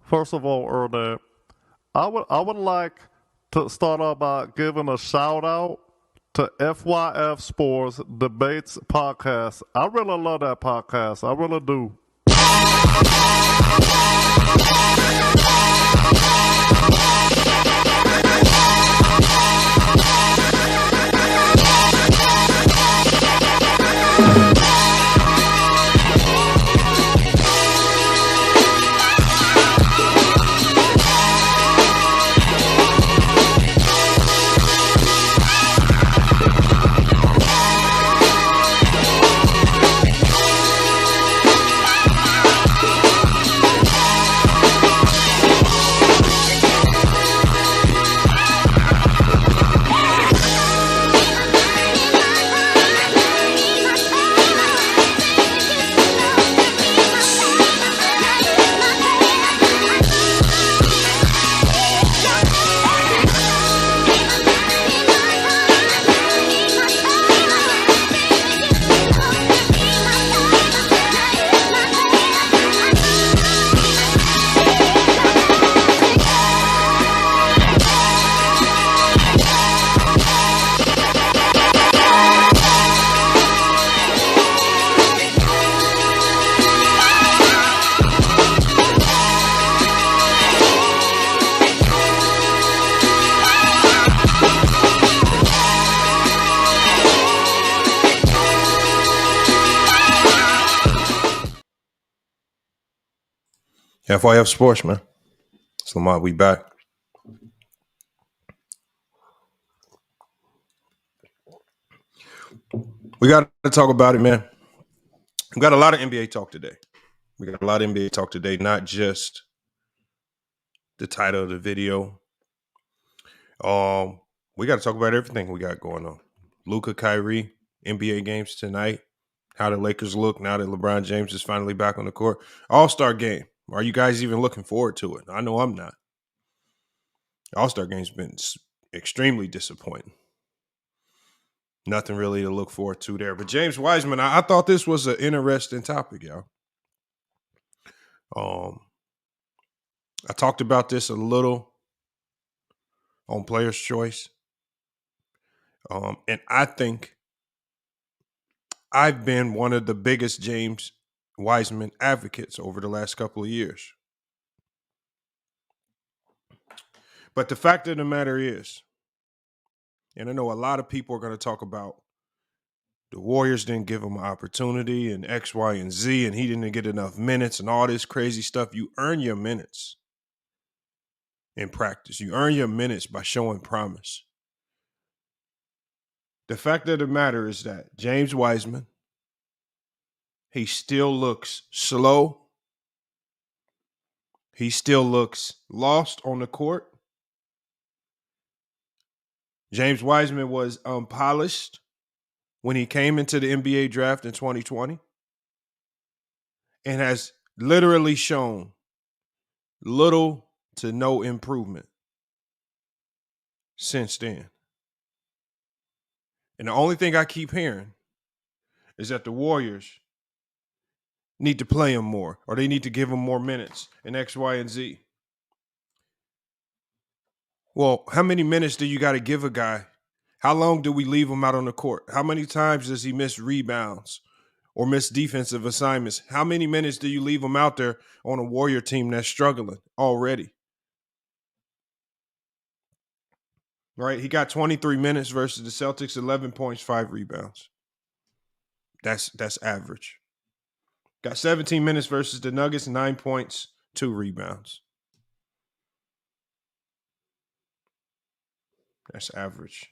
First of all, Ernest, I would like to start off by giving a shout out to FYF Sports Debates Podcast. I really love that podcast. I really do. FYF Sports, man. It's Lamont. We back. We got to talk about it, man. We got a lot of NBA talk today. Not just the title of the video. We got to talk about everything we got going on. Luka, Kyrie, NBA games tonight. How the Lakers look now that LeBron James is finally back on the court. All-Star game. Are you guys even looking forward to it? I know I'm not. All-Star game's been extremely disappointing. Nothing really to look forward to there. But James Wiseman, I thought this was an interesting topic, y'all. I talked about this a little on Player's Choice. And I think I've been one of the biggest James Wiseman advocates over the last couple of years. But the fact of the matter is, and I know a lot of people are going to talk about the Warriors didn't give him an opportunity and X, Y, and Z, and he didn't get enough minutes and all this crazy stuff. You earn your minutes in practice. You earn your minutes by showing promise. The fact of the matter is that James Wiseman, he still looks slow. He still looks lost on the court. James Wiseman was unpolished when he came into the NBA draft in 2020 and has literally shown little to no improvement since then. And the only thing I keep hearing is that the Warriors need to play him more, or they need to give him more minutes in X, Y, and Z. Well, how many minutes do you got to give a guy? How long do we leave him out on the court? How many times does he miss rebounds or miss defensive assignments? How many minutes do you leave him out there on a Warrior team that's struggling already? Right? He got 23 minutes versus the Celtics, 11 points, 5 rebounds. That's average. Got 17 minutes versus the Nuggets, 9 points, 2 rebounds. That's average.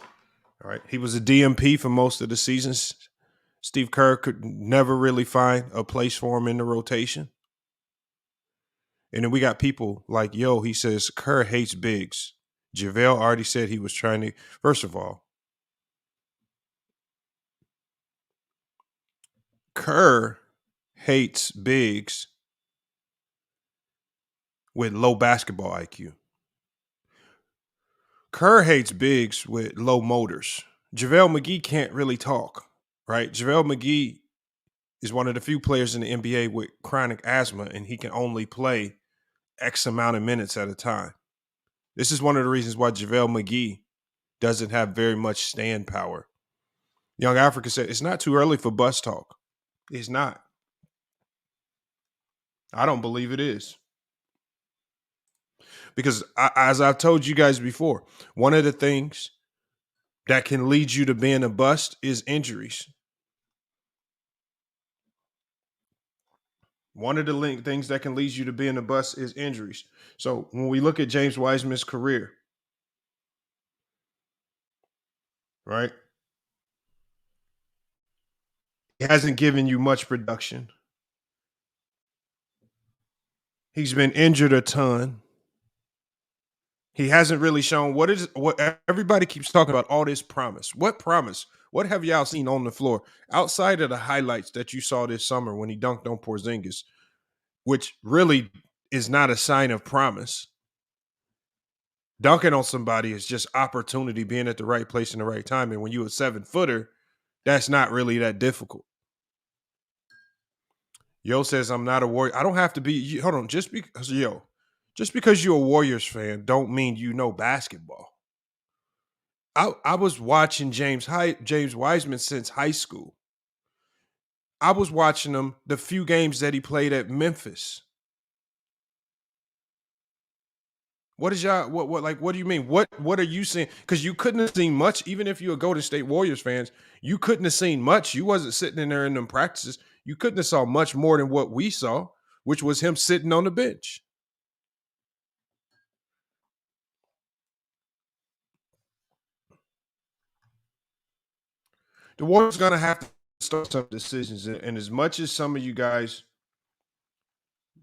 All right. He was a DMP for most of the seasons. Steve Kerr could never really find a place for him in the rotation. And then we got people like, he says Kerr hates bigs. JaVale already said he was trying to, first of all, Kerr hates bigs with low basketball IQ. Kerr hates bigs with low motors. JaVale McGee can't really talk, right? JaVale McGee is one of the few players in the NBA with chronic asthma, and he can only play X amount of minutes at a time. This is one of the reasons why JaVale McGee doesn't have very much stand power. Young Africa said, it's not too early for bus talk. It's not. I don't believe it is. Because as I've told you guys before, one of the things that can lead you to being a bust is injuries. One of the things that can lead you to being a bust is injuries. So when we look at James Wiseman's career, right? He hasn't given you much production. He's been injured a ton. He hasn't really shown what everybody keeps talking about, all this promise. What promise? What have y'all seen on the floor outside of the highlights that you saw this summer when he dunked on Porzingis, which really is not a sign of promise. Dunking on somebody is just opportunity, being at the right place in the right time. And when you're a 7-footer, that's not really that difficult. Yo says, I'm not a Warrior. I don't have to be. Hold on. Just because you're a Warriors fan don't mean you know basketball. I was watching James Wiseman since high school. I was watching him the few games that he played at Memphis. What is y'all? What do you mean? What are you seeing? Because you couldn't have seen much, even if you're a Golden State Warriors fans. You couldn't have seen much. You wasn't sitting in there in them practices. You couldn't have saw much more than what we saw, which was him sitting on the bench. The Warriors gonna have to start some decisions, and as much as some of you guys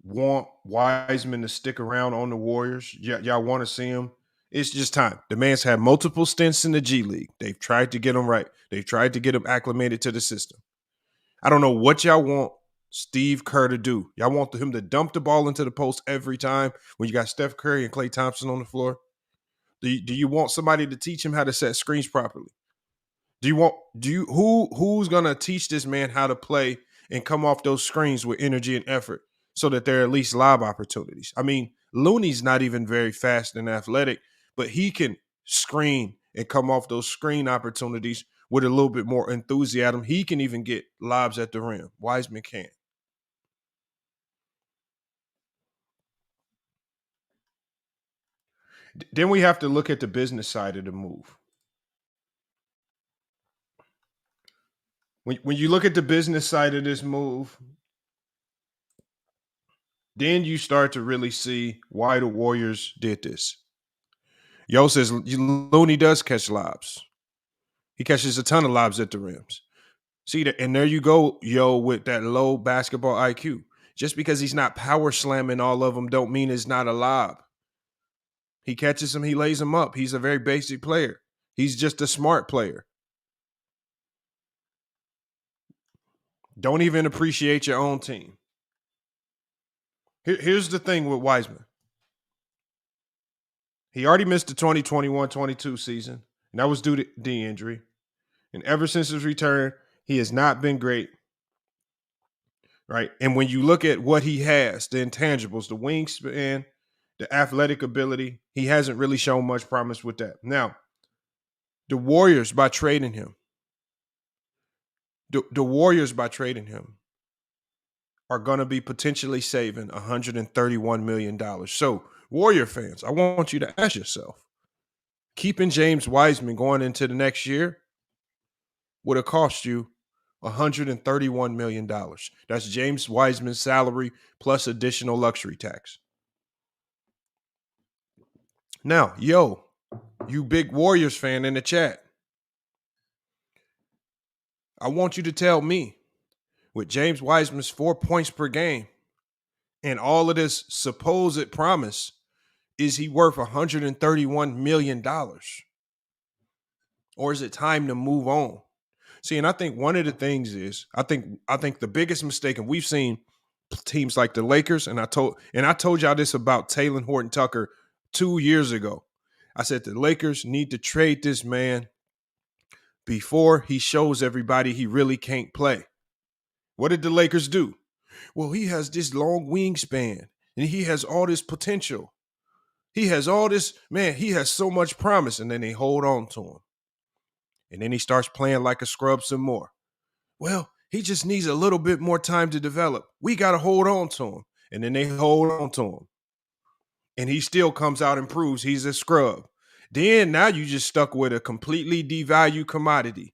want Wiseman to stick around on the Warriors, y'all want to see him. It's just time. The man's had multiple stints in the G League. They've tried to get him right. They've tried to get him acclimated to the system. I don't know what y'all want Steve Kerr to do. Y'all want him to dump the ball into the post every time when you got Steph Curry and Klay Thompson on the floor? Do you want somebody to teach him how to set screens properly? Who's gonna teach this man how to play and come off those screens with energy and effort so that there are at least lob opportunities? I mean, Looney's not even very fast and athletic, but he can screen and come off those screen opportunities with a little bit more enthusiasm. He can even get lobs at the rim. Wiseman can't. Then we have to look at the business side of the move. When you look at the business side of this move, then you start to really see why the Warriors did this. Yo says Looney does catch lobs. He catches a ton of lobs at the rims. See that, and there you go, yo, with that low basketball IQ. Just because he's not power slamming all of them don't mean it's not a lob. He catches them, he lays them up. He's a very basic player. He's just a smart player. Don't even appreciate your own team. Here's the thing with Wiseman. He already missed the 2021-22 season, and that was due to the injury. And ever since his return, he has not been great. Right? And when you look at what he has, the intangibles, the wingspan, the athletic ability, he hasn't really shown much promise with that. Now, the Warriors, by trading him, are going to be potentially saving $131 million. So, Warrior fans, I want you to ask yourself, keeping James Wiseman going into the next year would have cost you $131 million. That's James Wiseman's salary plus additional luxury tax. Now, yo, you big Warriors fan in the chat, I want you to tell me, with James Wiseman's 4 points per game and all of this supposed promise, is he worth $131 million? Or is it time to move on? See, and I think one of the things is, I think the biggest mistake, and we've seen teams like the Lakers, and I told y'all this about Taylor Horton Tucker 2 years ago. I said the Lakers need to trade this man before he shows everybody he really can't play. What did the Lakers do? Well, he has this long wingspan. And he has all this potential. He has all this, man, he has so much promise. And then they hold on to him. And then he starts playing like a scrub some more. Well, he just needs a little bit more time to develop. We got to hold on to him. And then they hold on to him. And he still comes out and proves he's a scrub. Then now you just stuck with a completely devalued commodity.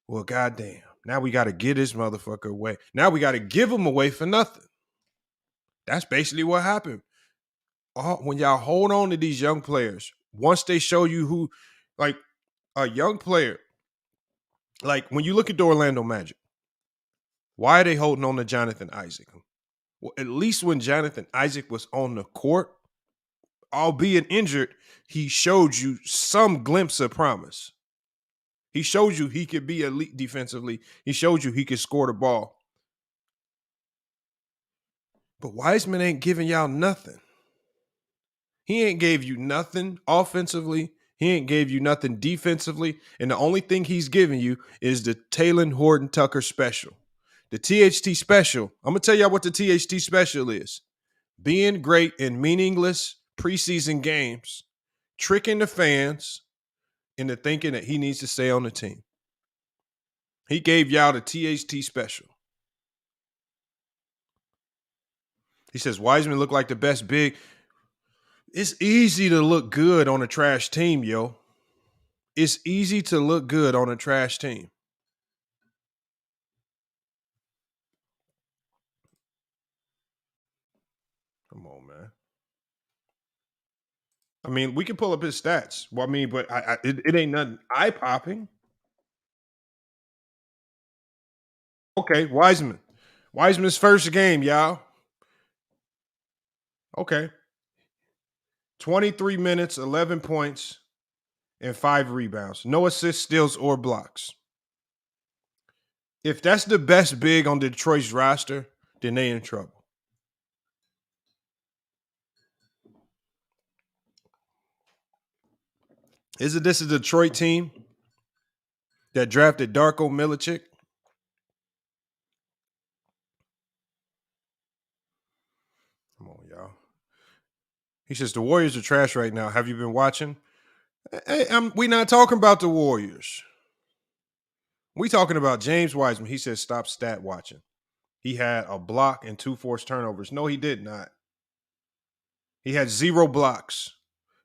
Well, goddamn. Now we got to get this motherfucker away. Now we got to give him away for nothing. That's basically what happened. When y'all hold on to these young players, once they show you who, like a young player, like when you look at the Orlando Magic, why are they holding on to Jonathan Isaac? Well, at least when Jonathan Isaac was on the court, albeit injured, he showed you some glimpse of promise. He showed you he could be elite defensively. He showed you he could score the ball. But Wiseman ain't giving y'all nothing. He ain't gave you nothing offensively. He ain't gave you nothing defensively. And the only thing he's giving you is the Talen Horton-Tucker special. The THT special. I'm going to tell y'all what the THT special is. Being great in meaningless preseason games, tricking the fans into thinking that he needs to stay on the team. He gave y'all the THT special. He says Wiseman looked like the best big. It's easy to look good on a trash team, yo. It's easy to look good on a trash team. Come on, man. I mean, we can pull up his stats. Well, I mean, but it ain't nothing eye-popping. Okay, Wiseman. Wiseman's first game, y'all. Okay. 23 minutes, 11 points, and 5 rebounds. No assists, steals, or blocks. If that's the best big on Detroit's roster, then they in trouble. Isn't this a Detroit team that drafted Darko Milicic? Come on, y'all. He says the Warriors are trash right now. Have you been watching? Hey, we not talking about the Warriors. We talking about James Wiseman. He says stop stat watching. He had a block and 2 forced turnovers. No, he did not. He had 0 blocks.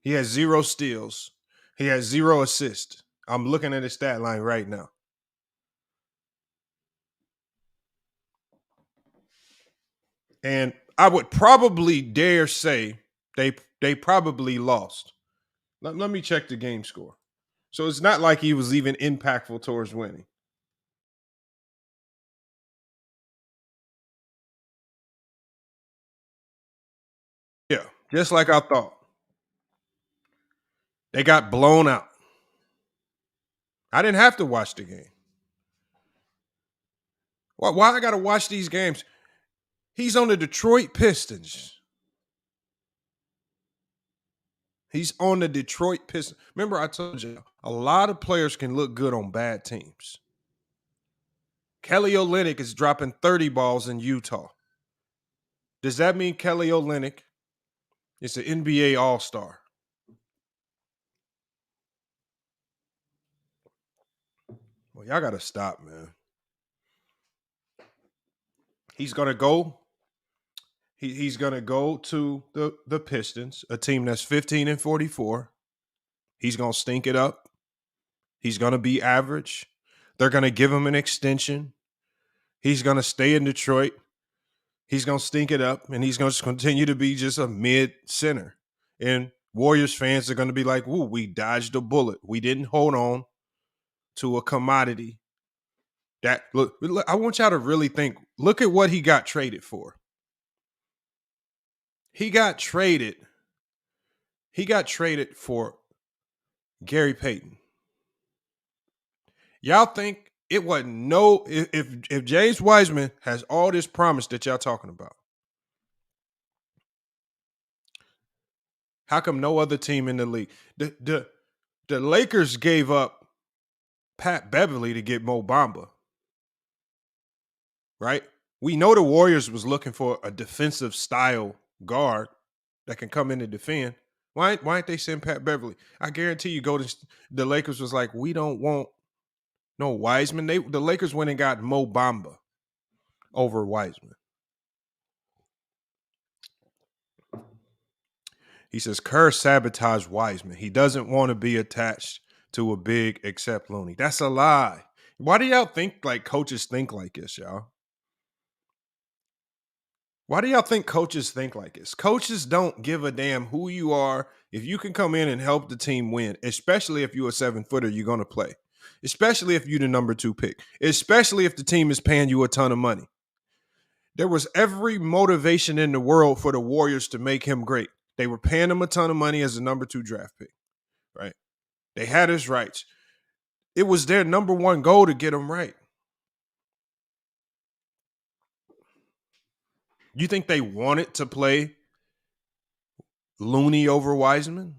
He had 0 steals. He had 0 assists. I'm looking at his stat line right now. And I would probably dare say they probably lost. Let me check the game score. So it's not like he was even impactful towards winning. Yeah, just like I thought. They got blown out. I didn't have to watch the game. Why I got to watch these games? He's on the Detroit Pistons. He's on the Detroit Pistons. Remember, I told you, a lot of players can look good on bad teams. Kelly Olynyk is dropping 30 balls in Utah. Does that mean Kelly Olynyk is an NBA All-Star? Well, y'all got to stop, man. He's going to go. He's going to go to the Pistons, a team that's 15-44. He's going to stink it up. He's going to be average. They're going to give him an extension. He's going to stay in Detroit. He's going to stink it up, and he's going to continue to be just a mid-center. And Warriors fans are going to be like, "Ooh, we dodged a bullet. We didn't hold on to a commodity." That look, I want y'all to really think. Look at what he got traded for. He got traded for Gary Payton. Y'all think it wasn't if James Wiseman has all this promise that y'all talking about, how come no other team in the league? The Lakers gave up Pat Beverly to get Mo Bamba. Right? We know the Warriors was looking for a defensive style guard that can come in and defend. Why ain't they send Pat Beverly? I guarantee you, the Lakers was like, we don't want no Wiseman. The Lakers went and got Mo Bamba over Wiseman. He says Kerr sabotaged Wiseman. He doesn't want to be attached to a big except Looney. That's a lie. Why do y'all think like coaches think like this, y'all? Why do y'all think coaches think like this? Coaches don't give a damn who you are. If you can come in and help the team win, especially if you're a 7-footer, you're going to play. Especially if you're the number 2 pick. Especially if the team is paying you a ton of money. There was every motivation in the world for the Warriors to make him great. They were paying him a ton of money as a number 2 draft pick, right? They had his rights. It was their number 1 goal to get him right. You think they wanted to play Looney over Wiseman?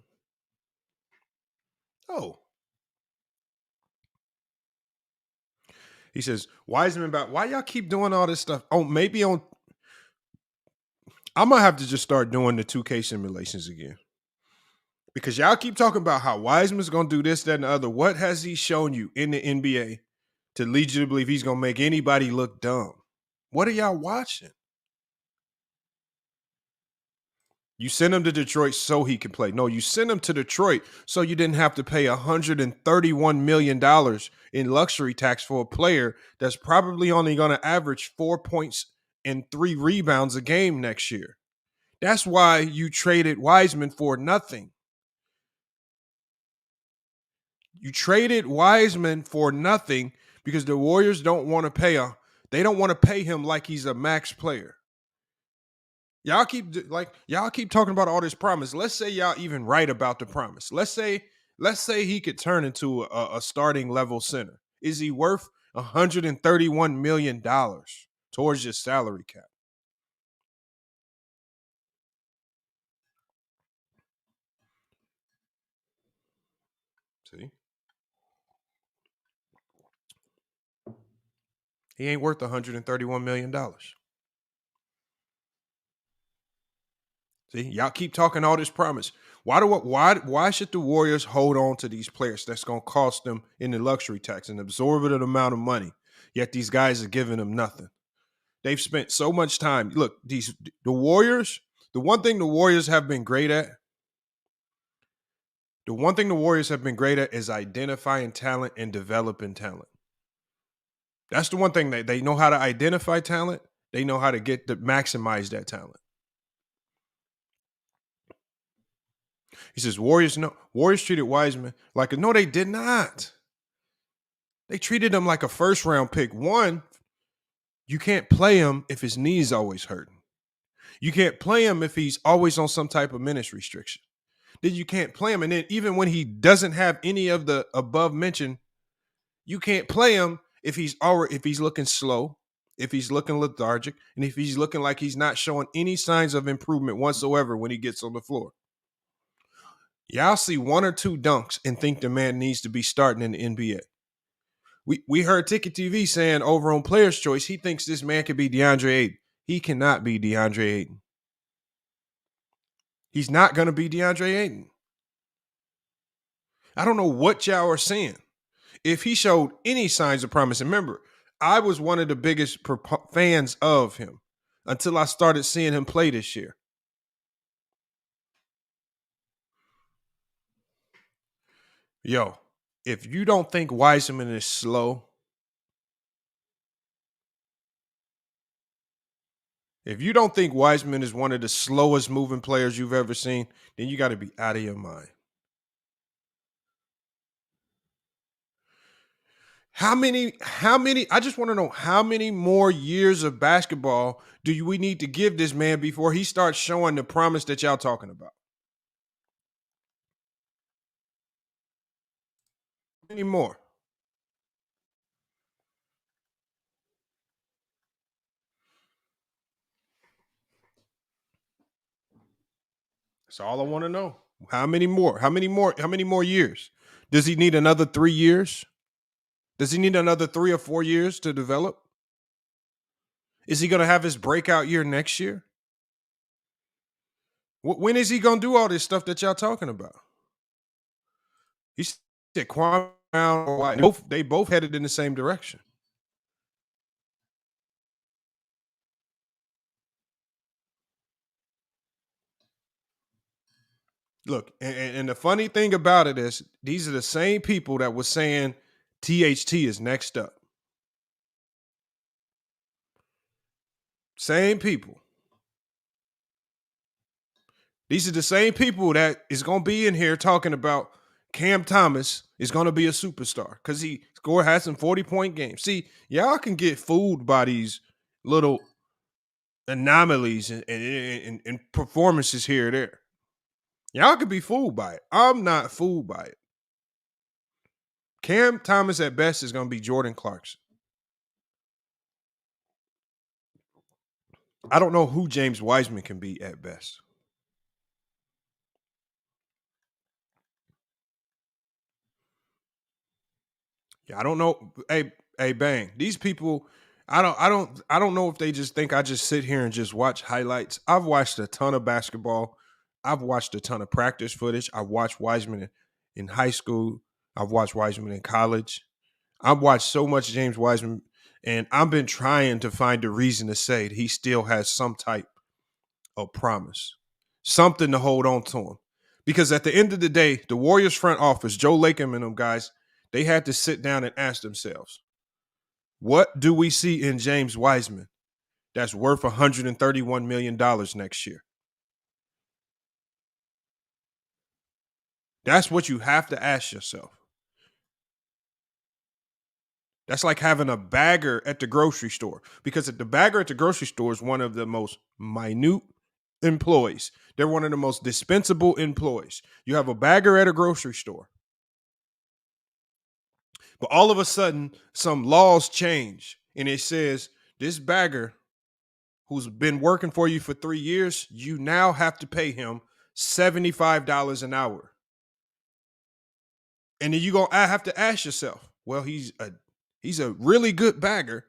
Oh. He says, Wiseman about why y'all keep doing all this stuff? Oh, maybe I'm gonna have to just start doing the 2K simulations again. Because y'all keep talking about how Wiseman's gonna do this, that, and the other. What has he shown you in the NBA to lead you to believe he's gonna make anybody look dumb? What are y'all watching? You sent him to Detroit so he could play. No, you sent him to Detroit so you didn't have to pay $131 million in luxury tax for a player that's probably only going to average 4 points and 3 rebounds a game next year. That's why you traded Wiseman for nothing. You traded Wiseman for nothing because the Warriors don't want to pay him like he's a max player. Y'all keep talking about all this promise. Let's say y'all even right about the promise. Let's say he could turn into a starting level center. Is he worth $131 million towards your salary cap? See? He ain't worth $131 million. See, y'all keep talking all this promise. Why should the Warriors hold on to these players that's going to cost them in the luxury tax an absorbent amount of money? Yet these guys are giving them nothing. They've spent so much time. Look, the Warriors. The one thing the Warriors have been great at. Is identifying talent and developing talent. That's the one thing they know how to identify talent. They know how to maximize that talent. He says, Warriors treated Wiseman like no, they did not. They treated him like a first-round pick. One, you can't play him if his knee's always hurting. You can't play him if he's always on some type of minutes restriction. Then you can't play him. And then even when he doesn't have any of the above mentioned, you can't play him if he's looking slow, if he's looking lethargic, and if he's looking like he's not showing any signs of improvement whatsoever when he gets on the floor. Y'all see 1 or 2 dunks and think the man needs to be starting in the NBA. We heard Ticket TV saying over on Player's Choice, he thinks this man could be DeAndre Ayton. He cannot be DeAndre Ayton. He's not going to be DeAndre Ayton. I don't know what y'all are saying. If he showed any signs of promise, and remember, I was one of the biggest fans of him until I started seeing him play this year. Yo, if you don't think Wiseman is slow, if you don't think Wiseman is one of the slowest moving players you've ever seen, then you got to be out of your mind. How many, I just want to know how many more years of basketball we need to give this man before he starts showing the promise that y'all talking about? Any more? That's all I want to know. How many more? How many more years? Does he need another 3 years? Does he need another 3 or 4 years to develop? Is he going to have his breakout year next year? When is he gonna do all this stuff that y'all talking about? He said Kwame Brown or White. They both headed in the same direction. Look, and the funny thing about it is these are the same people that was saying THT is next up. Same people. These are the same people that is going to be in here talking about Cam Thomas is going to be a superstar because he had some 40-point games. See, y'all can get fooled by these little anomalies and performances here or there. Y'all could be fooled by it. I'm not fooled by it. Cam Thomas at best is going to be Jordan Clarkson. I don't know who James Wiseman can be at best. Yeah, I don't know. Hey, Bang. These people, I don't know if they just think I just sit here and just watch highlights. I've watched a ton of basketball. I've watched a ton of practice footage. I've watched Wiseman in high school. I've watched Wiseman in college. I've watched so much James Wiseman, and I've been trying to find a reason to say that he still has some type of promise, something to hold on to him. Because at the end of the day, the Warriors front office, Joe Lacob and them guys, they had to sit down and ask themselves, what do we see in James Wiseman that's worth $131 million next year? That's what you have to ask yourself. That's like having a bagger at the grocery store, because the bagger at the grocery store is one of the most minute employees. They're one of the most dispensable employees. You have a bagger at a grocery store. But all of a sudden, some laws change, and it says this bagger who's been working for you for 3 years, you now have to pay him $75 an hour. And then you're going to have to ask yourself, well, he's a really good bagger.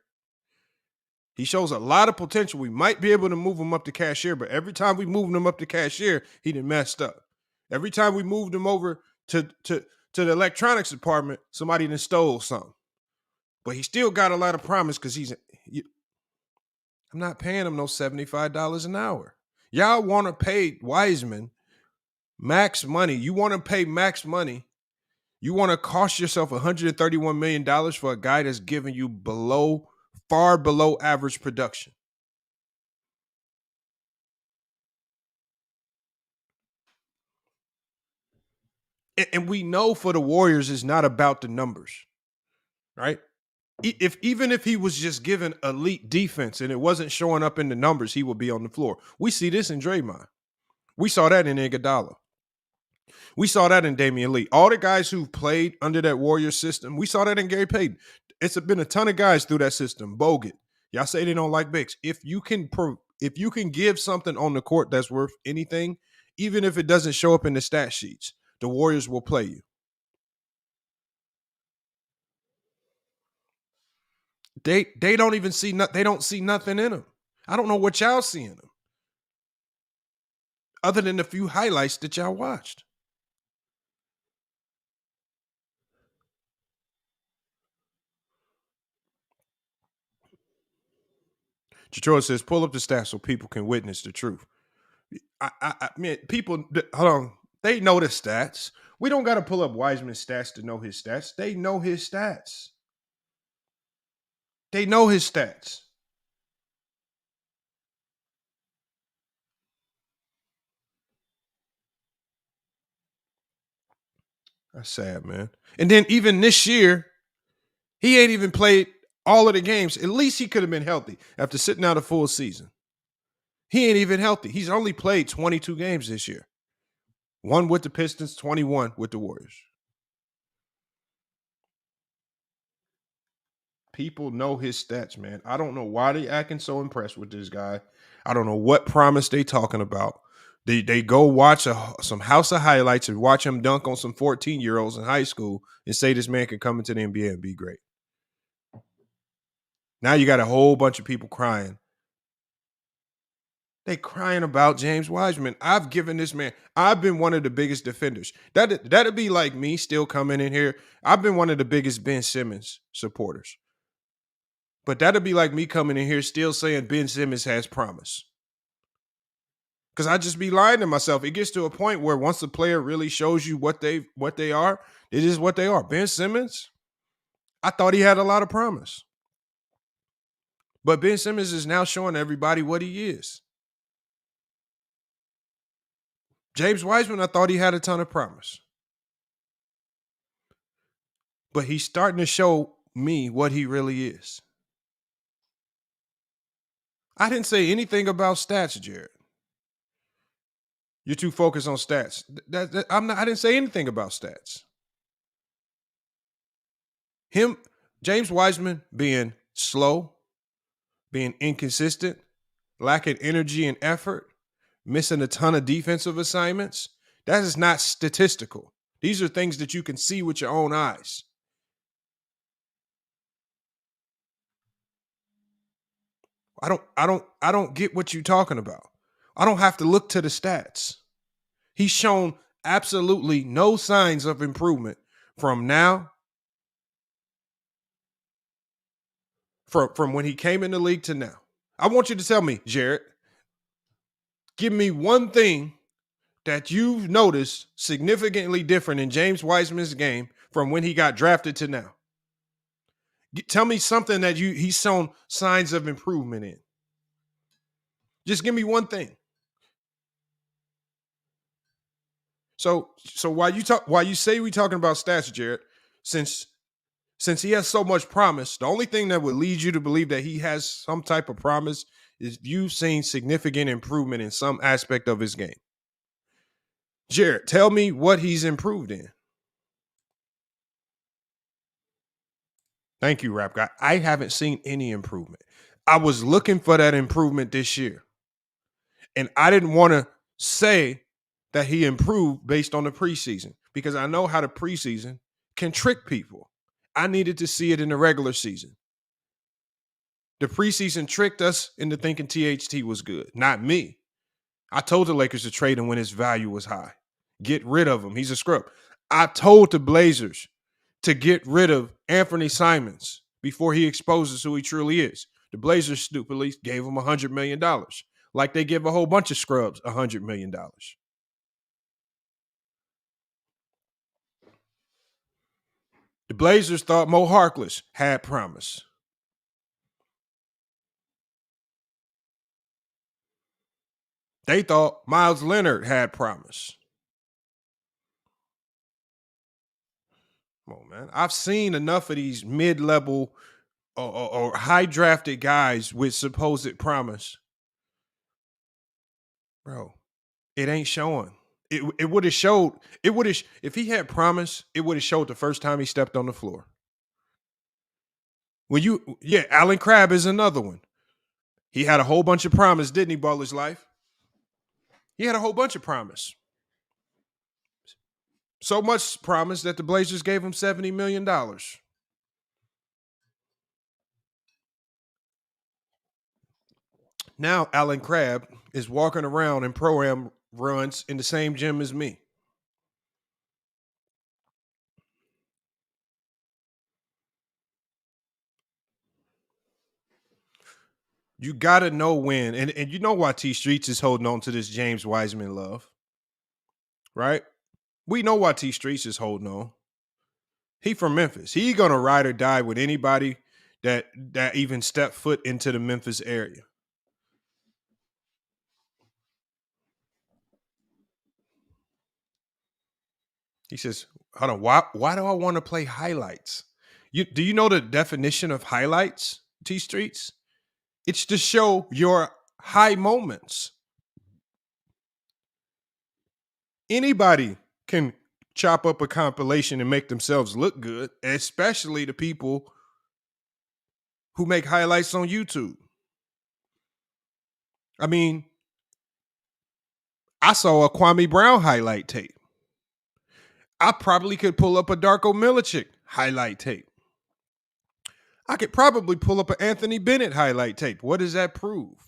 He shows a lot of potential. We might be able to move him up to cashier, but every time we moved him up to cashier, he done messed up. Every time we moved him over to the electronics department, somebody done stole something. But he still got a lot of promise because I'm not paying him no $75 an hour. Y'all want to pay Wiseman max money. You want to pay max money. You want to cost yourself $131 million for a guy that's giving you far below average production. And we know for the Warriors, it's not about the numbers, right? Even if he was just given elite defense and it wasn't showing up in the numbers, he would be on the floor. We see this in Draymond. We saw that in Iguodala. We saw that in Damian Lee. All the guys who played under that Warrior system, we saw that in Gary Payton. It's been a ton of guys through that system. Bogut. Y'all say they don't like bigs. If you can give something on the court that's worth anything, even if it doesn't show up in the stat sheets, the Warriors will play you. They don't even see they don't see nothing in them. I don't know what y'all see in them, other than the few highlights that y'all watched. Detroit says, pull up the stats so people can witness the truth. I mean, people, hold on. They know the stats. We don't got to pull up Wiseman's stats to know his stats. They know his stats. They know his stats. That's sad, man. And then even this year, he ain't even played all of the games. At least he could have been healthy after sitting out a full season. He ain't even healthy. He's only played 22 games this year. 1 with the Pistons, 21 with the Warriors. People know his stats, man. I don't know why they acting so impressed with this guy. I don't know what promise they talking about. They go watch some House of Highlights and watch him dunk on some 14-year-olds in high school and say this man can come into the NBA and be great. Now you got a whole bunch of people crying They crying about James Wiseman. I've given this man. I've been one of the biggest defenders. That'd be like me still coming in here. I've been one of the biggest Ben Simmons supporters. But that'd be like me coming in here still saying Ben Simmons has promise. Because I just be lying to myself. It gets to a point where once the player really shows you what they are, it is what they are. Ben Simmons, I thought he had a lot of promise. But Ben Simmons is now showing everybody what he is. James Wiseman, I thought he had a ton of promise. But he's starting to show me what he really is. I didn't say anything about stats, Jared. You're too focused on stats. I didn't say anything about stats. James Wiseman being slow, being inconsistent, lacking energy and effort, missing a ton of defensive assignments, that is not statistical. These are things that you can see with your own eyes. I don't get what you're talking about. I don't have to look to the stats. He's shown absolutely no signs of improvement from now, from when he came in the league to now. I want you to tell me, Jared, give me one thing that you've noticed significantly different in James Wiseman's game from when he got drafted to now. Tell me something that he's shown signs of improvement in. Just give me one thing. So while you say we're talking about stats, Jared, since he has so much promise, the only thing that would lead you to believe that he has some type of promise is you've seen significant improvement in some aspect of his game. Jared, tell me what he's improved in. Thank you, Rap Guy. I haven't seen any improvement. I was looking for that improvement this year. And I didn't want to say that he improved based on the preseason because I know how the preseason can trick people. I needed to see it in the regular season. The preseason tricked us into thinking THT was good, not me. I told the Lakers to trade him when his value was high. Get rid of him. He's a scrub. I told the Blazers to get rid of Anthony Simons before he exposes who he truly is. The Blazers stupidly gave him $100 million, like they give a whole bunch of scrubs $100 million. The Blazers thought Mo Harkless had promise. They thought Miles Leonard had promise. Come on, man. I've seen enough of these mid-level or high-drafted guys with supposed promise. Bro, it ain't showing. It would have showed. If he had promise, it would have showed the first time he stepped on the floor. Alan Crabb is another one. He had a whole bunch of promise, didn't he, Baller's Life? He had a whole bunch of promise. So much promise that the Blazers gave him $70 million. Now Alan Crabb is walking around in pro-am runs in the same gym as me. You got to know when. And you know why T Streets is holding on to this James Wiseman love. Right? We know why T Streets is holding on. He from Memphis. He going to ride or die with anybody that even step foot into the Memphis area. He says, hold on, why do I want to play highlights? Do you know the definition of highlights, T Streets? It's to show your high moments. Anybody can chop up a compilation and make themselves look good, especially the people who make highlights on YouTube. I mean, I saw a Kwame Brown highlight tape. I probably could pull up a Darko Milicic highlight tape. I could probably pull up an Anthony Bennett highlight tape. What does that prove?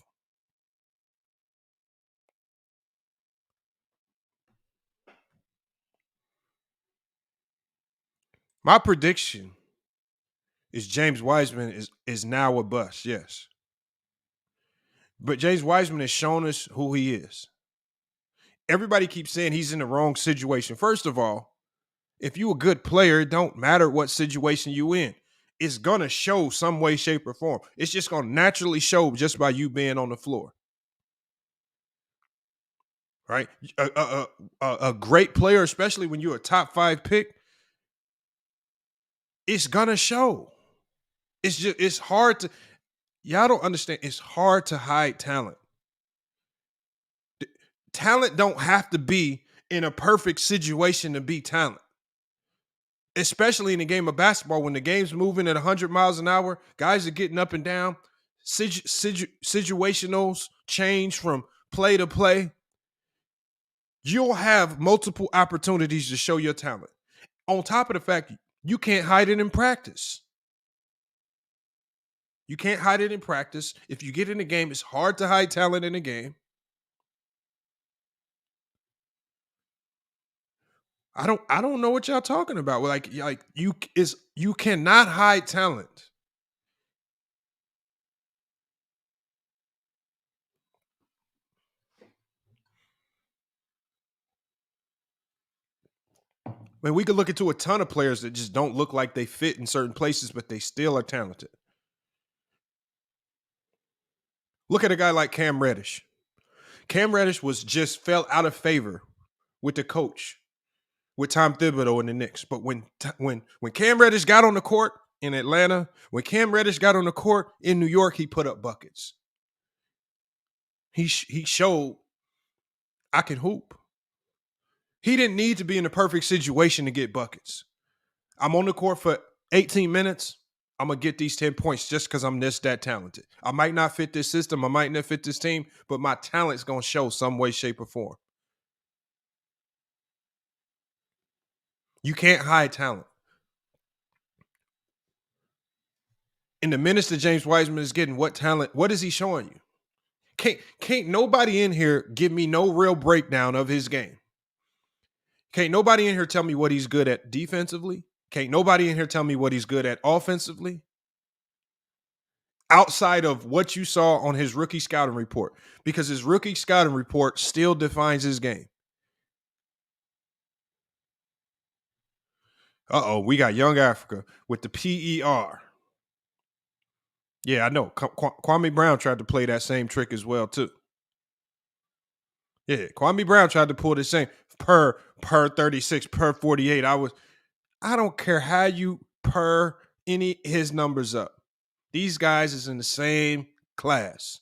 My prediction is James Wiseman is now a bust, yes. But James Wiseman has shown us who he is. Everybody keeps saying he's in the wrong situation. First of all, if you a good player, it don't matter what situation you in. It's going to show some way, shape, or form. It's just going to naturally show just by you being on the floor. Right? A great player, especially when you're a top 5 pick, it's going to show. It's hard to, y'all don't understand. It's hard to hide talent. Talent don't have to be in a perfect situation to be talent. Especially in the game of basketball, when the game's moving at 100 miles an hour, guys are getting up and down. Situationals change from play to play. You'll have multiple opportunities to show your talent. On top of the fact, you can't hide it in practice. You can't hide it in practice. If you get in the game, it's hard to hide talent in the game. I don't know what y'all talking about. Like you cannot hide talent. I mean, we could look into a ton of players that just don't look like they fit in certain places, but they still are talented. Look at a guy like Cam Reddish. Cam Reddish fell out of favor with the coach, with Tom Thibodeau and the Knicks. But when Cam Reddish got on the court in Atlanta, when Cam Reddish got on the court in New York, he put up buckets. He showed I can hoop. He didn't need to be in the perfect situation to get buckets. I'm on the court for 18 minutes. I'm going to get these 10 points just because I'm that talented. I might not fit this system. I might not fit this team, but my talent's going to show some way, shape, or form. You can't hide talent. In the minutes that James Wiseman is getting, what talent, what is he showing you? Can't nobody in here give me no real breakdown of his game. Can't nobody in here tell me what he's good at defensively. Can't nobody in here tell me what he's good at offensively. Outside of what you saw on his rookie scouting report, because his rookie scouting report still defines his game. We got Young Africa with the PER. Yeah, I know. Kwame Brown tried to play that same trick as well, too. Yeah, Kwame Brown tried to pull the same per 36, per 48. I don't care how you per any his numbers up. These guys is in the same class.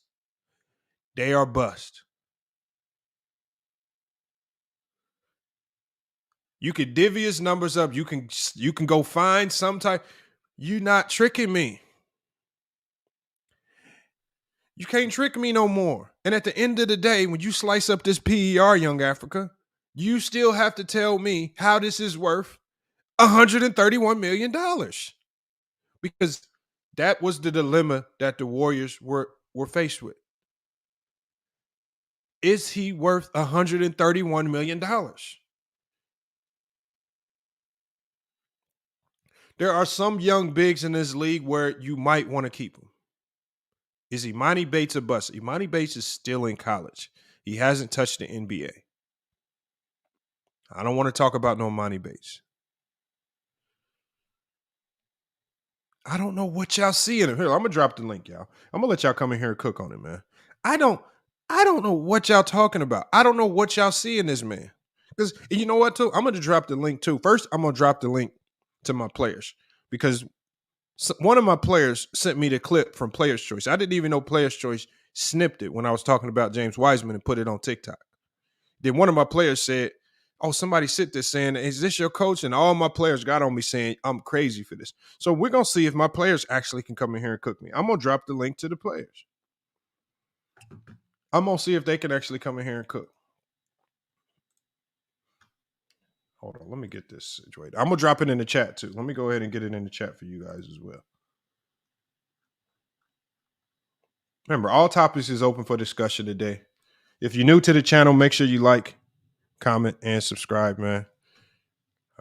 They are bust. You could divvy his numbers up. You can go find some type. You're not tricking me. You can't trick me no more. And at the end of the day, when you slice up this PER, Young Africa, you still have to tell me how this is worth $131 million. Because that was the dilemma that the Warriors were faced with. Is he worth $131 million? There are some young bigs in this league where you might want to keep him. Is Imani Bates a bust? Imani Bates is still in college. He hasn't touched the NBA. I don't want to talk about no Imani Bates. I don't know what y'all see in him. Here, I'm gonna drop the link, y'all. I'm gonna let y'all come in here and cook on it, man. I don't know what y'all talking about. I don't know what y'all see in this man. Because you know what, too? I'm gonna drop the link too. First, I'm gonna drop the link to my players because one of my players sent me the clip from Players Choice. I didn't even know Players Choice snipped it when I was talking about James Wiseman and put it on TikTok. Then one of my players said, "Oh, somebody sent this saying, is this your coach?" And all my players got on me saying, I'm crazy for this. So we're going to see if my players actually can come in here and cook me. I'm going to drop the link to the players. I'm going to see if they can actually come in here and cook. Hold on. Let me get this situated. I'm going to drop it in the chat too. Let me go ahead and get it in the chat for you guys as well. Remember, all topics is open for discussion today. If you're new to the channel, make sure you like, comment, and subscribe, man.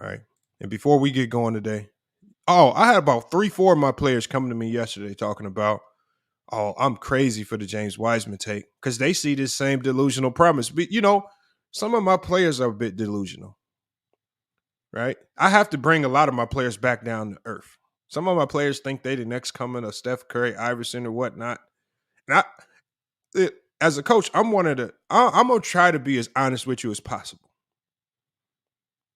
All right. And before we get going today, I had about 3-4 of my players coming to me yesterday talking about, I'm crazy for the James Wiseman take because they see this same delusional promise. But, some of my players are a bit delusional, right? I have to bring a lot of my players back down to earth. Some of my players think they the next coming of Steph Curry, Iverson, or whatnot. And as a coach, I'm I'm going to try to be as honest with you as possible,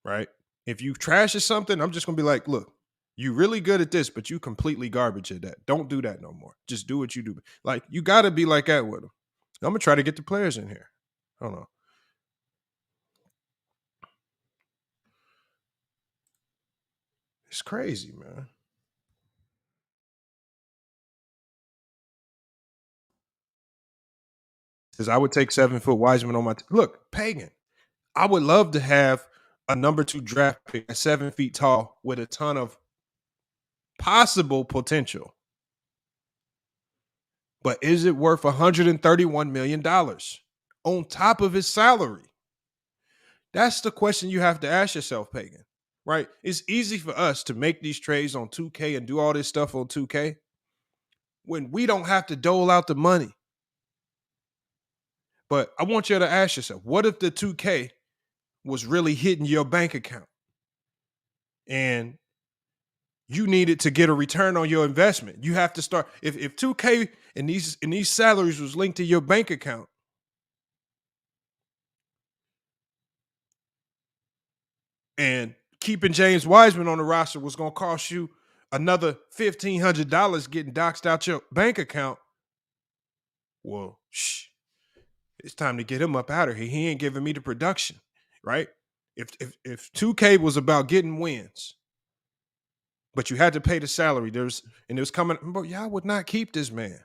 right? If you trash at something, I'm just going to be like, look, you really good at this, but you completely garbage at that. Don't do that no more. Just do what you do. Like, you got to be like that with them. I'm going to try to get the players in here. Hold on. It's crazy, man. Because I would take 7-foot Wiseman on my look, Pagan. I would love to have a number 2 draft pick at 7 feet tall with a ton of possible potential. But is it worth $131 million on top of his salary? That's the question you have to ask yourself, Pagan, right? It's easy for us to make these trades on 2K and do all this stuff on 2K when we don't have to dole out the money. But I want you to ask yourself, what if the 2K was really hitting your bank account and you needed to get a return on your investment? You have to start if 2K and these salaries was linked to your bank account, and keeping James Wiseman on the roster was going to cost you another $1,500 getting doxed out your bank account. Well, it's time to get him up out of here. He ain't giving me the production, right? If 2K was about getting wins, but you had to pay the salary, it was coming, but y'all would not keep this man.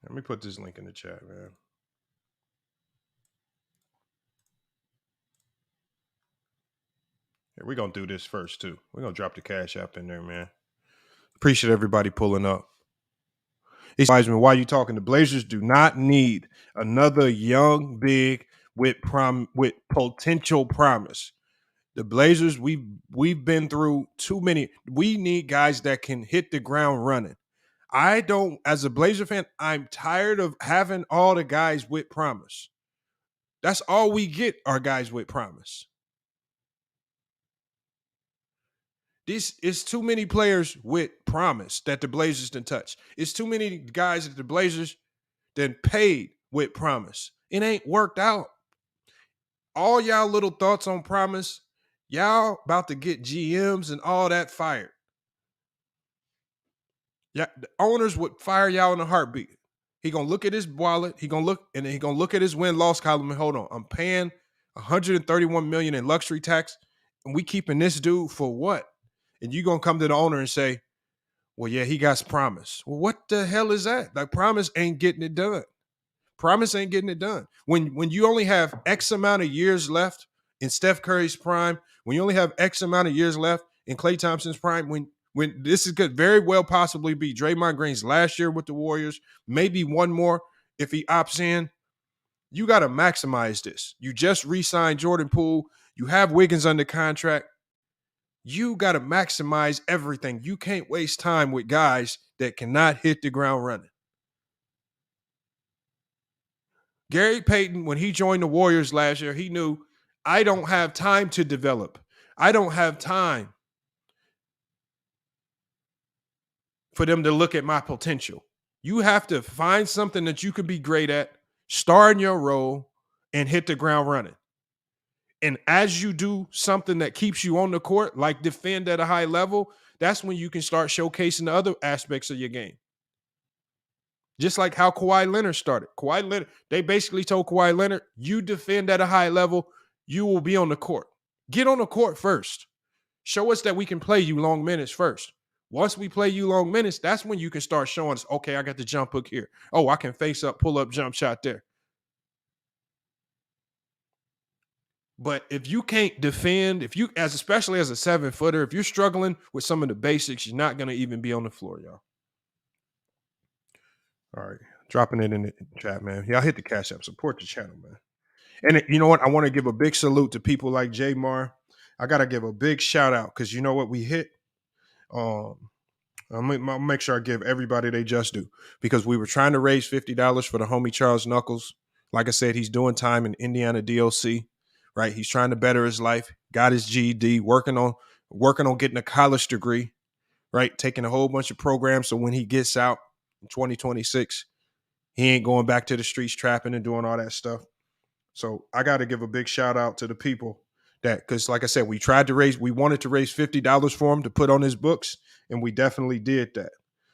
Let me put this link in the chat, man. Here, we're going to do this first, too. We're going to drop the Cash App in there, man. Appreciate everybody pulling up. It's Wiseman, why are you talking? The Blazers do not need another young big with potential promise. The Blazers, we've been through too many. We need guys that can hit the ground running. As a Blazer fan, I'm tired of having all the guys with promise. That's all we get are guys with promise. This is too many players with promise that the Blazers didn't touch. It's too many guys that the Blazers then paid with promise. It ain't worked out. All y'all little thoughts on promise, y'all about to get GMs and all that fired. Yeah, the owners would fire y'all in a heartbeat. He gonna look at his wallet. He gonna look at his win-loss column and hold on. I'm paying $131 million in luxury tax, and we keeping this dude for what? And you gonna come to the owner and say, well, yeah, he got promise. Well, what the hell is that? Like, promise ain't getting it done. Promise ain't getting it done. When you only have X amount of years left in Steph Curry's prime, when you only have X amount of years left in Klay Thompson's prime, when this could very well possibly be Draymond Green's last year with the Warriors, maybe one more if he opts in, you got to maximize this. You just re-signed Jordan Poole. You have Wiggins under contract. You got to maximize everything. You can't waste time with guys that cannot hit the ground running. Gary Payton, when he joined the Warriors last year, he knew, I don't have time to develop. I don't have time for them to look at my potential. You have to find something that you could be great at, star in your role, and hit the ground running. And as you do something that keeps you on the court, like defend at a high level, that's when you can start showcasing the other aspects of your game. Just like how Kawhi Leonard started. Kawhi Leonard, they basically told Kawhi Leonard, you defend at a high level, you will be on the court. Get on the court first. Show us that we can play you long minutes first. Once we play you long minutes, that's when you can start showing us, okay, I got the jump hook here. Oh, I can face up, pull up, jump shot there. But if you can't defend, if you, as especially as a 7-footer, if you're struggling with some of the basics, you're not going to even be on the floor, y'all. All right. Dropping it in the chat, man. Y'all hit the cash app. Support the channel, man. And you know what? I want to give a big salute to people like J Mar. I got to give a big shout out because you know what we hit? I'll make sure I give everybody they just do because we were trying to raise $50 for the homie Charles Knuckles. Like I said, he's doing time in Indiana DOC, right? He's trying to better his life, got his GED, working on getting a college degree, right? Taking a whole bunch of programs so when he gets out in 2026, he ain't going back to the streets trapping and doing all that stuff. So I got to give a big shout out to the people that, because like I said, we wanted to raise $50 for him to put on his books, and we definitely did that.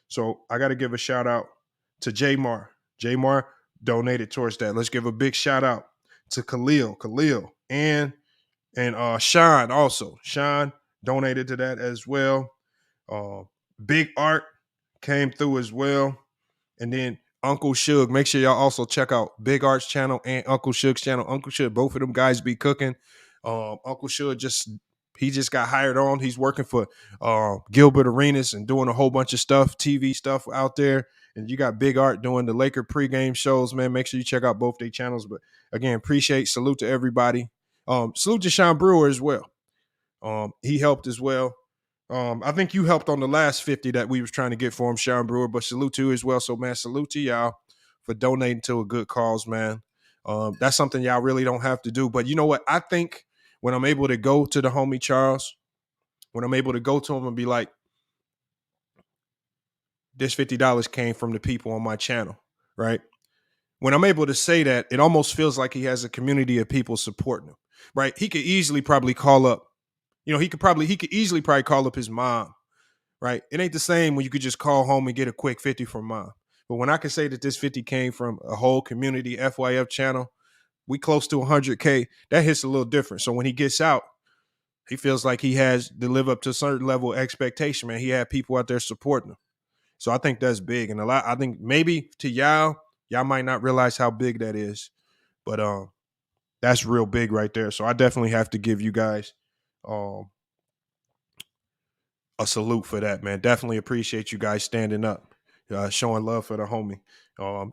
So I got to give a shout out to J Mar. J Mar donated towards that. Let's give a big shout out to Khalil, and Sean also. Sean donated to that as well. Big Art came through as well. And then Uncle Suge. Make sure y'all also check out Big Art's channel and Uncle Suge's channel. Uncle Suge, both of them guys be cooking. Uncle Suge just got hired on. He's working for Gilbert Arenas and doing a whole bunch of stuff, TV stuff out there. And you got Big Art doing the Laker pregame shows, man. Make sure you check out both their channels. But again, salute to everybody. Salute to Sean Brewer as well. He helped as well. I think you helped on the last 50 that we was trying to get for him, Sean Brewer, but salute to you as well. So, man, salute to y'all for donating to a good cause, man. That's something y'all really don't have to do. But you know what? I think when I'm able to go to the homie Charles, when I'm able to go to him and be like, this $50 came from the people on my channel, right? When I'm able to say that, it almost feels like he has a community of people supporting him, right? He could easily probably call up, he could easily probably call up his mom, right? It ain't the same when you could just call home and get a quick 50 from mom. But when I can say that this 50 came from a whole community FYF channel, we close to 100K, that hits a little different. So when he gets out, he feels like he has to live up to a certain level of expectation, man. He had people out there supporting him. So I think that's big. And I think maybe to y'all might not realize how big that is. But that's real big right there. So I definitely have to give you guys a salute for that, man. Definitely appreciate you guys standing up, showing love for the homie.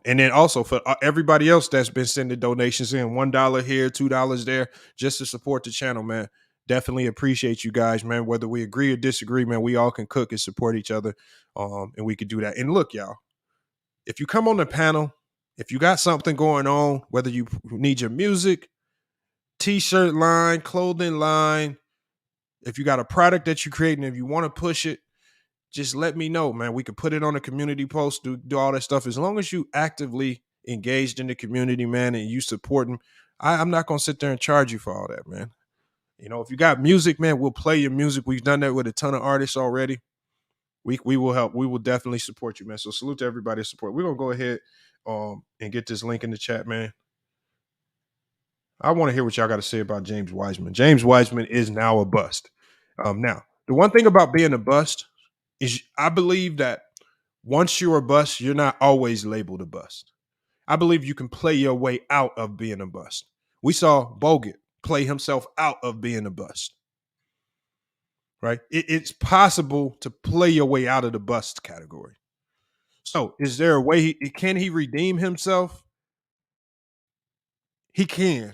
And then also for everybody else that's been sending donations in, $1 here, $2 there, just to support the channel, man. Definitely appreciate you guys, man. Whether we agree or disagree, man, we all can cook and support each other, and we could do that. And look, y'all, if you come on the panel, if you got something going on, whether you need your music, t-shirt line, clothing line, if you got a product that you're creating, if you want to push it, just let me know, man. We could put it on a community post, do all that stuff. As long as you actively engaged in the community, man, and you support them, I'm not going to sit there and charge you for all that, man. If you got music, man, we'll play your music. We've done that with a ton of artists already. We will help. We will definitely support you, man. So salute to everybody's support. We're going to go ahead and get this link in the chat, man. I want to hear what y'all got to say about James Wiseman. James Wiseman is now a bust. Now, the one thing about being a bust is I believe that once you're a bust, you're not always labeled a bust. I believe you can play your way out of being a bust. We saw Bogut play himself out of being a bust. Right? It's possible to play your way out of the bust category. So is there a way can he redeem himself? He can.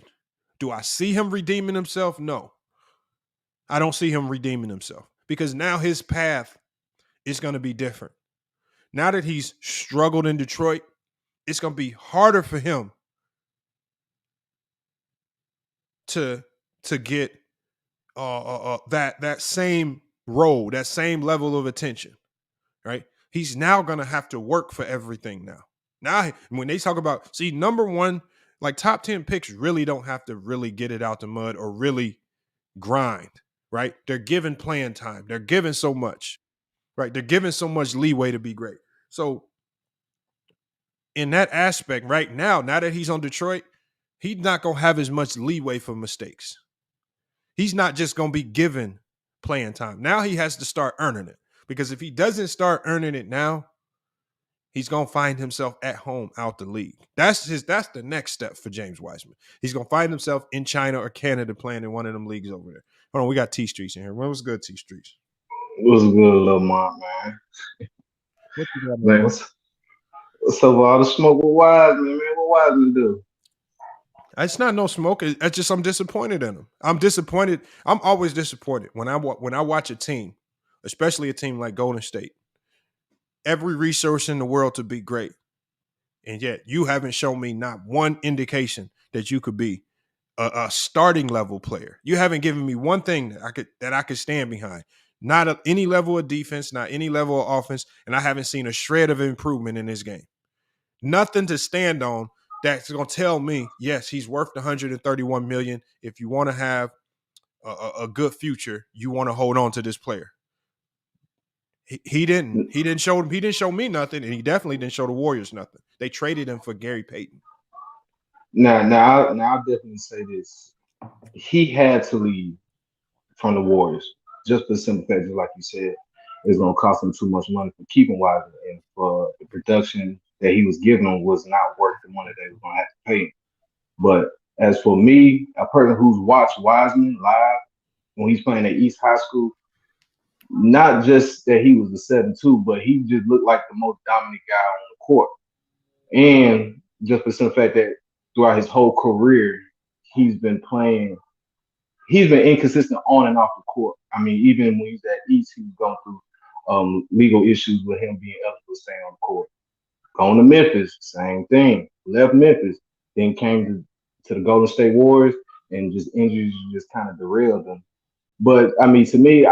Do I see him redeeming himself? No. I don't see him redeeming himself because now his path is going to be different. Now that he's struggled in Detroit, it's going to be harder for him to get that same role, that same level of attention, right? He's now going to have to work for everything now. Now, when they talk about, number one, like top 10 picks really don't have to really get it out the mud or really grind, right? They're given playing time. They're given so much, right? They're given so much leeway to be great. So in that aspect right now that he's on Detroit, he's not going to have as much leeway for mistakes. He's not just going to be given playing time. Now he has to start earning it because if he doesn't start earning it now, He's going to find himself at home out the league. That's the next step for James Wiseman. He's going to find himself in China or Canada playing in one of them leagues over there. Hold on, we got T Streets in here. What was good, T Streets? What's good, little Mont, man? What you got, Man, what's up with all the smoke with Wiseman, man? What Wiseman do? It's not no smoke. It's just I'm disappointed in him. I'm disappointed. I'm always disappointed when I watch a team, especially a team like Golden State. Every resource in the world to be great, and yet you haven't shown me not one indication that you could be a starting level player. You haven't given me one thing that I could stand behind. Not any level of defense, not any level of offense, and I haven't seen a shred of improvement in this game. Nothing to stand on that's going to tell me, yes, he's worth $131 million. If you want to have a good future, you want to hold on to this player. He didn't show me nothing, and he definitely didn't show the Warriors nothing. They traded him for Gary Payton. Now, I'll definitely say this: he had to leave from the Warriors, just for the simple fact, just like you said, it's gonna cost him too much money for keeping Wiseman, and for the production that he was giving him was not worth the money they were gonna have to pay him. But as for me, a person who's watched Wiseman live when he's playing at East High School, not just that he was the 7-2, but he just looked like the most dominant guy on the court. And just for the simple fact that throughout his whole career, he's been inconsistent on and off the court. I mean, even when he's at East, he was going through legal issues with him being eligible to stay on the court. Going to Memphis, same thing. Left Memphis, then came to the Golden State Warriors, and just injuries just kind of derailed them. But I mean, to me,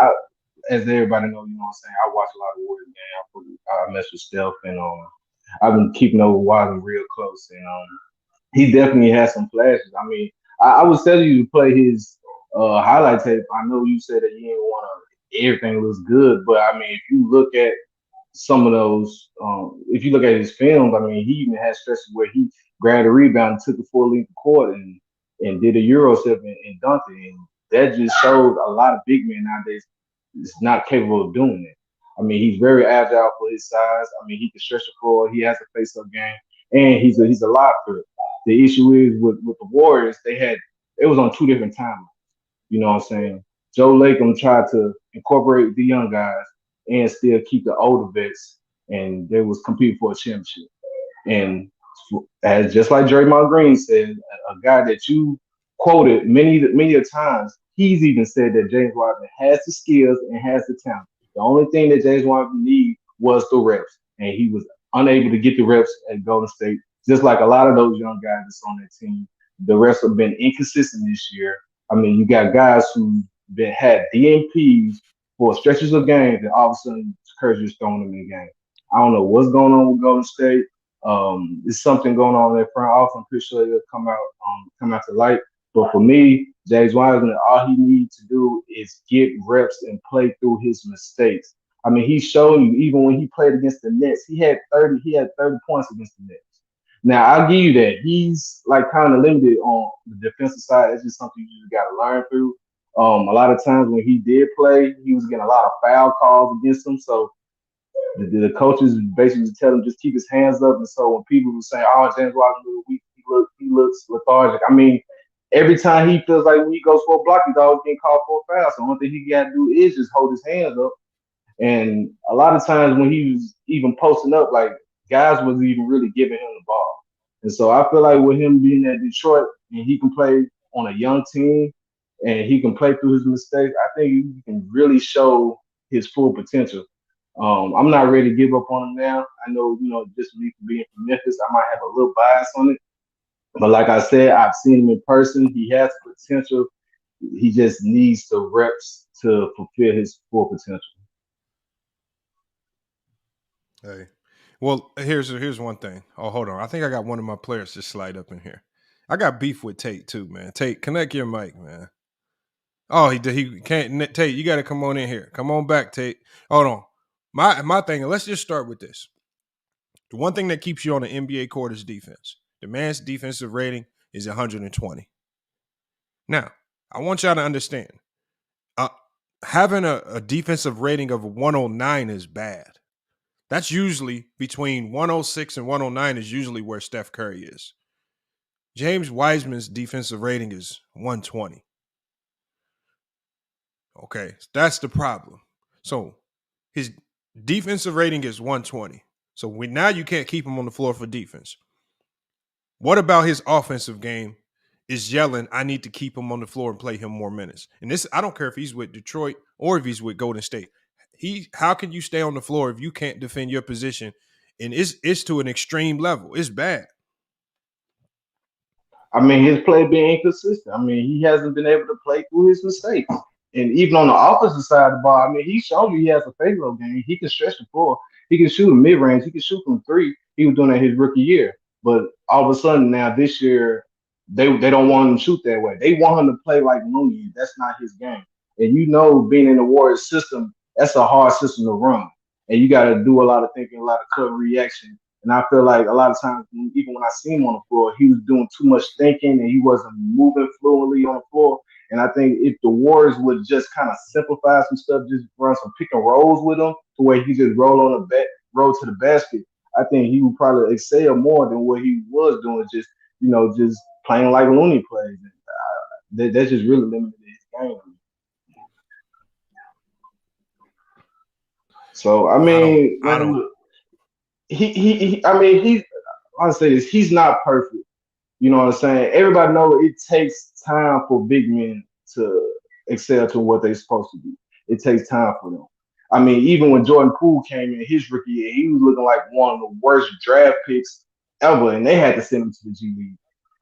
as everybody knows, you know what I'm saying, I watch a lot of Warriors games. I mess with Steph, and I've been keeping up with Wiseman real close, and he definitely has some flashes. I mean, I was telling you to play his highlight tape. I know you said that you didn't want to. Everything looks good, but I mean, if you look at some of those, if you look at his films, I mean, he even had stretches where he grabbed a rebound, and took it full length of court, and did a Euro step and dunked it, and that just showed a lot of big men nowadays is not capable of doing it. I mean, he's very agile for his size. I mean, he can stretch the floor. He has a face-up game, and he's a lot threat. The issue is with the Warriors, it was on two different timelines. You know what I'm saying? Joe Lacob tried to incorporate the young guys and still keep the older vets, and they was competing for a championship. And as just like Draymond Green said, a guy that you quoted many a times, he's even said that James Wiseman has the skills and has the talent. The only thing that James Wiseman needed was the reps, and he was unable to get the reps at Golden State. Just like a lot of those young guys that's on that team, the reps have been inconsistent this year. I mean, you got guys who had DNPs for stretches of games, and all of a sudden, Curry's just throwing them in the game. I don't know what's going on with Golden State. There's something going on in their front office. I'm pretty sure it'll come out to light. But for me, James Wiseman, all he needs to do is get reps and play through his mistakes. I mean, he showed you even when he played against the Nets, he had 30 points against the Nets. Now I'll give you that. He's like kind of limited on the defensive side. It's just something you just gotta learn through. A lot of times when he did play, he was getting a lot of foul calls against him. So the coaches basically tell him just keep his hands up. And so when people were saying, "Oh, James Wiseman, he looks lethargic," I mean, every time he feels like when he goes for a block, he's always getting called for a foul. So one thing he got to do is just hold his hands up. And a lot of times when he was even posting up, like guys wasn't even really giving him the ball. And so I feel like with him being at Detroit and he can play on a young team and he can play through his mistakes, I think he can really show his full potential. I'm not ready to give up on him now. I know, just me for being from Memphis, I might have a little bias on it. But like I said, I've seen him in person. He has potential. He just needs the reps to fulfill his full potential. Hey, well, here's one thing. Oh, hold on. I think I got one of my players just slide up in here. I got beef with Tate too, man. Tate, connect your mic, man. Oh, he can't. Tate, you got to come on in here. Come on back, Tate. Hold on. My thing. Let's just start with this. The one thing that keeps you on the NBA court is defense. The man's defensive rating is 120. Now, I want y'all to understand. Having a defensive rating of 109 is bad. That's usually between 106 and 109 is usually where Steph Curry is. James Wiseman's defensive rating is 120. Okay, that's the problem. So his defensive rating is 120. So now you can't keep him on the floor for defense. What about his offensive game is yelling, I need to keep him on the floor and play him more minutes. And this, I don't care if he's with Detroit or if he's with Golden State. How can you stay on the floor if you can't defend your position? And it's to an extreme level. It's bad. I mean, his play being inconsistent. I mean, he hasn't been able to play through his mistakes. And even on the offensive side of the ball, I mean, he showed you he has a favorable game. He can stretch the floor. He can shoot a mid range. He can shoot from three. He was doing that his rookie year. But all of a sudden now this year, they don't want him to shoot that way. They want him to play like Looney. That's not his game. And you know, being in the Warriors system, that's a hard system to run. And you got to do a lot of thinking, a lot of cut reaction. And I feel like a lot of times, even when I see him on the floor, he was doing too much thinking and he wasn't moving fluently on the floor. And I think if the Warriors would just kind of simplify some stuff, just run some pick and rolls with him to where he just roll to the basket, I think he would probably excel more than what he was doing, just playing like Looney plays. That's just really limited his game. So I mean, I say this, he's not perfect. You know what I'm saying? Everybody knows it takes time for big men to excel to what they're supposed to be. It takes time for them. I mean, even when Jordan Poole came in his rookie year, he was looking like one of the worst draft picks ever, and they had to send him to the G League.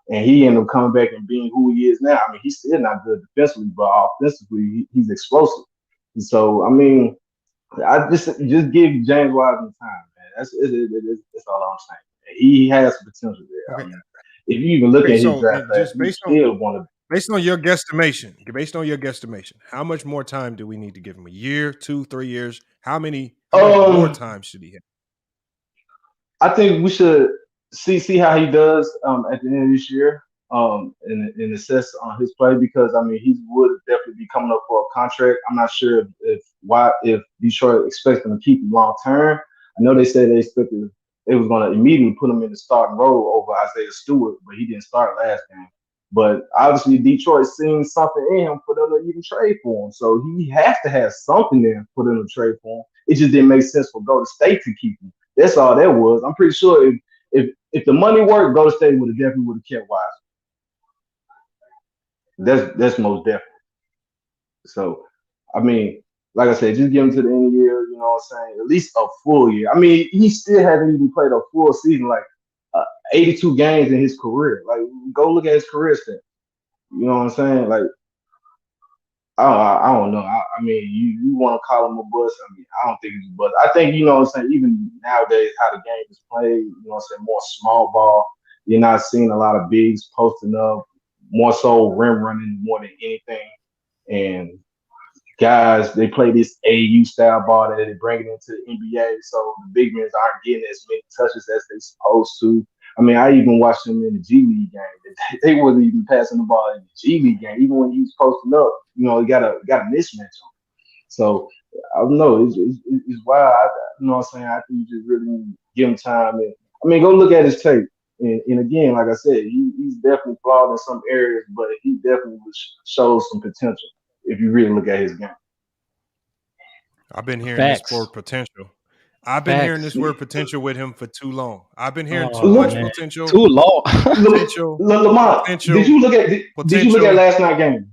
And he ended up coming back and being who he is now. I mean, he's still not good defensively, but offensively, he's explosive. And so, I mean, I just give James Wiseman time, man. That's all I'm saying. He has potential there. Okay. I mean, if you even look at his draft class, based on your guesstimation, how much more time do we need to give him? A year, 2, 3 years? How much more time should he have? I think we should see how he does at the end of this year and assess on his play, because I mean he would definitely be coming up for a contract. I'm not sure if Detroit expects him to keep him long term. I know they said they expected they was going to immediately put him in the starting role over Isaiah Stewart, but he didn't start last game. But obviously Detroit seen something in him for them to even trade for him, so he has to have something there for them to trade for him. It just didn't make sense for Golden State to keep him. That's all that was. I'm pretty sure if the money worked, Golden State would have kept Wiseman. That's most definitely. So, I mean, like I said, just give him to the end of the year. You know what I'm saying? At least a full year. I mean, he still hasn't even played a full season, like 82 games in his career. Like, go look at his career stats. You know what I'm saying? Like, I don't know. I mean, you want to call him a bust? I mean, I don't think he's a bust. I think, you know what I'm saying, even nowadays, how the game is played, you know what I'm saying, more small ball. You're not seeing a lot of bigs posting up, more so rim running more than anything. And guys, they play this AU style ball that they bring it into the NBA, so the big men aren't getting as many touches as they're supposed to. I mean, I even watched them in the G League game. They wasn't even passing the ball in the G League game. Even when he was posting up, you know, he got a mismatch on. So I don't know. It's wild. You know what I'm saying? I think you just really need to give him time. And I mean, go look at his tape. And again, like I said, he's definitely flawed in some areas, but he definitely shows some potential if you really look at his game. I've been hearing this word potential. I've been hearing this word potential with him for too long. I've been hearing too much potential. Too long. Lamont, did you look at last night's game?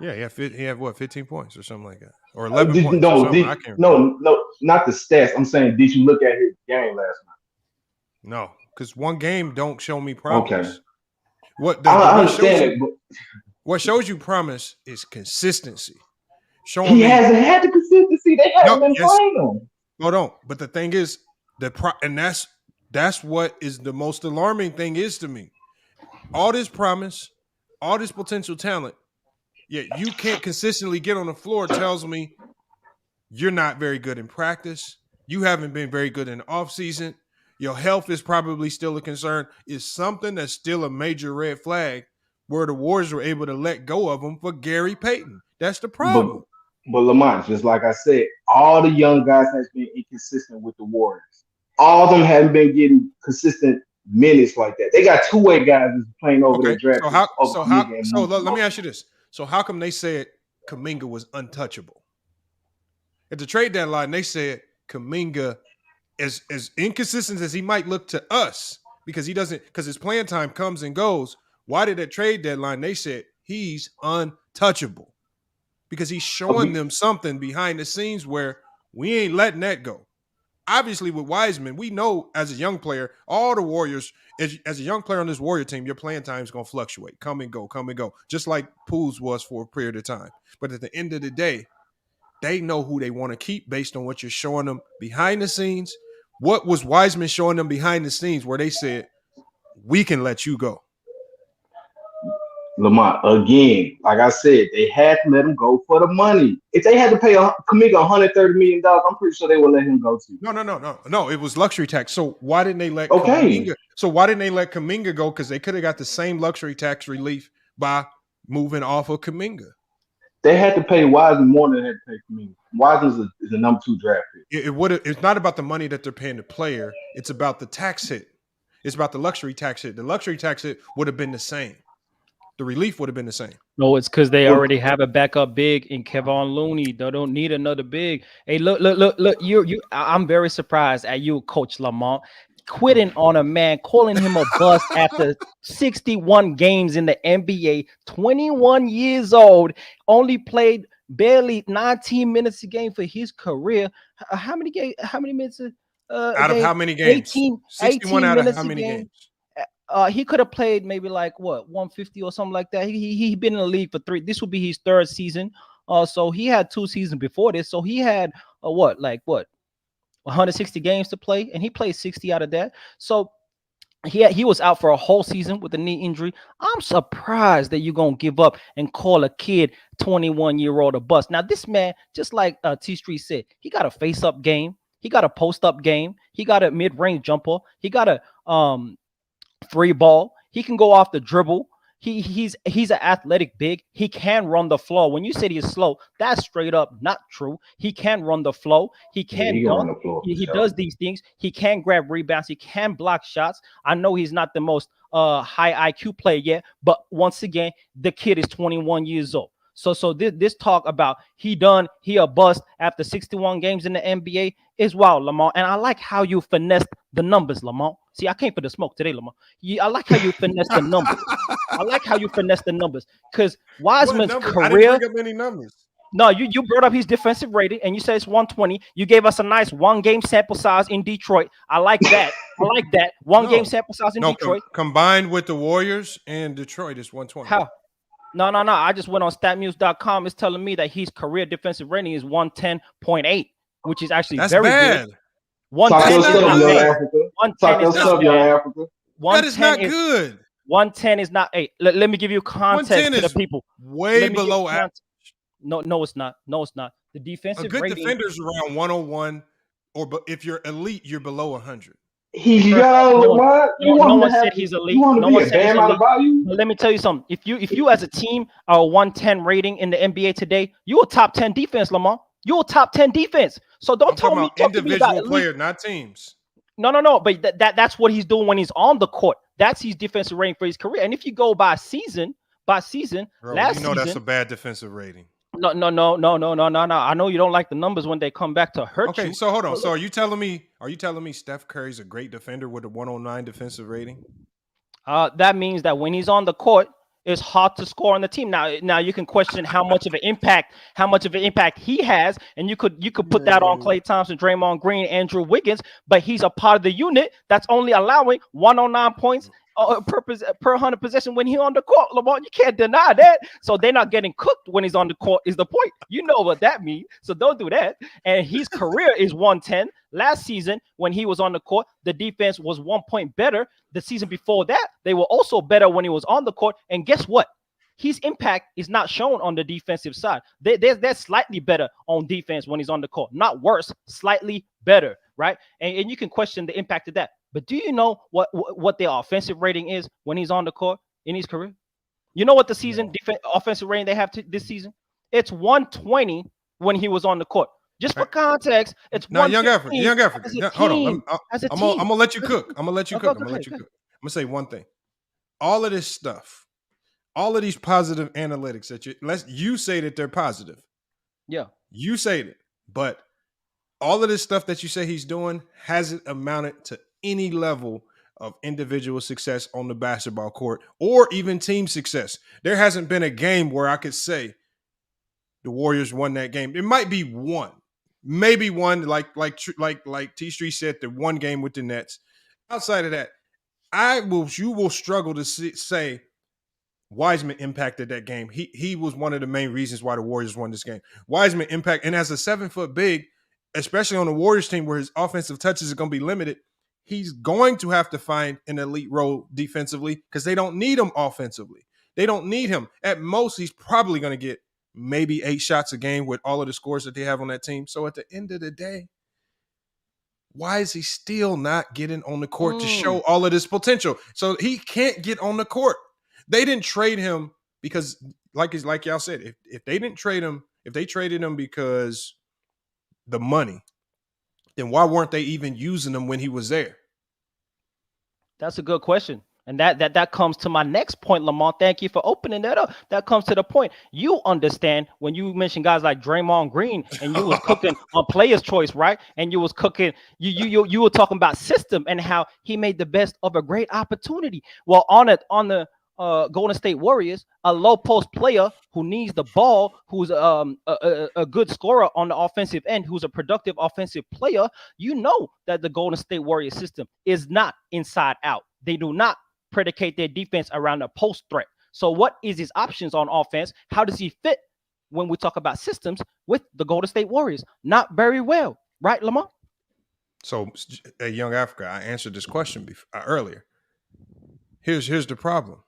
Yeah, he had what, 15 points or something like that, or 11 points. No, not the stats. I'm saying, did you look at his game last night? No, because one game don't show me promise. Okay. I understand it, but what shows you promise is consistency. He hasn't had the consistency. They haven't been playing him. Hold on, but the thing is, and that's what is the most alarming thing is to me. All this promise, all this potential talent, yet you can't consistently get on the floor tells me you're not very good in practice. You haven't been very good in the offseason. Your health is probably still a concern. It's something that's still a major red flag where the Warriors were able to let go of him for Gary Payton. That's the problem. But Lamont, just like I said, all the young guys has been inconsistent with the Warriors. All of them haven't been getting consistent minutes like that. They got two-way guys that's playing over their Okay, draft picks over Kaminga and so Moody. let me ask you this: so how come they said Kaminga was untouchable at the trade deadline? They said Kaminga, as inconsistent as he might look to us, because his playing time comes and goes. Why did at trade deadline they said he's untouchable? Because he's showing them something behind the scenes where we ain't letting that go. Obviously, with Wiseman, we know as a young player, all the Warriors, as a young player on this Warrior team, your playing time is going to fluctuate, come and go, just like Pools was for a period of time. But at the end of the day, they know who they want to keep based on what you're showing them behind the scenes. What was Wiseman showing them behind the scenes where they said, we can let you go? Lamont, again, like I said, they had to let him go for the money. If they had to pay Kaminga $130 million, I'm pretty sure they would let him go too. No. It was luxury tax. So why didn't they let Okay. Kaminga? So why didn't they let Kaminga go? Because they could have got the same luxury tax relief by moving off of Kaminga. They had to pay Wiseman more than they had to pay Kaminga. Wiseman is a number 2 draft pick. It's not about the money that they're paying the player. It's about the tax hit. It's about the luxury tax hit. The luxury tax hit would have been the same. The relief would have been the same. No, it's because they already have a backup big in Kevon Looney. They don't need another big. Hey, look. You. I'm very surprised at you, Coach Lamont, quitting on a man, calling him a bust after 61 games in the NBA. 21 years old, only played barely 19 minutes a game for his career. How many games? How many minutes? Out of how many games? 18 out of minutes how a many game. games? He could have played maybe like 150 or something like that. He been in the league for 3. This will be his 3rd season. So he had 2 seasons before this. So he had 160 games to play, and he played 60 out of that. So he was out for a whole season with a knee injury. I'm surprised that you're gonna give up and call a kid 21-year-old a bust. Now this man, just like T Street said, he got a face-up game. He got a post-up game. He got a mid-range jumper. He got a 3 ball. He can go off the dribble. He's an athletic big. He can run the flow. When you said he's slow, that's straight up not true. He can run the flow. He can dunk. He does these things. He can grab rebounds. He can block shots. I know he's not the most high IQ player yet, but once again, the kid is 21 years old. So this talk about he a bust after 61 games in the NBA is wild, Lamont. And I like how you finessed the numbers, Lamont. See, I came for the smoke today, Lamont. I like how you finessed the numbers. I like how you finessed the numbers because Wiseman's career. I didn't bring up any numbers. No, you brought up his defensive rating and you said it's 120. You gave us a nice 1-game sample size in Detroit. I like that. One-game sample size in Detroit. Combined with the Warriors and Detroit, it's 120. How? No. I just went on statmuse.com. It's telling me that his career defensive rating is 110.8, which is actually very bad. good. 110 is not bad. That is not good. 110 is not. Hey, let me give you context to the people. Way below average. No, it's not. The defensive rating. A good rating, defender's around 101, or if you're elite, you're below 100. No one said he's elite. No one said he's elite. But let me tell you something. If you as a team are a 110 rating in the NBA today, you're a top 10 defense, Lamar. You're a top 10 defense. So don't tell me individual player, not teams. No. But that's what he's doing when he's on the court. That's his defensive rating for his career. And if you go by season, Bro, last season, that's a bad defensive rating. No. I know you don't like the numbers when they come back to hurt you. Okay, so hold on. So are you telling me Steph Curry's a great defender with a 109 defensive rating? That means that when he's on the court, it's hard to score on the team. Now you can question how much of an impact he has, and you could put that on Klay Thompson, Draymond Green, Andrew Wiggins, but he's a part of the unit that's only allowing 109 points per 100 possession when he's on the court. Lamar, you can't deny that. So they're not getting cooked when he's on the court is the point. You know what that means. So don't do that. And his career is 110. Last season, when he was on the court, the defense was 1 point better. The season before that, they were also better when he was on the court. And guess what? His impact is not shown on the defensive side. They're slightly better on defense when he's on the court. Not worse, slightly better, right? And you can question the impact of that. But do you know what their offensive rating is when he's on the court in his career? You know what the offensive rating they have this season? It's 120 when he was on the court. Just for Right. context, it's Now, young Africa, 115 as a hold on. team. As a I'm team. gonna let you cook. I'm gonna let you Okay, cook. I'm go gonna let ahead, you go cook. ahead. I'm gonna say one thing. All of this stuff, all of these positive analytics that you say that they're positive. Yeah. You say that, but all of this stuff that you say he's doing hasn't amounted to any level of individual success on the basketball court or even team success. There hasn't been a game where I could say the Warriors won that game. It might be one, maybe one, like T Street said, the one game with the Nets. Outside of that, you will struggle to say Wiseman impacted that game. He was one of the main reasons why the Warriors won this game. Wiseman impact, and as a 7-foot big, especially on the Warriors team where his offensive touches are going to be limited, he's going to have to find an elite role defensively because they don't need him offensively. They don't need him. At most, he's probably going to get maybe 8 shots a game with all of the scores that they have on that team. So at the end of the day, why is he still not getting on the court to show all of this potential? So he can't get on the court. They didn't trade him because, like y'all said, if they didn't trade him, if they traded him because the money, then why weren't they even using him when he was there? That's a good question. And that comes to my next point, Lamont. Thank you for opening that up. That comes to the point. You understand when you mention guys like Draymond Green and you was cooking on player's choice, right? And you was cooking, you were talking about system and how he made the best of a great opportunity. Well, on the Golden State Warriors, a low post player who needs the ball, who's a good scorer on the offensive end, who's a productive offensive player, you know that the Golden State Warriors system is not inside out. They do not predicate their defense around a post threat. So what is his options on offense? How does he fit when we talk about systems with the Golden State Warriors? Not very well, right, Lamar? So, Young Africa, I answered this question earlier. Here's the problem.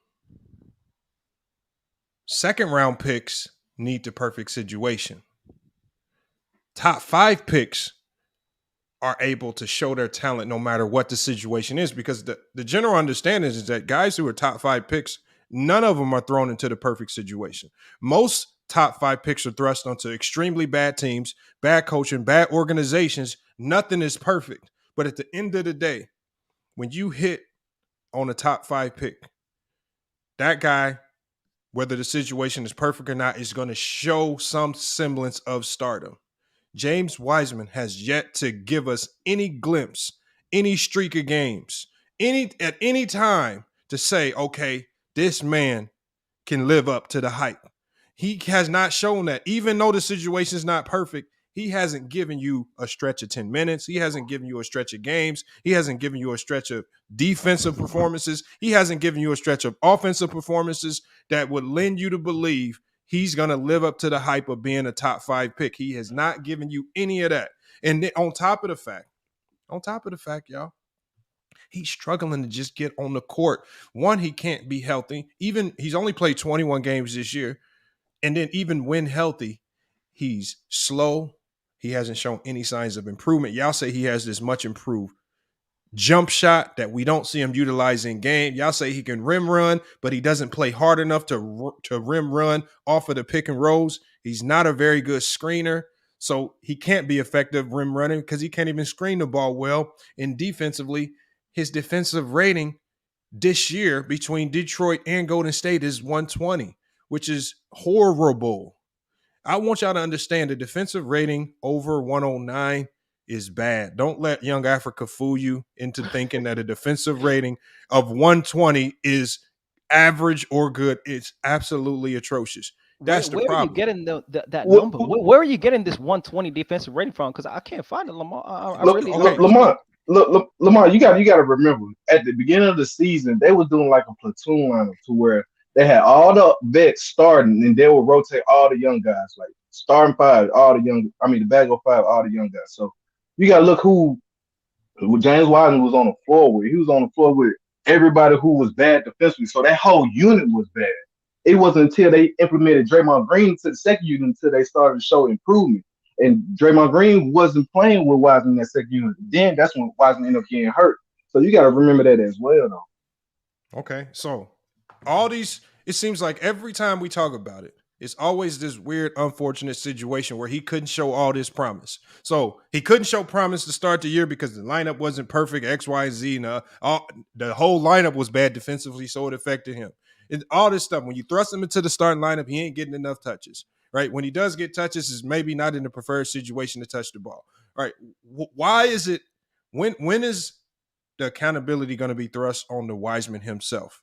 Second round picks need the perfect situation. Top 5 picks are able to show their talent no matter what the situation is, because the general understanding is that guys who are top 5 picks, none of them are thrown into the perfect situation. Most top 5 picks are thrust onto extremely bad teams, bad coaching, bad organizations. Nothing is perfect. But at the end of the day, when you hit on a top 5 pick, that guy, whether the situation is perfect or not, is going to show some semblance of stardom. James Wiseman has yet to give us any glimpse, any streak of games, at any time to say, okay, this man can live up to the hype. He has not shown that. Even though the situation is not perfect, he hasn't given you a stretch of 10 minutes. He hasn't given you a stretch of games. He hasn't given you a stretch of defensive performances. He hasn't given you a stretch of offensive performances that would lend you to believe he's going to live up to the hype of being a top 5 pick. He has not given you any of that. And then on top of the fact, y'all, he's struggling to just get on the court. One, he can't be healthy. Even he's only played 21 games this year. And then even when healthy, he's slow. He hasn't shown any signs of improvement. Y'all say he has this much improved jump shot that we don't see him utilize in game. Y'all say he can rim run, but he doesn't play hard enough to rim run off of the pick and rolls. He's not a very good screener, so he can't be effective rim running because he can't even screen the ball well. And defensively, his defensive rating this year between Detroit and Golden State is 120, which is horrible. I want y'all to understand the defensive rating over 109 is bad. Don't let Young Africa fool you into thinking that a defensive rating of 120 is average or good. It's absolutely atrocious. That's the Where are you problem. getting that number? Where are you getting this 120 defensive rating from? Because I can't find it, Lamar. I really don't. Lamar, you got to remember at the beginning of the season they were doing like a platoon lineup to where they had all the vets starting and they would rotate all the young guys, like starting 5, the bag of 5, all the young guys. So you got to look who James Wiseman was on the floor with. He was on the floor with everybody who was bad defensively. So that whole unit was bad. It wasn't until they implemented Draymond Green to the second unit until they started to show improvement. And Draymond Green wasn't playing with Wiseman in that second unit. Then that's when Wiseman ended up getting hurt. So you got to remember that as well, though. Okay, so all these, it seems like every time we talk about it, It's always this weird, unfortunate situation where he couldn't show all this promise. So he couldn't show promise to start the year because the lineup wasn't perfect, X, Y, and Z. And the whole lineup was bad defensively, so it affected him. And all this stuff. When you thrust him into the starting lineup, he ain't getting enough touches. Right? When he does get touches, is maybe not in the preferred situation to touch the ball. Right? Why is it? When is the accountability going to be thrust on the Wiseman himself?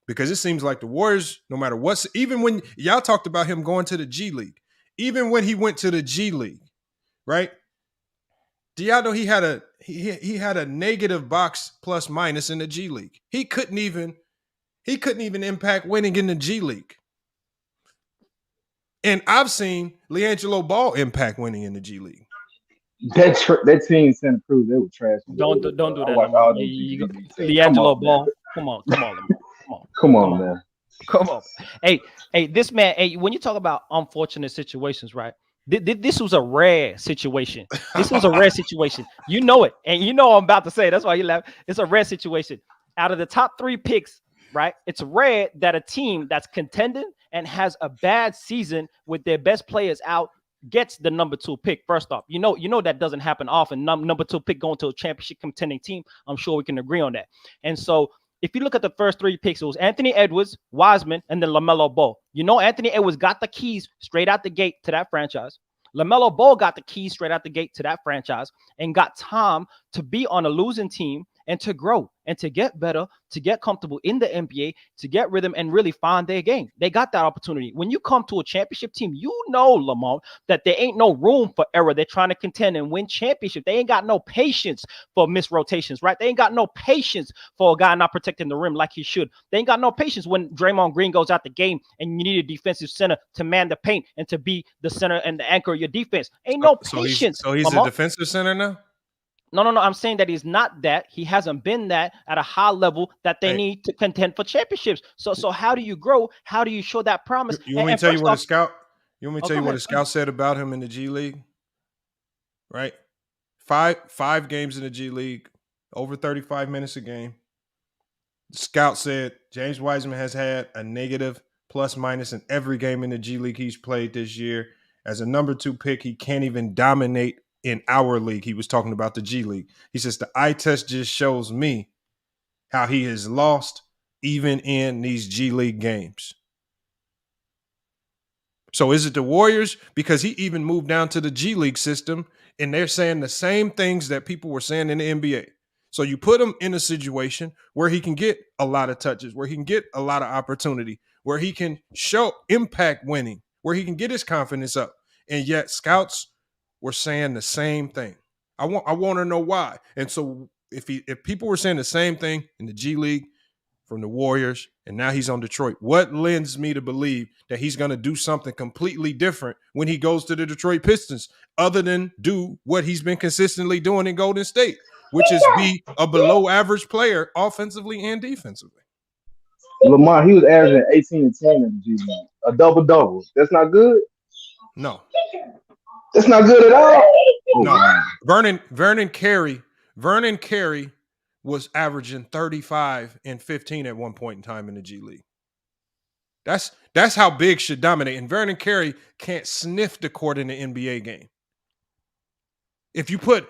Because it seems like the Warriors, no matter what's, even when y'all talked about him going to the G League, even when he went to the G League, right? Do y'all know he had a negative box plus minus in the G League? He couldn't even impact winning in the G League. And I've seen LiAngelo Ball impact winning in the G League. That team Santa Cruz, they were trash. Don't do that. No more. LiAngelo Ball. Come on. Come on, man. Come on. Hey, this man, when you talk about unfortunate situations, right? This was a rare situation. This was a rare situation. You know it. And you know what I'm about to say. That's why you laugh. It's a rare situation. Out of the top 3 picks, right? It's rare that a team that's contending and has a bad season with their best players out gets the number 2 pick. First off, you know that doesn't happen often. Number 2 pick going to a championship contending team. I'm sure we can agree on that. And so if you look at the first 3 picks, it was Anthony Edwards, Wiseman, and then LaMelo Ball. You know, Anthony Edwards got the keys straight out the gate to that franchise. LaMelo Ball got the keys straight out the gate to that franchise and got time to be on a losing team and to grow and to get better, to get comfortable in the NBA, to get rhythm and really find their game. They got that opportunity. When you come to a championship team, you know, Lamont, that there ain't no room for error. They're trying to contend and win championship. They ain't got no patience for missed rotations, right? They ain't got no patience for a guy not protecting the rim like he should. They ain't got no patience when Draymond Green goes out the game and you need a defensive center to man the paint and to be the center and the anchor of your defense. Ain't no patience. So he's a defensive center now? No. I'm saying that he's not that. He hasn't been that at a high level that they need to contend for championships. So how do you grow? How do you show that promise? You want me to tell you what a scout? You want me to tell you what a scout said about him in the G League? Right, five games in the G League, over 35 minutes a game. The scout said James Wiseman has had a negative plus minus in every game in the G League he's played this year. As a number 2 pick, he can't even dominate in our league. He was talking about the G League. He says the eye test just shows me how he has lost even in these G League games. So is it the Warriors? Because he even moved down to the G League system and they're saying the same things that people were saying in the NBA. So you put him in a situation where he can get a lot of touches, where he can get a lot of opportunity, where he can show impact winning, where he can get his confidence up. And yet scouts were saying the same thing. I want to know why. And so if people were saying the same thing in the G League from the Warriors, and now he's on Detroit, what lends me to believe that he's going to do something completely different when he goes to the Detroit Pistons, other than do what he's been consistently doing in Golden State, which is be a below average player offensively and defensively? Lamar, he was averaging 18 and 10 in the G League, a double-double. That's not good? No. That's not good at all? No. Vernon Carey was averaging 35 and 15 at one point in time in the G League. That's how big should dominate. And Vernon Carey can't sniff the court in the NBA game. If you put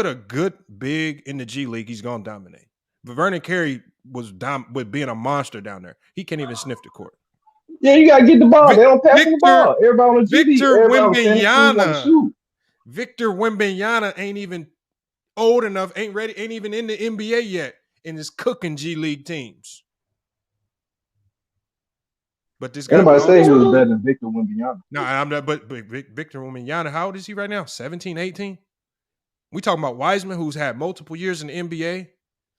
a good big in the G League, he's gonna dominate. But Vernon Carey was with being a monster down there. He can't even sniff the court. Yeah, you gotta get the ball. They don't pass the ball. Everybody on the G League. Victor Wembanyama ain't even old enough, ain't ready, ain't even in the NBA yet, and is cooking G League teams. But this guy, anybody say he was better than Victor Wembanyama? No, I'm not. But Victor Wembanyama, how old is he right now? 17, 18? We talking about Wiseman, who's had multiple years in the NBA,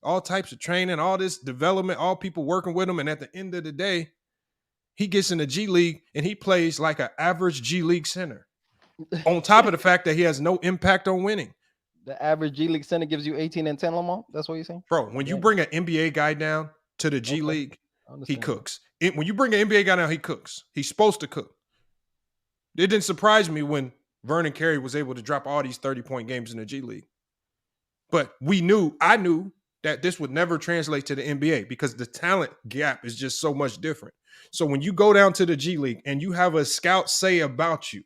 all types of training, all this development, all people working with him, and at the end of the day, he gets in the G League and he plays like an average G League center. On top of the fact that he has no impact on winning. The average G League center gives you 18 and 10, Lamar? That's what you're saying? Bro, when you bring an NBA guy down to the G League, he cooks. When you bring an NBA guy down, he cooks. He's supposed to cook. It didn't surprise me when Vernon Carey was able to drop all these 30-point games in the G League. But I knew that this would never translate to the NBA because the talent gap is just so much different. So when you go down to the G League and you have a scout say about you,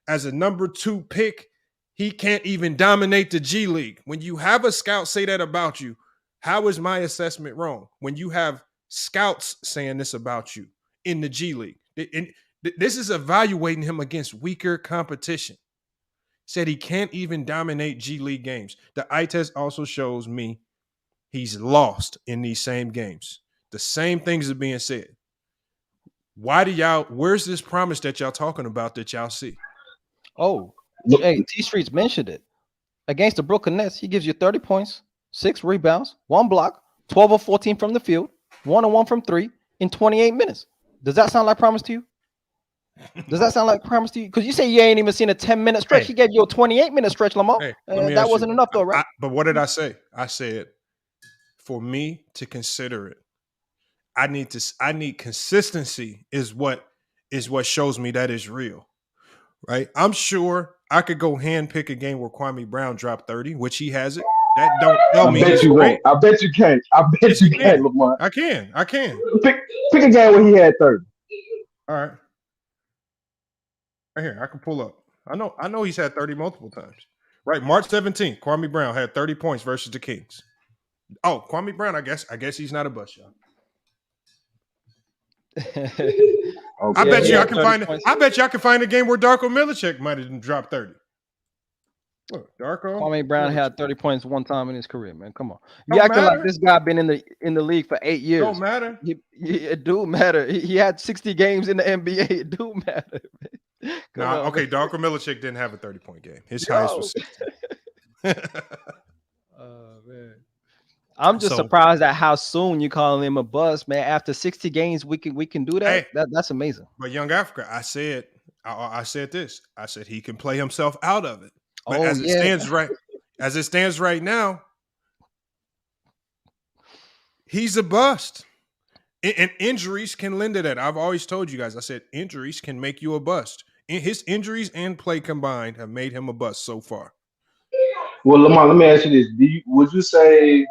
as a number 2 pick, he can't even dominate the G League. When you have a scout say that about you, how is my assessment wrong? When you have scouts saying this about you in the G League, this is evaluating him against weaker competition. Said he can't even dominate G League games. The eye test also shows me he's lost in these same games. The same things are being said. Where's this promise that y'all talking about that y'all see? Oh, hey, T Streets mentioned it. Against the Brooklyn Nets, he gives you 30 points, 6 rebounds, 1 block, 12 of 14 from the field, 1 of 1 from 3 in 28 minutes. Does that sound like promise to you? Does that sound like promise to you? Because you say you ain't even seen a 10-minute stretch. He gave you a 28-minute stretch, Lamar. That wasn't enough, though, right? But what did I say? I said, for me to consider it, I need consistency is what shows me that is real. Right? I'm sure I could go hand pick a game where Kwame Brown dropped 30, which he has it. That don't tell me. I bet you won't. I bet you can't. I bet you can't, Lamar. I can. Pick a game where he had 30. All right. Right here, I can pull up. I know he's had 30 multiple times. Right, March 17th, Kwame Brown had 30 points versus the Kings. Oh, Kwame Brown, I guess he's not a bust, y'all. I bet you I can find a game where Darko Milicic might have dropped 30. Look, Darko. Kwame Brown had 30 points one time in his career, man. Come on. You acting like this guy been in the league for 8 years. Don't matter. It do matter. He had 60 games in the NBA. It do matter, man. Okay, Darko Milicic didn't have a 30-point game. His highest was 60. Oh, man. I'm just surprised at how soon you calling him a bust, man. After 60 games, we can do that. Hey, that's amazing. But Young Africa, I said this. I said he can play himself out of it. But as it stands right now, he's a bust. And injuries can lend to that. I've always told you guys, I said injuries can make you a bust. His injuries and play combined have made him a bust so far. Well, Lamar, let me ask you this. Would you say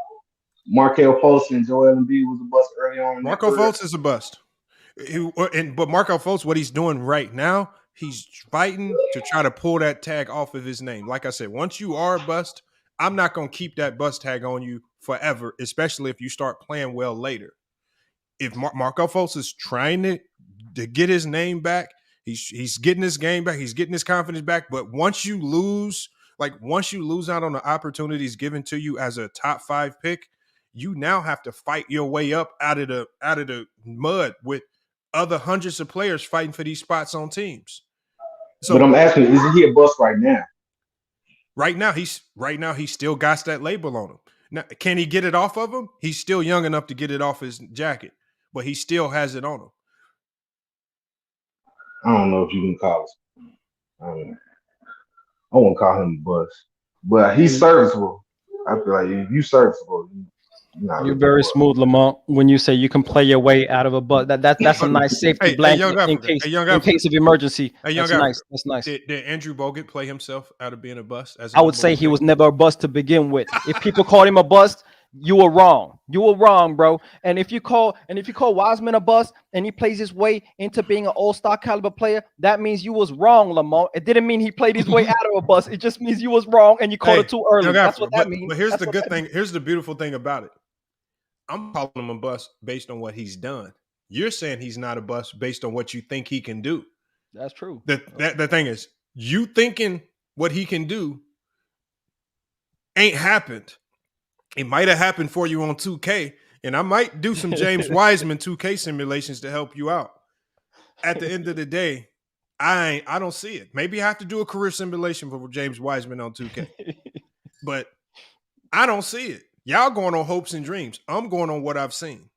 Markelle Fultz and Joel Embiid was a bust early on? Markelle Fultz is a bust. But Markelle Fultz, what he's doing right now, he's fighting to try to pull that tag off of his name. Like I said, once you are a bust, I'm not going to keep that bust tag on you forever, especially if you start playing well later. If Markelle Fultz is trying to get his name back, he's getting his game back, he's getting his confidence back. But once you lose out on the opportunities given to you as a top 5 pick, you now have to fight your way up out of the mud with other hundreds of players fighting for these spots on teams. So, but I'm asking, is he a bust right now? Right now, he still got that label on him. Now, can he get it off of him? He's still young enough to get it off his jacket, but he still has it on him. I don't know if you can call it. I won't call him a bust, but he's serviceable. I feel like if you're serviceable, you're very smooth, Lamont. When you say you can play your way out of a bust, that's a nice safety blanket in case of emergency. That's nice. That's nice. Did Andrew Bogut play himself out of being a bust? I would say he was never a bust to begin with. If people called him a bust, you were wrong. You were wrong, bro. And if you call Wiseman a bust and he plays his way into being an all-star caliber player, that means you was wrong, Lamont. It didn't mean he played his way out of a bust. It just means you was wrong and you called it too early. That's what that means. But here's the good thing. Here's the beautiful thing about it. I'm calling him a bust based on what he's done. You're saying he's not a bust based on what you think he can do. That's true. The thing is, you thinking what he can do ain't happened. It might have happened for you on 2K, and I might do some James Wiseman 2K simulations to help you out. At the end of the day, I don't see it. Maybe I have to do a career simulation for James Wiseman on 2K, but I don't see it. Y'all going on hopes and dreams. I'm going on what I've seen.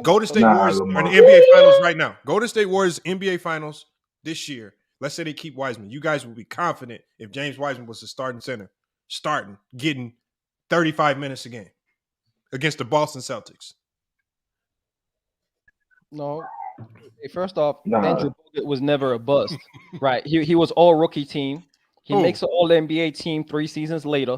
Golden State Warriors are in the NBA Finals right now. Golden State Warriors NBA Finals this year. Let's say they keep Wiseman. You guys would be confident if James Wiseman was the starting center, getting 35 minutes a game against the Boston Celtics. No. Hey, first off, Andrew Bogut was never a bust. Right. He was all rookie team. He makes an all NBA team 3 seasons later.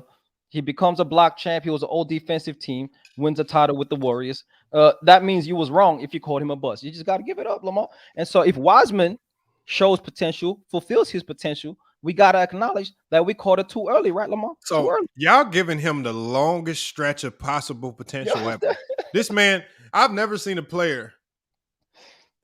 He becomes a block champ. He was an old defensive team, wins a title with the Warriors. That means you was wrong if you called him a bust. You just got to give it up, Lamar. And so if Wiseman shows potential, fulfills his potential, we got to acknowledge that we called it too early, right, Lamar? Too So early. y'all giving him the longest stretch of possible potential ever. This man, I've never seen a player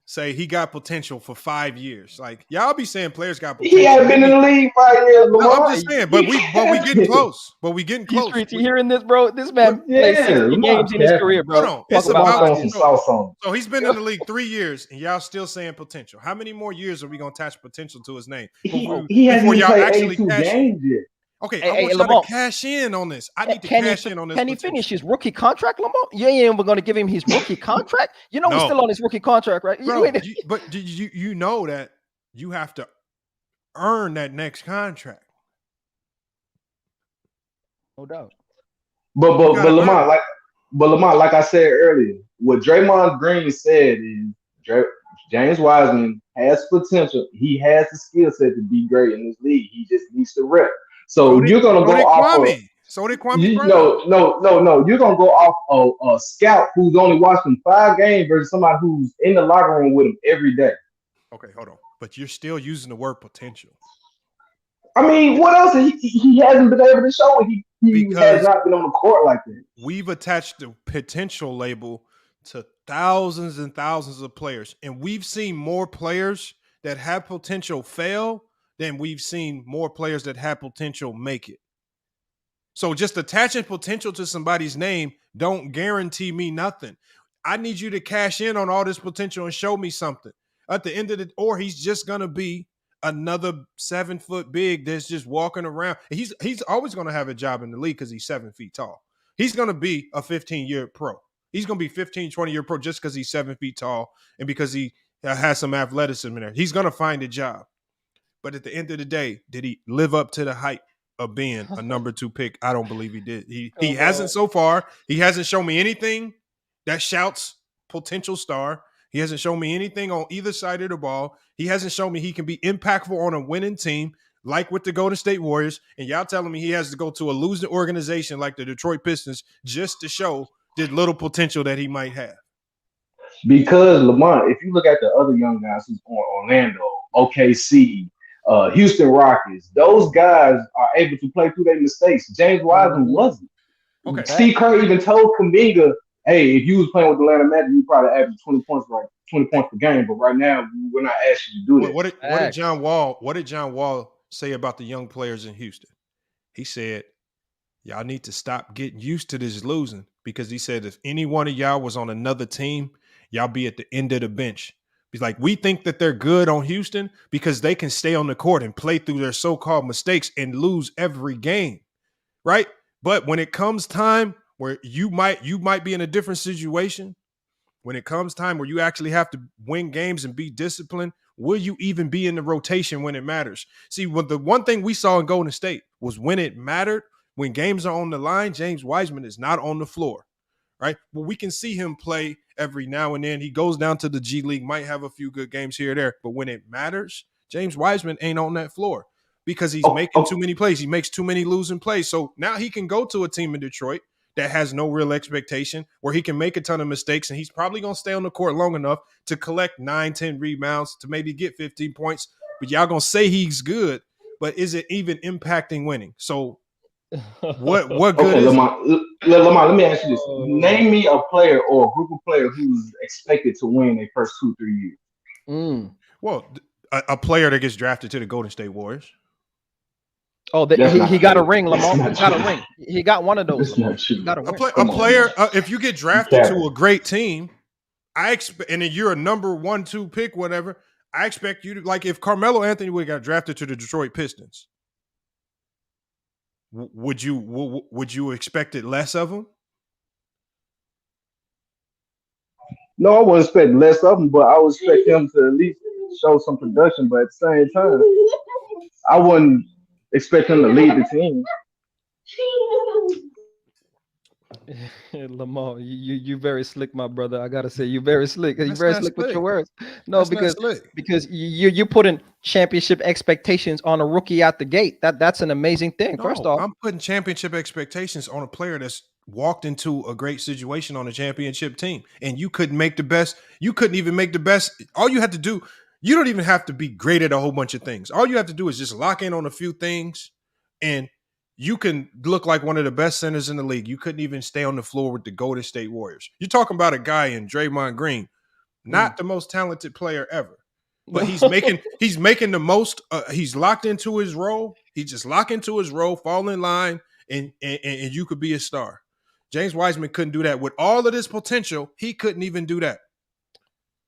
say he got potential for 5 years. Like y'all be saying players got potential. He hadn't been in the league 5 years, No, Lamar. I'm just saying, but we getting close. But we getting These close. streets, you hearing this, bro? This man played 60 Lamar games in his capping. career, bro. Hold on. It's Lamar about throwing some sauce on. so he's been in the league 3 years, and y'all still saying potential. How many more years are we gonna attach potential to his name He hasn't before even y'all played actually 82 cash in? games yet. Okay, Hey, I want y'all Lamar, to cash in on this. I need to can cash in on this. Can he potential. finish his rookie contract, Lamar? You ain't even going to give him his rookie contract. You know he's No. still on his rookie contract, right? Bro, but you know that you have to earn that next contract. No doubt. But Lamar, like I said earlier, what Draymond Green said is James Wiseman has potential. He has the skill set to be great in this league. He just needs to rep. So you're gonna go off of So did Kwame Brown. No. You're gonna go off a scout who's only watched him 5 games versus somebody who's in the locker room with him every day. Okay, hold on. But you're still using the word potential. I mean, what else? He hasn't been able to show it. He has not been on the court like that. We've attached the potential label to thousands and thousands of players, and we've seen more players that have potential fail than we've seen more players that have potential make it. So just attaching potential to somebody's name don't guarantee me nothing. I need you to cash in on all this potential and show me something. At the end of the, or he's just gonna be another 7 foot big that's just walking around. He's always gonna have a job in the league because he's 7 feet tall. He's gonna be a 15-year pro. He's gonna be 15, 20-year pro just because he's 7 feet tall and because he has some athleticism in there. He's gonna find a job. But at the end of the day, did he live up to the hype of being a number 2 pick? I don't believe he did. He hasn't so far. He hasn't shown me anything that shouts potential star. He hasn't shown me anything on either side of the ball. He hasn't shown me he can be impactful on a winning team like with the Golden State Warriors. And y'all telling me he has to go to a losing organization like the Detroit Pistons just to show the little potential that he might have. Because Lamont, if you look at the other young guys who's on Orlando, OKC, Houston Rockets, those guys are able to play through their mistakes. James Wiseman wasn't. Okay. Steve Kerr even told Kuminga, hey, if you was playing with the Atlanta Magic, you probably average 20 points per game. But right now, we're not asking you to do that. What did John Wall say about the young players in Houston? He said, y'all need to stop getting used to this losing, because he said if any one of y'all was on another team, y'all be at the end of the bench. He's like, we think that they're good on Houston because they can stay on the court and play through their so-called mistakes and lose every game, right? But when it comes time where you might be in a different situation, when it comes time where you actually have to win games and be disciplined, will you even be in the rotation when it matters? See, what the one thing we saw in Golden State was when it mattered, when games are on the line, James Wiseman is not on the floor, right? Well, we can see him play every now and then. He goes down to the G League, might have a few good games here or there, but when it matters, James Wiseman ain't on that floor because he's making too many plays. He makes too many losing plays. So now he can go to a team in Detroit that has no real expectation, where he can make a ton of mistakes, and he's probably going to stay on the court long enough to collect 9-10 rebounds to maybe get 15 points. But y'all going to say he's good, but is it even impacting winning? So what good is Lamont, let me ask you this. Name me a player or a group of players who's expected to win their first 2-3 years. Well, a player that gets drafted to the Golden State Warriors. Oh, he got a ring, Lamar. He got a ring. He got one of those. He got a player, if you get drafted to a great team, I expect, and then you're a number 1-2 pick, whatever, I expect you to, like, if Carmelo Anthony would have got drafted to the Detroit Pistons, would you expect it less of him? No, I wouldn't expect less of him, but I would expect him to at least show some production. But at the same time, I wouldn't expect him to lead the team. Lamar, you very slick, my brother. I gotta say, you very slick. You That's very not slick with your slick. words. No, That's not because slick. you putting championship expectations on a rookie out the gate. That's an amazing thing. First No, off, I'm putting championship expectations on a player that's walked into a great situation on a championship team, and you couldn't make the best. You couldn't even make the best. All you had to do, you don't even have to be great at a whole bunch of things. All you have to do is just lock in on a few things, and you can look like one of the best centers in the league. You couldn't even stay on the floor with the Golden State Warriors. You're talking about a guy in Draymond Green, not the most talented player ever, but he's making the most. He's locked into his role. He just lock into his role, fall in line, and you could be a star. James Wiseman couldn't do that with all of this potential. He couldn't even do that.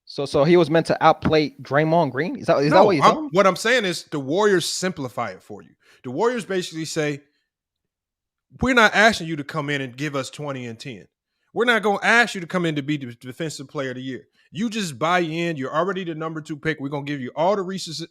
so he was meant to outplay Draymond Green. Is that No, what you're telling me? what I'm saying is the Warriors simplify it for you. The Warriors basically say, we're not asking you to come in and give us 20 and 10. We're not going to ask you to come in to be the defensive player of the year. You just buy in. You're already the number 2 pick. We're going to give you all the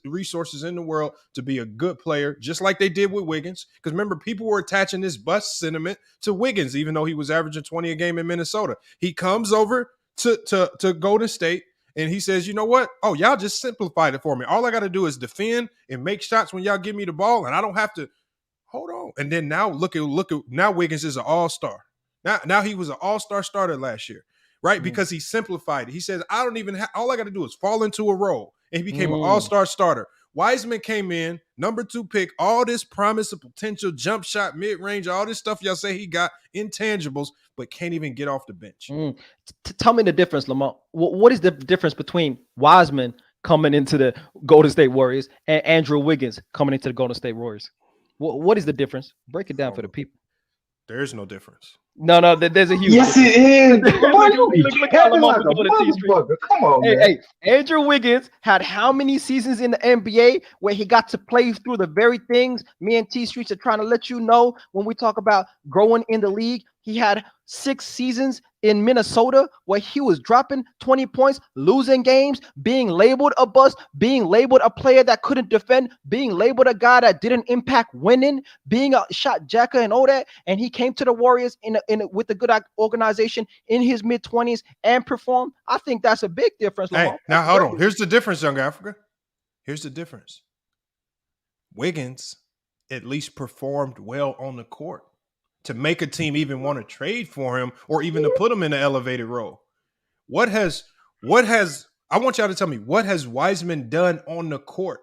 resources in the world to be a good player, just like they did with Wiggins. Because remember, people were attaching this bust sentiment to Wiggins, even though he was averaging 20 a game in Minnesota. He comes over to Golden State, and he says, you know what? Oh, y'all just simplified it for me. All I got to do is defend and make shots when y'all give me the ball, and I don't have to hold on. And then now look at now Wiggins is an all-star. Now he was an all-star starter last year, right? Because he simplified it. He says, I don't even have, all I got to do is fall into a role. And he became an all-star starter. Wiseman came in, number 2 pick, all this promise of potential, jump shot, mid-range, all this stuff y'all say he got, intangibles, but can't even get off the bench. Tell me the difference, Lamar. What is the difference between Wiseman coming into the Golden State Warriors and Andrew Wiggins coming into the Golden State Warriors? What is the difference? Break it down for the people. There is no difference. No, there's a huge Yes, difference. it is. Boy, you be Look capping Lamar like a doing it, T-Street. motherfucker. Come on, man. Hey, Andrew Wiggins had how many seasons in the NBA where he got to play through the very things me and T-Streets are trying to let you know when we talk about growing in the league? He had 6 seasons in Minnesota where he was dropping 20 points, losing games, being labeled a bust, being labeled a player that couldn't defend, being labeled a guy that didn't impact winning, being a shot jacker and all that. And he came to the Warriors with a good organization in his mid-20s and performed. I think that's a big difference. Hey, now hold on. Here's the difference, Young Africa. Here's the difference. Wiggins at least performed well on the court to make a team even want to trade for him or even to put him in an elevated role. I want y'all to tell me, what has Wiseman done on the court?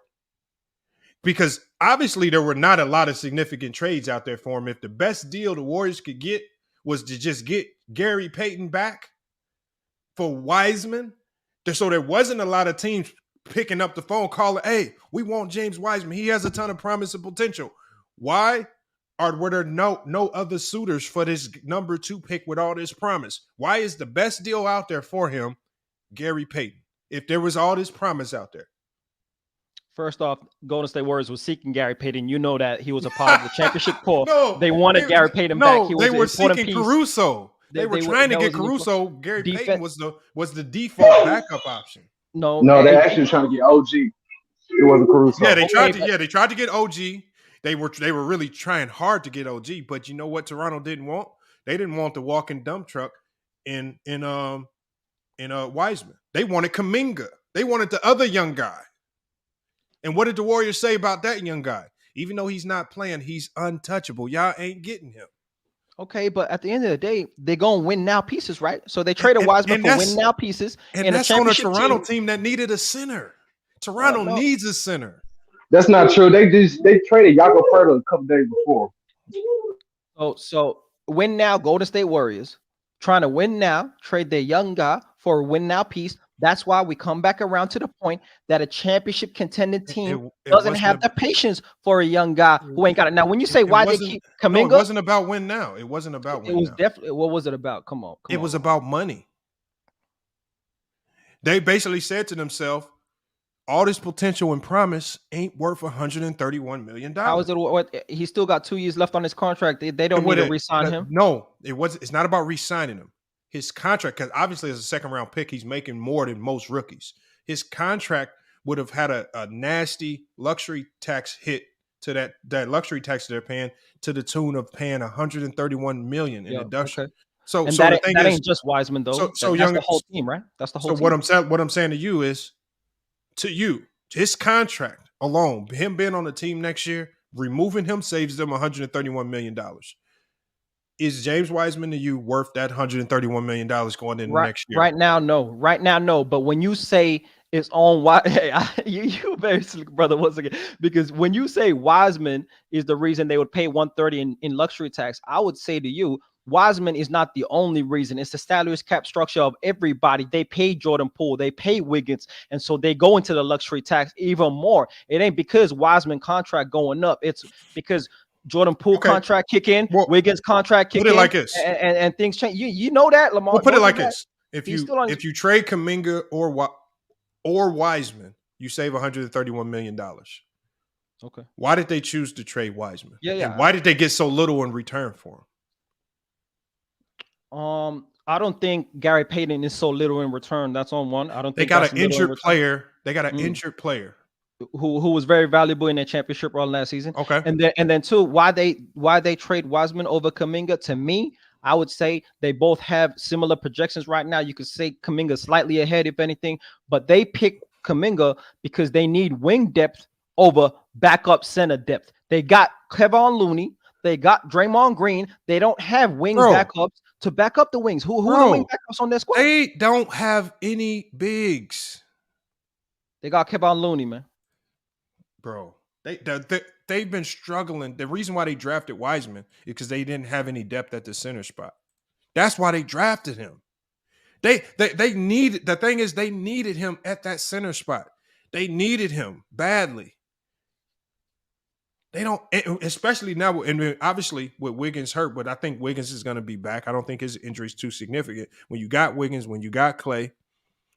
Because obviously there were not a lot of significant trades out there for him. If the best deal the Warriors could get was to just get Gary Payton back for Wiseman, so there wasn't a lot of teams picking up the phone calling, hey, we want James Wiseman. He has a ton of promise and potential. Why? Or were there no other suitors for this number 2 pick with all this promise? Why is the best deal out there for him Gary Payton, if there was all this promise out there? First off, Golden State Warriors was seeking Gary Payton. You know that he was a part of the championship core. No, they wanted Gary Payton back. He was they were seeking piece. Caruso. They were trying to get Caruso. Gary Payton was the default backup option. No, they're actually trying to get OG. It wasn't Caruso. Yeah, they tried to get OG. They were really trying hard to get OG, but you know what Toronto didn't want? They didn't want the walking dump truck in Wiseman. They wanted Kuminga. They wanted the other young guy. And what did the Warriors say about that young guy? Even though he's not playing, he's untouchable. Y'all ain't getting him. Okay, but at the end of the day, they're gonna win now pieces, right? So they traded Wiseman for win now pieces, and that's on a Toronto team that needed a center. Toronto needs a center. That's not true. They traded Jakob Poeltl a couple days before. So win now, Golden State Warriors trying to win now, trade their young guy for a win now piece. That's why we come back around to the point that a championship contending team doesn't have the patience for a young guy who ain't got it. Now, when you say why they keep Kuminga, it wasn't about win now. It wasn't about win now. It was definitely. What was it about? Come on. It was about money. They basically said to themselves, all this potential and promise ain't worth $131 million. How is it? What he still got 2 years left on his contract. They don't need to re-sign him. No, it's not about re-signing him. His contract, because obviously as a second round pick, he's making more than most rookies. His contract would have had a nasty luxury tax hit to that luxury tax they're paying to the tune of paying $131 million in deduction. So And so the thing that is, ain't just Wiseman though. so That's young. the whole team, right? That's the whole So team. what I'm saying to you is, his contract alone, him being on the team next year, removing him saves them $131 million. Is James Wiseman to you worth that $131 million going into next year? Right now, no. Right now, no. But when you say it's on why, hey, you very slick, brother, once again. Because when you say Wiseman is the reason they would pay 130 in luxury tax, I would say to you, Wiseman is not the only reason. It's the salary cap structure of everybody. They pay Jordan Poole, they pay Wiggins, and so they go into the luxury tax even more. It ain't because Wiseman contract going up. It's because Jordan Poole contract kick in, Well, Wiggins contract kick put it in, like this. and things change. You know that, Lamar. We'll put it Don't like do that. this: if He's still on his- you trade Kuminga or Wiseman, you save $131 million. Okay. Why did they choose to trade Wiseman? Yeah. And why did they get so little in return for him? I don't think Gary Payton is so little in return. That's on one. I don't They think got that's an little in injured return. player. They got an injured player who was very valuable in their championship run last season. Okay. And then two, why they trade Wiseman over Kuminga? To me, I would say they both have similar projections right now. You could say Kuminga slightly ahead, if anything, but they pick Kuminga because they need wing depth over backup center depth. They got Kevon Looney, they got Draymond Green. They don't have wing backups to back up the wings. Who are the wing backups on their squad? They don't have any bigs. They got Kevon Looney, man. Bro, they've been struggling. The reason why they drafted Wiseman is because they didn't have any depth at the center spot. That's why they drafted him. They needed, the thing is, they needed him at that center spot. They needed him badly. They don't, especially now, and obviously with Wiggins hurt, but I think Wiggins is going to be back. I don't think his injury is too significant. When you got Wiggins, when you got Clay,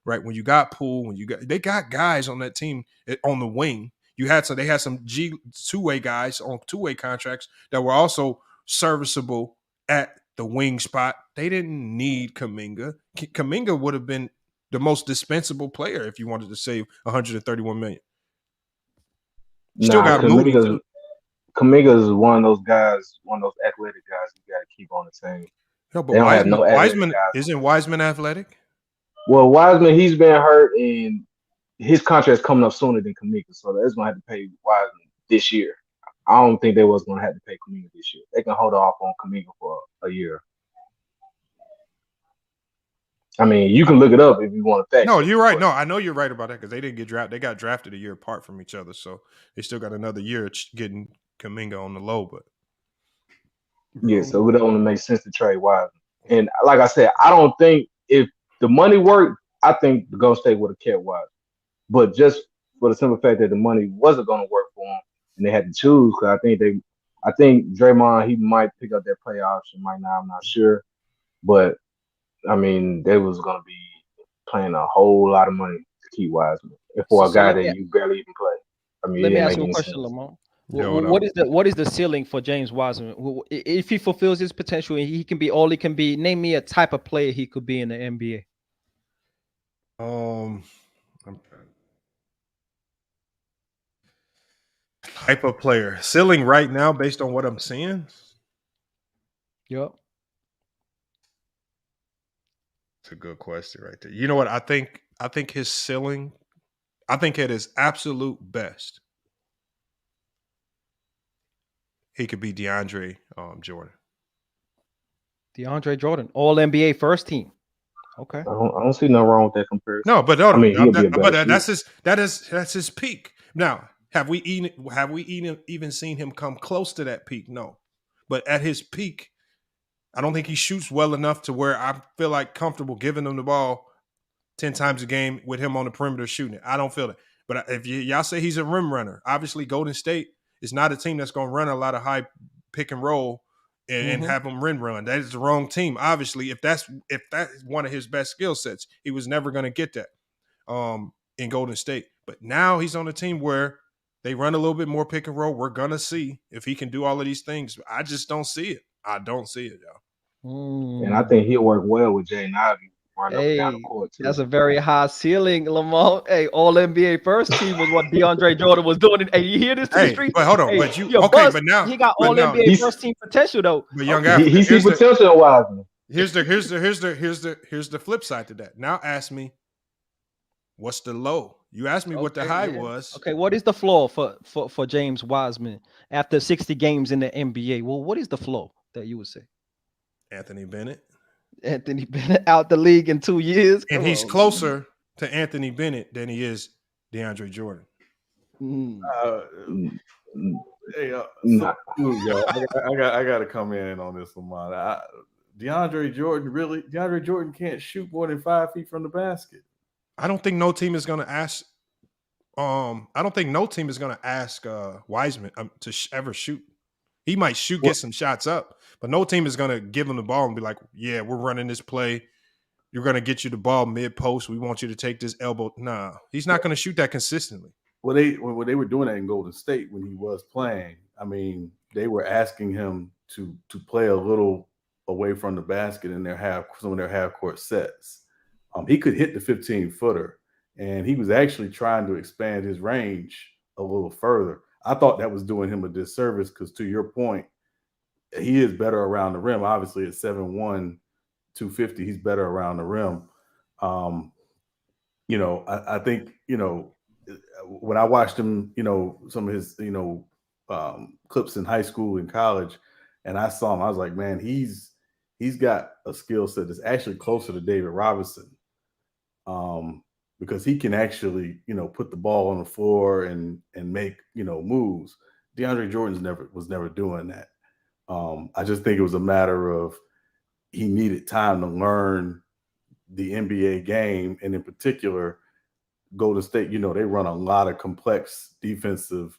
right? When you got Poole, they got guys on that team on the wing. They had some two-way guys on two-way contracts that were also serviceable at the wing spot. They didn't need Kuminga. Kuminga would have been the most dispensable player if you wanted to save $131 million. Still got Moody too. Kuminga is one of those guys, one of those athletic guys you got to keep on the team. No, but Wiseman isn't Wiseman athletic? Well, Wiseman, he's been hurt, and his contract's coming up sooner than Kuminga, so they're going to have to pay Wiseman this year. I don't think they was going to have to pay Kuminga this year. They can hold off on Kuminga for a year. I mean, you can look it up if you want to. No, you're right. No, I know you're right about that because they didn't get drafted. They got drafted a year apart from each other, so they still got another year getting Kuminga on the low. But yeah, so it don't make sense to trade Wiseman. And like I said, I don't think if the money worked, I think the Golden State would have kept Wiseman. But just for the simple fact that the money wasn't going to work for them, and they had to choose, because I think Draymond, he might pick up that play option, might not. I'm not sure, but I mean, they was going to be paying a whole lot of money to keep Wiseman, and for a guy that you barely even play. I mean, let me ask you a question, Lamar. What is the ceiling for James Wiseman? If he fulfills his potential and he can be all he can be, name me a type of player he could be in the NBA. Type of player ceiling right now, based on what I'm seeing. Yep, it's a good question right there. You know what? I think his ceiling. I think at his absolute best, he could be DeAndre Jordan. DeAndre Jordan, All NBA first team. Okay, I don't see nothing wrong with that comparison. No, but that's his peak. Now, have we even seen him come close to that peak? No, but at his peak, I don't think he shoots well enough to where I feel like comfortable giving him the ball 10 times a game with him on the perimeter shooting it. I don't feel it. But if y'all say he's a rim runner, obviously Golden State is not a team that's going to run a lot of high pick and roll and have him rim run. That is the wrong team. Obviously, if that's one of his best skill sets, he was never going to get that in Golden State. But now he's on a team where they run a little bit more pick and roll. We're going to see if he can do all of these things. I just don't see it. I don't see it, y'all. And I think he'll work well with Jay Ivey. Hey, that's a very high ceiling, Lamar. Hey, All NBA first team was what DeAndre Jordan was doing. Hey, you hear this to the street? But hold on, hey, but now he got All NBA first team potential though. But young he sees potential in Wiseman. Here's the flip side to that. Now ask me, what's the low? You asked me what the high was. Okay, what is the floor for James Wiseman after 60 games in the NBA? Well, what is the floor that you would say? Anthony Bennett. Anthony Bennett out the league in 2 years. And Come he's on. closer to Anthony Bennett than he is DeAndre Jordan. Mm. Mm, Hey, Nah. I got to come in on this, Lamont. DeAndre Jordan can't shoot more than 5 feet from the basket. I don't think no team is going to ask. I don't think no team is going to ask Wiseman to ever shoot. He might get some shots up, but no team is going to give him the ball and be like, "Yeah, we're running this play. You're going to get you the ball mid post. We want you to take this elbow." Nah, he's not going to shoot that consistently. Well, they were doing that in Golden State when he was playing. I mean, they were asking him to play a little away from the basket in some of their half court sets. He could hit the 15-footer, and he was actually trying to expand his range a little further. I thought that was doing him a disservice because, to your point, he is better around the rim. Obviously, at 7'1", 250, he's better around the rim. I think, when I watched him, some of his, clips in high school and college, and I saw him, I was like, man, he's got a skill set that's actually closer to David Robinson, because he can actually, put the ball on the floor and make, moves. DeAndre Jordan's was never doing that. I just think it was a matter of he needed time to learn the NBA game, and in particular, Golden State, they run a lot of complex defensive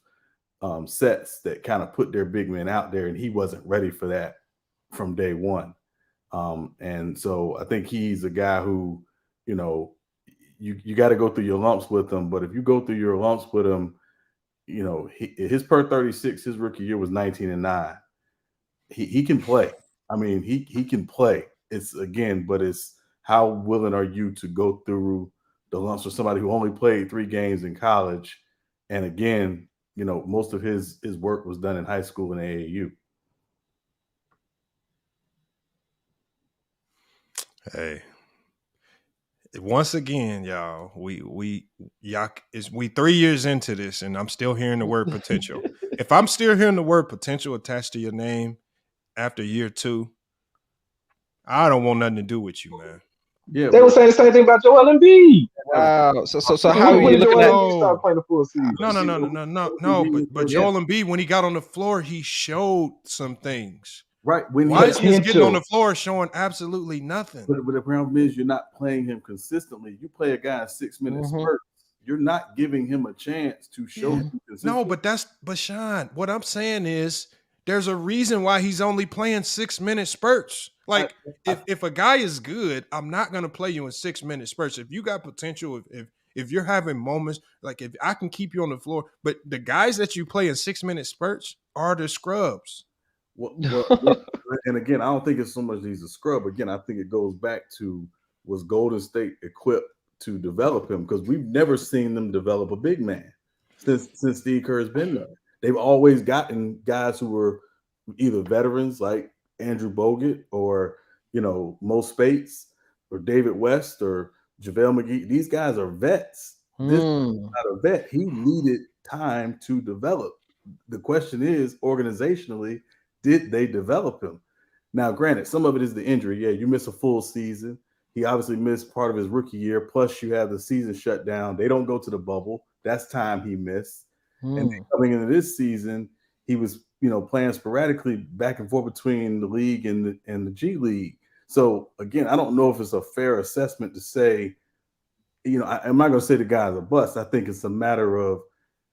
sets that kind of put their big men out there, and he wasn't ready for that from day one. And so I think he's a guy who, you got to go through your lumps with him. But if you go through your lumps with him, his per 36, his rookie year was 19-9. He can play. I mean, he can play. But it's how willing are you to go through the lumps for somebody who only played 3 games in college. And again, most of his work was done in high school and AAU. Hey, once again, y'all, we 3 years into this, and I'm still hearing the word potential. If I'm still hearing the word potential attached to your name after year 2, I don't want nothing to do with you, man. Yeah, They were saying the same thing about Joel Embiid. Wow. So how are when you looking Joel at? Embiid started playing the full season? No. But Joel Embiid, when he got on the floor, he showed some things. Right. Wiseman's getting on the floor showing absolutely nothing. But the problem is you're not playing him consistently. You play a guy in 6-minute spurts. You're not giving him a chance to show you consistently. No, but Sean, what I'm saying is there's a reason why he's only playing 6-minute spurts. Like, if a guy is good, I'm not going to play you in 6-minute spurts. If you got potential, if you're having moments, like if I can keep you on the floor, but the guys that you play in 6-minute spurts are the scrubs. And again, I don't think it's so much he's a scrub. Again, I think it goes back to, was Golden State equipped to develop him? Because we've never seen them develop a big man since Steve Kerr's been there. They've always gotten guys who were either veterans like Andrew Bogut or, Mo Spates or David West or JaVale McGee. These guys are vets. This is not a vet. He needed time to develop. The question is, organizationally, did they develop him? Now, granted, some of it is the injury. Yeah, you miss a full season. He obviously missed part of his rookie year. Plus, you have the season shut down. They don't go to the bubble. That's time he missed. And then coming into this season, he was, playing sporadically back and forth between the league and the G League. So again, I don't know if it's a fair assessment to say, I'm not going to say the guy's a bust. I think it's a matter of,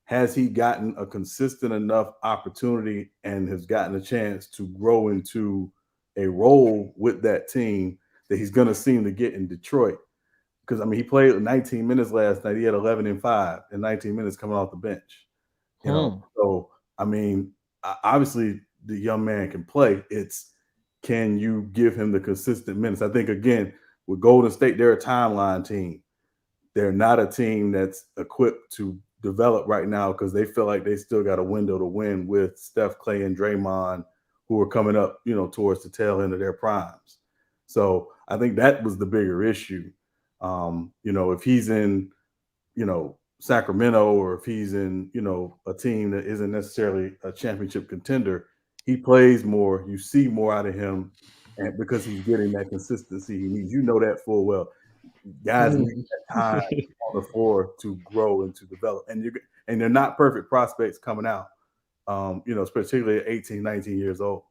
has he gotten a consistent enough opportunity and has gotten a chance to grow into a role with that team that he's going to seem to get in Detroit? Because, he played 19 minutes last night. He had 11 and 5 in 19 minutes coming off the bench. So, obviously the young man can play. It's, can you give him the consistent minutes? I think, again, with Golden State, they're a timeline team. They're not a team that's equipped to develop right now because they feel like they still got a window to win with Steph, Clay, and Draymond, who are coming up, towards the tail end of their primes. So I think that was the bigger issue. If he's in, Sacramento, or if he's in, a team that isn't necessarily a championship contender, he plays more. You see more out of him, and because he's getting that consistency he needs. You know that full well. Guys need that time on the floor to grow and to develop, and they're not perfect prospects coming out. Particularly at 18, 19 years old.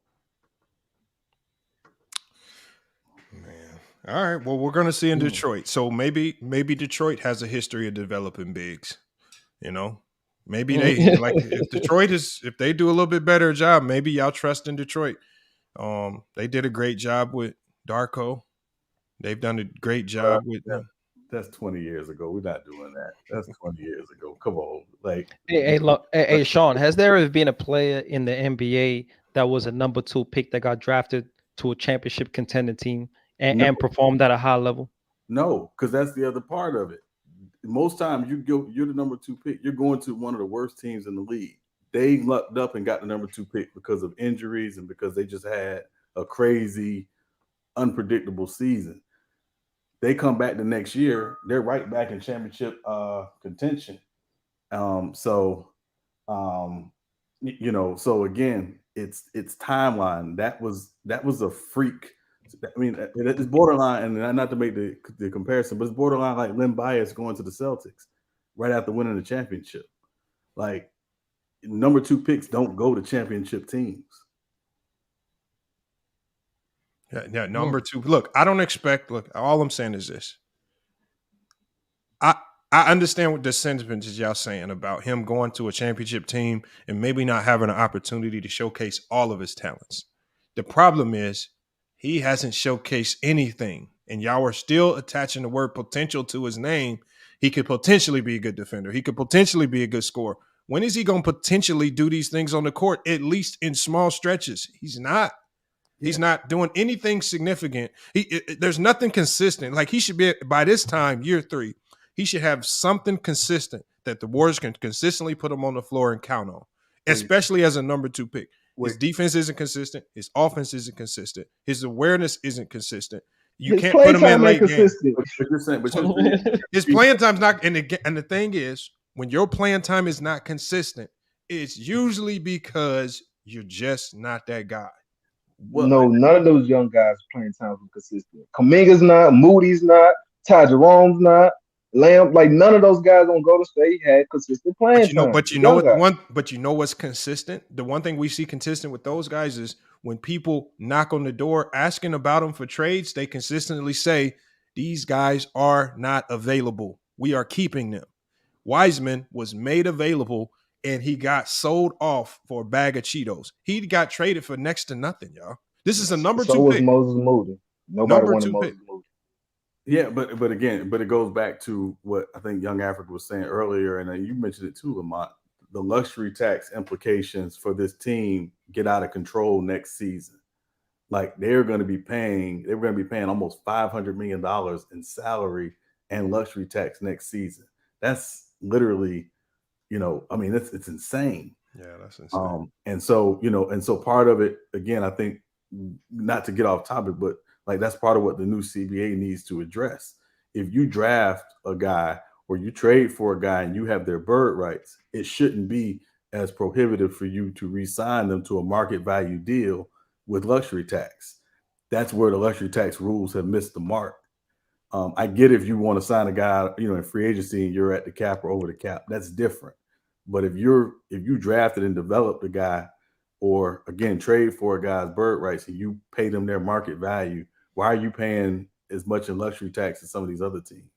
Man. All right. Well, we're going to see in Detroit. So maybe Detroit has a history of developing bigs. Maybe they if they do a little bit better job, maybe y'all trust in Detroit. They did a great job with Darko. They've done a great job with them. That's 20 years ago. We're not doing that. That's 20 years ago. Come on. Hey, Sean, has there ever been a player in the NBA that was a number 2 pick that got drafted to a championship contending team and performed at a high level? No, because that's the other part of it. Most times you're the number 2 pick. You're going to one of the worst teams in the league. They lucked up and got the number 2 pick because of injuries and because they just had a crazy, unpredictable season. They come back the next year, they're right back in championship contention. So again, it's timeline. That was a freak. I mean, it's borderline, and not to make the comparison, but it's borderline like Len Bias going to the Celtics right after winning the championship. Like, number 2 picks don't go to championship teams. Yeah, number 2. Look, I don't expect. Look, all I'm saying is this. I understand what the sentiment is y'all saying about him going to a championship team and maybe not having an opportunity to showcase all of his talents. The problem is he hasn't showcased anything, and y'all are still attaching the word potential to his name. He could potentially be a good defender. He could potentially be a good scorer. When is he going to potentially do these things on the court, at least in small stretches? He's not. He's not doing anything significant. There's nothing consistent. Like, he should be, by this time, year 3, he should have something consistent that the Warriors can consistently put him on the floor and count on, especially as a number 2 pick. His defense isn't consistent. His offense isn't consistent. His awareness isn't consistent. You can't put him in late games. His playing time's not. And the thing is, when your playing time is not consistent, it's usually because you're just not that guy. Well, no, none of those young guys playing time were consistent. Kuminga's not, Moody's not, Ty Jerome's not, Lamb. Like, none of those guys on Golden State had consistent playing time. But you know what's consistent? The one thing we see consistent with those guys is when people knock on the door asking about them for trades, they consistently say, these guys are not available. We are keeping them. Wiseman was made available, and he got sold off for a bag of Cheetos. He got traded for next to nothing, y'all. This is a number 2 pick. So was Moses Moody. Nobody wanted Moses Moody. Yeah, but it goes back to what I think Young Africa was saying earlier, and you mentioned it too, Lamont. The luxury tax implications for this team get out of control next season. Like, they're going to be paying almost $500 million in salary and luxury tax next season. That's literally, it's insane. Yeah, that's insane. And so part of it, again, I think, not to get off topic, but like, that's part of what the new CBA needs to address. If you draft a guy or you trade for a guy and you have their bird rights, it shouldn't be as prohibitive for you to re-sign them to a market value deal with luxury tax. That's where the luxury tax rules have missed the mark. I get if you want to sign a guy, in free agency and you're at the cap or over the cap, that's different. But if you drafted and developed a guy, or again, trade for a guy's bird rights and you pay them their market value, why are you paying as much in luxury tax as some of these other teams?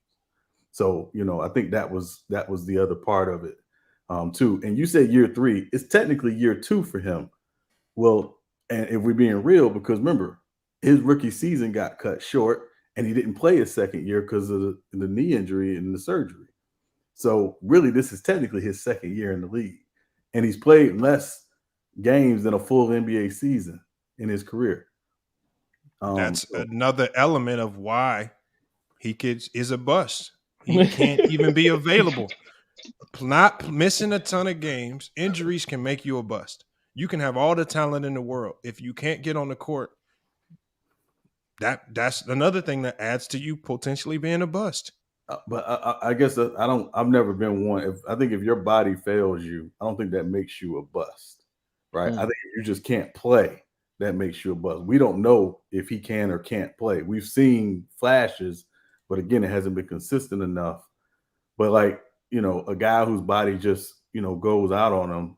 So, I think that was the other part of it too. And you said year 3, it's technically year 2 for him. Well, and if we're being real, because remember, his rookie season got cut short and he didn't play his second year because of the knee injury and the surgery. So really, this is technically his second year in the league. And he's played less games than a full NBA season in his career. That's another element of why he is a bust. He can't even be available. Not missing a ton of games. Injuries can make you a bust. You can have all the talent in the world. If you can't get on the court, that's another thing that adds to you potentially being a bust. But I guess I've never been one. I think if your body fails you, I don't think that makes you a bust, right? I think if you just can't play, that makes you a bust. We don't know if he can or can't play. We've seen flashes, but again, it hasn't been consistent enough. But like, a guy whose body just, goes out on him,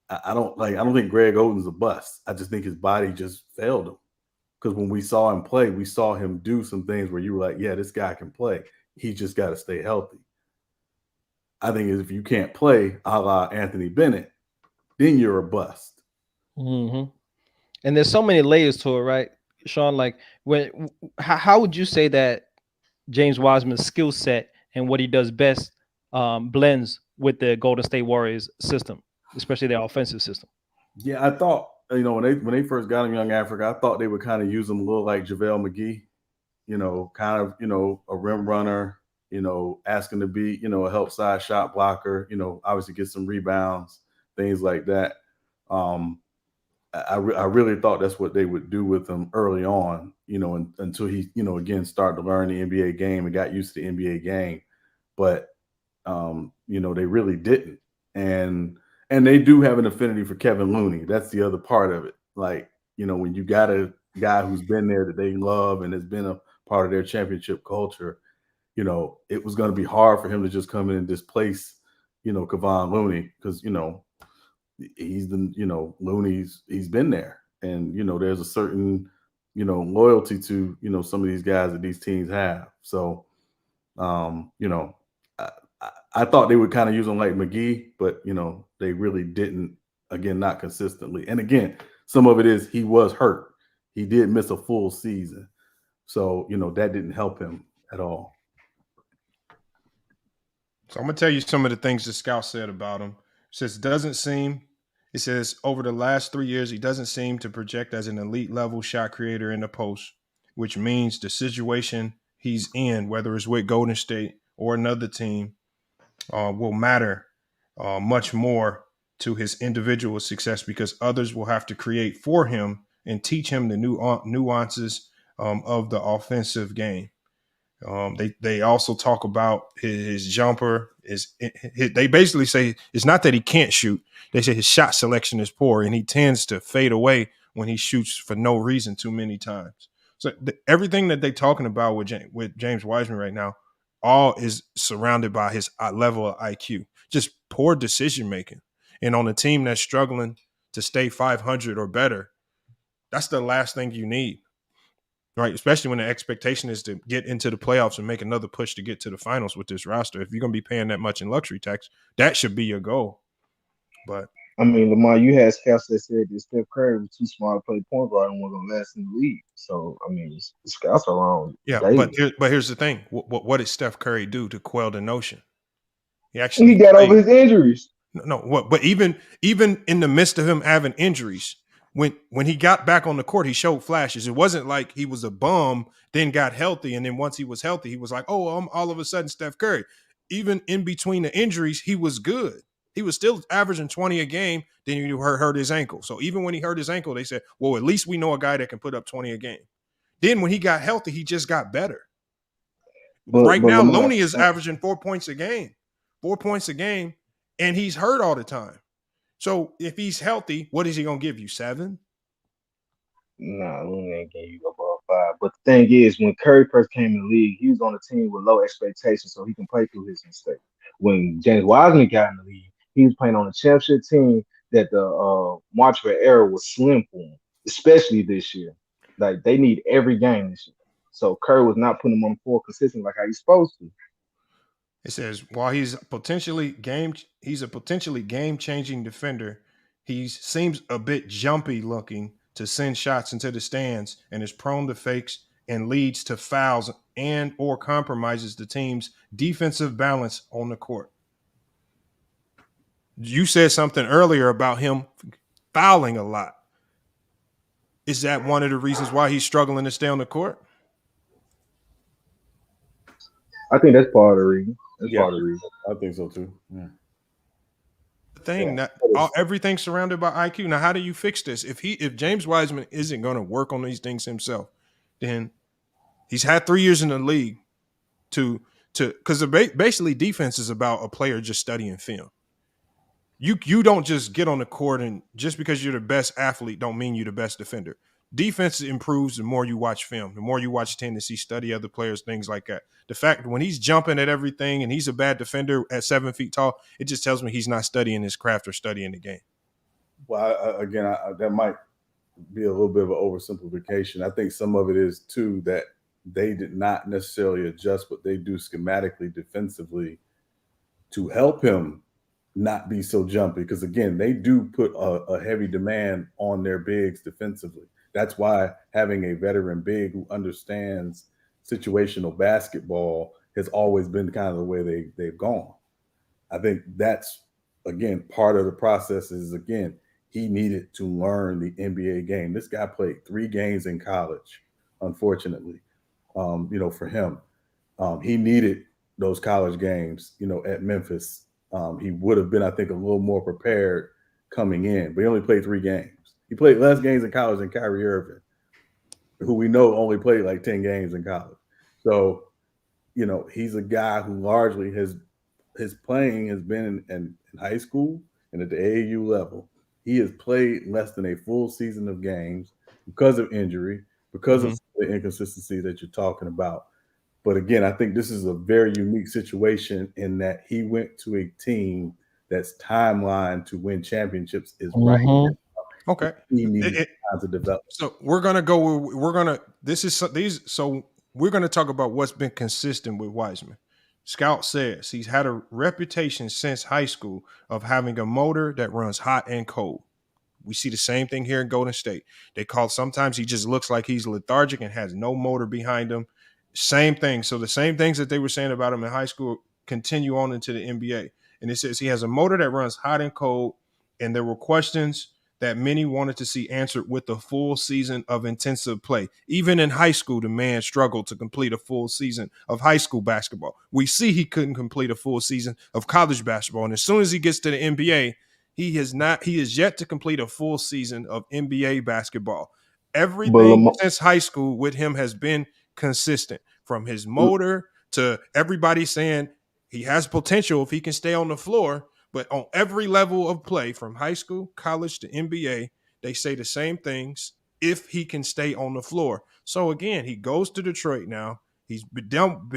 I don't think Greg Oden's a bust. I just think his body just failed him. Because when we saw him play, we saw him do some things where you were like, yeah, this guy can play. He just got to stay healthy. I think if you can't play a la Anthony Bennett, then you're a bust. Mm-hmm. And there's so many layers to it, right, Sean? Like, how would you say that James Wiseman's skill set and what he does best blends with the Golden State Warriors system, especially their offensive system? Yeah, I thought, when they first got him, Young Africa, I thought they would kind of use him a little like JaVale McGee, kind of, a rim runner, asking to be, a help side shot blocker, obviously get some rebounds, things like that. I really thought that's what they would do with him early on, until he, again, started to learn the NBA game and got used to the NBA game. But, they really didn't. And they do have an affinity for Kevin Looney. That's the other part of it. Like, when you got a guy who's been there that they love and has been a part of their championship culture, it was going to be hard for him to just come in and displace, Kevon Looney because, he's the, Looney's, he's been there. And, there's a certain, loyalty to, some of these guys that these teams have. So, I thought they would kind of use him like McGee, but, they really didn't, again, not consistently. And again, some of it is he was hurt. He did miss a full season. So, that didn't help him at all. So I'm going to tell you some of the things the scout said about him. It says over the last 3 years, he doesn't seem to project as an elite level shot creator in the post, which means the situation he's in, whether it's with Golden State or another team, will matter much more to his individual success because others will have to create for him and teach him the nuances of the offensive game. They also talk about his jumper. They basically say it's not that he can't shoot. They say his shot selection is poor and he tends to fade away when he shoots for no reason too many times. So everything that they're talking about with James Wiseman right now, all is surrounded by his level of IQ. Just poor decision making. And on a team that's struggling to stay 500 or better, that's the last thing you need. Right, especially when the expectation is to get into the playoffs and make another push to get to the finals with this roster. If you're going to be paying that much in luxury tax, that should be your goal. But I mean, Lamar, you had scouts that said that Steph Curry was too small to play point guard and wasn't going to last in the league. So, I mean, the scouts are wrong. Yeah, daily. but here's the thing: what did Steph Curry do to quell the notion? He got over his injuries. But even in the midst of him having injuries, when he got back on the court, he showed flashes. It wasn't like he was a bum, then got healthy, and then once he was healthy, he was like, oh, I'm all of a sudden Steph Curry. Even in between the injuries, he was good. He was still averaging 20 a game. Then he hurt his ankle. So even when he hurt his ankle, they said, well, at least we know a guy that can put up 20 a game. Then when he got healthy, he just got better. But now, Lamar, Looney is averaging 4 points a game. 4 points a game. And he's hurt all the time. So if he's healthy, what is he going to give you? 7? Nah, Looney ain't getting you above 5. But the thing is, when Curry first came in the league, he was on a team with low expectations so he can play through his mistakes. When James Wiseman got in the league, he was playing on a championship team that the march for error was slim for him, especially this year. Like, they need every game this year. So Curry was not putting him on the floor consistently like how he's supposed to. It says, while he's a potentially game-changing defender, he seems a bit jumpy looking to send shots into the stands and is prone to fakes and leads to fouls and or compromises the team's defensive balance on the court. You said something earlier about him fouling a lot. Is that one of the reasons why he's struggling to stay on the court? I think that's part of the reason. Part of the reason. I think so too. Yeah. Everything's surrounded by IQ. Now, how do you fix this? If James Wiseman isn't going to work on these things himself, then he's had 3 years in the league to because basically defense is about a player just studying film. You don't just get on the court and just because you're the best athlete don't mean you're the best defender. Defense improves the more you watch film, the more you watch tendency, study other players, things like that. The fact when he's jumping at everything and he's a bad defender at 7 feet tall, it just tells me he's not studying his craft or studying the game. Well, again, that might be a little bit of an oversimplification. I think some of it is too that they did not necessarily adjust what they do schematically defensively to help him not be so jumpy. Because again, they do put a heavy demand on their bigs defensively. That's why having a veteran big who understands situational basketball has always been kind of the way they've gone. I think that's, again, part of the process is, again, he needed to learn the NBA game. This guy played 3 games in college, unfortunately, for him. He needed those college games, at Memphis. He would have been, I think, a little more prepared coming in, but he only played 3 games. He played less games in college than Kyrie Irving, who we know only played like 10 games in college. So, he's a guy who largely his playing has been in high school and at the AAU level. He has played less than a full season of games because of injury, because of the inconsistency that you're talking about. But again, I think this is a very unique situation in that he went to a team that's timeline to win championships is right now. Okay. He needs time to develop. So we're gonna talk about what's been consistent with Wiseman. Scout says he's had a reputation since high school of having a motor that runs hot and cold. We see the same thing here in Golden State. Sometimes he just looks like he's lethargic and has no motor behind him. Same thing. So the same things that they were saying about him in high school continue on into the NBA. And it says he has a motor that runs hot and cold. And there were questions that many wanted to see answered with a full season of intensive play. Even in high school, the man struggled to complete a full season of high school basketball. We see he couldn't complete a full season of college basketball. And as soon as he gets to the NBA, he is yet to complete a full season of NBA basketball. Everything since high school with him has been consistent, from his motor to everybody saying he has potential if he can stay on the floor. But on every level of play, from high school, college to NBA, they say the same things if he can stay on the floor. So again, he goes to Detroit now. He's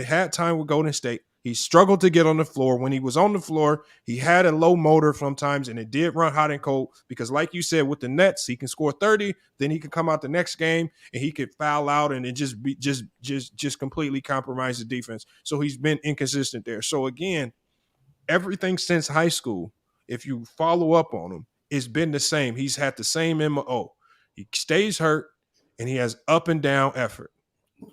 had time with Golden State. He struggled to get on the floor. When he was on the floor, he had a low motor sometimes, and it did run hot and cold because, like you said, with the Nets, he can score 30, then he can come out the next game and he could foul out and it just completely compromise the defense. So he's been inconsistent there. So again, everything since high school, if you follow up on him, it's been the same. He's had the same MO. He stays hurt and he has up and down effort.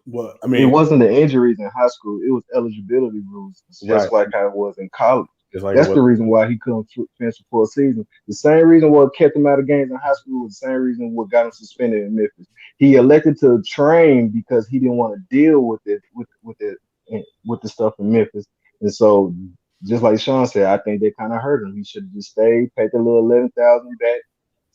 Well, I mean, it wasn't the injuries in high school; it was eligibility rules, just like how it was in college. That's the reason why he couldn't finish the full season. The same reason what kept him out of games in high school was the same reason what got him suspended in Memphis. He elected to train because he didn't want to deal with the stuff in Memphis, and so just like Sean said, I think they kind of hurt him. He should have just stayed, paid the little 11,000 back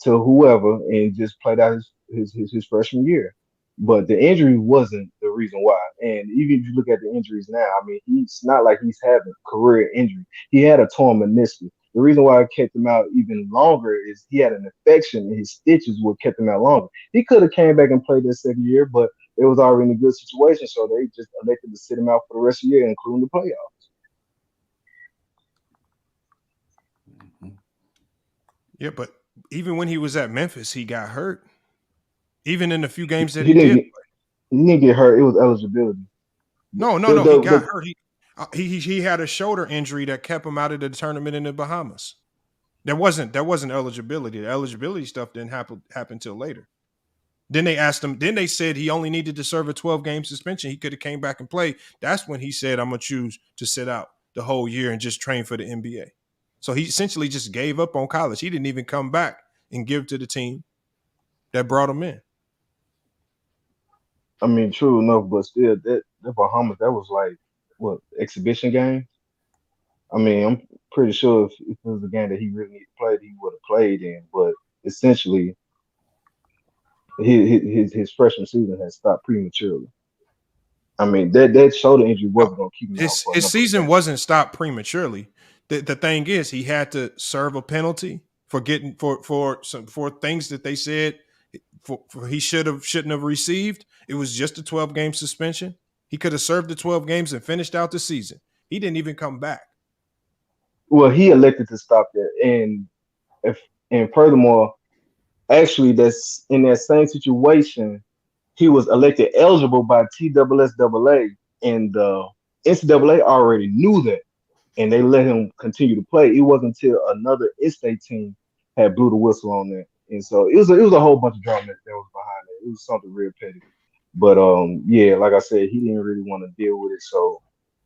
to whoever, and just played out his freshman year. But the injury wasn't the reason why. And even if you look at the injuries now, I mean, he's not like he's having career injury. He had a torn meniscus. The reason why it kept him out even longer is he had an infection and his stitches what kept him out longer. He could have came back and played that second year, but it was already in a good situation, so they just elected to sit him out for the rest of the year, including the playoffs. Yeah, but even when he was at Memphis, he got hurt. Even in the few games that he did play. He didn't get hurt. It was eligibility. No. He got hurt. He had a shoulder injury that kept him out of the tournament in the Bahamas. That wasn't eligibility. The eligibility stuff didn't happen until later. Then they asked him. Then they said he only needed to serve a 12-game suspension. He could have came back and played. That's when he said, "I'm gonna choose to sit out the whole year and just train for the NBA." So he essentially just gave up on college. He didn't even come back and give to the team that brought him in. I mean, true enough, but still, that Bahamas, that was like what, exhibition game. I mean, I'm pretty sure if it was a game that he really needed to play, he would have played in. But essentially, his freshman season had stopped prematurely. I mean, that shoulder injury wasn't going to keep him out for His a number of season games. wasn't stopped prematurely. The thing is, he had to serve a penalty for getting for things that they said for he shouldn't have received. It was just a 12-game suspension. He could have served the 12 games and finished out the season. He didn't even come back. Well, he elected to stop that, if and furthermore, actually, that's in that same situation. He was elected eligible by TSSAA, and the NCAA already knew that, and they let him continue to play. It wasn't until another in-state team had blew the whistle on that, and so it was a whole bunch of drama that was behind it. It was something real petty, but yeah, like I said, he didn't really want to deal with it, so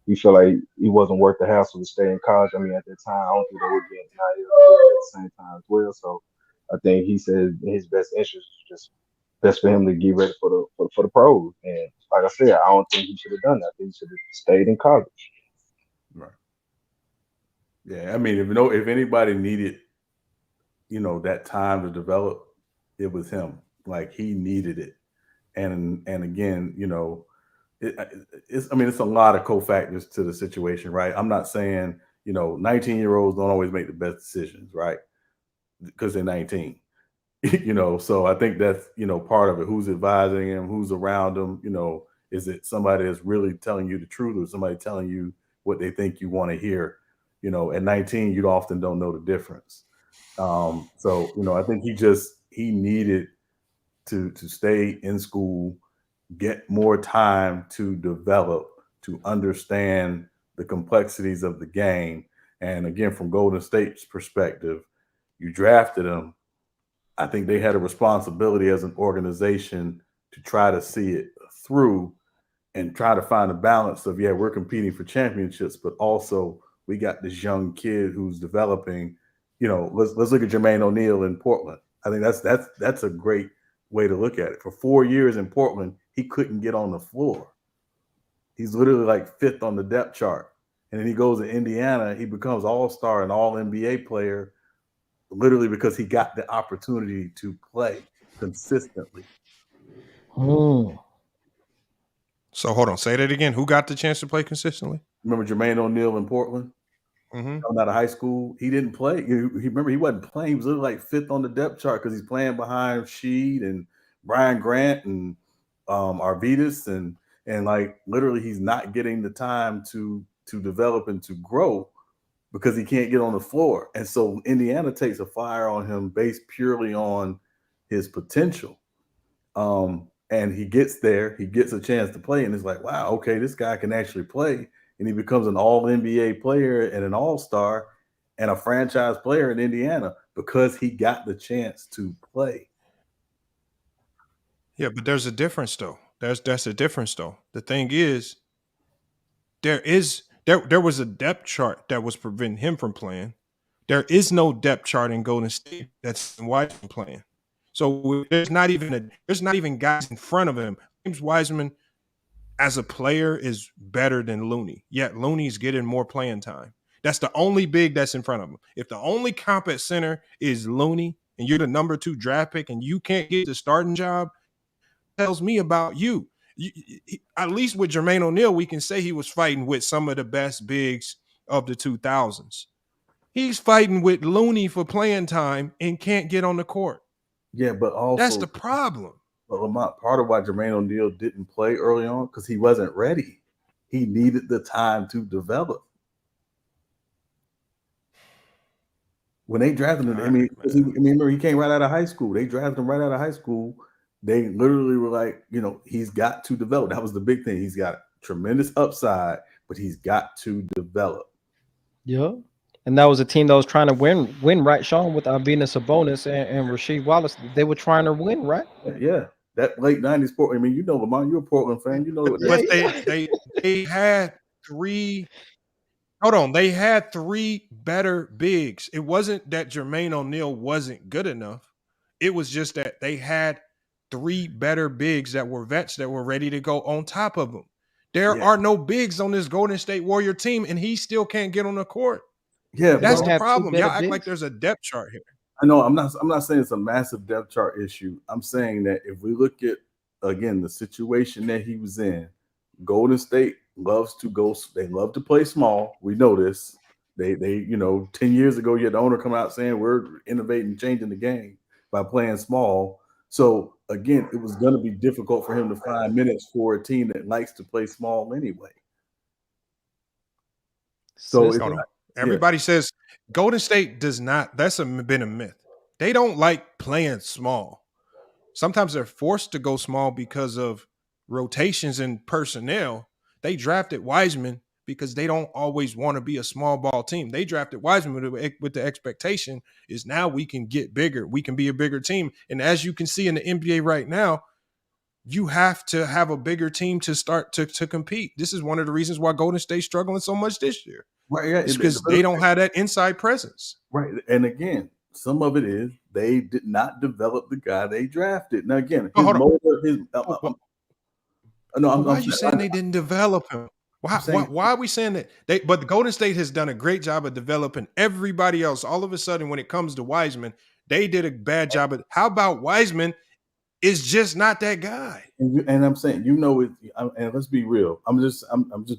he felt like it wasn't worth the hassle to stay in college. I mean, at that time, I don't think they would be in NIL at the same time as well. So I think he said his best interest was just best for him to get ready for the pros. And like I said, I don't think he should have done that. I think he should have stayed in college. Right. Yeah, I mean, if anybody needed, that time to develop, it was him. Like he needed it, and again, it's a lot of cofactors to the situation, right? I'm not saying 19-year-olds don't always make the best decisions, right? Because they're 19. So I think that's part of it. Who's advising him, who's around him, is it somebody that's really telling you the truth, or somebody telling you what they think you want to hear? At 19 you often don't know the difference. So I think he needed to stay in school, get more time to develop, to understand the complexities of the game. And again, from Golden State's perspective, you drafted him. I think they had a responsibility as an organization to try to see it through and try to find a balance of, we're competing for championships, but also we got this young kid who's developing. Let's look at Jermaine O'Neal in Portland. I think that's a great way to look at it. For 4 years in Portland, he couldn't get on the floor. He's literally like fifth on the depth chart. And then he goes to Indiana, he becomes all-star and all-NBA player, literally because he got the opportunity to play consistently. So hold on, say that again. Who got the chance to play consistently? Remember Jermaine O'Neal in Portland? Mm-hmm. Coming out of high school, he didn't play. Remember, he wasn't playing. He was literally like fifth on the depth chart because he's playing behind Sheed and Brian Grant and Arvidas, and like literally he's not getting the time to develop and to grow because he can't get on the floor. And so Indiana takes a flyer on him based purely on his potential. And he gets there, he gets a chance to play, and it's like, wow, okay, this guy can actually play. And he becomes an all-NBA player and an all-star and a franchise player in Indiana because he got the chance to play. Yeah, but there's a difference though. That's a difference though. The thing is, there was a depth chart that was preventing him from playing. There is no depth chart in Golden State that's Wiseman playing. So there's not even guys in front of him. James Wiseman as a player is better than Looney. Yet Looney's getting more playing time. That's the only big that's in front of him. If the only comp at center is Looney and you're the number 2 draft pick and you can't get the starting job, tells me about you. At least with Jermaine O'Neal, we can say he was fighting with some of the best bigs of the 2000s. He's fighting with Looney for playing time and can't get on the court. Yeah, but also that's the problem. But Lamont, part of why Jermaine O'Neal didn't play early on because he wasn't ready. He needed the time to develop. When they drafted him, remember he came right out of high school. They drafted him right out of high school. They literally were like, he's got to develop. That was the big thing. He's got tremendous upside, but he's got to develop. Yeah. And that was a team that was trying to win, right, Sean, with Arvidas Sabonis and Rasheed Wallace. They were trying to win, right? Yeah. That late 90s Portland. I mean, Lamont, you're a Portland fan. They had 3. Hold on. They had 3 better bigs. It wasn't that Jermaine O'Neal wasn't good enough. It was just that they had 3 better bigs that were vets that were ready to go on top of them. There are no bigs on this Golden State Warrior team, and he still can't get on the court. Yeah, that's the problem. Y'all act like there's a depth chart here. I know I'm not saying it's a massive depth chart issue. I'm saying that if we look at again the situation that he was in, Golden State loves to go. They love to play small. We know this. They 10 years ago, you had the owner come out saying we're innovating, changing the game by playing small. So again, it was going to be difficult for him to find minutes for a team that likes to play small anyway. So everybody says Golden State does not. That's been a myth. They don't like playing small. Sometimes they're forced to go small because of rotations and personnel. They drafted Wiseman because they don't always want to be a small ball team. They drafted Wiseman with the expectation is now we can get bigger. We can be a bigger team. And as you can see in the NBA right now, you have to have a bigger team to start to compete. This is one of the reasons why Golden State's struggling so much this year. Right, yeah, it's because they don't have that inside presence. Right. And again, some of it is they did not develop the guy they drafted. Now, again, why are you saying they didn't develop him? Why are we saying that? But the Golden State has done a great job of developing everybody else. All of a sudden, when it comes to Wiseman, they did a bad job. How about Wiseman is just not that guy? And I'm saying, and let's be real. I'm just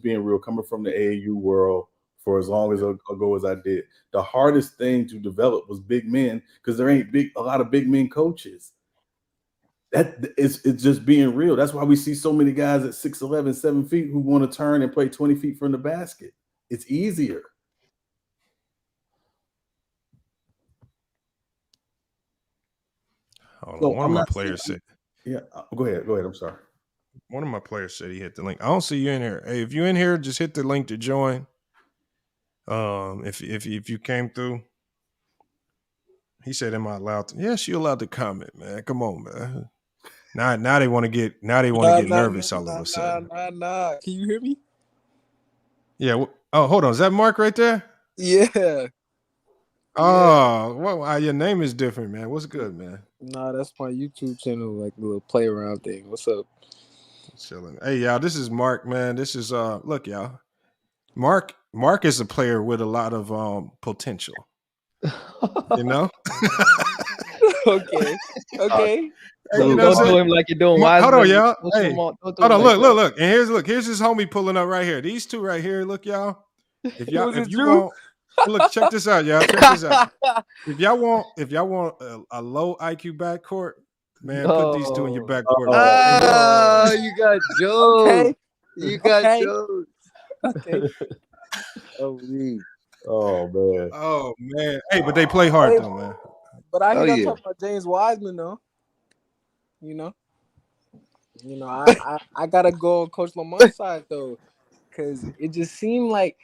being real. Coming from the AAU world for as long as ago as I did, the hardest thing to develop was big men because there ain't a lot of big men coaches. It's just being real. That's why we see so many guys at 6'11", 7 feet who want to turn and play 20 feet from the basket. It's easier. One of my players said, "Yeah, go ahead. I'm sorry." One of my players said he hit the link. I don't see you in here. Hey, if you're in here, just hit the link to join. If you came through, he said, "Am I allowed to?" Yes, you're allowed to comment, man. Come on, man. Now they want to get nervous all of a sudden. Nah. Can you hear me? Yeah. Oh, hold on. Is that Mark right there? Yeah. Oh, well, your name is different, man. What's good, man? Nah, that's my YouTube channel, like a little play around thing. What's up? Chilling. Hey, y'all. This is Mark, man. This is look, y'all. Mark is a player with a lot of potential. You know. Okay. Don't do him like you're doing. Hold on, y'all. Hey, hold on. Look. And here's this homie pulling up right here. These two right here. Look, y'all. If you want, look, check this out, y'all. Check this out. If y'all want a low IQ backcourt, man, put these two in your backcourt. You got jokes. Okay. You got jokes. Okay. Oh man. Hey, but they play hard though, man. But I hear y'all talking about James Wiseman though. I gotta go on Coach Lamont's side though, because it just seemed like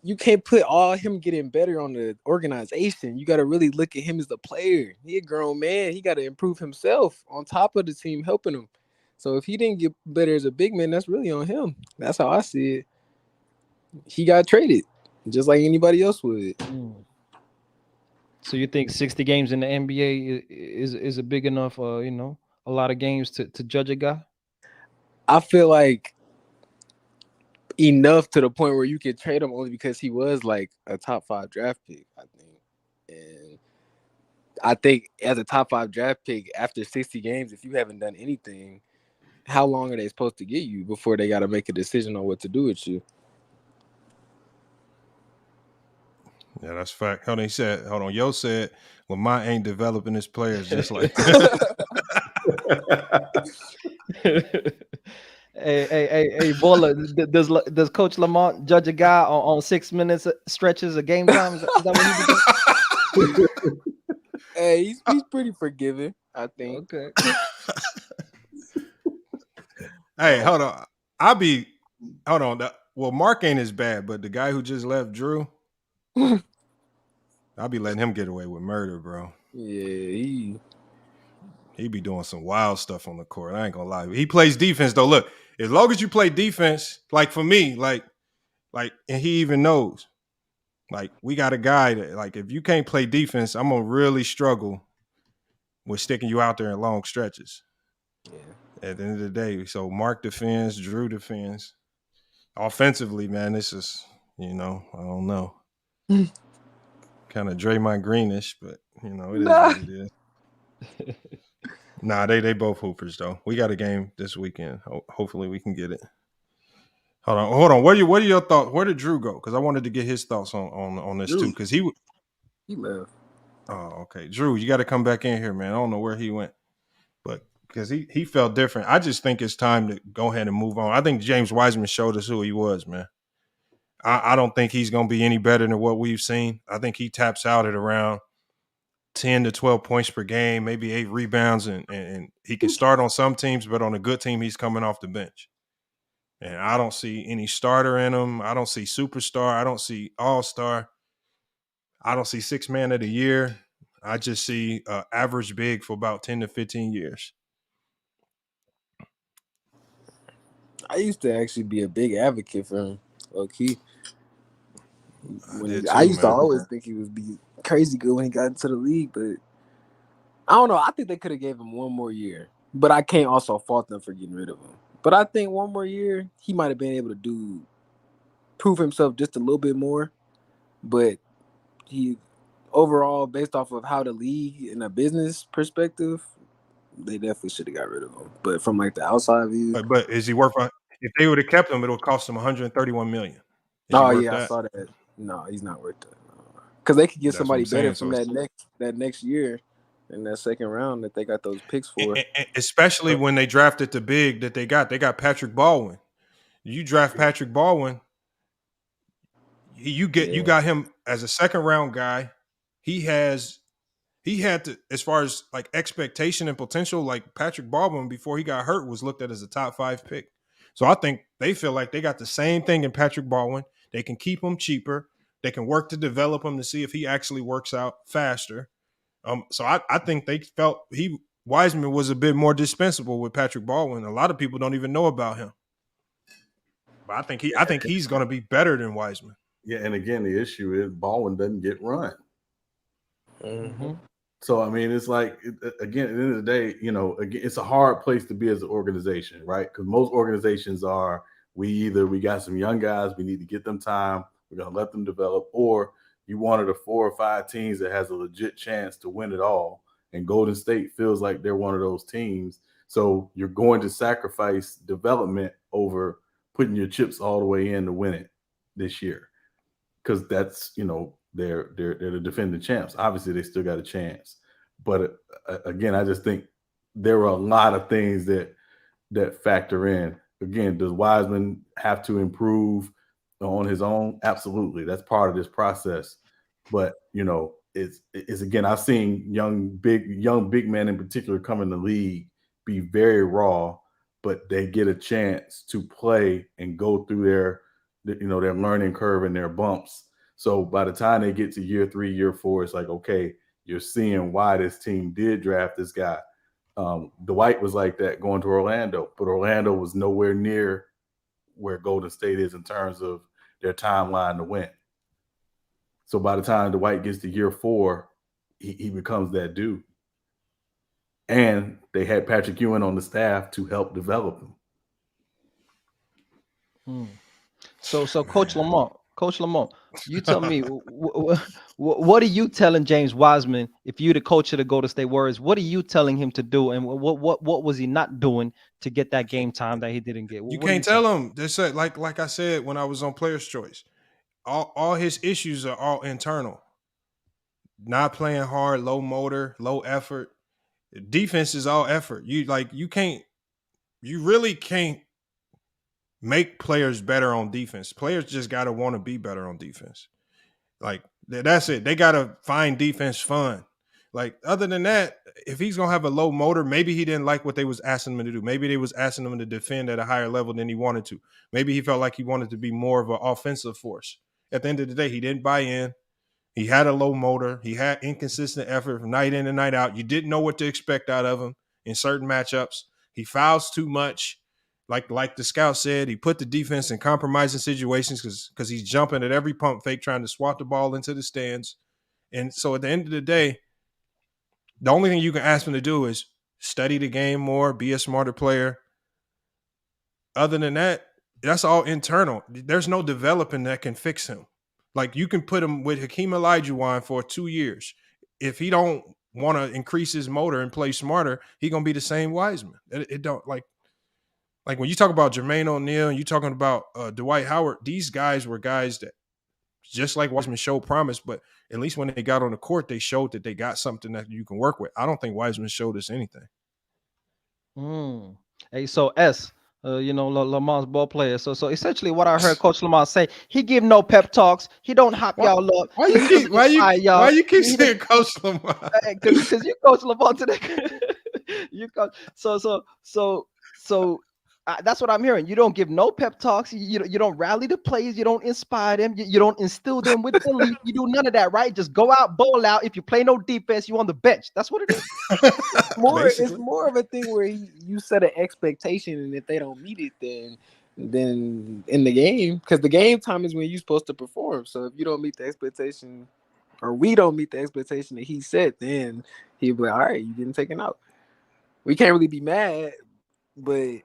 you can't put all him getting better on the organization. You got to really look at him as the player. He a grown man. He got to improve himself on top of the team helping him. So if he didn't get better as a big man, that's really on him. That's how I see it. He got traded just like anybody else would. So you think 60 games in the NBA is a big enough, a lot of games to judge a guy? I feel like enough to the point where you could trade him only because he was like a top 5 draft pick, I think. And I think as a top 5 draft pick, after 60 games, if you haven't done anything, how long are they supposed to get you before they got to make a decision on what to do with you? Yeah, that's fact. Hold on. Yo said, Lamont ain't developing his players just like Hey, Baller, does Coach Lamont judge a guy on 6 minutes stretches of game time? Is that what he does? Hey, he's pretty forgiving, I think. Okay. Hey, hold on. Hold on. Well, Mark ain't as bad, but the guy who just left, Drew, I'll be letting him get away with murder, bro. Yeah, he be doing some wild stuff on the court. I ain't gonna lie. He plays defense though. Look, as long as you play defense, like for me, like, and he even knows, like, we got a guy that, like, if you can't play defense, I'm gonna really struggle with sticking you out there in long stretches. Yeah. At the end of the day, so Mark defends, Drew defends. Offensively, man, this is, I don't know. Kind of Draymond Greenish, but You know, it is Nah. what it is. Nah, they both hoopers though. We got a game this weekend. Hopefully we can get it. Hold on. What are your thoughts? Where did Drew go? Because I wanted to get his thoughts on this too. Because He left. Oh, okay. Drew, you got to come back in here, man. I don't know where he went, but because he felt different. I just think it's time to go ahead and move on. I think James Wiseman showed us who he was, man. I don't think he's going to be any better than what we've seen. I think he taps out at around 10 to 12 points per game, maybe 8 rebounds, and he can start on some teams, but on a good team, he's coming off the bench. And I don't see any starter in him. I don't see superstar. I don't see all-star. I don't see 6 man of the year. I just see average big for about 10 to 15 years. I used to actually be a big advocate for him, low key. I used to always think he would be crazy good when he got into the league, but I don't know. I think they could have gave him one more year, but I can't also fault them for getting rid of him. But I think one more year, he might have been able to prove himself just a little bit more. But he overall, based off of how the league in a business perspective, they definitely should have got rid of him. But from like the outside view, But is he worth? If they would have kept him, it would cost him $131 million. I saw that. No, he's not worth that. Because they could get somebody better from that next year in that second round that they got those picks for. Especially when they drafted the big that they got. They got Patrick Baldwin. You draft Patrick Baldwin, you got him as a second round guy. He had to, as far as like expectation and potential, like Patrick Baldwin before he got hurt was looked at as a top 5 pick. So I think they feel like they got the same thing in Patrick Baldwin. They can keep him cheaper. They can work to develop him to see if he actually works out faster. So I think they felt Wiseman was a bit more dispensable with Patrick Baldwin. A lot of people don't even know about him. But I think he's going to be better than Wiseman. Yeah, and again, the issue is Baldwin doesn't get run. Mm-hmm. So, I mean, it's like, again, at the end of the day, you know, again, it's a hard place to be as an organization, right? Because most organizations are, we got some young guys, we need to get them time, we're going to let them develop, or you one of the 4 or 5 teams that has a legit chance to win it all. And Golden State feels like they're one of those teams. So you're going to sacrifice development over putting your chips all the way in to win it this year. Because that's, you know, they're the defending champs. Obviously, they still got a chance. But again, I just think there are a lot of things that factor in. Again, does Wiseman have to improve on his own? Absolutely. That's part of this process. But, you know, it's again, I've seen young big men in particular come in the league be very raw, but they get a chance to play and go through their learning curve and their bumps. So by the time they get to year 3, year 4, it's like, okay, you're seeing why this team did draft this guy. Dwight was like that going to Orlando, but Orlando was nowhere near where Golden State is in terms of their timeline to win. So by the time Dwight gets to year 4, he becomes that dude. And they had Patrick Ewing on the staff to help develop him. So Coach Lamont, you tell me, what are you telling James Wiseman if you're the coach of the Golden State Warriors? What are you telling him to do, and what was he not doing to get that game time that he didn't get? You can't tell him. This like I said when I was on Player's Choice, all his issues are all internal. Not playing hard, low motor, low effort. Defense is all effort. You really can't make players better on defense. Players just got to want to be better on defense. Like, that's it. They got to find defense fun. Like, other than that, if he's going to have a low motor, maybe he didn't like what they was asking him to do. Maybe they was asking him to defend at a higher level than he wanted to. Maybe he felt like he wanted to be more of an offensive force. At the end of the day, he didn't buy in. He had a low motor. He had inconsistent effort from night in and night out. You didn't know what to expect out of him in certain matchups. He fouls too much. Like the scout said, he put the defense in compromising situations because he's jumping at every pump fake, trying to swat the ball into the stands. And so at the end of the day, the only thing you can ask him to do is study the game more, be a smarter player. Other than that, that's all internal. There's no developing that can fix him. Like, you can put him with Hakeem Olajuwon for 2 years. if he don't want to increase his motor and play smarter, he gonna be the same Wiseman. It don't like when you talk about Jermaine O'Neal and you talking about Dwight Howard, these guys were guys that just like Wiseman showed promise, but at least when they got on the court, they showed that they got something that you can work with. I don't think Wiseman showed us anything. Hey, so Lamar's ball player. So essentially, what I heard Coach Lamar say, he give no pep talks. He don't hop y'all up. Why you keep saying Coach Lamar? Because you Coach Lamar today. You coach. So that's what I'm hearing. You don't give no pep talks. You don't rally the players. You don't inspire them. You don't instill them with belief. You do none of that, right? Just go out, bowl out. If you play no defense, you on the bench. That's what it is. It's more of a thing where you set an expectation, and if they don't meet it, then in the game, because the game time is when you're supposed to perform. So if you don't meet the expectation, or we don't meet the expectation that he set, then he'll be like, all right, you getting taken out. We can't really be mad, but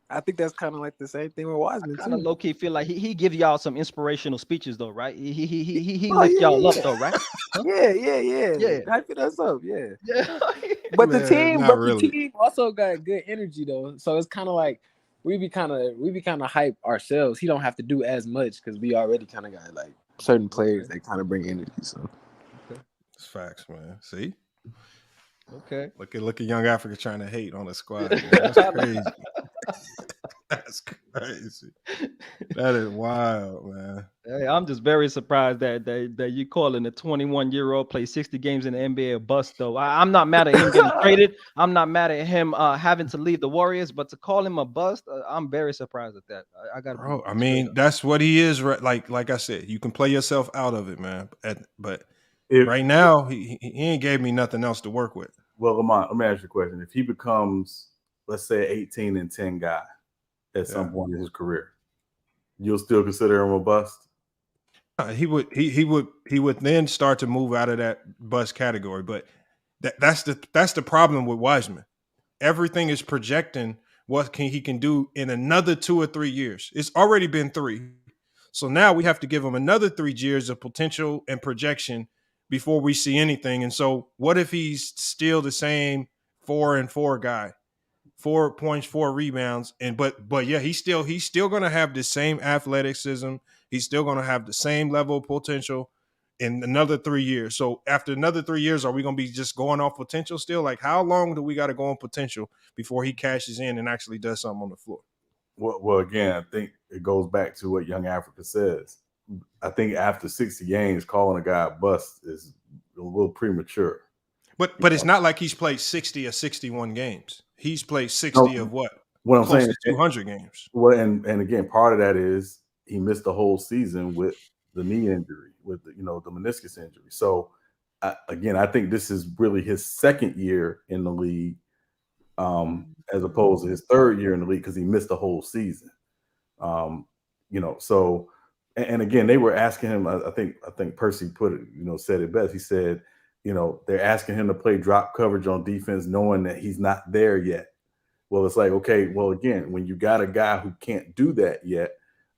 I think that's kind of like the same thing with Wiseman. I kind of low key feel like he give y'all some inspirational speeches though, right? He lift y'all up though, right? Huh? Yeah. Hyping us up, yeah. But Man, the team also got good energy though, so it's kind of like we be kind of hype ourselves. He don't have to do as much because we already kind of got like certain players that kind of bring energy. So it's facts, man. See. Okay. Look at young Africa trying to hate on the squad. Man. That's crazy. That's crazy. That is wild, man. Hey, I'm just very surprised that you calling a 21-year-old play 60 games in the NBA a bust, though. I'm not mad at him getting traded. I'm not mad at him having to leave the Warriors, but to call him a bust, I'm very surprised at that. I got. Bro, I mean, that's what he is. Like I said, you can play yourself out of it, man. But right now, he ain't gave me nothing else to work with. Well, Lamont, let me ask you a question. If he becomes, let's say, 18-10 guy at some point in his career, you'll still consider him a bust? He would then start to move out of that bust category. But that's the problem with Wiseman. Everything is projecting what he can do in another 2 or 3 years. It's already been 3. So now we have to give him another 3 years of potential and projection before we see anything. And so what if he's still the same 4-4 guy, 4 points, 4 rebounds. But yeah, he's still going to have the same athleticism. He's still going to have the same level of potential in another 3 years. So after another 3 years, are we going to be just going off potential still? Like, how long do we got to go on potential before he cashes in and actually does something on the floor? Well, again, I think it goes back to what Young Africa says. I think after 60 games, calling a guy a bust is a little premature. But it's not like he's played 60 or 61 games. He's played 60 of what? What I'm saying is 200 games. Well, and again, part of that is he missed the whole season with the knee injury, with the meniscus injury. So again, I think this is really his second year in the league, as opposed to his third year in the league because he missed the whole season. So. And again, they were asking him. I think Percy put it, said it best. He said, they're asking him to play drop coverage on defense, knowing that he's not there yet. Well, it's like, okay, well, again, when you got a guy who can't do that yet,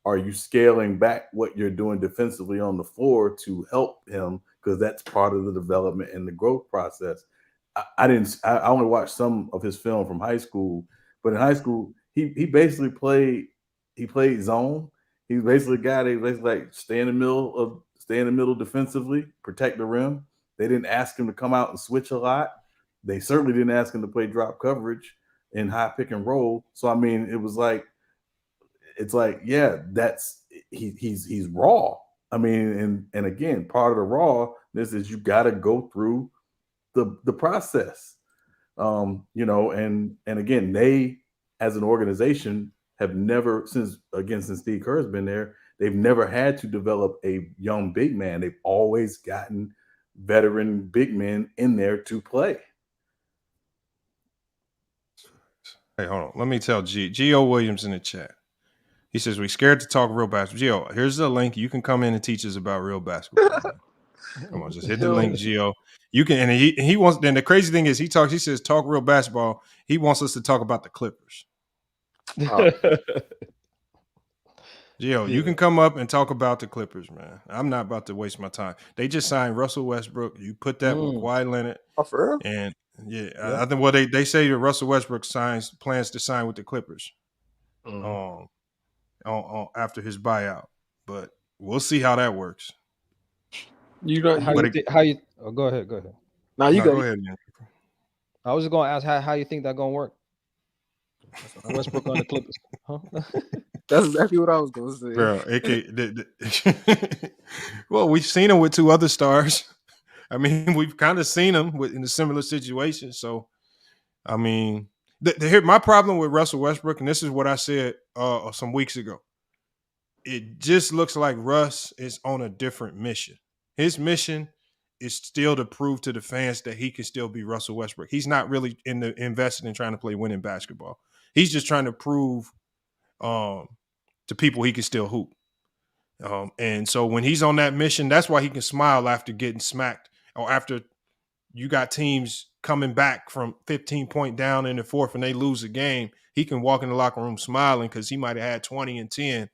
are you scaling back what you're doing defensively on the floor to help him? Because that's part of the development and the growth process. I only watched some of his film from high school, but in high school, he basically played zone. He's basically a guy that basically like stay in the middle defensively, protect the rim. They didn't ask him to come out and switch a lot. They certainly didn't ask him to play drop coverage and high pick and roll. So I mean, it's like, yeah, he's raw. I mean, and again, part of the rawness is you got to go through the process. And again, they as an organization have never, since Steve Kerr's been there, they've never had to develop a young big man. They've always gotten veteran big men in there to play. Hey, hold on. Let me tell Gio Williams in the chat. He says, we scared to talk real basketball. Gio, here's the link. You can come in and teach us about real basketball. Come on, just hit the link, Gio. You can, and he wants, then the crazy thing is he says, talk real basketball. He wants us to talk about the Clippers. Gio, you can come up and talk about the Clippers, man. I'm not about to waste my time. They just signed Russell Westbrook. You put that with Kawhi Leonard, Oh, for real? and I think they say that Russell Westbrook plans to sign with the Clippers, on after his buyout. But we'll see how that works. You know, go ahead. now you go go. ahead, man. I was just gonna ask how you think that gonna work. Westbrook on the Clippers, huh? That's exactly what I was gonna say. Bro, well, we've seen him with two other stars. I mean, we've kind of seen him in a similar situation. So, I mean, here my problem with Russell Westbrook, and this is what I said some weeks ago. It just looks like Russ is on a different mission. His mission is still to prove to the fans that he can still be Russell Westbrook. He's not really invested in trying to play winning basketball. He's just trying to prove to people he can still hoop. And so when he's on that mission, that's why he can smile after getting smacked, or after you got teams coming back from 15-point down in the fourth and they lose a game. He can walk in the locker room smiling because he might have had 20 and 10.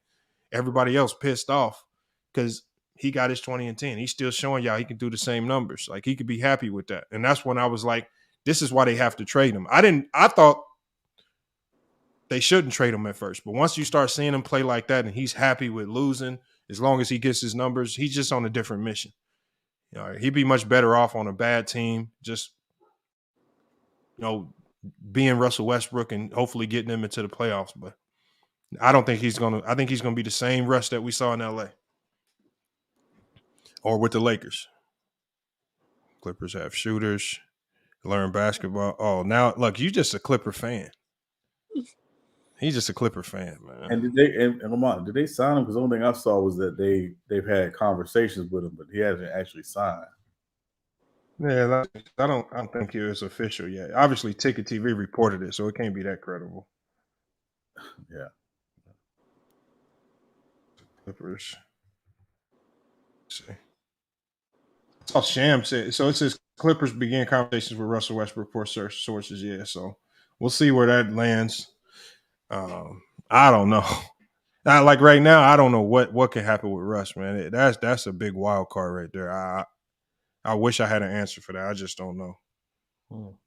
Everybody else pissed off because he got his 20 and 10. He's still showing y'all he can do the same numbers. Like, he could be happy with that. And that's when I was like, this is why they have to trade him. I thought they shouldn't trade him at first. But once you start seeing him play like that and he's happy with losing, as long as he gets his numbers, he's just on a different mission. You know, he'd be much better off on a bad team, just, being Russell Westbrook and hopefully getting him into the playoffs. But I think he's gonna be the same Russ that we saw in LA or with the Lakers. Clippers have shooters, learn basketball. Oh, now look, you just a Clipper fan. He's just a Clipper fan, man. And did they sign him? Because the only thing I saw was that they've had conversations with him, but he hasn't actually signed. Yeah, I don't think it was official yet. Obviously, Ticket TV reported it, so it can't be that credible. Yeah. Clippers. Let's see. Oh, Sham said so. It says Clippers began conversations with Russell Westbrook for sources. Yeah, so we'll see where that lands. I don't know. Like right now, I don't know what can happen with Russ, man. That's a big wild card right there. I wish I had an answer for that. I just don't know.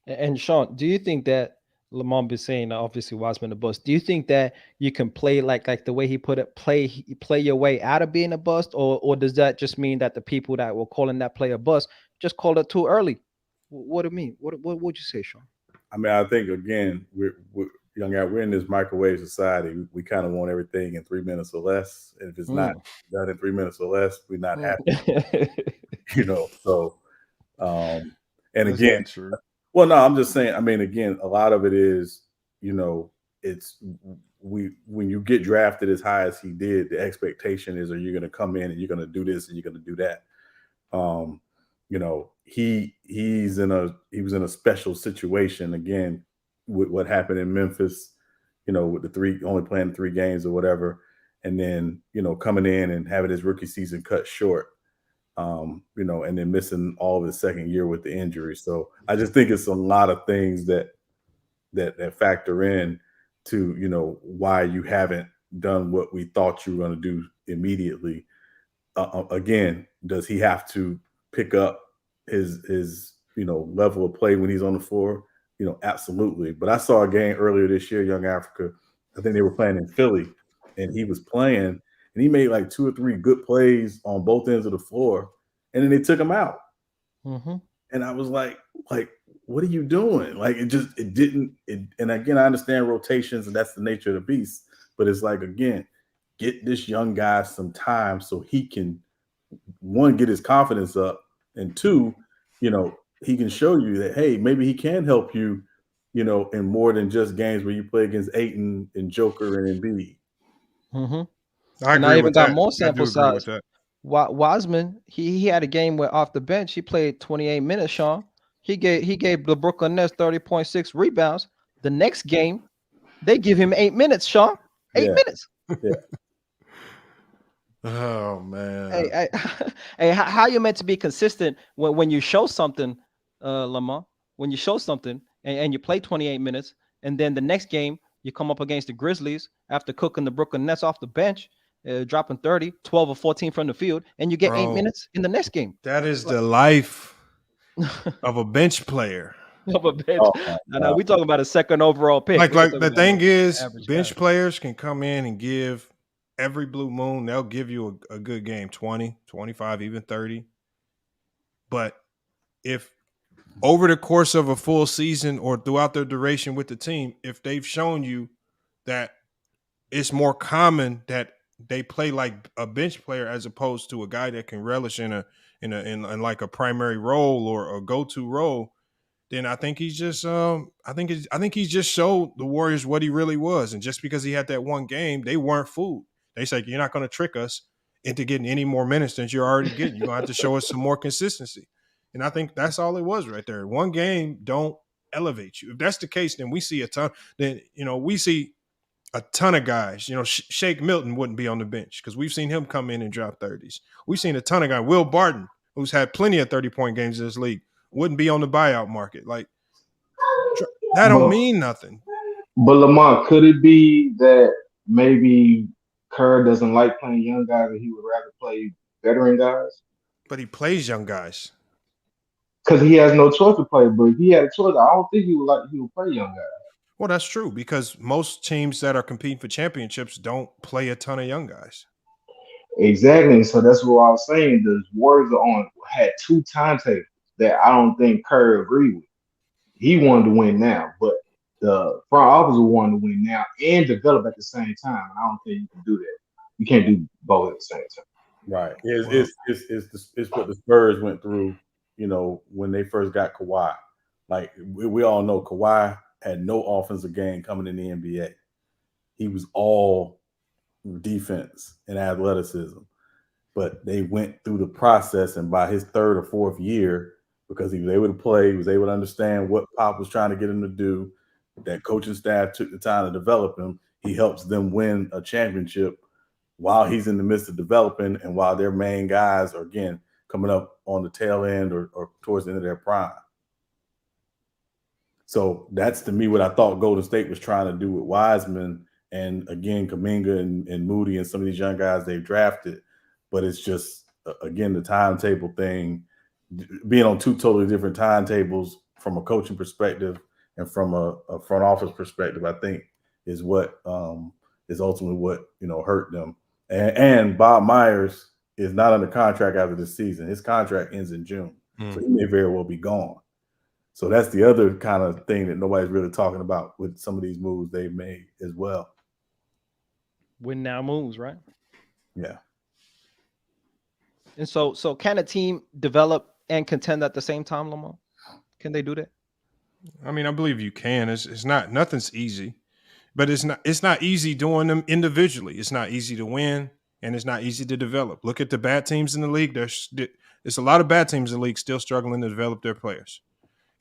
And Sean, do you think that Lamont been saying obviously Wiseman the bust? Do you think that you can play like the way he put it, play your way out of being a bust, or does that just mean that the people that were calling that player bust just called it too early? What do you mean? What would you say, Sean? I mean, I think again, we're in this microwave society. We kind of want everything in 3 minutes or less. And if it's not done in 3 minutes or less, we're not happy. So and again, true. Well, no, I'm just saying, I mean, again, a lot of it is, it's when you get drafted as high as he did, the expectation is, are you going to come in and you're going to do this and you're going to do that? He was in a special situation again with what happened in Memphis, with only playing 3 games or whatever. And then, coming in and having his rookie season cut short, and then missing all of his second year with the injury. So I just think it's a lot of things that factor in to, why you haven't done what we thought you were going to do immediately. Again, does he have to pick up his level of play when he's on the floor? Absolutely. But I saw a game earlier this year, Young Africa. I think they were playing in Philly, and he was playing, and he made like 2 or 3 good plays on both ends of the floor, and then they took him out. Mm-hmm. And I was like, what are you doing? Like, and again, I understand rotations, and that's the nature of the beast. But it's like, again, get this young guy some time so he can, 1, get his confidence up, and 2, he can show you that, hey, maybe he can help you, in more than just games where you play against Ayton and Joker and Embiid. Mm-hmm. I agree even with got that. more sample size. Wiseman, he had a game where off the bench he played 28 minutes. Sean, he gave the Brooklyn Nets 30.6 rebounds. The next game, they give him 8 minutes. Sean, 8 minutes. Yeah. Oh man. Hey, how you meant to be consistent when you show something, Lamar? When you show something and you play 28 minutes, and then the next game You come up against the Grizzlies after cooking the Brooklyn Nets off the bench, dropping 30, 12 or 14 from the field, and you get 8 minutes in the next game. That is the life of a bench player. Of a bench. Now we talking about a second overall pick. Like the thing is, bench players can come in and give every blue moon. They'll give you a good game, 20, 25, even 30. But if over the course of a full season or throughout their duration with the team, if they've shown you that it's more common that they play like a bench player as opposed to a guy that can relish in like a primary role or a go-to role, then I think he's just I think he's just showed the Warriors what he really was. And just because he had that one game, they weren't fooled. They said, you're not going to trick us into getting any more minutes than you're already getting. You're going to have to show us some more consistency. And I think that's all it was right there. One game don't elevate you. If that's the case, then we see a ton. Then, we see a ton of guys. Shake Milton wouldn't be on the bench because we've seen him come in and drop 30s. We've seen a ton of guys. Will Barton, who's had plenty of 30-point games in this league, wouldn't be on the buyout market. Like, that don't mean nothing. But Lamont, could it be that maybe Kerr doesn't like playing young guys and he would rather play veteran guys? But he plays young guys. Because he has no choice to play. But if he had a choice, I don't think he would play young guys. Well, that's true because most teams that are competing for championships don't play a ton of young guys. Exactly. So that's what I was saying. The Warriors had 2 timetables that I don't think Kerr agreed with. He wanted to win now, but the front office wanted to win now and develop at the same time. And I don't think you can do that. You can't do both at the same time. Right. It's what the Spurs went through, when they first got Kawhi. Like we all know, Kawhi had no offensive game coming in the NBA. He was all defense and athleticism. But they went through the process, and by his 3rd or 4th year, because he was able to play, he was able to understand what Pop was trying to get him to do, that coaching staff took the time to develop him. He helps them win a championship while he's in the midst of developing and while their main guys are, again, coming up on the tail end or towards the end of their prime. So that's, to me, what I thought Golden State was trying to do with Wiseman and, again, Kuminga and Moody and some of these young guys they've drafted. But it's just, again, the timetable thing, being on 2 totally different timetables from a coaching perspective and from a front office perspective, I think is what is ultimately what, hurt them. And Bob Myers is not under contract after this season. His contract ends in June. So he may very well be gone. So that's the other kind of thing that nobody's really talking about with some of these moves they've made as well. Win now moves, right? Yeah. And so can a team develop and contend at the same time, Lamar? Can they do that? I mean, I believe you can. It's not, nothing's easy, but it's not easy doing them individually. It's not easy to win, and it's not easy to develop. Look at the bad teams in the league. There's a lot of bad teams in the league still struggling to develop their players.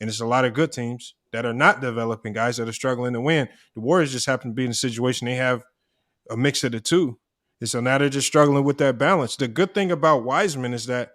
And it's a lot of good teams that are not developing guys that are struggling to win. The Warriors just happen to be in a situation they have a mix of the two. And so now they're just struggling with that balance. The good thing about Wiseman is that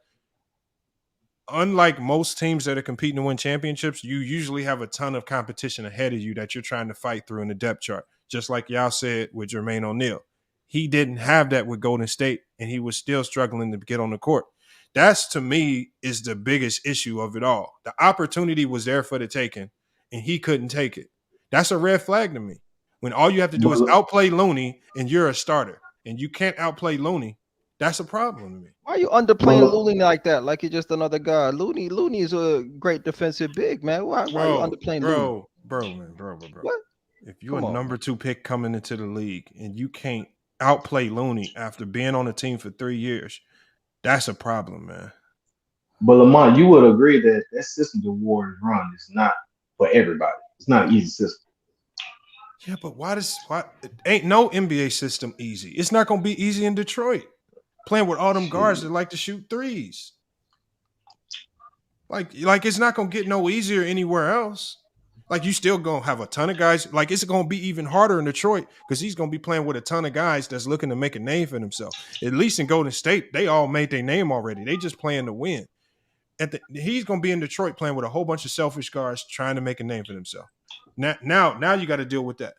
unlike most teams that are competing to win championships, you usually have a ton of competition ahead of you that you're trying to fight through in the depth chart. Just like y'all said with Jermaine O'Neal. He didn't have that with Golden State, and he was still struggling to get on the court. That's, to me, is the biggest issue of it all. The opportunity was there for the taking, and he couldn't take it. That's a red flag to me. When all you have to do is outplay Looney, and you're a starter, and you can't outplay Looney, that's a problem to me. Why are you underplaying Looney like that? Like he's just another guy. Looney is a great defensive big, man. Why are you underplaying Looney? Bro. What? If you're a number 2 pick coming into the league and you can't outplay Looney after being on the team for 3 years, that's a problem, man. But Lamont, you would agree that system the Warriors run is not for everybody. It's not an easy system. Yeah, but why ain't no NBA system easy? It's not going to be easy in Detroit. Playing with all them guards that like to shoot threes. Like it's not going to get no easier anywhere else. Like, you still going to have a ton of guys. Like, it's going to be even harder in Detroit because he's going to be playing with a ton of guys that's looking to make a name for themselves. At least in Golden State, they all made their name already. They just playing to win. He's going to be in Detroit playing with a whole bunch of selfish guys trying to make a name for themselves. Now you got to deal with that.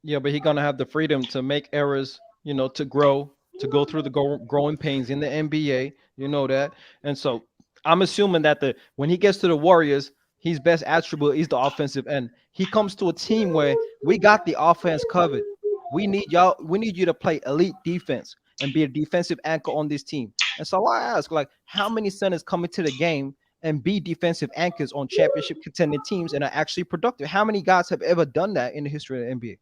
Yeah, but he's gonna have the freedom to make errors, to grow, to go through the growing pains in the NBA. You know that, and so I'm assuming that when he gets to the Warriors, his best attribute is the offensive end. He comes to a team where we got the offense covered. We need y'all. We need you to play elite defense and be a defensive anchor on this team. And so I ask, like, how many centers come into the game and be defensive anchors on championship contending teams and are actually productive? How many guys have ever done that in the history of the NBA?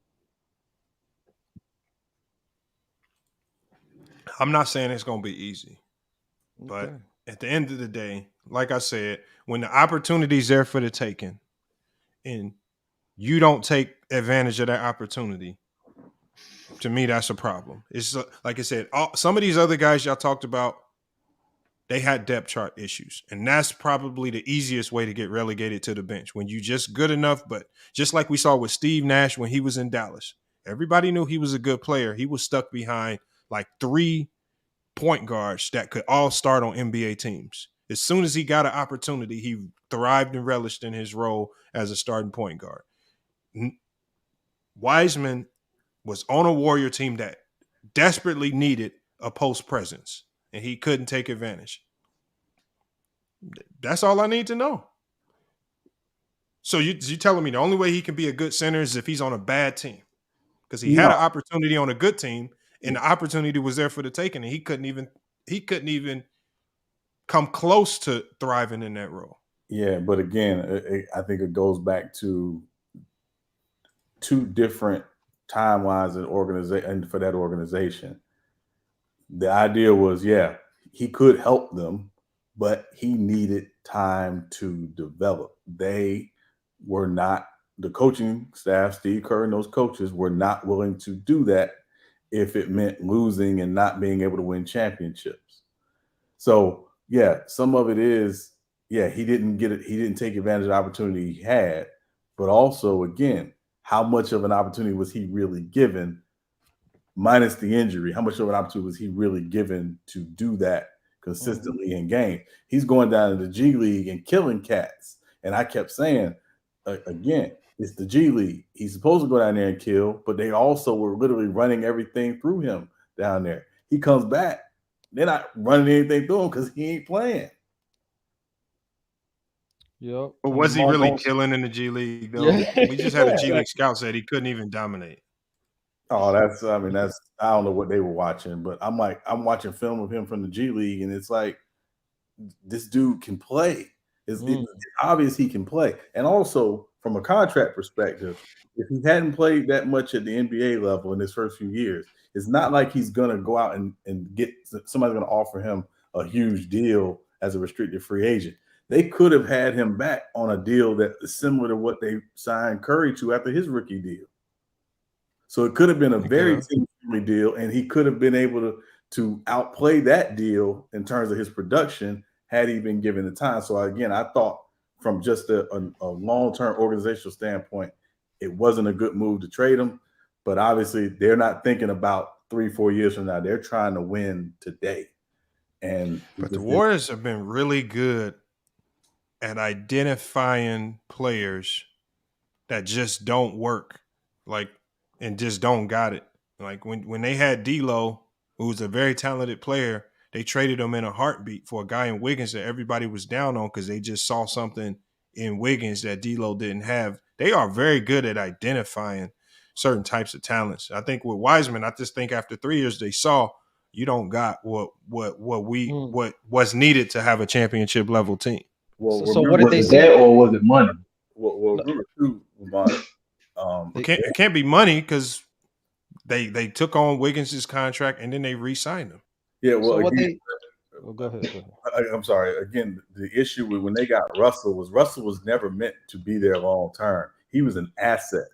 I'm not saying it's going to be easy, but Okay. at the end of the day, like I said, when the opportunity's there for the taking and you don't take advantage of that opportunity, to me, that's a problem. It's like I said, some of these other guys y'all talked about, they had depth chart issues. And that's probably the easiest way to get relegated to the bench when you just good enough. But just like we saw with Steve Nash when he was in Dallas, everybody knew he was a good player. He was stuck behind like 3 point guards that could all start on NBA teams. As soon as he got an opportunity, he thrived and relished in his role as a starting point guard. Wiseman was on a Warrior team that desperately needed a post presence, and he couldn't take advantage. That's all I need to know. So you telling me the only way he can be a good center is if he's on a bad team? Because he had an opportunity on a good team, and the opportunity was there for the taking, and he couldn't even come close to thriving in that role. Yeah, but again, I think it goes back to 2 different timelines and for that organization. The idea was, yeah, he could help them, but he needed time to develop. They were not, the coaching staff, Steve Kerr and those coaches were not willing to do that if it meant losing and not being able to win championships. So yeah, some of it is, yeah, he didn't get it. He didn't take advantage of the opportunity he had, but also again, how much of an opportunity was he really given, minus the injury? How much of an opportunity was he really given to do that consistently in game? He's going down to the G League and killing cats. And I kept saying, again, it's the G League. He's supposed to go down there and kill, but they also were literally running everything through him down there. He comes back, they're not running anything through him because he ain't playing. Yep. But was he really killing in the G League, though? Yeah. We just had a G League scout said he couldn't even dominate. Oh, that's I don't know what they were watching, but I'm watching film of him from the G League, and it's like, this dude can play. It's obvious he can play. And also, from a contract perspective, if he hadn't played that much at the NBA level in his first few years, it's not like he's going to go out and get somebody's going to offer him a huge deal as a restricted free agent. They could have had him back on a deal that is similar to what they signed Curry to after his rookie deal. So it could have been a very team-friendly deal, and he could have been able to outplay that deal in terms of his production had he been given the time. So again, I thought from just a long-term organizational standpoint, it wasn't a good move to trade him. But obviously, they're not thinking about 3-4 years from now. They're trying to win today. But the Warriors have been really good at identifying players that just don't work, and just don't got it. Like when they had D'Lo, who was a very talented player, they traded him in a heartbeat for a guy in Wiggins that everybody was down on because they just saw something in Wiggins that D'Lo didn't have. They are very good at identifying certain types of talents. I think with Wiseman, I just think after 3 years they saw you don't got what's needed to have a championship level team. Well, so what did they was it say? that or was it money? Well, remember too, it can't be money because they took on Wiggins' contract and then they re-signed him. Yeah, well, So again, go ahead. I'm sorry. Again, the issue with when they got Russell was never meant to be there long term. He was an asset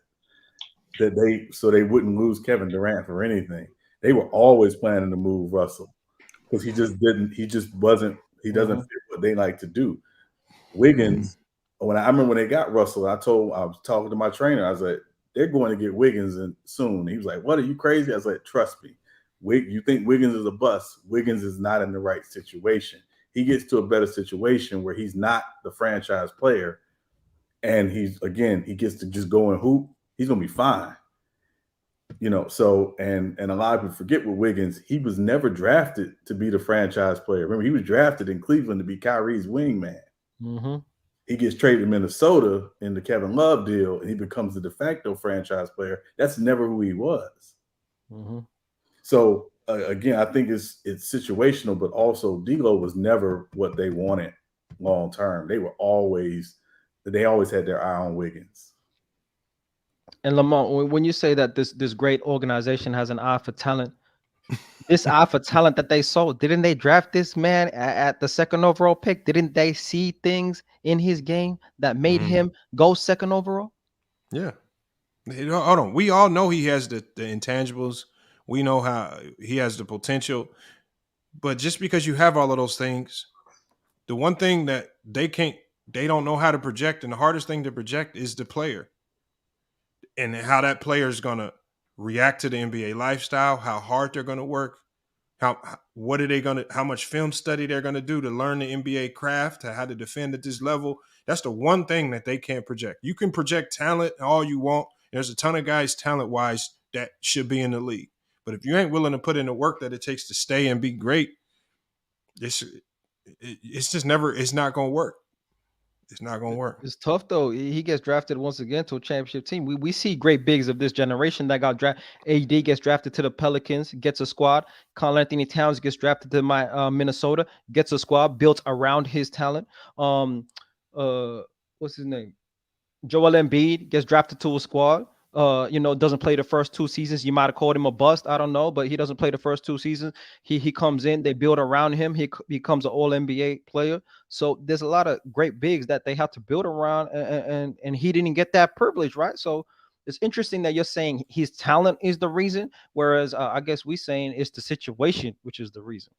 that they wouldn't lose Kevin Durant for anything. They were always planning to move Russell because he doesn't fit what they like to do. Wiggins, I remember when they got Russell, I was talking to my trainer. I was like, they're going to get Wiggins soon. He was like, what, are you crazy? I was like, trust me. You think Wiggins is a bust? Wiggins is not in the right situation. He gets to a better situation where he's not the franchise player, and he gets to just go and hoop. He's gonna be fine. You know, so and a lot of people forget with Wiggins, he was never drafted to be the franchise player. Remember, he was drafted in Cleveland to be Kyrie's wingman. Mm-hmm. He gets traded to Minnesota in the Kevin Love deal, and he becomes the de facto franchise player. That's never who he was. Mm-hmm. So again, I think it's situational, but also D'Lo was never what they wanted long term. They always had their eye on Wiggins. And Lamont, when you say that this great organization has an eye for talent, this eye for talent that they saw, didn't they draft this man at the second overall pick? Didn't they see things in his game that made him go second overall? Yeah. Hold on. We all know he has the intangibles. We know how he has the potential. But just because you have all of those things, the one thing that they don't know how to project, and the hardest thing to project is the player. And how that player is going to react to the NBA lifestyle, how hard they're going to work, how much film study they're going to do to learn the NBA craft, how to defend at this level. That's the one thing that they can't project. You can project talent all you want. There's a ton of guys talent-wise that should be in the league. But if you ain't willing to put in the work that it takes to stay and be great, it's not going to work. It's not going to work. It's tough though. He gets drafted once again to a championship team. We see great bigs of this generation that got drafted. AD gets drafted to the Pelicans, gets a squad. Karl Anthony Towns gets drafted to Minnesota, gets a squad built around his talent. What's his name? Joel Embiid gets drafted to a squad. Doesn't play the first 2 seasons. You might have called him a bust. I don't know, but he doesn't play the first 2 seasons. He comes in, they build around him. He becomes an all NBA player. So there's a lot of great bigs that they have to build around, and he didn't get that privilege, right? So it's interesting that you're saying his talent is the reason, whereas I guess we're saying it's the situation which is the reason.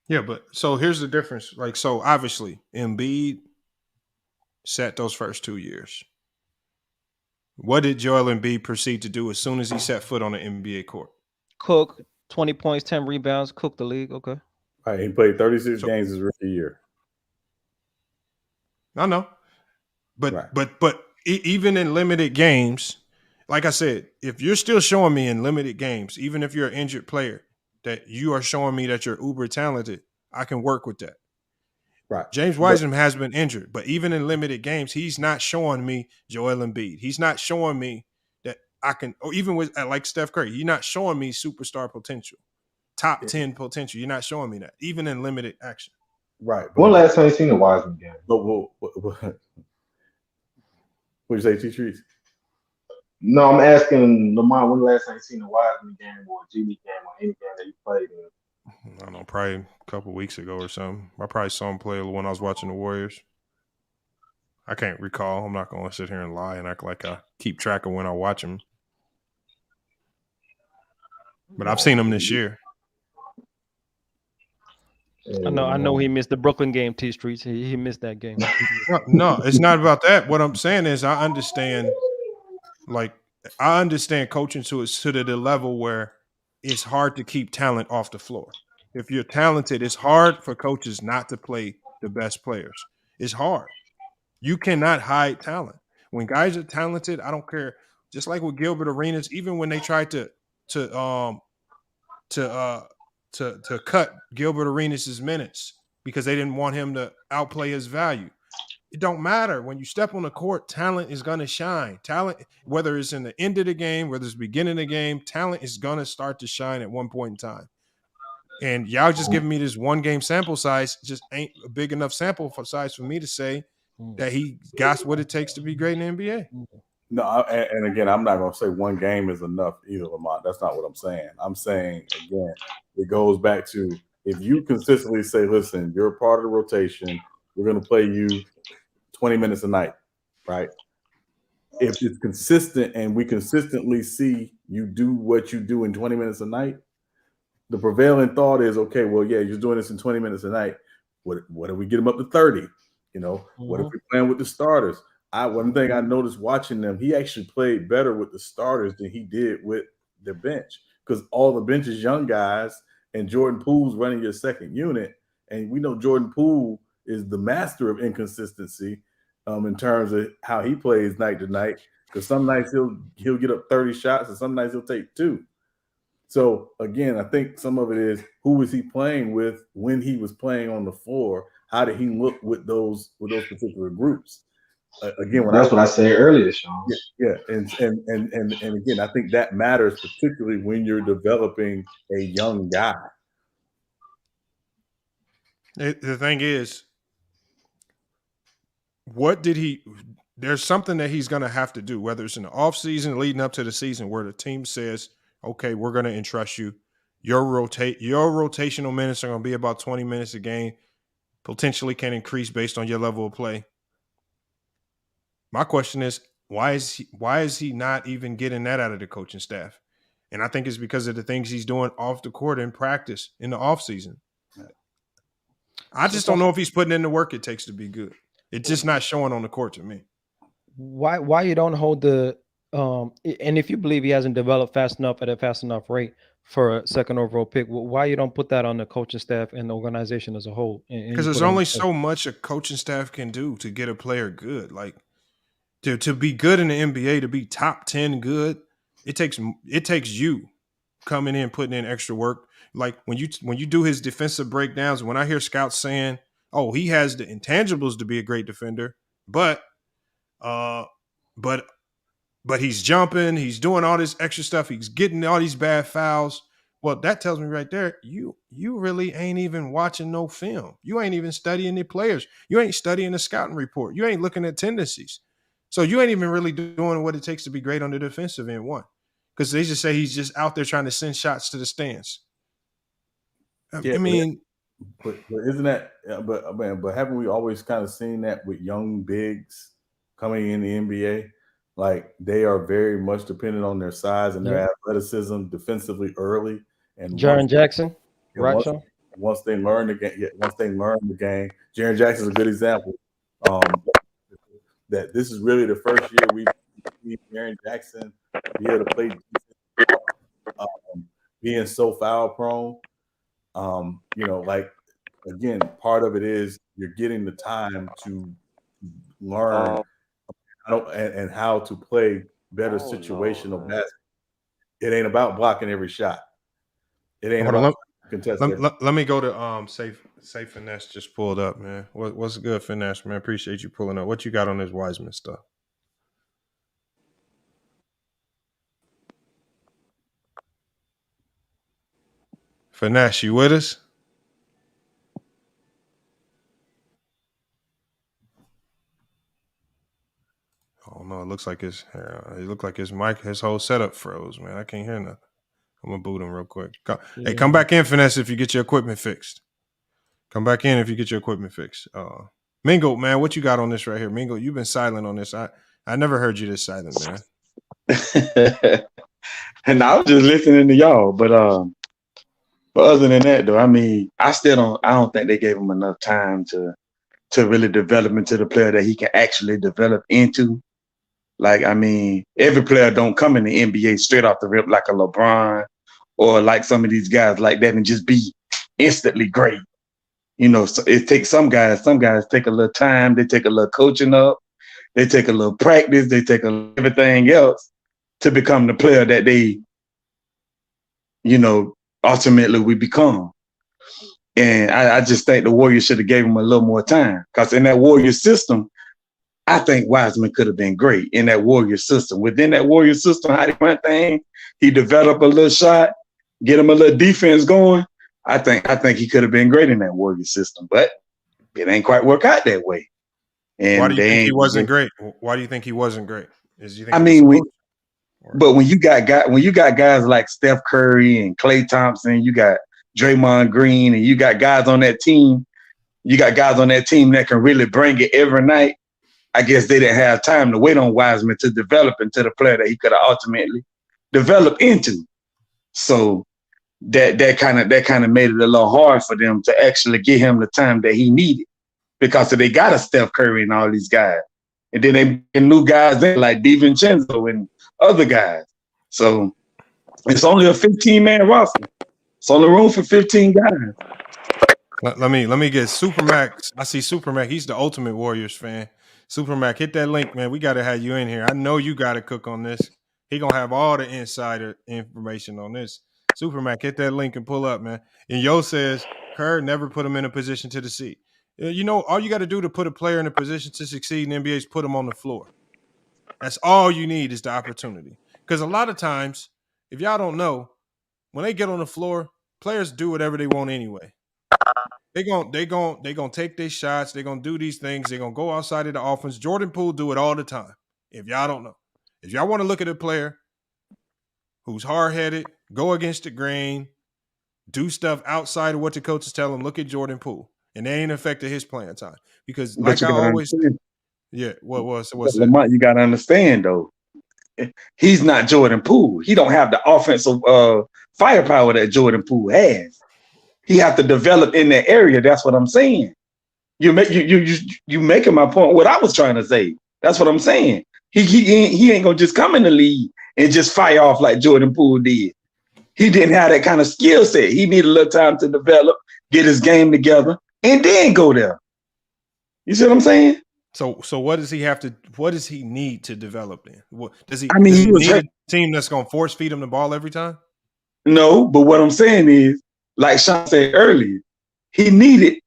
Yeah, but so here's the difference. Like, so obviously Embiid sat those first 2 years. What did Joel Embiid proceed to do as soon as he set foot on the NBA court? Cook, 20 points, 10 rebounds, cook the league. Okay. All right, he played 36 games his rookie year. I know. But even in limited games, like I said, if you're still showing me in limited games, even if you're an injured player, that you are showing me that you're uber talented, I can work with that. Right. James Wiseman has been injured, but even in limited games, he's not showing me Joel Embiid. He's not showing me that I can, or even with like Steph Curry, you're not showing me superstar potential, top 10 potential. You're not showing me that, even in limited action. Right. When last time you seen a Wiseman game? What you say, T-Trees? No, I'm asking Lamont, when last time you seen a Wiseman game or a G League game or any game that you played in? I don't know, probably a couple weeks ago or something. I probably saw him play when I was watching the Warriors. I can't recall. I'm not going to sit here and lie and act like I keep track of when I watch him. But I've seen him this year. I know he missed the Brooklyn game, T Streets. He missed that game. No, it's not about that. What I'm saying is I understand coaching to the level where it's hard to keep talent off the floor. If you're talented, it's hard for coaches not to play the best players. It's hard. You cannot hide talent. When guys are talented, I don't care. Just like with Gilbert Arenas, even when they tried to cut Gilbert Arenas' minutes because they didn't want him to outplay his value. It don't matter. When you step on the court, talent is going to shine. Talent, whether it's in the end of the game, whether it's the beginning of the game, talent is going to start to shine at one point in time. And y'all just giving me this 1 game sample size just ain't a big enough sample size for me to say that he got what it takes to be great in the NBA. No, and again, I'm not going to say 1 game is enough either, Lamont. That's not what I'm saying. I'm saying, again, it goes back to if you consistently say, listen, you're a part of the rotation, we're going to play you 20 minutes a night, right? If it's consistent and we consistently see you do what you do in 20 minutes a night, the prevailing thought is, okay, well, yeah, you're doing this in 20 minutes a night. What if we get them up to 30? What if we're playing with the starters? One thing I noticed watching them, he actually played better with the starters than he did with the bench because all the bench is young guys and Jordan Poole's running your second unit. And we know Jordan Poole is the master of inconsistency in terms of how he plays night to night. because some nights he'll get up 30 shots, and some nights he'll take 2. So again, I think some of it is who was he playing with when he was playing on the floor. How did he look with those particular groups? Again, That's what I said earlier, Sean. Yeah, and again, I think that matters particularly when you're developing a young guy. The thing is, what did he? There's something that he's going to have to do, whether it's in the offseason leading up to the season, where the team says, "Okay, we're going to entrust you. Your rotational minutes are going to be about 20 minutes a game. Potentially can increase based on your level of play." My question is, why is he not even getting that out of the coaching staff? And I think it's because of the things he's doing off the court in practice in the offseason. I just don't know if he's putting in the work it takes to be good. It's just not showing on the court to me. Why you don't hold the and if you believe he hasn't developed fast enough at a fast enough rate for a second overall pick, why you don't put that on the coaching staff and the organization as a whole? Because there's only so much a coaching staff can do to get a player good. Like to be good in the NBA, to be top 10 good, it takes you coming in, putting in extra work. Like when you do his defensive breakdowns, when I hear scouts saying, "Oh, he has the intangibles to be a great defender, but he's jumping, he's doing all this extra stuff, he's getting all these bad fouls." Well, that tells me right there, you really ain't even watching no film. You ain't even studying the players. You ain't studying the scouting report. You ain't looking at tendencies. So you ain't even really doing what it takes to be great on the defensive end, one. Because they just say he's just out there trying to send shots to the stands. Yeah, I mean, but isn't that? But haven't we always kind of seen that with young bigs coming in the NBA? Like they are very much dependent on their size and their athleticism defensively early. And Jaren Jackson, right? Once they learn the game, Jaren Jackson is a good example. That this is really the first year we've seen Jaren Jackson be able to play defense, being so foul prone. Like again, part of it is you're getting the time to learn and how to play better situational basketball. It ain't about blocking every shot. It ain't about contesting. Let me go to Safe Finesse just pulled up, man. What's good, Finesse, man? Appreciate you pulling up. What you got on this Wiseman stuff? Finesse, you with us? Oh no, it looks like his mic, his whole setup froze, man. I can't hear nothing. I'm gonna boot him real quick. Hey, come back in, Finesse, if you get your equipment fixed. Come back in if you get your equipment fixed. Mingo, man, what you got on this right here? Mingo, you've been silent on this. I never heard you this silent, man. And I was just listening to y'all, but other than that, though, I mean, I don't think they gave him enough time to really develop into the player that he can actually develop into. Like, I mean, every player don't come in the NBA straight off the rip like a LeBron or like some of these guys like that and just be instantly great. So it takes some guys take a little time, they take a little coaching up, they take a little practice, they take everything else to become the player that they, ultimately we become. And I just think the Warriors should have gave him a little more time, because in that Warrior system, I think Wiseman could have been great in that Warrior system. Within that Warrior system, how they run things, he developed a little shot, get him a little defense going. I think he could have been great in that Warrior system, but it ain't quite work out that way. And why do you think he wasn't great? Why do you think he wasn't great? But when you got guys like Steph Curry and Klay Thompson, you got Draymond Green, and you got guys on that team. You got guys on that team that can really bring it every night. I guess they didn't have time to wait on Wiseman to develop into the player that he could have ultimately developed into. So that kind of made it a little hard for them to actually give him the time that he needed, because they got a Steph Curry and all these guys, and then they get new guys in like DiVincenzo and other guys. So it's only a 15-man roster. It's only room for 15 guys. Let me get Supermax. I see Supermax. He's the ultimate Warriors fan. Supermac, hit that link, man. We got to have you in here. I know you got to cook on this. He gonna have all the insider information on this. Supermac, hit that link and pull up, man. And Yo says Kerr never put him in a position to succeed. You know, all you got to do to put a player in a position to succeed in the NBA is put him on the floor. That's all you need is the opportunity. Because a lot of times, if y'all don't know, when they get on the floor, players do whatever they want anyway. They gonna take their shots. They're gonna do these things. They're gonna go outside of the offense. Jordan Poole do it all the time. If y'all don't know, if y'all want to look at a player who's hard headed, go against the grain, do stuff outside of what the coaches tell him, look at Jordan Poole, and they ain't affected his playing time because, But like you I gotta always, understand. yeah. What's But that? Lamont, you gotta understand though. He's not Jordan Poole. He don't have the offensive firepower that Jordan Poole has. He have to develop in that area. That's what I'm saying. You making my point. What I was trying to say. That's what I'm saying. He ain't gonna just come in the league and just fire off like Jordan Poole did. He didn't have that kind of skill set. He needed a little time to develop, get his game together, and then go there. You see what I'm saying? So what does he have to? What does he need to develop in? What does he? I mean, does he he was need hurt. a team that's gonna force feed him the ball every time? No, but what I'm saying is, like Sean said earlier, he needed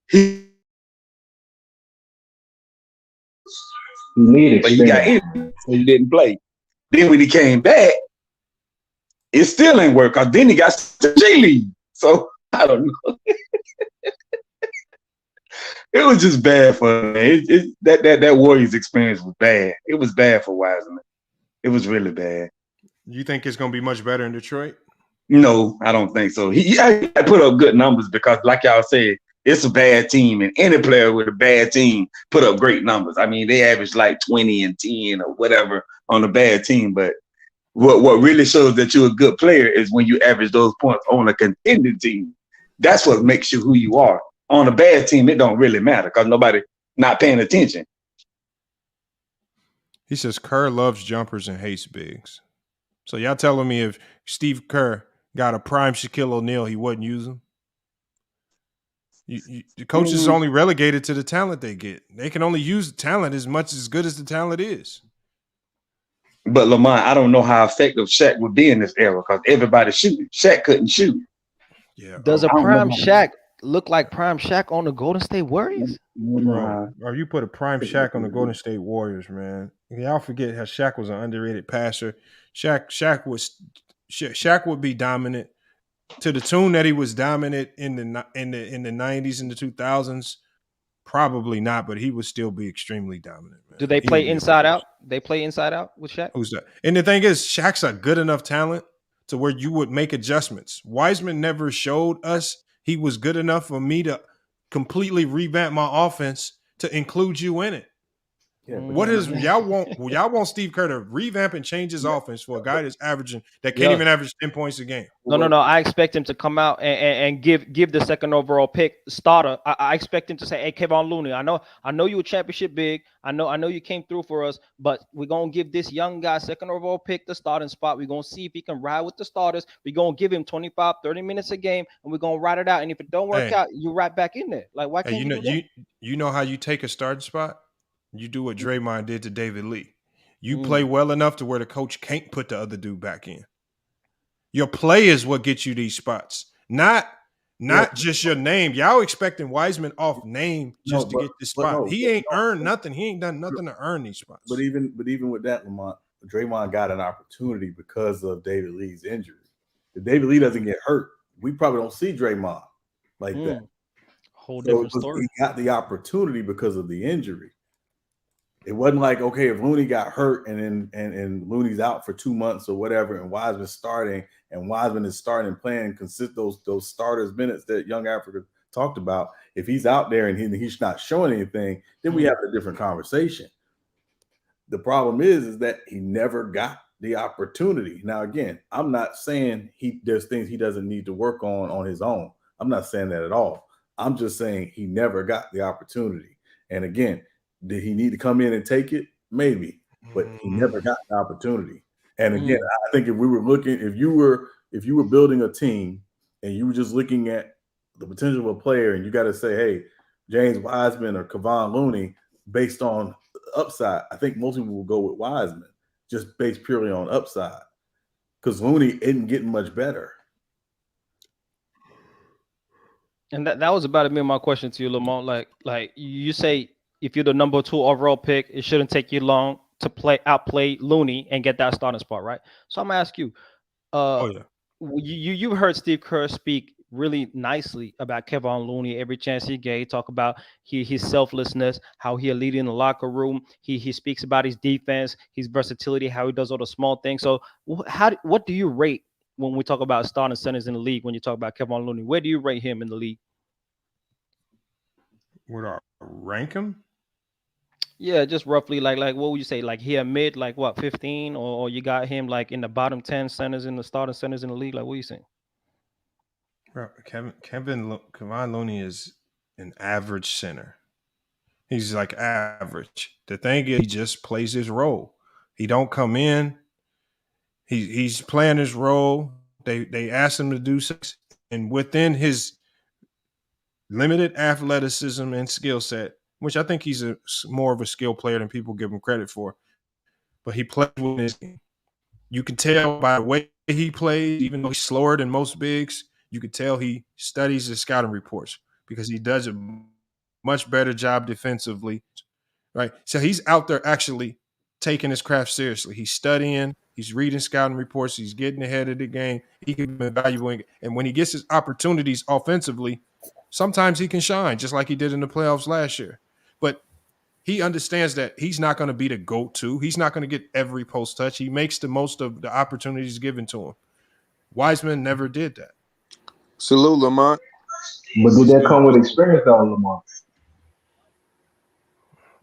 he needed but he got experience. injured, so he didn't play. Then when he came back, it still ain't work because then he got to J League. So I don't know. It was just bad for him. That Warriors experience was bad. It was bad for Wiseman. It was really bad. You think it's gonna be much better in Detroit? No, I don't think so. He put up good numbers because, like y'all said, it's a bad team, and any player with a bad team put up great numbers. I mean, they average like 20 and 10 or whatever on a bad team. But what really shows that you're a good player is when you average those points on a contending team. That's what makes you who you are. On a bad team, it don't really matter because nobody not paying attention. He says Kerr loves jumpers and hates bigs. So y'all telling me if Steve Kerr got a prime Shaquille O'Neal, he wouldn't use him? The coaches is only relegated to the talent they get. They can only use the talent as much as good as the talent is. But Lamont, I don't know how effective Shaq would be in this era because everybody's shooting. Shaq couldn't shoot. Yeah. Does a prime Shaq look like prime Shaq on the Golden State Warriors? Bro, you put a prime Shaq on the Golden State Warriors, man. Y'all forget how Shaq was an underrated passer. Shaq would be dominant to the tune that he was dominant in the 90s and the 2000s. Probably not, but he would still be extremely dominant. Man. Do they play inside out? They play inside out with Shaq? Who's that? And the thing is, Shaq's a good enough talent to where you would make adjustments. Wiseman never showed us he was good enough for me to completely revamp my offense to include you in it. Yeah, what is y'all want Steve Kerr to revamp and change his offense for a guy that's averaging that can't even average 10 points a game? No. I expect him to come out and give the second overall pick starter. I expect him to say, "Hey, Kevon Looney, I know you a championship big. I know you came through for us, but we're gonna give this young guy second overall pick the starting spot. We're gonna see if he can ride with the starters. We're gonna give him 25, 30 minutes a game, and we're gonna ride it out. And if it don't work out, you right back in there. Like, why can't you do that? You know how you take a starting spot? You do what Draymond did to David Lee. You play well enough to where the coach can't put the other dude back in. Your play is what gets you these spots, not just your name. Y'all expecting Wiseman off name just to get this spot. He ain't earned nothing. He ain't done nothing to earn these spots. But even with that, Lamont, Draymond got an opportunity because of David Lee's injury. If David Lee doesn't get hurt, we probably don't see Draymond like that. Whole different story. He got the opportunity because of the injury. It wasn't like, okay, if Looney got hurt and Looney's out for 2 months or whatever, and Wiseman's starting, and Wiseman is starting and playing those starters minutes that Young Africa talked about. If he's out there and he's not showing anything, then we have a different conversation. The problem is that he never got the opportunity. Now, again, I'm not saying there's things he doesn't need to work on his own. I'm not saying that at all. I'm just saying he never got the opportunity. And again, did he need to come in and take it? Maybe, but he never got the opportunity. And again, I think if you were building a team and you were just looking at the potential of a player and you got to say, hey, James Wiseman or Kevon Looney, based on upside. I think most people will go with Wiseman just based purely on upside because Looney isn't getting much better. And that was about to be my question to you, Lamont. Like you say, if you're the number 2 overall pick, it shouldn't take you long to outplay Looney and get that starting spot, right? So I'm gonna ask you, Oh yeah. you heard Steve Kerr speak really nicely about Kevin Looney every chance he get. He talk about his selflessness, how he lead in the locker room. He speaks about his defense, his versatility, how he does all the small things. So what do you rate when we talk about starting centers in the league? When you talk about Kevin Looney, where do you rate him in the league? Would I rank him? Yeah, just roughly like what would you say? Like here mid, like what, 15, or you got him like in the bottom 10 centers in the starting centers in the league? Like what are you saying? Bro, Kevin Looney is an average center. He's like average. The thing is, he just plays his role. He don't come in. He's playing his role. They ask him to do something, and within his limited athleticism and skill set, which I think he's more of a skill player than people give him credit for, but he plays with his game. You can tell by the way he plays, even though he's slower than most bigs, you can tell he studies his scouting reports because he does a much better job defensively, right? So he's out there actually taking his craft seriously. He's studying, he's reading scouting reports, he's getting ahead of the game. He can be evaluating, and when he gets his opportunities offensively, sometimes he can shine, just like he did in the playoffs last year. But he understands that he's not going to be the go-to. He's not going to get every post touch. He makes the most of the opportunities given to him. Wiseman never did that. Salute, Lamont. But did that come with experience, though, Lamont?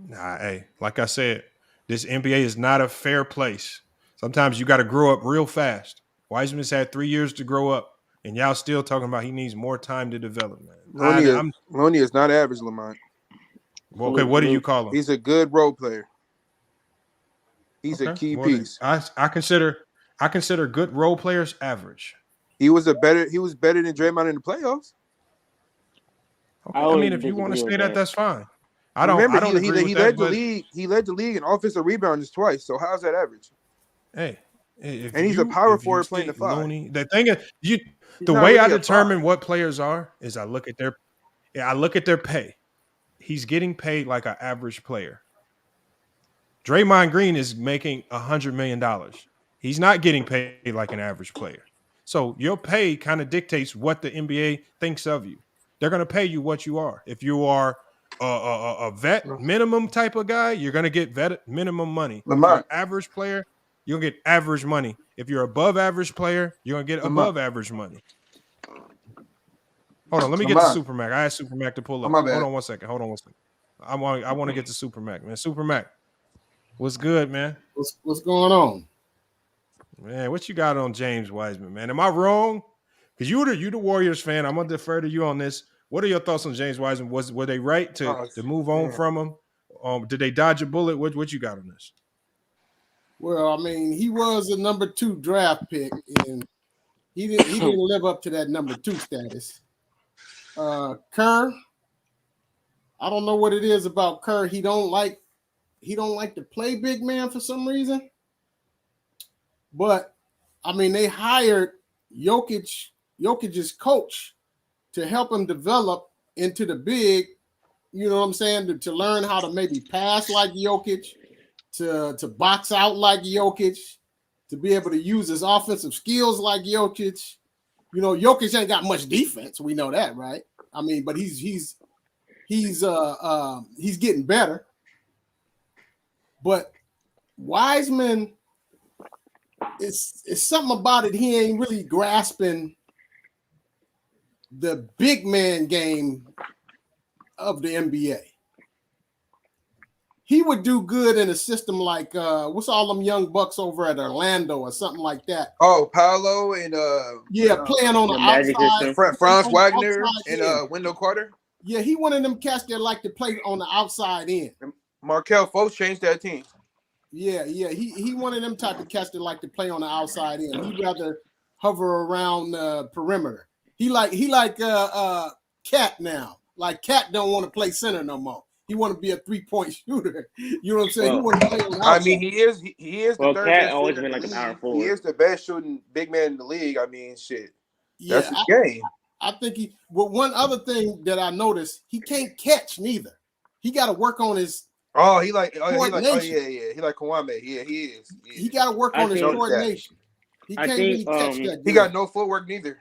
Nah, hey, like I said, this NBA is not a fair place. Sometimes you got to grow up real fast. Wiseman's had 3 years to grow up, and y'all still talking about he needs more time to develop, man. Looney is not average, Lamont. Okay, what do you call him? He's a good role player. He's a key piece. I consider good role players average. He was better than Draymond in the playoffs. Okay. I mean, if you want to say that, that's fine. I don't agree with he that, led the league. He led the league in offensive rebounds twice. So how's that average? Hey, and he's a power forward playing the 5. Looney, the thing is, the way I determine what players are is I look at their pay. He's getting paid like an average player. Draymond Green is making $100 million. He's not getting paid like an average player. So your pay kind of dictates what the NBA thinks of you. They're going to pay you what you are. If you are a vet minimum type of guy, you're going to get vet minimum money. If you're an average player, you'll get average money. If you're above average player, you're going to get above average money. Hold on, let me get to Super Mac. I asked Super Mac to pull up. Hold on one second. I want to get to Super Mac, man. Super Mac, what's good, man? What's going on? Man, what you got on James Wiseman, man? Am I wrong? Because you the Warriors fan. I'm gonna defer to you on this. What are your thoughts on James Wiseman? Were they right to move on from him? Did they dodge a bullet? What you got on this? Well, I mean, he was a number 2 draft pick, and he didn't live up to that number 2 status. Kerr, I don't know what it is about Kerr. He don't like to play big man for some reason. But I mean, they hired Jokic's coach to help him develop into the big, you know what I'm saying, to learn how to maybe pass like Jokic, to box out like Jokic, to be able to use his offensive skills like Jokic. You know, Jokic ain't got much defense. We know that, right? I mean, but he's getting better. But Wiseman, it's something about it. He ain't really grasping the big man game of the NBA. He would do good in a system like what's all them young bucks over at Orlando or something like that. Oh, Paolo and playing on the outside. Franz Wagner and Wendell Carter. Yeah, he one of them cats that like to play on the outside end. Markel Fultz changed that team. Yeah. He one of them type of cats that like to play on the outside end. He'd rather hover around the perimeter. He like Cat now. Like Cat don't want to play center no more. He want to be a 3-point shooter. You know what I'm saying? He Well, want to play on the I outside. mean, he is the well, third Cat best always shooter been in like the a power league. He forward. is the best shooting big man in the league. I mean, shit. Yeah, That's his game. I think he. Well, one other thing that I noticed, he can't catch neither. He got to work on his Oh, he like coordination. He like Kawame. Yeah, he is. Yeah. He got to work I on his think- coordination. He I can't think, really catch that. He Good. got no footwork neither.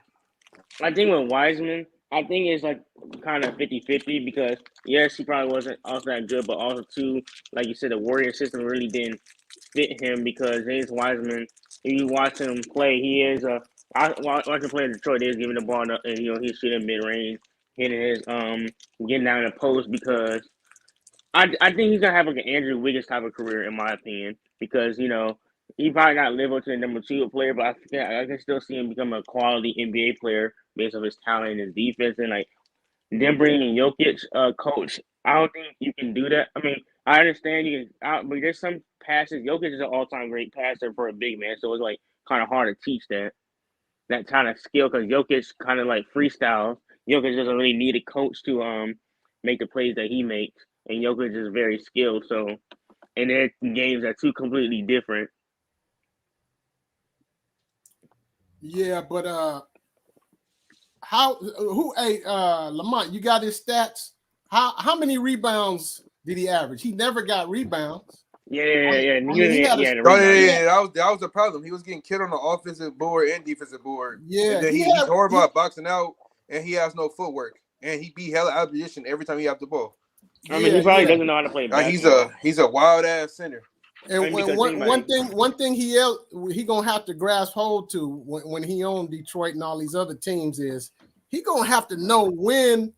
I think with Wiseman, I think it's like kind of 50-50 because yes, he probably wasn't also that good, but also too, like you said, the Warrior system really didn't fit him because James Wiseman, if you watch him play, he is a. I watch him play in Detroit. He's giving the ball and he's shooting mid range, hitting his getting down the post because I think he's gonna have like an Andrew Wiggins type of career in my opinion because he probably not live up to the number 2 player, but I can still see him become a quality NBA player based on his talent and his defense and like them bringing Jokic, coach. I don't think you can do that. I mean, I understand you can, but there's some passes. Jokic is an all-time great passer for a big man, so it's like kind of hard to teach that kind of skill because Jokic kind of like freestyles. Jokic doesn't really need a coach to make the plays that he makes, and Jokic is very skilled. So, and their games are two completely different. Yeah, but Lamont, you got his stats? How many rebounds did he average? He never got rebounds. Yeah. That was the problem. He was getting killed on the offensive board and defensive board. Yeah, and then he's horrible at boxing out, and he has no footwork, and he be hella out of position every time he has the ball. I mean, he probably doesn't know how to play basketball. He's a wild ass center. And one thing he gonna have to grasp hold to when he owned Detroit and all these other teams is he gonna have to know when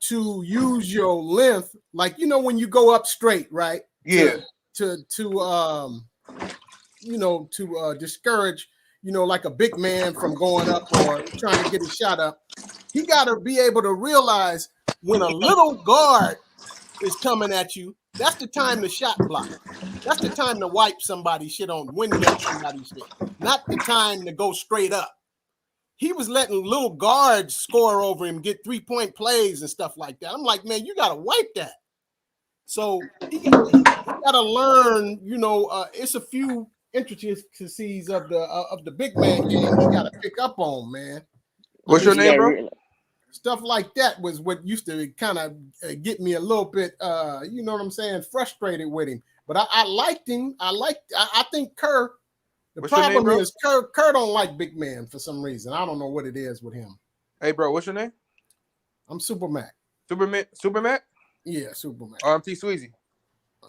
to use your length, like when you go up straight, right? Yeah. To discourage like a big man from going up or trying to get his shot up. He got to be able to realize when a little guard is coming at you. That's the time to shot block. That's the time to wipe somebody's shit on, windmill somebody's shit. Not the time to go straight up. He was letting little guards score over him, get 3-point plays and stuff like that. I'm like, man, you got to wipe that. So he got to learn, it's a few intricacies of the big man game he got to pick up on, man. What's your name, bro? Stuff like that was what used to kind of get me a little bit, frustrated with him. But I liked him. I think Kerr. The problem is Kerr don't like big man for some reason. I don't know what it is with him. Hey, bro, what's your name? I'm Super Mac. Super Mac? Yeah, Super Mac. I'm T Sweezy.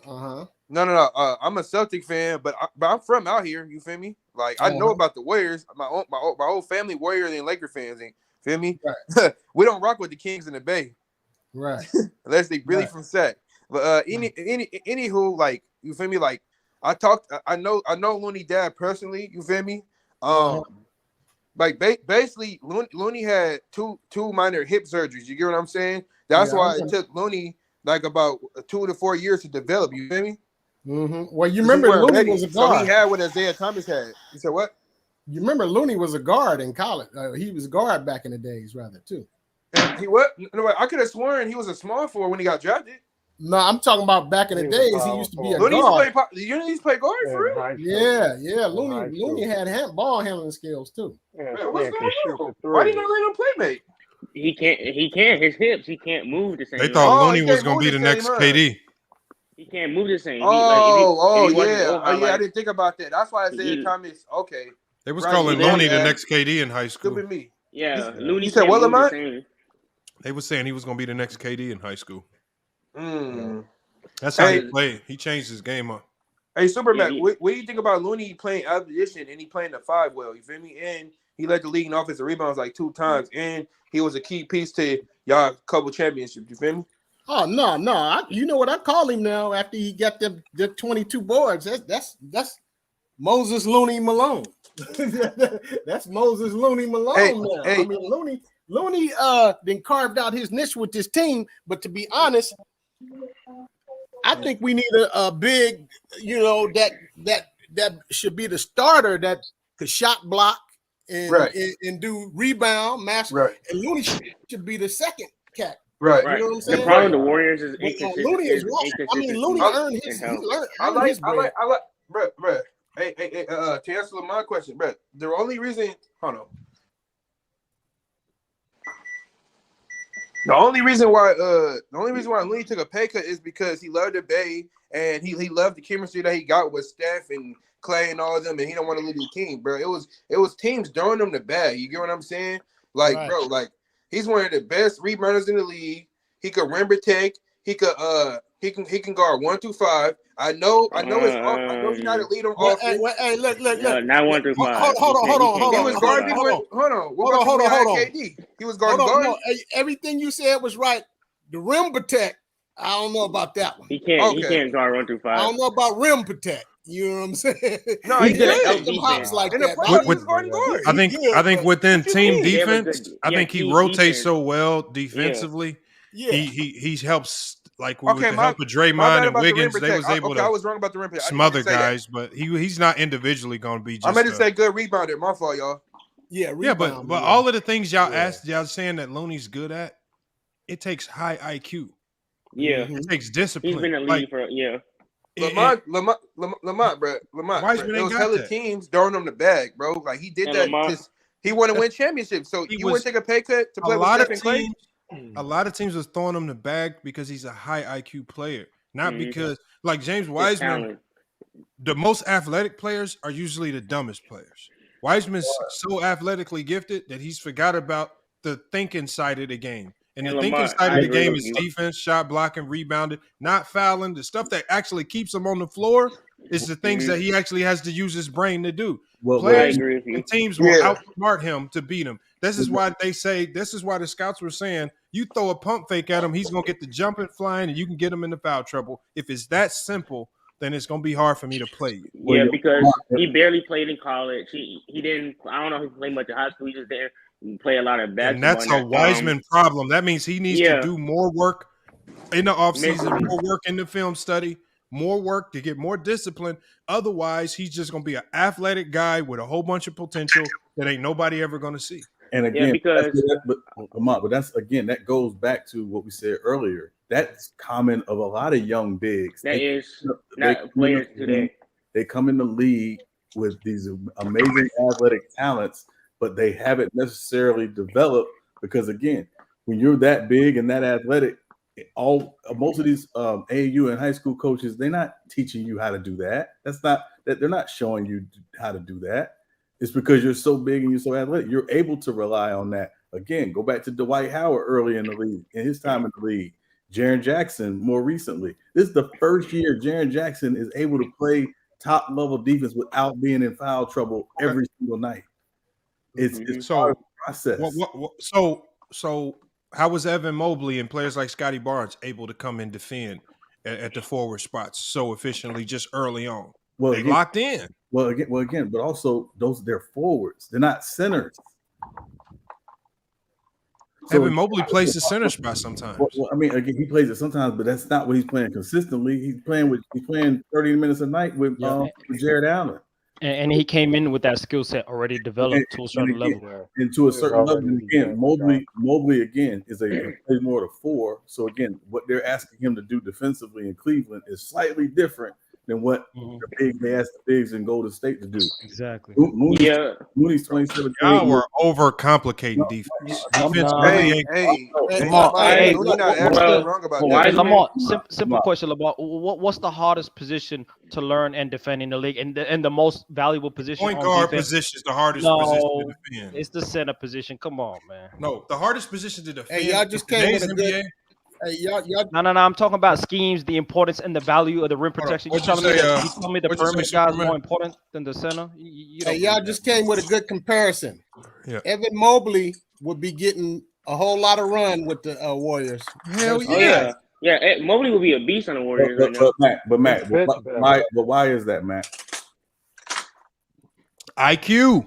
Uh-huh. No. I'm a Celtic fan, but I'm from out here. You feel me? Like I know about the Warriors. My whole family Warriors and Laker fans. And feel me? Right. We don't rock with the Kings in the Bay. Right. Unless they really from Sac. But anywho, like you feel me? Like I know Looney dad personally. You feel me? Like basically Looney had two minor hip surgeries. You get what I'm saying? That's why it took Looney like about 2 to 4 years to develop. You feel me? Mm-hmm. Well, you remember Looney was a guard. So he had what Isaiah Thomas had. You said what? You remember Looney was a guard in college. He was a guard back in the days, rather too. And he what? No, I could have sworn he was a small forward when he got drafted. No, I'm talking about back in the days. He used to be a guard. You used to play guard for real? Yeah. Looney had ball handling skills too. Man, what's going on? Why did you not let him play, mate? He can't. His hips. He can't move the same. They thought Looney was going to be the next KD. He can't move the same. I didn't think about that. That's why Isaiah Thomas. Okay. They was calling Looney the next KD in high school. Stupid me. Yeah, Looney. You said what, Lamont? They were saying he was going to be the next KD in high school. That's how he played. He changed his game up. Hey, Superman, what do you think about Looney playing out of position and he playing the 5 well? You feel me? And he led the league in offensive rebounds like 2 times, and he was a key piece to y'all couple championships. You feel me? Oh no! You know what I call him now? After he got the 22 boards, that's Moses Looney Malone. That's Moses Looney Malone now. I mean, Looney then carved out his niche with this team, but to be honest, I think we need a big, that should be the starter that could shot block and do rebound, master. Right. And Looney should be the second cat Right. Right. You know what I'm The saying? problem with the Warriors is But Looney is what? I mean, Looney I- earned I his like, bread. bruh. Hey, to answer my question, bruh, the only reason, hold on. The only reason why Looney took a pay cut is because he loved the Bay and he loved the chemistry that he got with Steph and Clay and all of them, and he don't want to leave the team, bro. It was teams throwing him the bag. You get what I'm saying? Like, Right. bro, like he's one of the best rebounders in the league. He could rim protect. He can guard 1 through 5. I know it's off. I know he's not a lead on offense. Hey, look. not 1 through 5. Hold He on. was guarding people. Hold on. What about when he had KD? He was guarding guards. No, everything you said was right. The rim protect, I don't know about that one. He can't guard 1 through 5. I don't know about rim protect. You know what I'm saying? No, he's good at can't help them defense. hops like In the that. playoffs, he was guarding guards. I think within team They have a defense, good- I yeah, think he team rotates defense. so well defensively. Yeah. He helps like Okay, with the my- help of my Draymond bad and about the rim Wiggins. They protect. was able Okay, I to was wrong about the rim protect. I some didn't other say that. guys, but he's not individually going to be just. I meant to say good rebounder. My fault, y'all. Yeah, but all of the things y'all saying that Looney's good at, it takes high IQ. Yeah. It takes discipline. He's been a lead Like, for Lamont, bro. Wiseman There ain't was got hella that. teams throwing him the bag, bro. Like he did And that Lamont- because he want to win championships. So He you was- wouldn't take a pay cut to play a with lot Steph of and Clay? teams, a lot of teams was throwing him the bag because he's a high IQ player, not because like James Wiseman. talent. The most athletic players are usually the dumbest players. Wiseman's so athletically gifted that he's forgot about the thinking side of the game. And the thinking Lamont, side I of the agree game with is you. defense, shot blocking, rebounding, not fouling. The stuff that actually keeps him on the floor is the things that he actually has to use his brain to do. Well, I Players agree with you. and teams will Yeah. outsmart him to beat him. This is why they say, this is why the scouts were saying, you throw a pump fake at him, he's going to get the jumping flying, and you can get him into foul trouble. If it's that simple, then it's going to be hard for me to play you. Yeah, because he barely played in college. He didn't. I don't know if he played much in high school. He just didn't play a lot of basketball. And that's a Wiseman problem. That means he needs to do more work in the offseason, Mentally. more work in the film study, more work to get more discipline. Otherwise, he's just going to be an athletic guy with a whole bunch of potential that ain't nobody ever going to see. And again, because but that's again that goes back to what we said earlier. That's common of a lot of young bigs. that They- is not players today. They come in the league with these amazing athletic talents, but they haven't necessarily developed because, again, when you're that big and that athletic, most of these AAU and high school coaches, they're not teaching you how to do that. They're not showing you how to do that. It's because you're so big and you're so athletic. You're able to rely on that. Again, go back to Dwight Howard early in the league, in his time in the league. Jaren Jackson more recently. This is the first year Jaren Jackson is able to play top level defense without being in foul trouble every single night. It's So part of the process. So how was Evan Mobley and players like Scotty Barnes able to come and defend at the forward spots so efficiently just early on? Well, they again, locked in. But also they're forwards. They're not centers. Evan Mobley plays the center spot sometimes. Well, I mean, again, he plays it sometimes, but that's not what he's playing consistently. He's playing 30 minutes a night with Jared Allen. And he came in with that skill set already developed to a certain level. And to a certain level, and again, Mobley again plays more to 4. So again, what they're asking him to do defensively in Cleveland is slightly different than what they asked the bigs in Golden State to do. Exactly. Mooney's 27. Y'all were overcomplicating defense. Lamar, simple question, Lamar. What's the hardest position to learn and defend in the league, and the most valuable position? Point guard position is the hardest position to defend. It's the center position. Come on, man. No, the hardest position to defend. Hey, y'all just came with a NBA. good. Hey, y'all. No. I'm talking about schemes, the importance and the value of the rim protection. You telling me the perimeter guy is more important than the center? Hey, y'all just came with a good comparison. Yeah. Evan Mobley would be getting a whole lot of run with the Warriors. Hell yeah. Yeah, Mobley will be a beast on the Warriors right now. But Matt, why is that, Matt? IQ.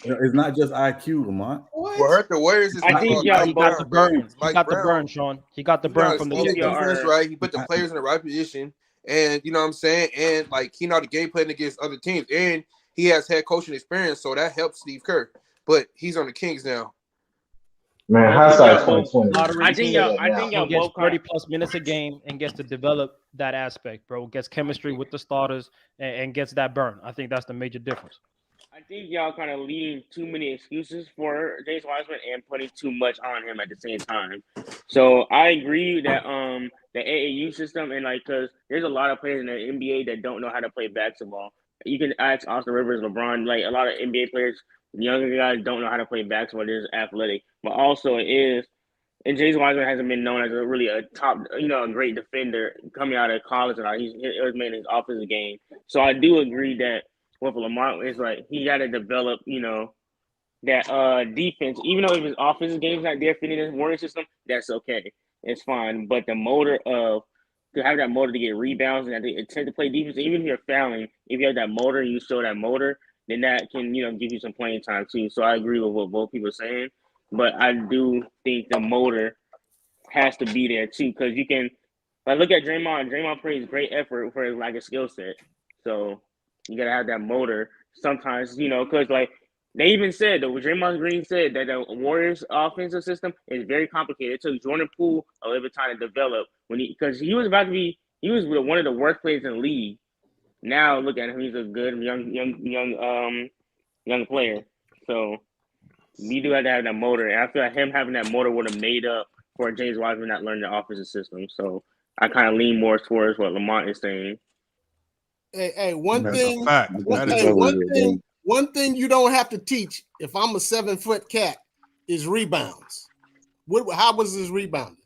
It's not just IQ, Lamont. What hurt the Warriors is I think y'all got the burn. He got the Brown. burn, Sean. He got the burn from the defense, right? He put the players in the right position, and you know what I'm saying. And like he know the game plan against other teams, and he has head coaching experience, so that helps Steve Kerr. But he's on the Kings now. Man, I think hindsight y'all both 2020. lottery I think pick y'all. That I now. think y'all and gets both kind 30 of. plus minutes a game and gets to develop that aspect, bro. Gets chemistry with the starters and gets that burn. I think that's the major difference. I think y'all kind of leaving too many excuses for James Wiseman and putting too much on him at the same time. So I agree that the AAU system and like because there's a lot of players in the NBA that don't know how to play basketball. You can ask Austin Rivers, LeBron, like a lot of NBA players, younger guys don't know how to play basketball. They're just athletic, but also it is. And James Wiseman hasn't been known as a really a top, a great defender coming out of college and all. It was made his offensive game. So I do agree that with Lamar, it's like he got to develop, that defense. Even though if his offensive game's not there fitting his warning system, that's okay. It's fine. But the motor of to have that motor to get rebounds and to attempt to play defense, even if you're fouling, if you have that motor and you show that motor, then that can give you some playing time too. So I agree with what both people are saying, but I do think the motor has to be there too because you can. Like look at Draymond. Draymond plays great effort for his like a skill set. So you gotta have that motor sometimes, because like they even said that Draymond Green said that the Warriors offensive system is very complicated. It took Jordan Poole a little bit of time to develop because he was one of the worst players in the league. Now look at him, he's a good young player. So we do have to have that motor. And I feel like him having that motor would have made up for James Wiseman not learning the offensive system. So I kind of lean more towards what Lamont is saying. Hey, one That's thing. a fact. That is One thing you don't have to teach. If I'm a 7-foot cat, is rebounds. How was his rebounding?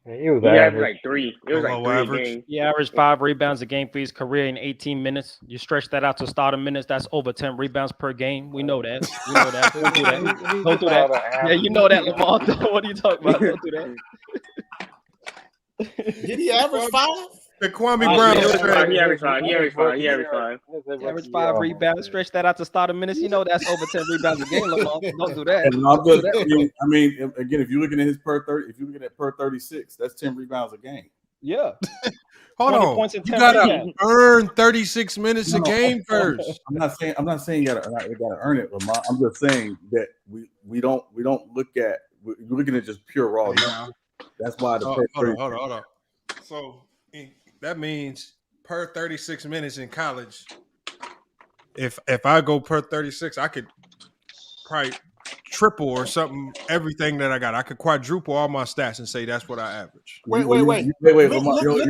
He was averaged like 3. It was like Below 3 a average. game. He averaged 5 rebounds a game for his career in 18 minutes. You stretch that out to starting minutes, that's over 10 rebounds per game. We know that. We know that. Don't do that. Don't do that. Yeah, you know that, Lamar. What are you talking about? Don't do that. Did he average 5? The Kwame Brown. He averaged 5. He averaged 5. He averaged 5 rebounds. Stretch that out to starting minutes. You know that's over 10 rebounds a game, Lamar. Don't do that. I mean, again, if you're looking at his per 30, if you're looking at per 36, that's 10 rebounds a game. Yeah. Hold 20 on. points and You 10 gotta rebounds. earn 36 minutes a game first. I'm not saying you gotta earn it, Lamar. I'm just saying that we don't look at we're looking at just pure raw numbers. That's why the hold on. So that means per 36 minutes in college, if I go per 36, I could probably triple or something everything that I got. I could quadruple all my stats and say that's what I average. Wait. Look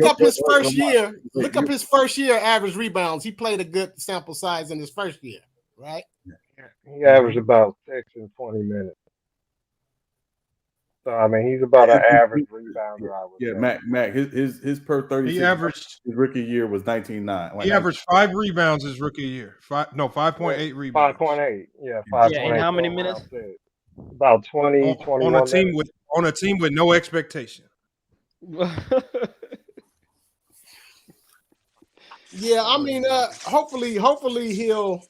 up his first year. Look up his first year average rebounds. He played a good sample size in his first year, right? He averaged about 6 in 20 minutes. So I mean, he's about an average rebounder. I would say. Mac. His per 36. He averaged his rookie year was 19.9. He averaged 5 rebounds his rookie year. 5.8 rebounds. 5.8. Yeah, 5.8. Yeah, and how many minutes? About 20, 21 on a team minutes. with no expectation. Yeah, I mean, hopefully he'll.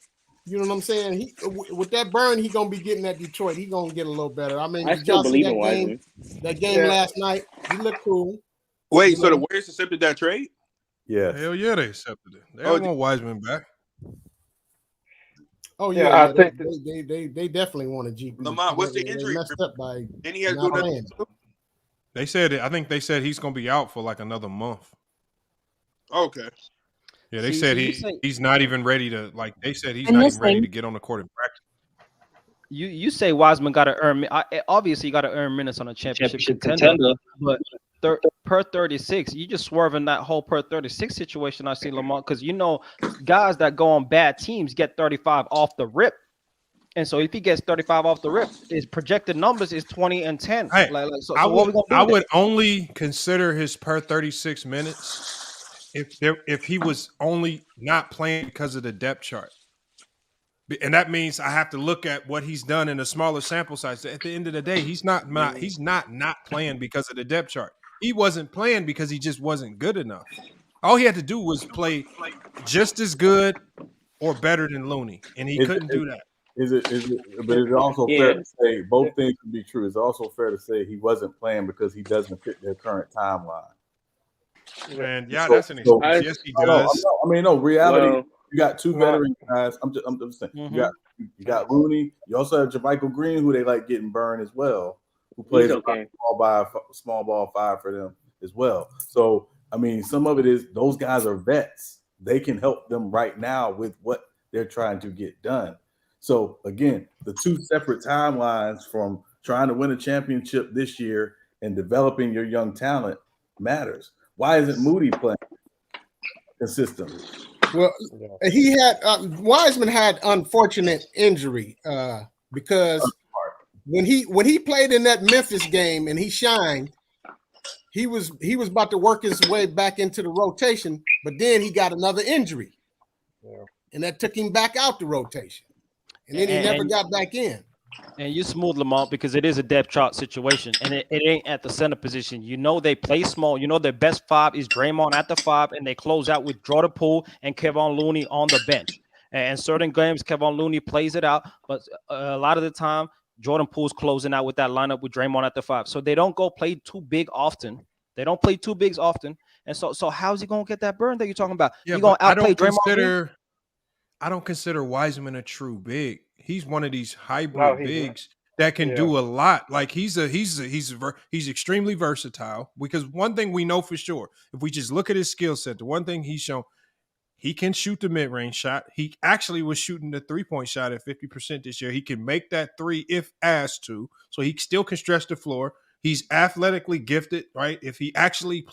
You know what I'm saying? With that burn, he's gonna be getting at Detroit. He's gonna get a little better. I mean, I still believe in Wiseman. That game last night, he looked cool. Wait, so the Warriors accepted that trade? Yeah. Hell yeah, they accepted it. They don't want Wiseman back. Oh yeah, I think they definitely want a GP. Lamont, what's the injury? Messed up by Then he had to not go playing. They said it. I think they said he's going to be out for like another month. Okay. Yeah, they said he's not even ready to They said he's not even ready to get on the court and practice. You say Wiseman got to earn. Obviously, you got to earn minutes on a championship contender. But per 36, you just swerving that whole per 36 situation. I see Lamont because guys that go on bad teams get 35 off the rip. And so if he gets 35 off the rip, his projected numbers is 20 and 10. Hey, So what we gonna do? I would only consider his per 36 minutes if he was only not playing because of the depth chart. And that means I have to look at what he's done in a smaller sample size. At the end of the day, he's not playing because of the depth chart. He wasn't playing because he just wasn't good enough. All he had to do was play just as good or better than Looney, and he couldn't do that. But it's also fair to say both things can be true. It's also fair to say he wasn't playing because he doesn't fit their current timeline. And that's an excuse. Yes, he does. No, reality. You got two veteran guys. I'm just saying. Mm-hmm. You You got Looney. You also have JaMychal Green, who they like getting burned as well, who He's plays okay. small ball five for them as well. So I mean, some of it is those guys are vets. They can help them right now with what they're trying to get done. So again, the two separate timelines from trying to win a championship this year and developing your young talent matters. Why isn't Moody playing consistently? Well, he had Wiseman had unfortunate injury because when he played in that Memphis game and he shined, he was about to work his way back into the rotation, but then he got another injury, and that took him back out the rotation, and then he never got back in. And you smooth Lamont because it is a depth chart situation, and it ain't at the center position. You know they play small. You know their best five is Draymond at the 5, and they close out with Jordan Poole and Kevon Looney on the bench. And certain games, Kevon Looney plays it out, but a lot of the time, Jordan Poole's closing out with that lineup with Draymond at the 5. So they don't go play too big often. They don't play too bigs often. And so how's he going to get that burn that you're talking about? Yeah, You're going to outplay Draymond? I don't consider Wiseman a true big. He's one of these hybrid bigs that can do a lot. Like he's extremely versatile, because one thing we know for sure, if we just look at his skill set, the one thing he's shown, he can shoot the mid-range shot. He actually was shooting the three-point shot at 50% this year. He can make that three if asked to. So he still can stretch the floor. He's athletically gifted, right? If he actually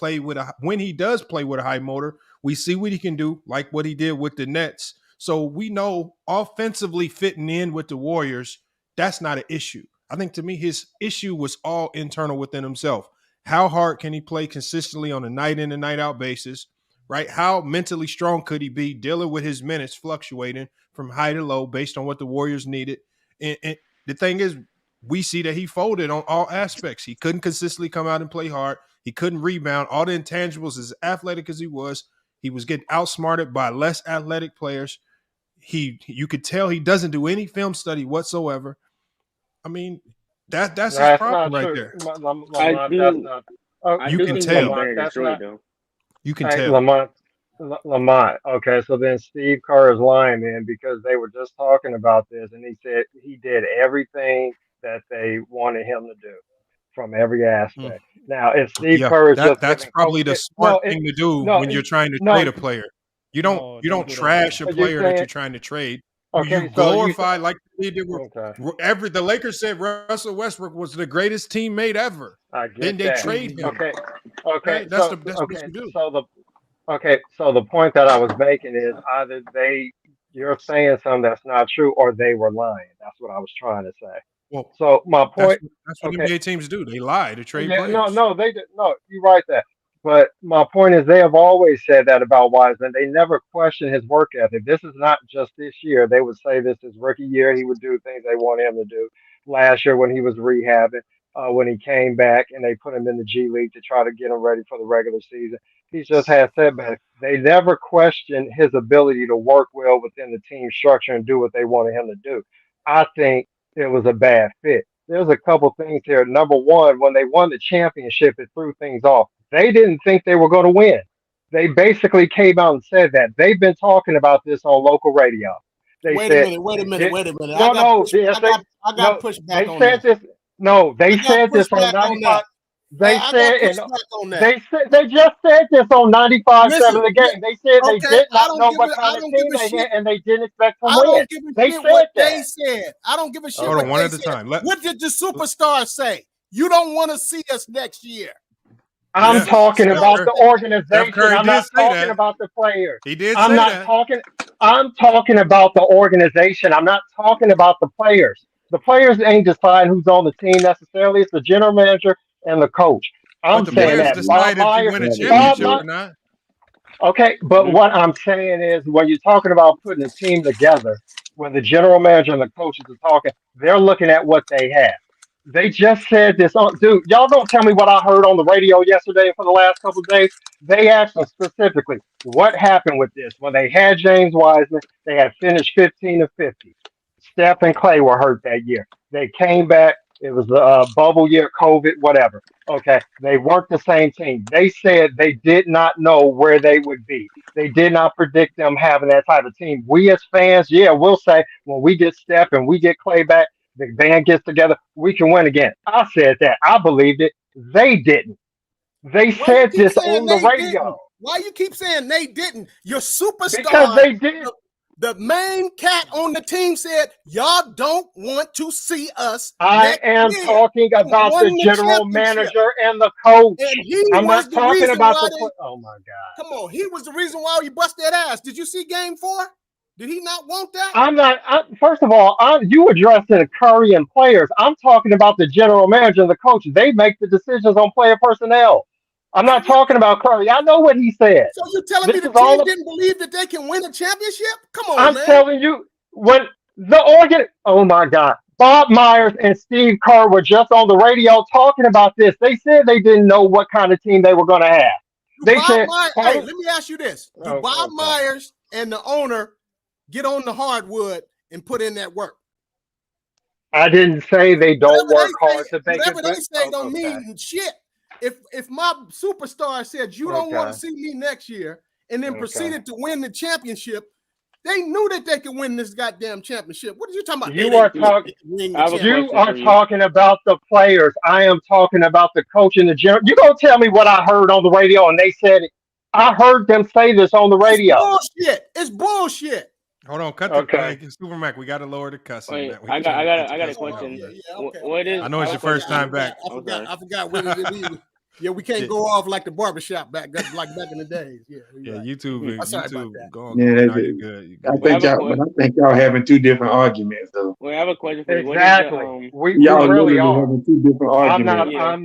when he does play with a high motor, we see what he can do, like what he did with the Nets. So we know offensively fitting in with the Warriors, that's not an issue. I think to me, his issue was all internal within himself. How hard can he play consistently on a night in and night out basis? Right? How mentally strong could he be dealing with his minutes fluctuating from high to low based on what the Warriors needed? And the thing is, we see that he folded on all aspects. He couldn't consistently come out and play hard. He couldn't rebound. All the intangibles, as athletic as he was getting outsmarted by less athletic players. You could tell he doesn't do any film study whatsoever. I mean, that's his problem right there. You can tell. You can tell. Lamont. Okay, so then Steve Kerr is lying then, because they were just talking about this, and he said he did everything that they wanted him to do from every aspect. Now, if Steve Kerr is that's probably the smart thing to do when you're trying to trade a player. You don't trash a player that you're trying to trade. Okay, you glorify like they did with the Lakers said Russell Westbrook was the greatest teammate ever. I get then they that. trade him. Okay. Right? That's what you do. So the point that I was making is either you're saying something that's not true, or they were lying. That's what I was trying to say. Well, so my point. That's what NBA teams do. They lie to trade players. No, they did. No, you're right that. But my point is, they have always said that about Wiseman. They never question his work ethic. This is not just this year. They would say this is rookie year. He would do things they want him to do. Last year when he was rehabbing, when he came back and they put him in the G League to try to get him ready for the regular season, he's just had setbacks. They never questioned his ability to work well within the team structure and do what they wanted him to do. I think it was a bad fit. There's a couple things here. Number one, when they won the championship, it threw things off. They didn't think they were going to win. They basically came out and said that. They've been talking about this on local radio. Wait a minute. I got pushback on that. They said this on 95. They just said this on 95.7 The Game. They said they did not know what kind of team they had, and they didn't expect to win. They said what that. They said. I don't give a shit. Hold on, one at a said. time. What did the superstar say? You don't want to see us next year. I'm talking about the organization. I'm not talking about the players. He did I'm say not that. I'm talking about the organization. I'm not talking about the players. The players ain't deciding who's on the team necessarily. It's the general manager and the coach. I'm saying that. Decide if you win a championship or not. Okay, but what I'm saying is, when you're talking about putting a team together, when the general manager and the coaches are talking, they're looking at what they have. They just said this on, dude. Y'all don't tell me what I heard on the radio yesterday and for the last couple of days. They asked them specifically what happened with this. When they had James Wiseman, they had finished 15 of 50. Steph and Clay were hurt that year. They came back It was the bubble year, COVID, whatever. Okay, they weren't the same team. They said they did not know where they would be. They did not predict them having that type of team. We as fans, yeah, we'll say when we get Steph and we get Clay back, the band gets together, we can win again. I said that. I believed it. They didn't. They Why you said keep this saying on the they radio didn't? Why you keep saying they didn't? Your because superstar, they did. the main cat on the team said, y'all don't want to see us I next am year. talking And about won the the general championship. manager and the coach. And he I'm was not the talking reason about why the they Oh my God. come on. He was the reason why you bust that ass. Did you see game 4? Did he not want that? I'm not. First of all, you addressing Curry and players. I'm talking about the general manager and the coach. They make the decisions on player personnel. I'm So not talking about Curry. I know what he said. so you telling me This the is all. team didn't believe that they can win a championship? Come on, I'm man. telling you, when oh my God, Bob Myers and Steve Kerr were just on the radio talking about this. They said they didn't know what kind of team they were going to have. Do They Bob said, Myers, part hey, of, let me ask you this. Do oh, Bob okay. Myers and the owner get on the hardwood and put in that work? I didn't say they don't work Whatever hard to make whatever it, but they say don't okay, mean shit. If my superstar said you don't want to okay, see me next year and then okay. proceeded to win the championship, they knew that they could win this goddamn championship. What are you talking about? They You are didn't think talking. they could win I the have a championship. You question are for you. talking about the players. I am talking about the coach and the general. You gonna tell me what I heard on the radio and they said it? I heard them say this on the It's radio. bullshit. It's bullshit. Hold on, cut the Okay. hey, Super Mac. We got to lower the cussing. Wait, That we trying to keep the I got a cussing Oh down. question. yeah, But yeah. Okay, What okay. is I know it's I have your a first question. time back. I'm sorry. I forgot what it is. Yeah, we can't Yeah, go off like the barbershop back in the days. Yeah, yeah, you're right. YouTube, I'm sorry about YouTube, that. go on, Yeah, go on. that's Now you it. good, you I good. Wait, I think have a y'all, but question. I think y'all having two different arguments though. Wait, I have a question for you. What is the Exactly. We Y'all really literally are. having two different I'm not. arguments. Yeah.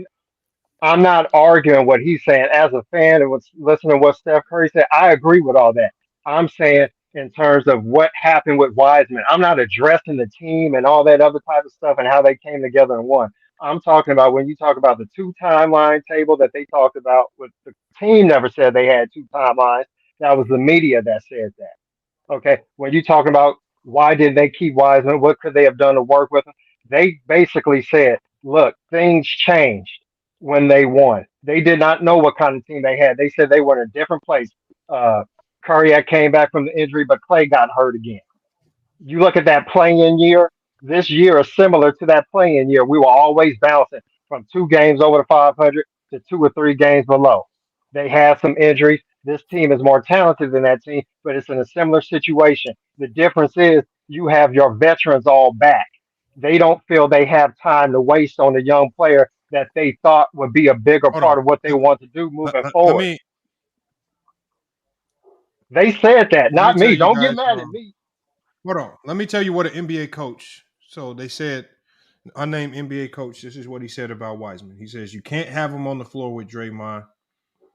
I'm not arguing what he's saying as a fan and what's listening to what Steph Curry said. I agree with all that. I'm saying in terms of what happened with Wiseman. I'm not addressing the team and all that other type of stuff and how they came together and won. I'm talking about when you talk about the two timeline table that they talked about. With the team never said they had two timelines. That was the media that said that. Okay, when you talk about why did they keep Wiseman, what could they have done to work with him? They basically said, look, things changed when they won. They did not know what kind of team they had. They said they were in a different place. Uh, Curry came back from the injury, but Clay got hurt again. You look at that playing year, this year is similar to that playing year. We were always bouncing from 2 games over the 500 to 2 or 3 games below. They have some injuries. This team is more talented than that team, but it's in a similar situation. The difference is you have your veterans all back. They don't feel they have time to waste on a young player that they thought would be a bigger Hold on. part of what they want to do Let, moving let, let forward. me They said that, let me not tell me. you Don't get guys. mad at me. Hold on. Let me tell you what an NBA coach. So they said, unnamed NBA coach. This is what he said about Wiseman. He says you can't have him on the floor with Draymond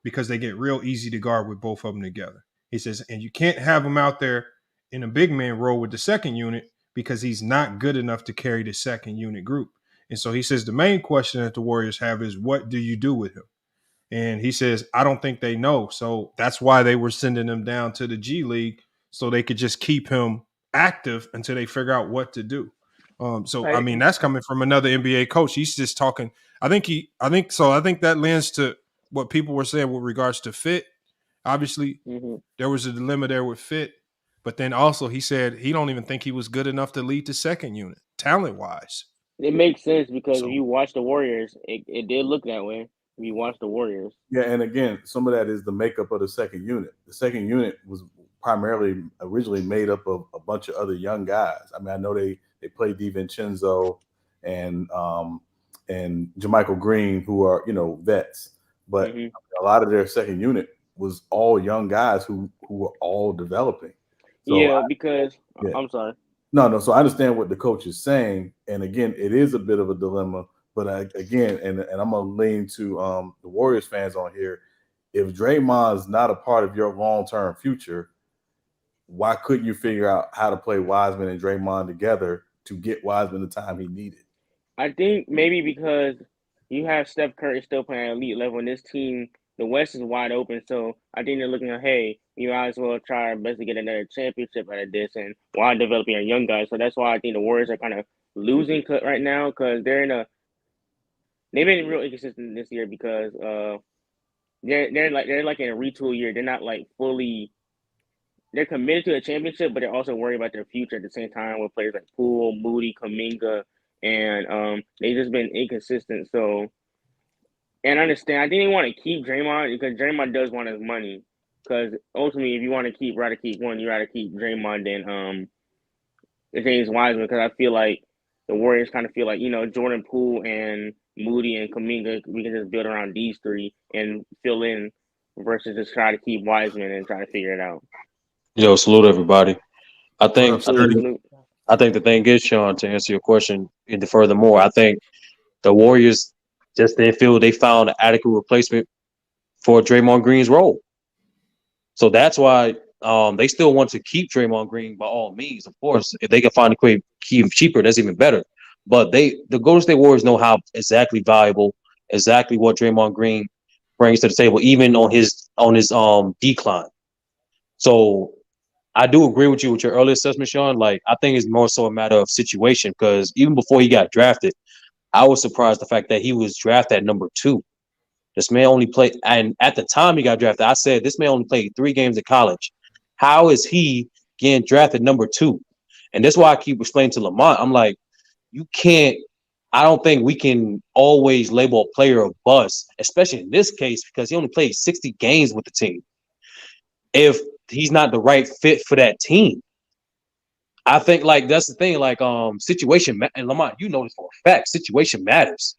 because they get real easy to guard with both of them together. He says, and you can't have him out there in a big man role with the second unit because he's not good enough to carry the second unit group. And so he says the main question that the Warriors have is what do you do with him? And he says, I don't think they know. So that's why they were sending him down to the G League so they could just keep him active until they figure out what to do. So I Hey, mean, that's coming from another NBA coach. He's just talking. I think that lends to what people were saying with regards to fit. Obviously, Mm-hmm. there was a dilemma there with fit, but then also he said he don't even think he was good enough to lead the second unit, talent wise. It makes sense because if So you watch the Warriors, it did look that way. If you watch the Warriors. Yeah, and again, some of that is the makeup of the second unit. The second unit was primarily originally made up of a bunch of other young guys. I mean, I know they played DiVincenzo and Jermichael Green, who are vets, but Mm-hmm. a lot of their second unit was all young guys who were all developing. So Yeah, because yeah, I'm sorry. no. So I understand what the coach is saying, and again, it is a bit of a dilemma. But again, and I'm gonna lean to the Warriors fans on here. If Draymond's not a part of your long-term future, why couldn't you figure out how to play Wiseman and Draymond together to get Wiseman the time he needed? I think maybe because you have Steph Curry still playing at elite level, and this team, the West is wide open. So I think they're looking at, hey, you might as well try our best to get another championship out of this, and while developing our young guys. So that's why I think the Warriors are kind of losing right now because they've been real inconsistent this year because they're like in a retool year. They're not like fully. They're committed to a championship, but they're also worried about their future at the same time with players like Poole, Moody, Kuminga, and they've just been inconsistent. So, and I understand. I think they want to keep Draymond because Draymond does want his money. Because ultimately, if you want to rather keep one, you rather keep Draymond than James Wiseman. Because I feel like the Warriors kind of feel like Jordan Poole and Moody and Kuminga, we can just build around these three and fill in versus just try to keep Wiseman and try to figure it out. Yo, salute everybody. I What up, think Sturdy? I think the thing is, Sean, to answer your question and furthermore, I think the Warriors just didn't feel they found an adequate replacement for Draymond Green's role. So that's why they still want to keep Draymond Green by all means. Of course, if they can find a way to keep him cheaper, that's even better. But the Golden State Warriors know how exactly valuable, exactly what Draymond Green brings to the table, even on his decline. So I do agree with you with your earlier assessment, Sean. Like, I think it's more so a matter of situation because even before he got drafted, I was surprised the fact that he was drafted at number 2. This man only played, and at the time he got drafted, I said this man only played 3 games in college. How is he getting drafted number 2? And that's why I keep explaining to Lamont. I'm like, you can't. I don't think we can always label a player a bust, especially in this case because he only played 60 games with the team. If he's not the right fit for that team. I think like that's the thing, like situation and Lamont, you know this for a fact, situation matters.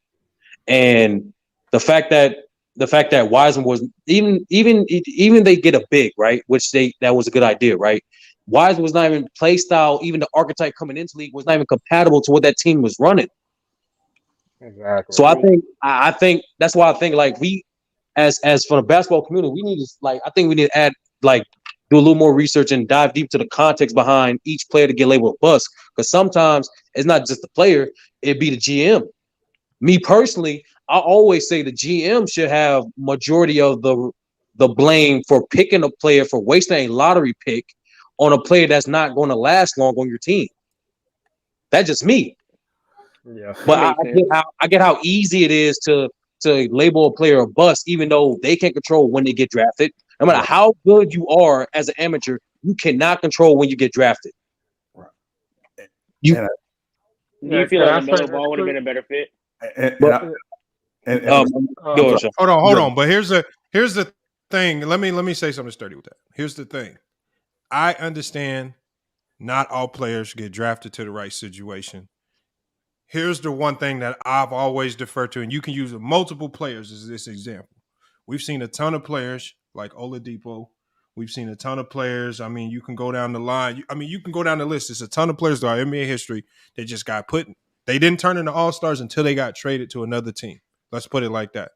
And the fact that Wiseman was even they get a big, right? Which that was a good idea, right? Wiseman was not even play style, even the archetype coming into league was not even compatible to what that team was running. Exactly. So I think that's why I think like we as for the basketball community, we need to I think we need to add do a little more research and dive deep to the context behind each player to get labeled a bust. Because sometimes it's not just the player, it'd be the GM. Me personally, I always say the GM should have majority of the blame for picking a player, for wasting a lottery pick on a player that's not going to last long on your team. That's just me. Yeah. But I get how easy it is to label a player a bust, even though they can't control when they get drafted. No matter how good you are as an amateur, you cannot control when you get drafted. Right. Do you feel like LaMelo Ball would have been a better fit? Hold on. But here's the thing. Let me say something sturdy with that. Here's the thing. I understand not all players get drafted to the right situation. Here's the one thing that I've always deferred to, and you can use multiple players as this example. We've seen a ton of players like Oladipo. We've seen a ton of players. I mean, you can go down the line. You can go down the list. There's a ton of players throughout NBA history that just got put. They didn't turn into all-stars until they got traded to another team. Let's put it like that.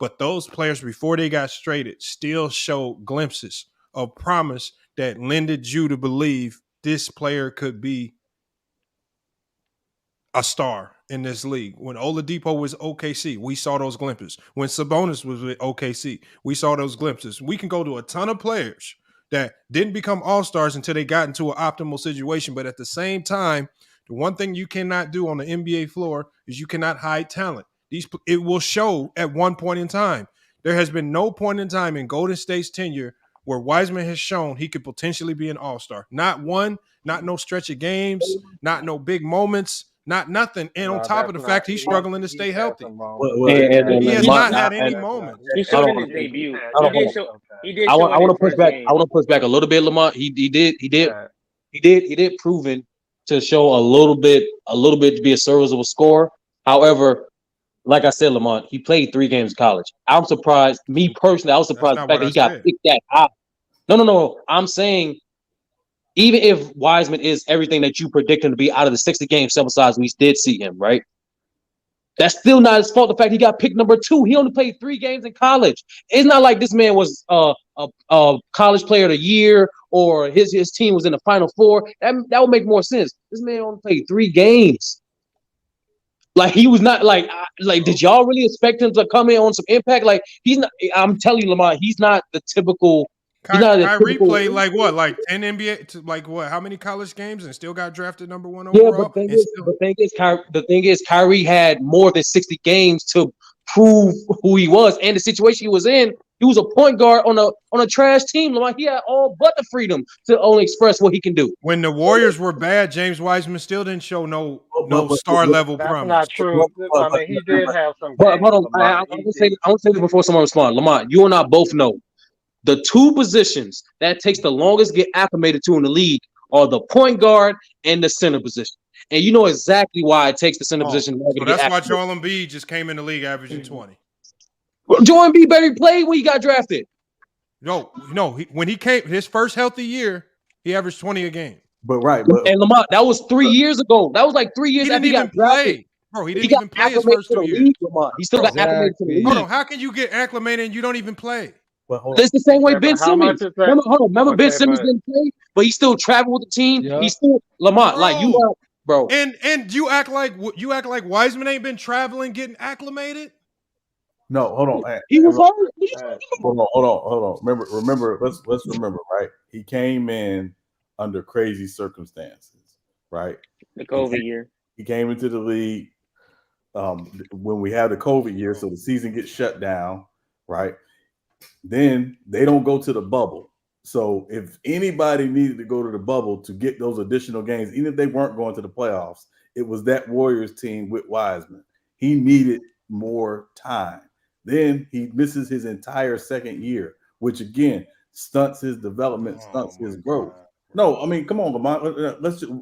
But those players, before they got traded, still showed glimpses of promise that lended you to believe this player could be a star in this league. When Oladipo was OKC, we saw those glimpses. When Sabonis was with OKC, we saw those glimpses. We can go to a ton of players that didn't become all-stars until they got into an optimal situation. But at the same time, the one thing you cannot do on the NBA floor is you cannot hide talent. It will show at one point in time. There has been no point in time in Golden State's tenure where Wiseman has shown he could potentially be an all-star. Not one, not no stretch of games, not no big moments, not nothing. And on top of the fact he's struggling to stay healthy. He has not had any moments. He showed in his debut. He did I show want to push back. game. I want to push back a little bit, Lamont. He did proven to show a little bit to be a serviceable scorer. However, like I said, Lamont, he played 3 games in college. I'm surprised. Me personally, I was surprised the fact that he got picked that high. No. I'm saying even if Wiseman is everything that you predict him to be out of the 60 game sample size we did see him, right? That's still not his fault. The fact he got picked number 2. He only played 3 games in college. It's not like this man was a college player of the year or his team was in the Final Four. That would make more sense. This man only played 3 games. Like he was not like did y'all really expect him to come in on some impact? Like he's not. I'm telling you, Lamont, he's not the typical He's not a Kyrie typical. played like what, like 10 NBA to like what? How many college games and still got drafted number 1 Yeah, but overall? the thing is, Kyrie had more than 60 games to prove who he was and the situation he was in. He was a point guard on a trash team. Like he had all but the freedom to only express what he can do. When the Warriors were bad, James Wiseman still didn't show no star level That's promise. not true. I mean, he did have some But games, hold on, I Lamont. want to say this before someone responds. Lamont, you and I both know the two positions that takes the longest to get acclimated to in the league are the point guard and the center position. And you know exactly why it takes the center position longer So to get that's why acclimated. Joel Embiid just came in the league averaging 20. Joel Embiid barely played when he got drafted. No, when he came his first healthy year, he averaged 20 a game. But And Lamont, that was 3 years ago. That was like 3 years He after didn't he got even drafted. play. Bro, he He didn't got even play his acclimated first to 2 the years. league, Lamont. He still got acclimated to the league. Hold on, how can you get acclimated and you don't even play? It's the same way Okay, Ben but how much Simmons. is that? Remember Ben Okay, Simmons but didn't play, but he still traveled with the team. Yeah. He still Lamont, like you Bro. are, bro. And you act like Wiseman ain't been traveling, getting acclimated. No, hold on. He was hurt. Hold on. Remember. Let's remember, right? He came in under crazy circumstances, right? The COVID year. He came into the league when we had the COVID year, so the season gets shut down, right? Then they don't go to the bubble. So if anybody needed to go to the bubble to get those additional games, even if they weren't going to the playoffs, it was that Warriors team with Wiseman. He needed more time. Then he misses his entire second year, which again stunts his development, stunts his growth. No, I mean, come on, Lamont.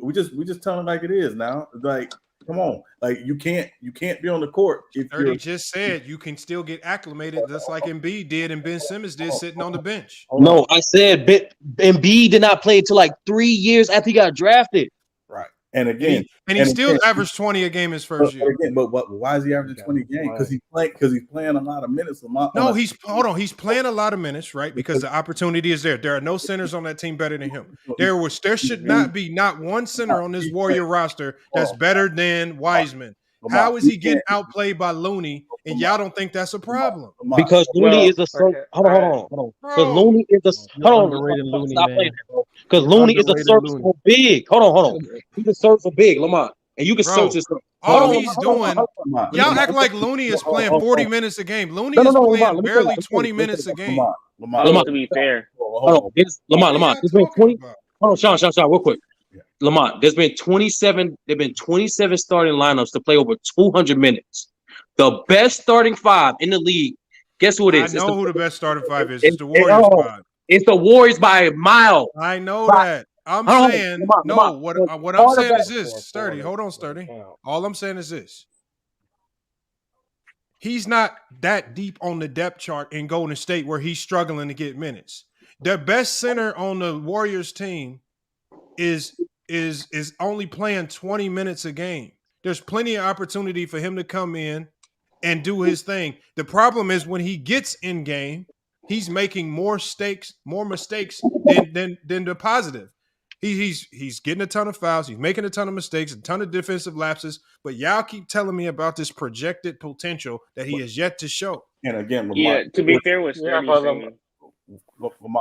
We just tell him like it is now. Like, come on, like you can't be on the court if Dirty just said you can still get acclimated, just like Embiid did and Ben Simmons did sitting on the bench. No, I said Embiid did not play until like 3 years after he got drafted. Right. And again, and he still averaged 20 a game his first year. But why is he averaging 20 games? Because he's playing a lot of minutes. No, he's playing a lot of minutes, right? Because the opportunity is there. There are no centers on that team better than him. There should not be one center on this Warrior roster that's better than Wiseman. How is he getting outplayed by Looney? And y'all don't think that's a problem? Because Looney is a hold on. Because Looney is a underrated Looney, stop man. playing that, bro. Because Looney is a serviceable big. Hold on. He's a serviceable big, Lamont. And you can search this. All he's doing, y'all act like Looney is playing 40 minutes a game. Looney is playing barely 20 minutes a game. Lamont, to be fair. Lamont. There's been 20. Hold on, Sean, real quick. Lamont, there's been 27. There've been 27 starting lineups to play over 200 minutes. The best starting five in the league. Guess who it is? I know who the best starting five is. It's the Warriors five. It's the Warriors by a mile. I know that. I'm saying what I'm saying is this. Sturdy, hold on, Sturdy. All I'm saying is this. He's not that deep on the depth chart in Golden State where he's struggling to get minutes. The best center on the Warriors team is only playing 20 minutes a game. There's plenty of opportunity for him to come in and do his thing. The problem is when he gets in game, he's making more mistakes than the positive. He's getting a ton of fouls. He's making a ton of mistakes, a ton of defensive lapses. But y'all keep telling me about this projected potential that he has yet to show. And again, Lamont, to be fair with Lamont,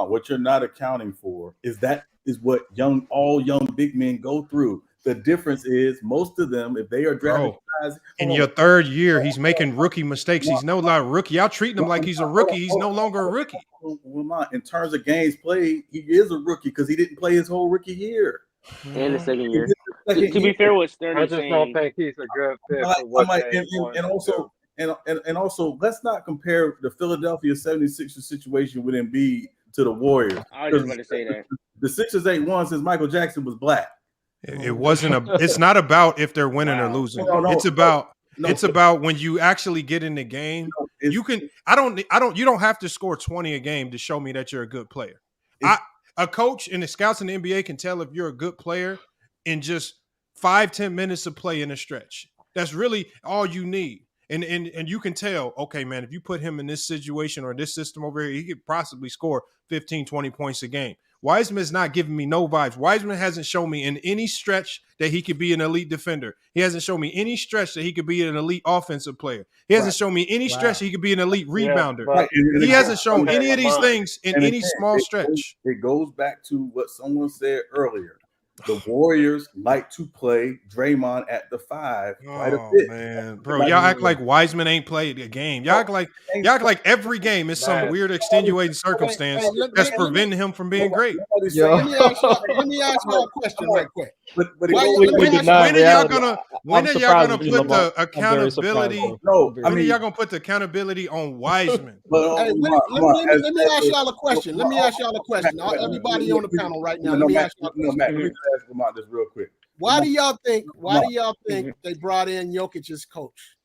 what you're not accounting for is what all young big men go through. The difference is most of them, if they are drafted guys, in your third year, he's making rookie mistakes. He's no longer rookie. Y'all treating him like he's a rookie. He's no longer a rookie. In terms of games played, he is a rookie because he didn't play his whole rookie year. And the second year. To be fair with Sturdy, I just don't think he's a good fit for what and also, let's not compare the Philadelphia 76ers situation with Embiid to the Warriors. I was just about to say that. The Sixers ain't won since Michael Jackson was black. It's not about if they're winning or losing. It's about when you actually get in the game. You don't have to score 20 a game to show me that you're a good player. A coach and the scouts in the NBA can tell if you're a good player in just 5-10 minutes of play in a stretch. That's really all you need. And you can tell, okay, man, if you put him in this situation or this system over here, he could possibly score 15, 20 points a game. Wiseman is not giving me no vibes. Wiseman hasn't shown me in any stretch that he could be an elite defender. He hasn't shown me any stretch that he could be an elite offensive player. He hasn't shown me any stretch that he could be an elite rebounder. but He hasn't shown okay, any of these Lamont. things in And any again, small stretch. it goes back to what someone said earlier. The Warriors like to play Draymond at the 5 quite a Oh bit. man, bro, y'all act like Wiseman ain't played a game. Y'all act like every game is some Man. weird extenuating circumstance that's preventing him from being great. Yo. Let me ask y'all a question right quick. But Why it you- goes- let me When ask are y'all- y'all gonna when I'm are y'all surprised gonna with you, put the Lamont. I'm very surprised, accountability? bro. No, I'm very When are I mean, y'all gonna put the accountability on Wiseman? but Hey, let me ask y'all a question. Let me ask y'all a question. Everybody on the panel right now, let me ask y'all a question. Matt, let me just ask Lamont this real quick. Why do y'all think they brought in Jokic as coach?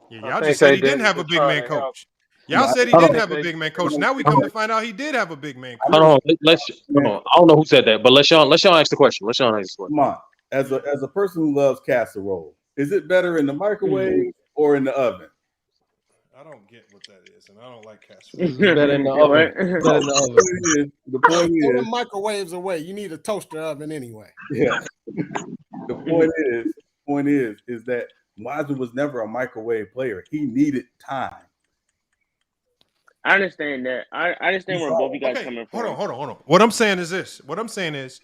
Yeah, I y'all think just said they he didn't did have to a big try man to help. coach. Y'all said he I didn't think have a they- big man coach. Now we come to find out he did have a big man coach. Hold on, I don't know who said that, but let Sean ask the question. Let Sean ask the question. Lamont, as a person who loves casserole, is it better in the microwave or in the oven? I don't get what that is, and I don't like casserole. This is better in the oven. Better in the oven. The point Throw is, the microwaves away. You need a toaster oven anyway. yeah. The point is that Wiseman was never a microwave player. He needed time. I understand that. I understand where both you guys coming from. Hold on. What I'm saying is this. What I'm saying is,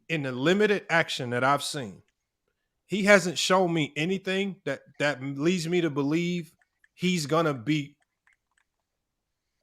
in the limited action that I've seen, he hasn't shown me anything that leads me to believe he's gonna be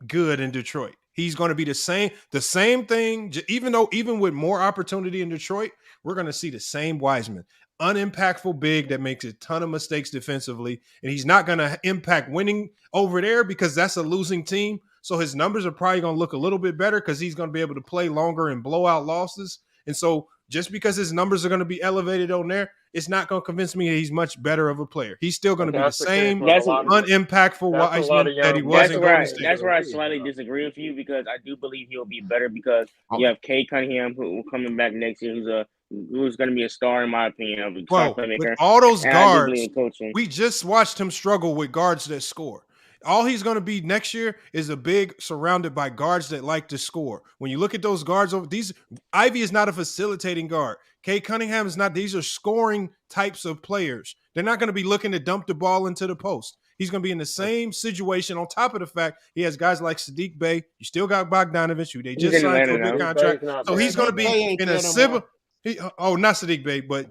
good in Detroit. He's going to be the same thing. Even with more opportunity in Detroit, we're going to see the same Wiseman, unimpactful big that makes a ton of mistakes defensively, and he's not going to impact winning over there because that's a losing team. So his numbers are probably going to look a little bit better because he's going to be able to play longer and blow out losses. And so just because his numbers are going to be elevated on there, it's not going to convince me that he's much better of a player. He's still going to be the same unimpactful Wiseman that he was in Golden State. That's where I slightly disagree with you because I do believe he'll be better because you have Kay Cunningham who coming back next year, who's going to be a star in my opinion of a star Bro, playmaker. with all those And I do guards, believe in coaching. we just watched him struggle with guards that score. All he's going to be next year is a big surrounded by guards that like to score. When you look at those guards over these, Ivy is not a facilitating guard. Kay Cunningham is not. These are scoring types of players. They're not going to be looking to dump the ball into the post. He's going to be in the same situation. On top of the fact he has guys like Sadiq Bey. You still got Bogdanovich, who they just signed to a big contract. So he's going to be in a similar. Not Sadiq Bey, but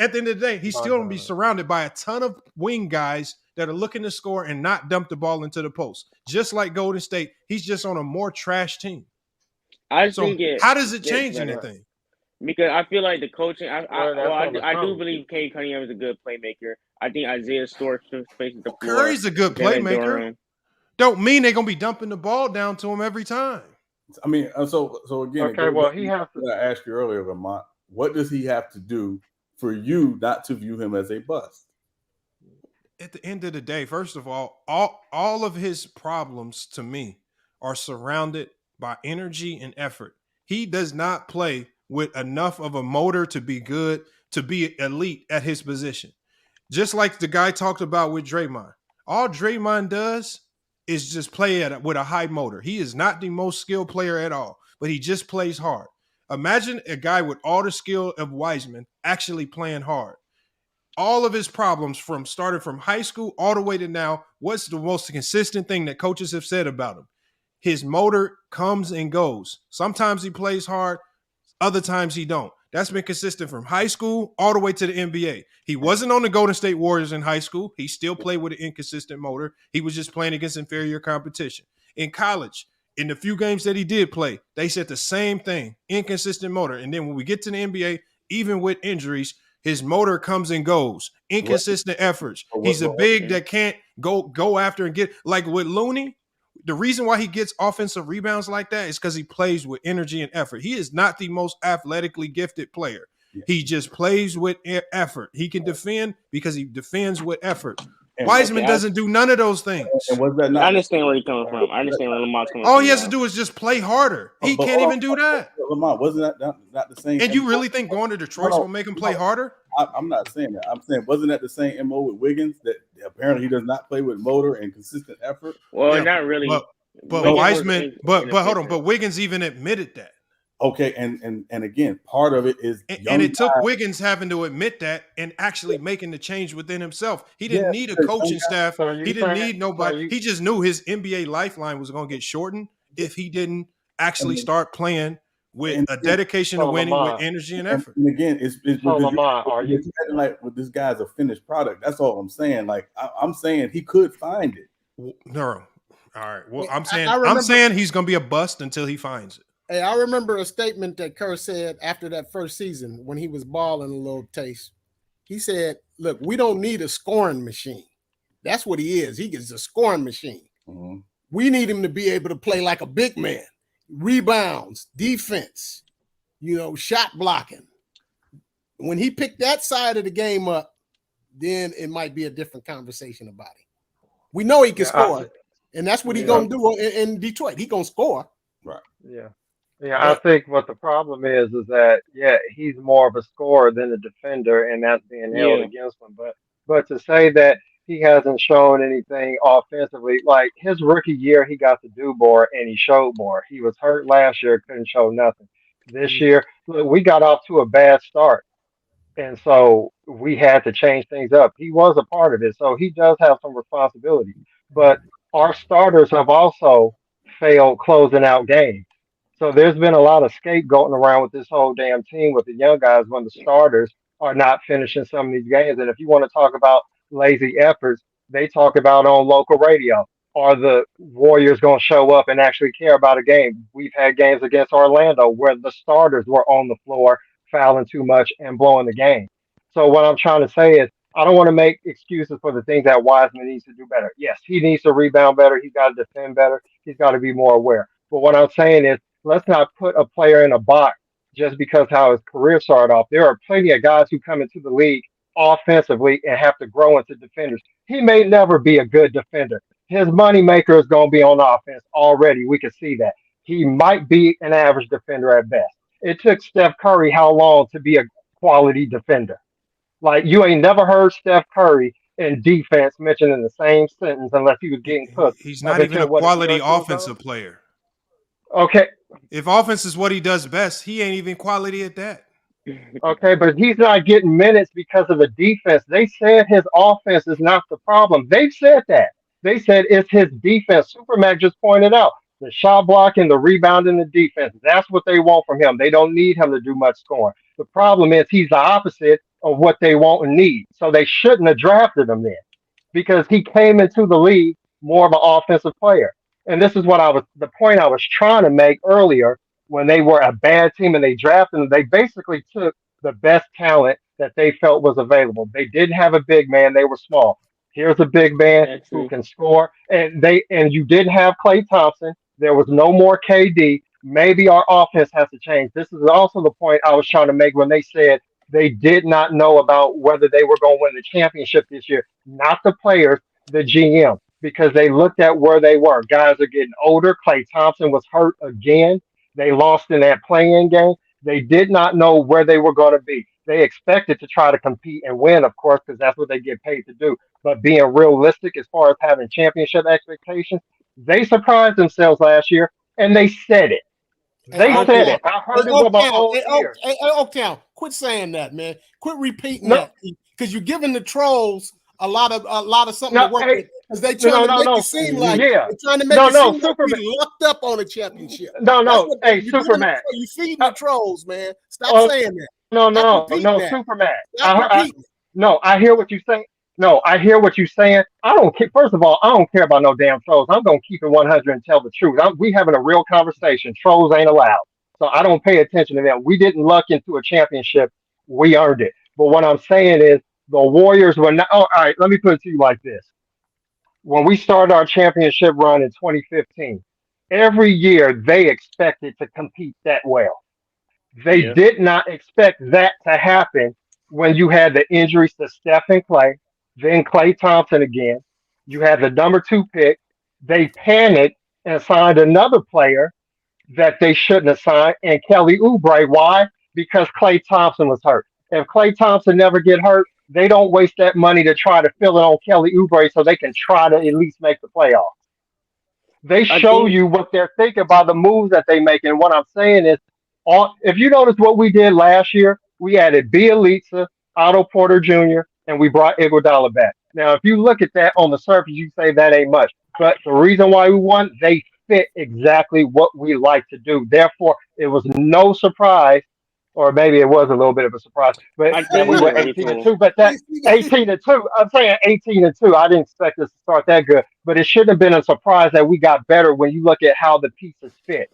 at the end of the day, he's still going to be surrounded by a ton of wing guys that are looking to score and not dump the ball into the post. Just like Golden State, he's just on a more trash team. How does it change anything? Because I feel like the coaching, I do believe Kay Cunningham is a good playmaker. I think Isaiah Stewart faces the floor. Curry's a good playmaker. Don't mean they're going to be dumping the ball down to him every time. I mean, so again, Okay, well, he has to. I asked you earlier, Vermont, what does he have to do for you not to view him as a bust? At the end of the day, first of all of his problems to me are surrounded by energy and effort. He does not play with enough of a motor to be good, to be elite at his position. Just like the guy talked about with Draymond. All Draymond does is just play with a high motor. He is not the most skilled player at all, but he just plays hard. Imagine a guy with all the skill of Wiseman actually playing hard. All of his problems started from high school all the way to now. What's the most consistent thing that coaches have said about him? His motor comes and goes. Sometimes he plays hard, other times he don't. That's been consistent from high school all the way to the NBA. He wasn't on the Golden State Warriors in high school. He still played with an inconsistent motor. He was just playing against inferior competition. In college, in the few games that he did play, they said the same thing, inconsistent motor. And then when we get to the NBA, even with injuries, his motor comes and goes, inconsistent efforts. He's a big that can't go after and get, like with Looney. The reason why he gets offensive rebounds like that is because he plays with energy and effort. He is not the most athletically gifted player. Yeah. He just plays with effort. He can defend because he defends with effort. Wiseman doesn't do none of those things. And was that not? I understand where he's coming from. I understand where Lamont's coming from. All he has to do is just play harder. He can't even do that. Lamont, wasn't that not the same? And you really think going to Detroit will make him play harder? I'm not saying that. I'm saying, wasn't that the same MO with Wiggins, that apparently he does not play with motor and consistent effort? Well, not really. But Wiseman, but hold on. But Wiggins even admitted that. Okay, and again, part of it is And young it took guys. Wiggins having to admit that and actually making the change within himself. He Yeah, didn't need a because young coaching guys. staff. So He you didn't saying need so nobody. you He just knew his NBA lifeline was going to get shortened if he didn't actually And, start playing with and a again, dedication to so winning with Lamont. energy and and, effort. and again, it's So because Lamont, are you're you acting like well, this guy's a finished product. That's all I'm saying. Like I'm saying, he could find it. No. All right. Well, Yeah, I'm remember. saying he's going to be a bust until he finds it. Hey, I remember a statement that Kerr said after that first season when he was balling a little taste. He said, "Look, we don't need a scoring machine. That's what he is. He is a scoring machine. Mhm. We need him to be able to play like a big man, rebounds, defense, shot blocking. When he picked that side of the game up, then it might be a different conversation about it. We know he can score, and that's what he's yeah. gonna do in Detroit. He gonna score. Right. Yeah. Yeah, I But think what the problem is that he's more of a scorer than a defender, and that's being held Yeah. against him. But to say that he hasn't shown anything offensively, like his rookie year, he got to do more and he showed more. He was hurt last year, couldn't show nothing. This year, look, we got off to a bad start. And so we had to change things up. He was a part of it, so he does have some responsibility. But our starters have also failed closing out games. So there's been a lot of scapegoating around with this whole damn team with the young guys when the starters are not finishing some of these games. And if you want to talk about lazy efforts, they talk about on local radio. Are the Warriors going to show up and actually care about a game? We've had games against Orlando where the starters were on the floor fouling too much and blowing the game. So what I'm trying to say is I don't want to make excuses for the things that Wiseman needs to do better. Yes, he needs to rebound better. He's got to defend better. He's got to be more aware. But what I'm saying is let's not put a player in a box just because how his career started off. There are plenty of guys who come into the league offensively and have to grow into defenders. He may never be a good defender. His moneymaker is going to be on offense already. We can see that. He might be an average defender at best. It took Steph Curry how long to be a quality defender? Like you ain't never heard Steph Curry in defense mentioned in the same sentence unless he was getting cooked He's up not even until a what, a year quality or two ago? offensive player. Okay, If offense is what he does best, he ain't even quality at that. okay, but he's not getting minutes because of the defense. They said his offense is not the problem. They've said that. They said it's his defense. Supermac just pointed out the shot blocking, the rebounding, the defense. That's what they want from him. They don't need him to do much scoring. The problem is he's the opposite of what they want and need. So they shouldn't have drafted him then because he came into the league more of an offensive player. And this is what the point I was trying to make earlier when they were a bad team and they drafted them. They basically took the best talent that they felt was available. They didn't have a big man, they were small. Here's a big man That's who true. can score. And you didn't have Klay Thompson. There was no more KD. Maybe our offense has to change. This is also the point I was trying to make when they said they did not know about whether they were going to win the championship this year. Not the players, the GM, because they looked at where they were. Guys are getting older. Klay Thompson was hurt again. They lost in that playing game. They did not know where they were going to be. They expected to try to compete and win, of course, because that's what they get paid to do. But being realistic as far as having championship expectations, they surprised themselves last year and they said it. Hey, They said Oaktown. it. I Hey, heard it with my Oaktown. own Hey, ears. Oaktown. Quit saying that, man. Quit repeating No, that because you're giving the trolls a lot of something to no, work hey, with because they no, trying no, to no, make it no. seem like Yeah. they're trying to make No, it no, seem like we Superman. lucked up on a championship. No, That's no. what Hey, you're giving Superman. you feeding Uh, the trolls, man. Stop oh, saying that. no, Stop no, repeating no, that. Superman. Stop repeating it. No, I hear what you're saying. No, I hear what you're saying. I don't care. First of all, I don't care about no damn trolls. I'm gonna keep it 100 and tell the truth. We having a real conversation. Trolls ain't allowed. So I don't pay attention to them. We didn't luck into a championship. We earned it. But what I'm saying is the Warriors were not. Oh, all right. Let me put it to you like this. When we started our championship run in 2015, every year they expected to compete that well. They Yeah. did not expect that to happen when you had the injuries to Steph and Clay, then Clay Thompson again. You had the number two pick. They panicked and signed another player that they shouldn't have signed, and Kelly Oubre. Why? Because Clay Thompson was hurt. If Clay Thompson never get hurt, they don't waste that money to try to fill it on Kelly Oubre so they can try to at least make the playoffs. They I show think you what they're thinking by the moves that they make. And what I'm saying is If you notice what we did last year, we added Bielitsa, Otto Porter Jr., and we brought Iguodala back. Now, if you look at that on the surface, you say that ain't much. But the reason why we won, they fit exactly what we like to do. Therefore, it was no surprise, or maybe it was a little bit of a surprise, but I that think we we were were ready 18 for and him. 2. But that 18 and 2, I'm saying 18 and 2. I didn't expect us to start that good, but it shouldn't have been a surprise that we got better when you look at how the pieces fit.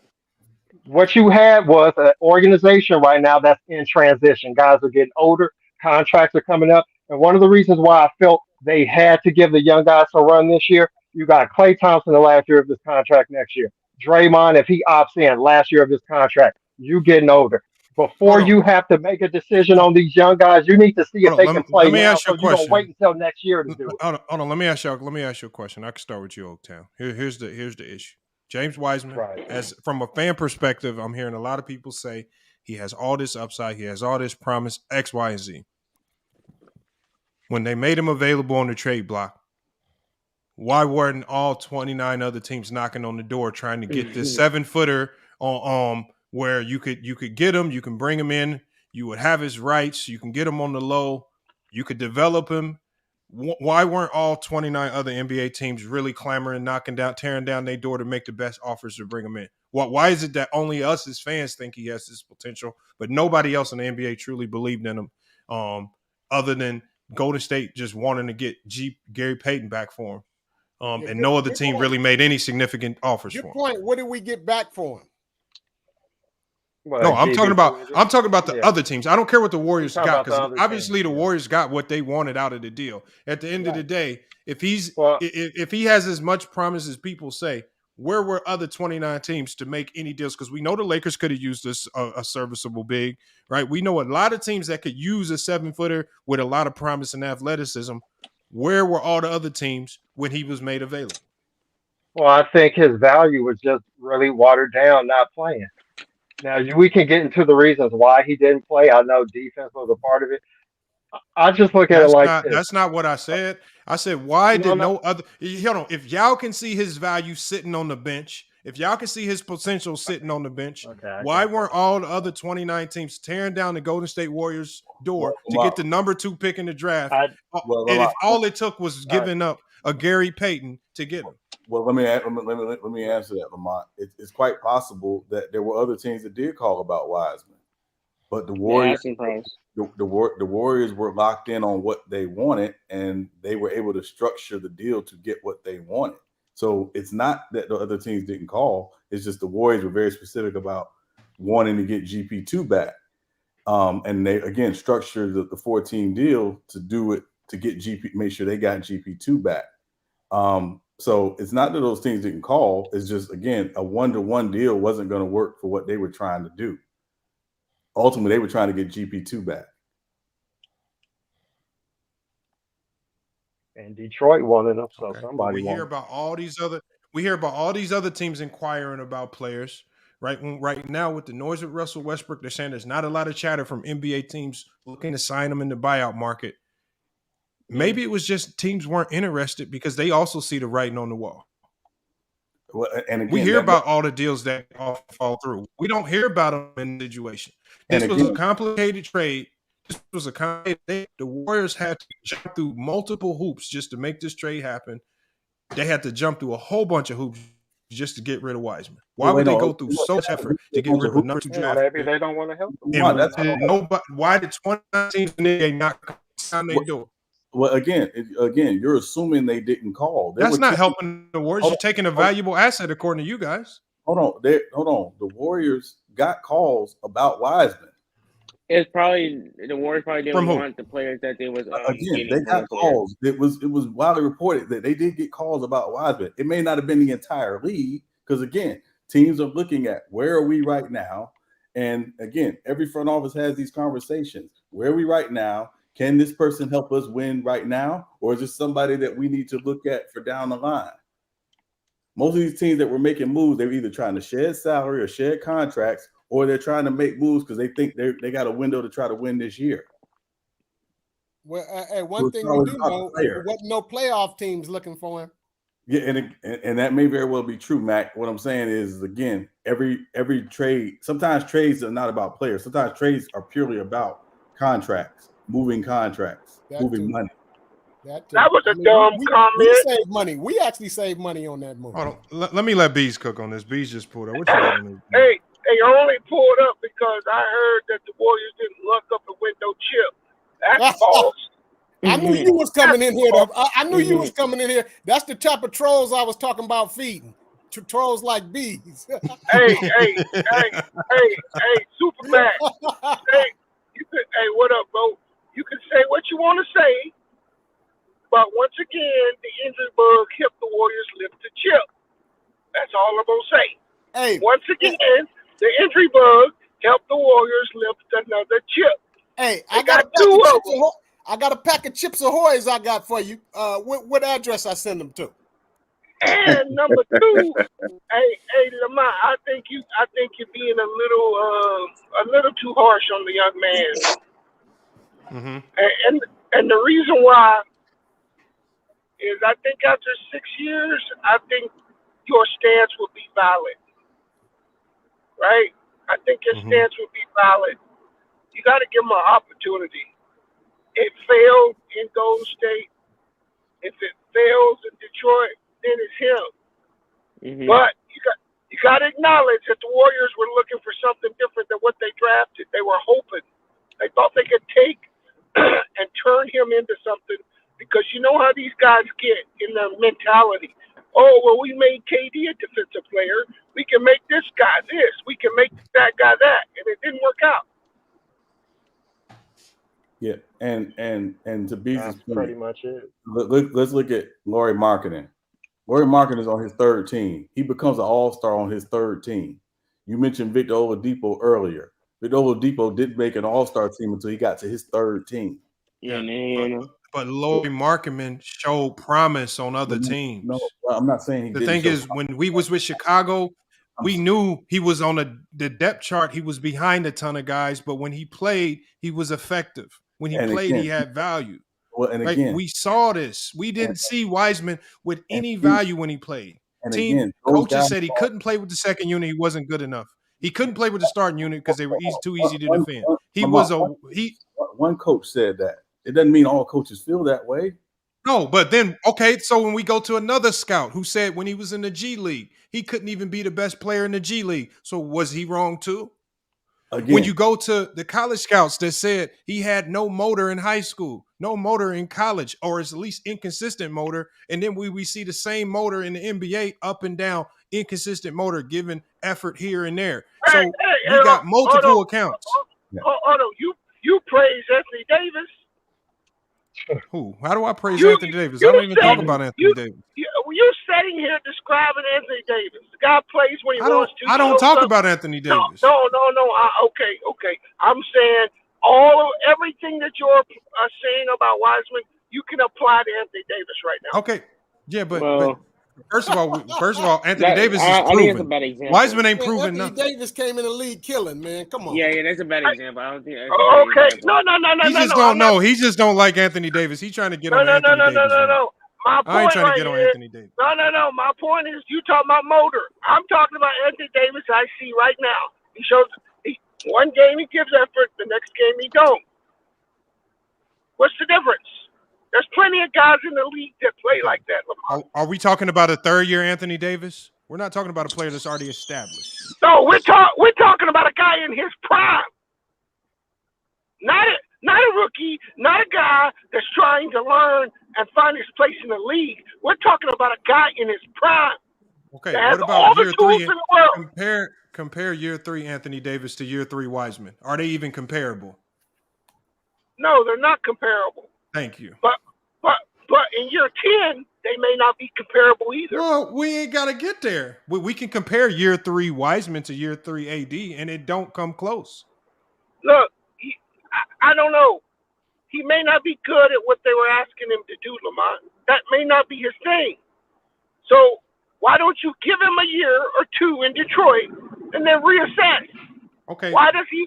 What you had was an organization right now that's in transition. Guys are getting older, contracts are coming up, and one of the reasons why I felt they had to give the young guys a run this year, you got Klay Thompson the last year of this contract next year. Draymond, if he opts in, last year of his contract. You getting older. Before Hold on. you have to make a decision on these young guys, you need to see if Hold they on. can Let play me now. ask you So a you're gonna wait question. until next year to do it. Hold on. Let me ask you a question. I can start with you, Oaktown. Here's the issue. James Wiseman, Right. as from a fan perspective, I'm hearing a lot of people say he has all this upside, he has all this promise, X, Y, and Z. When they made him available on the trade block, why weren't all 29 other teams knocking on the door trying to get this 7-footer on where you could get him, you can bring him in, you would have his rights, you can get him on the low, you could develop him. Why weren't all 29 other NBA teams really clamoring, tearing down their door to make the best offers to bring him in? Why is it that only us as fans think he has this potential, but nobody else in the NBA truly believed in him, other than Golden State just wanting to get Gary Payton back for him? Yeah, And good- no other good team point. really made any significant offers Good for him. point. What did we get back for him? No, I'm talking about the Yeah. other teams. I don't care what the Warriors talking got, about the because other obviously teams, the yeah. Warriors got what they wanted out of the deal. At the end of the day, if Well, if he has as much promise as people say, where were other 29 teams to make any deals? Because we know the Lakers could have used this a serviceable big, right? We know a lot of teams that could use a 7-footer with a lot of promise and athleticism. Where were all the other teams when he was made available? well, I think his value was just really watered down, not playing. Now we can get into the reasons why he didn't play. I know defense was a part of it. I just look at it like this. That's not what I said. I said, why No, did no. no other hold on? If y'all can see his value sitting on the bench, if y'all can see his potential sitting on the bench, Okay, I why got weren't all the other 29 teams tearing down the Golden State Warriors door Well, to get the number 2 pick in the draft? I, And if all it took was I, giving up a Gary Payton to get him. Well, let me answer that, Lamont. It's quite possible that there were other teams that did call about Wiseman, but the The Warriors, asking price. the Warriors were locked in on what they wanted, and they were able to structure the deal to get what they wanted. So it's not that the other teams didn't call; it's just the Warriors were very specific about wanting to get GP2 back, and they again structured the 4-team deal to do it to get make sure they got GP2 back. So it's not that those teams didn't call. It's just, again, a 1-to-1 deal wasn't going to work for what they were trying to do. Ultimately, they were trying to get GP2 back. and Detroit wanted him, so Okay. But somebody we hear wanted him. about all these other teams inquiring about players, right? Right now, with the noise of Russell Westbrook, they're saying there's not a lot of chatter from NBA teams looking to sign him in the buyout market. Maybe it was just teams weren't interested because they also see the writing on the wall. Well, and again, We hear about all the deals that all fall through. We don't hear about them in the situation. This was a complicated trade. This was a complicated. The Warriors had to jump through multiple hoops just to make this trade happen. They had to jump through a whole bunch of hoops just to get rid of Wiseman. Why would they go through so much effort to get rid of a number 2 draft Maybe pick? they don't want to help him. And why did 29 teams in the NBA not sign their door? Well, again, you're assuming they didn't call. That's not helping the Warriors. You're taking a valuable asset, according to you guys. Hold on. The Warriors got calls about Wiseman. It's probably the Warriors probably didn't From who? want the players that they was Again, getting they from got the players. calls. It was widely reported that they did get calls about Wiseman. It may not have been the entire league because, again, teams are looking at where are we right now. And, again, every front office has these conversations. Where are we right now? Can this person help us win right now? Or is this somebody that we need to look at for down the line? Most of these teams that were making moves, they're either trying to shed salary or shed contracts, or they're trying to make moves because they think they got a window to try to win this year. Well, one thing we do know, wasn't no playoff teams looking for him. Yeah, and that may very well be true, Mac. What I'm saying is, again, every trade. Sometimes trades are not about players. Sometimes trades are purely about contracts, moving money. That was a dumb we comment. save money. We actually save money on that move. Hold on. Let me let Bees cook on this. Bees just pulled up. What you got on this? Hey, I only pulled up because I heard that the Warriors didn't luck up the window chip. That's false. I knew you was coming in here. I knew you was coming in here. That's the type of trolls I was talking about feeding. Trolls like bees. hey, Superman. Hey, what up, bro? You can say what you want to say, but once again, the injury bug helped the Warriors lift the chip. That's all I'm gonna say. Hey, once again, the injury bug helped the Warriors lift another chip. Hey, I got two of them. I got a pack of Chips Ahoy's I got for you. What address I send them to? And number two, hey, Lamar, I think you're being a little too harsh on the young man. Mm-hmm. And the reason why is I think after 6 years, I think your stance would be valid, right? I think your stance would be valid. You got to give him an opportunity. It failed in Golden State. If it fails in Detroit, then it's him. But you got to acknowledge that the Warriors were looking for something different than what they drafted. They were hoping. They thought they could take and turn him into something, because you know how these guys get in their mentality. Oh, well, we made KD a defensive player. We can make this guy this. We can make that guy that. And it didn't work out. Yeah, and to Bee's That's point, pretty much it. let's look at Lauri Markkanen. Lauri Markkanen is on his third team. He becomes an all-star on his third team. You mentioned Victor Oladipo earlier. Victor Oladipo didn't make an all-star team until he got to his third team. Yeah, man. But Lauri Markkanen showed promise on other teams. No, I'm not saying he the didn't. thing is, when we was with Chicago, we knew he was on the depth chart. He was behind a ton of guys, but when he played, he was effective. When he played, he had value. Well, and again, we saw this. We didn't see Wiseman with any value when he played. And Team again, coaches said he couldn't play with the second unit. He wasn't good enough. He couldn't play with the starting unit because they were too easy to defend. One coach said that. It doesn't mean all coaches feel that way. No, but then, okay, so when we go to another scout who said when he was in the G League, he couldn't even be the best player in the G League. So was he wrong too? Again, when you go to the college scouts that said he had no motor in high school, no motor in college, or at least inconsistent motor, and then we see the same motor in the NBA, up and down, inconsistent motor, giving effort here and there. So we got multiple accounts. Hold on, you praise Anthony Davis. Who? How do I praise Anthony Davis? I don't even talk about Anthony Davis. You're sitting here describing Anthony Davis. The guy plays when he wants to. I don't talk about Anthony Davis. No. Okay. I'm saying everything that you're saying about Wiseman, you can apply to Anthony Davis right now. Okay. Yeah, but first of all, Anthony Davis is proven. Wiseman ain't proven nothing. Anthony Davis came in the league killing, man. Come on. Yeah, that's a bad example. I don't think. Okay. No. He just don't know. He just don't like Anthony Davis. He's trying to get on Anthony Davis. No. My point I ain't trying to get on Anthony Davis. No. My point is, you talking about motor. I'm talking about Anthony Davis. I see right now. He shows. One game he gives effort. The next game he don't. What's the difference? There's plenty of guys in the league that play like that. Are we talking about a third-year Anthony Davis? We're not talking about a player that's already established. No, we're talking about a guy in his prime. Not a rookie, not a guy that's trying to learn and find his place in the league. We're talking about a guy in his prime. Okay, what about year three? Compare year 3 Anthony Davis to year 3 Wiseman. Are they even comparable? No, they're not comparable. Thank you. But in year 10, they may not be comparable either. Well, we ain't got to get there. We can compare year 3 Wiseman to year 3 AD, and it don't come close. Look, I don't know. He may not be good at what they were asking him to do, Lamont. That may not be his thing. So why don't you give him a year or two in Detroit and then reassess? Okay. Why does he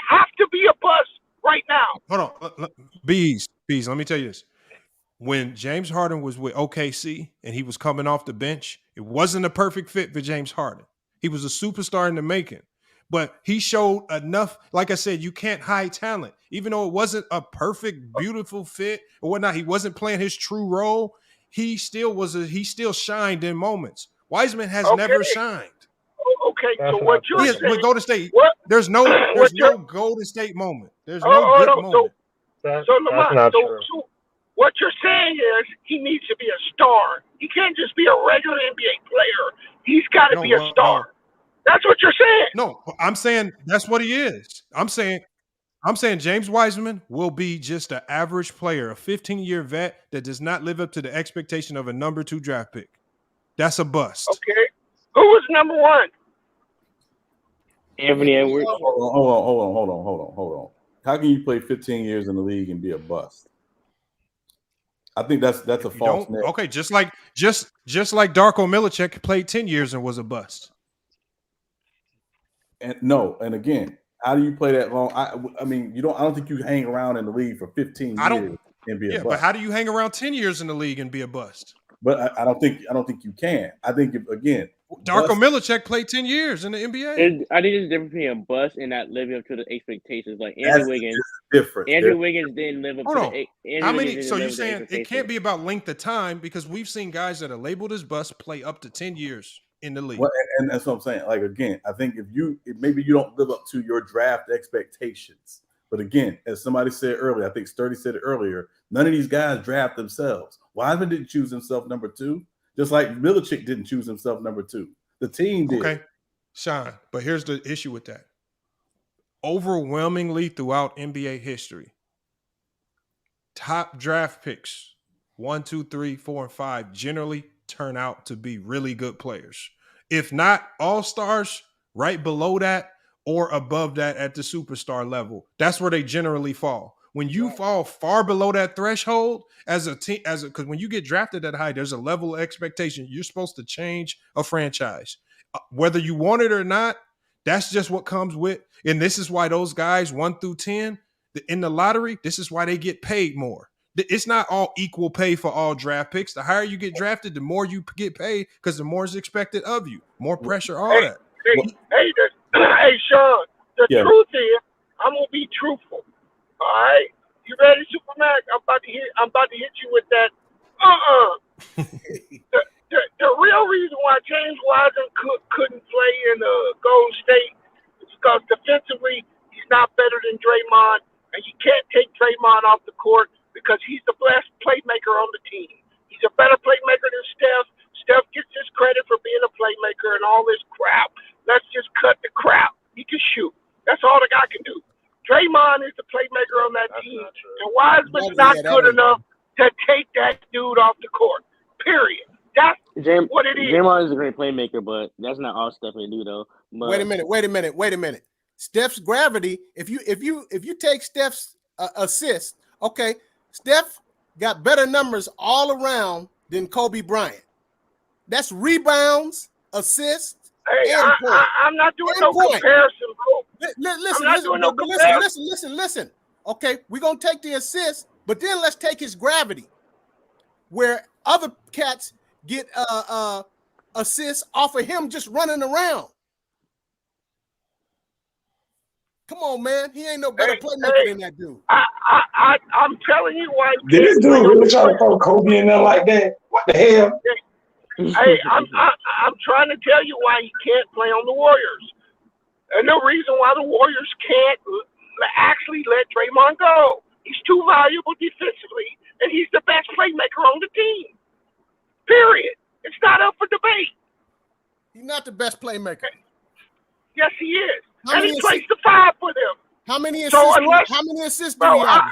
have to be a bust right now? Hold on. Bees, let me tell you this. when James Harden was with OKC and he was coming off the bench, it wasn't a perfect fit for James Harden. He was a superstar in the making, but he showed enough. Like I said, you can't hide talent. Even though it wasn't a perfect, beautiful fit or whatnot, he wasn't playing his true role. He still shined in moments. Wiseman has never shined. Okay, so what you're saying with Golden State, what, there's no Golden State moment. There's no good moment. That's Lamont, not true. so what you're saying is he needs to be a star. He can't just be a regular NBA player. He's got to be a star. That's what you're saying. No, I'm saying that's what he is. I'm saying James Wiseman will be just an average player, a 15-year vet that does not live up to the expectation of a number 2 draft pick. That's a bust. Okay. Who was number 1? Anthony Edwards. Hold on. How can you play 15 years in the league and be a bust? I think that's a false net. Okay, just like Darko Milicic played 10 years and was a bust. And again, how do you play that long? I mean, I don't think you hang around in the league for 15 years and be a bust. But how do you hang around 10 years in the league and be a bust? But I don't think you can. I think Darko Milicic played 10 years in the NBA. I think there's a difference between a bust and not living up to the expectations. Like Andrew Wiggins. Different. Andrew Wiggins didn't live up to the How many? So you're saying it can't be about length of time because we've seen guys that are labeled as bust play up to 10 years in the league. Well, and that's what I'm saying. Like, again, I think maybe you don't live up to your draft expectations. But again, as somebody said earlier, I think Sturdy said it earlier, none of these guys draft themselves. Wiseman didn't choose himself number 2, just like Milicic didn't choose himself number 2. The team did. Okay, Sean, but here's the issue with that. Overwhelmingly throughout NBA history, top draft picks, 1, 2, 3, 4, and 5, generally turn out to be really good players. If not all-stars, right below that or above that at the superstar level. That's where they generally fall. When you fall far below that threshold as a team, because when you get drafted that high, there's a level of expectation. You're supposed to change a franchise. Whether you want it or not, that's just what comes with. And this is why those guys 1 through 10 in the lottery, this is why they get paid more. It's not all equal pay for all draft picks. The higher you get drafted, the more you get paid because the more is expected of you. More pressure, all that. Hey, Sean, the truth is, I'm going to be truthful. All right, you ready, Supermac? I'm about to hit you with that. The real reason why James Wiseman couldn't play in Golden State is because defensively he's not better than Draymond, and you can't take Draymond off the court because he's the best playmaker on the team. He's a better playmaker than Steph. Steph gets his credit for being a playmaker and all this crap. Let's just cut the crap. He can shoot. That's all the guy can do. Draymond is the playmaker on that team, and Wiseman's not good enough to take that dude off the court. Period. That's what it is. Draymond is a great playmaker, but that's not all Steph can do, though. But Wait a minute. Steph's gravity. If you take Steph's assist, okay, Steph got better numbers all around than Kobe Bryant. That's rebounds, assists. Hey, I'm not doing no comparison, bro. Listen. Okay, we're going to take the assist, but then let's take his gravity. Where other cats get assists off of him just running around. Come on, man. He ain't no better playmaker than that dude. I'm telling you why. Did this dude really try to throw Kobe in there like that? What the hell? Hey, I'm trying to tell you why he can't play on the Warriors. And the reason why the Warriors can't actually let Draymond go. He's too valuable defensively, and he's the best playmaker on the team. Period. It's not up for debate. He's not the best playmaker. Yes, he is. And he plays the 5 for them. How many assists? How many assists do he have?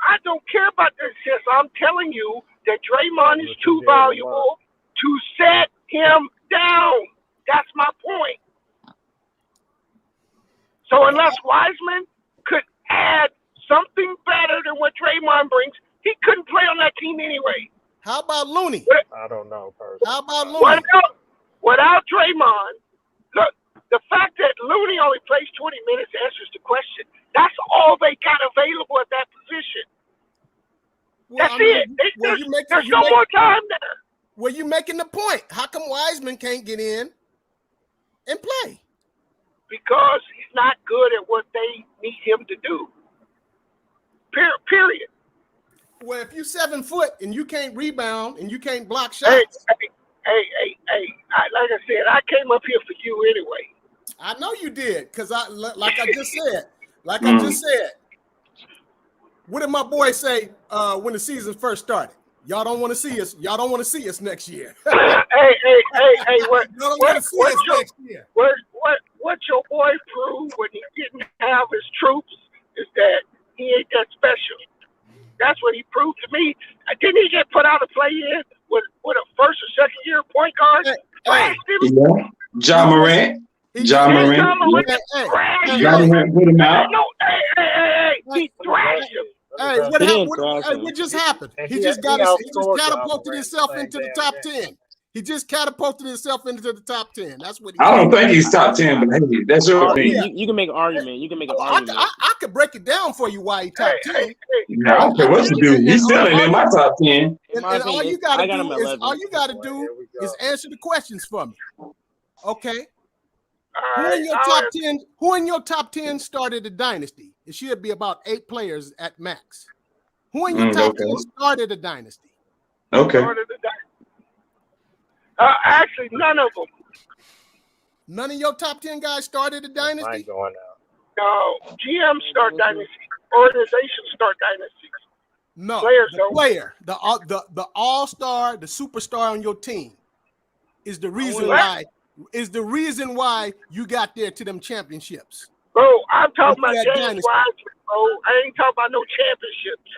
I don't care about the assists. I'm telling you that Draymond is too valuable to set him down. That's my point. So unless Wiseman could add something better than what Draymond brings, he couldn't play on that team anyway. How about Looney? I don't know. How about Looney? Without Draymond, look, the fact that Looney only plays 20 minutes answers the question. That's all they got available at that position. Well, That's it. There's no more time there. Well, you're making the point. How come Wiseman can't get in and play? Because he's not good at what they need him to do. Period. Well, if you're 7 foot and you can't rebound and you can't block shots. Hey. Like I said, I came up here for you anyway. I know you did, because I just said. What did my boy say when the season first started? Y'all don't want to see us. Y'all don't want to see us next year. Hey. What your boy proved when he didn't have his troops is that he ain't that special. That's what he proved to me. Didn't he get put out of play in with a first or second year point guard? Yeah. John Morant. John Morant put him out. He thrashed him. Hey, what just happened? He just catapulted himself into the top 10. He just catapulted himself into the top 10. That's what he I don't think he's top 10, but hey, that's your opinion. You can make an argument. I could break it down for you why he top 10. I don't care what you do. He's still in my top 10. And all you gotta do is answer the questions for me. Okay. Who in your top 10 started a dynasty? It should be about 8 players at max. Who in your top 10 started a dynasty? Okay. Actually, none of them. None of your top 10 guys started a dynasty? No. GM start dynasty. Organizations start dynasties. No. Players the player, the all-star, the superstar on your team is the reason why you got there to them championships. Bro, I'm talking about James Wiseman, bro. I ain't talking about no championships.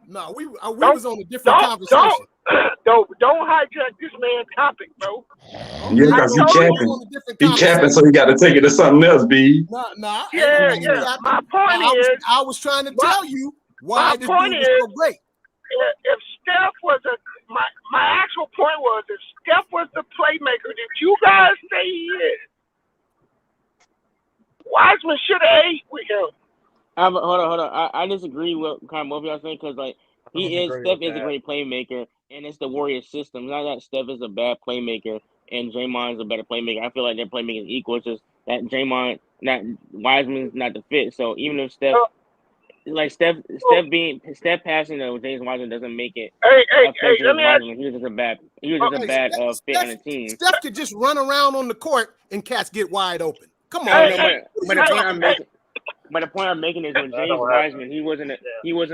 No, we was on a different conversation. Don't hijack this man's topic, bro. Yeah, because he capping. He capping, so he got to take it to something else, B. Nah. Yeah. My point is, I was trying to tell you why this dude is so great. If Steph was my actual point was, if Steph was the playmaker that you guys say he is, Wiseman should have ate with him. Hold on. I disagree with kind of both of y'all saying, because like Steph is a great playmaker, and it's the Warriors system. Not that Steph is a bad playmaker and Draymond's a better playmaker. I feel like their playmaking is equal. It's just that Wiseman's not the fit. So even if Steph passing to James Wiseman doesn't make it. Hey, let me ask you. He was just a bad fit on the team. Steph could just run around on the court and cats get wide open. Come on. But the point I'm making is when James Wiseman, he wasn't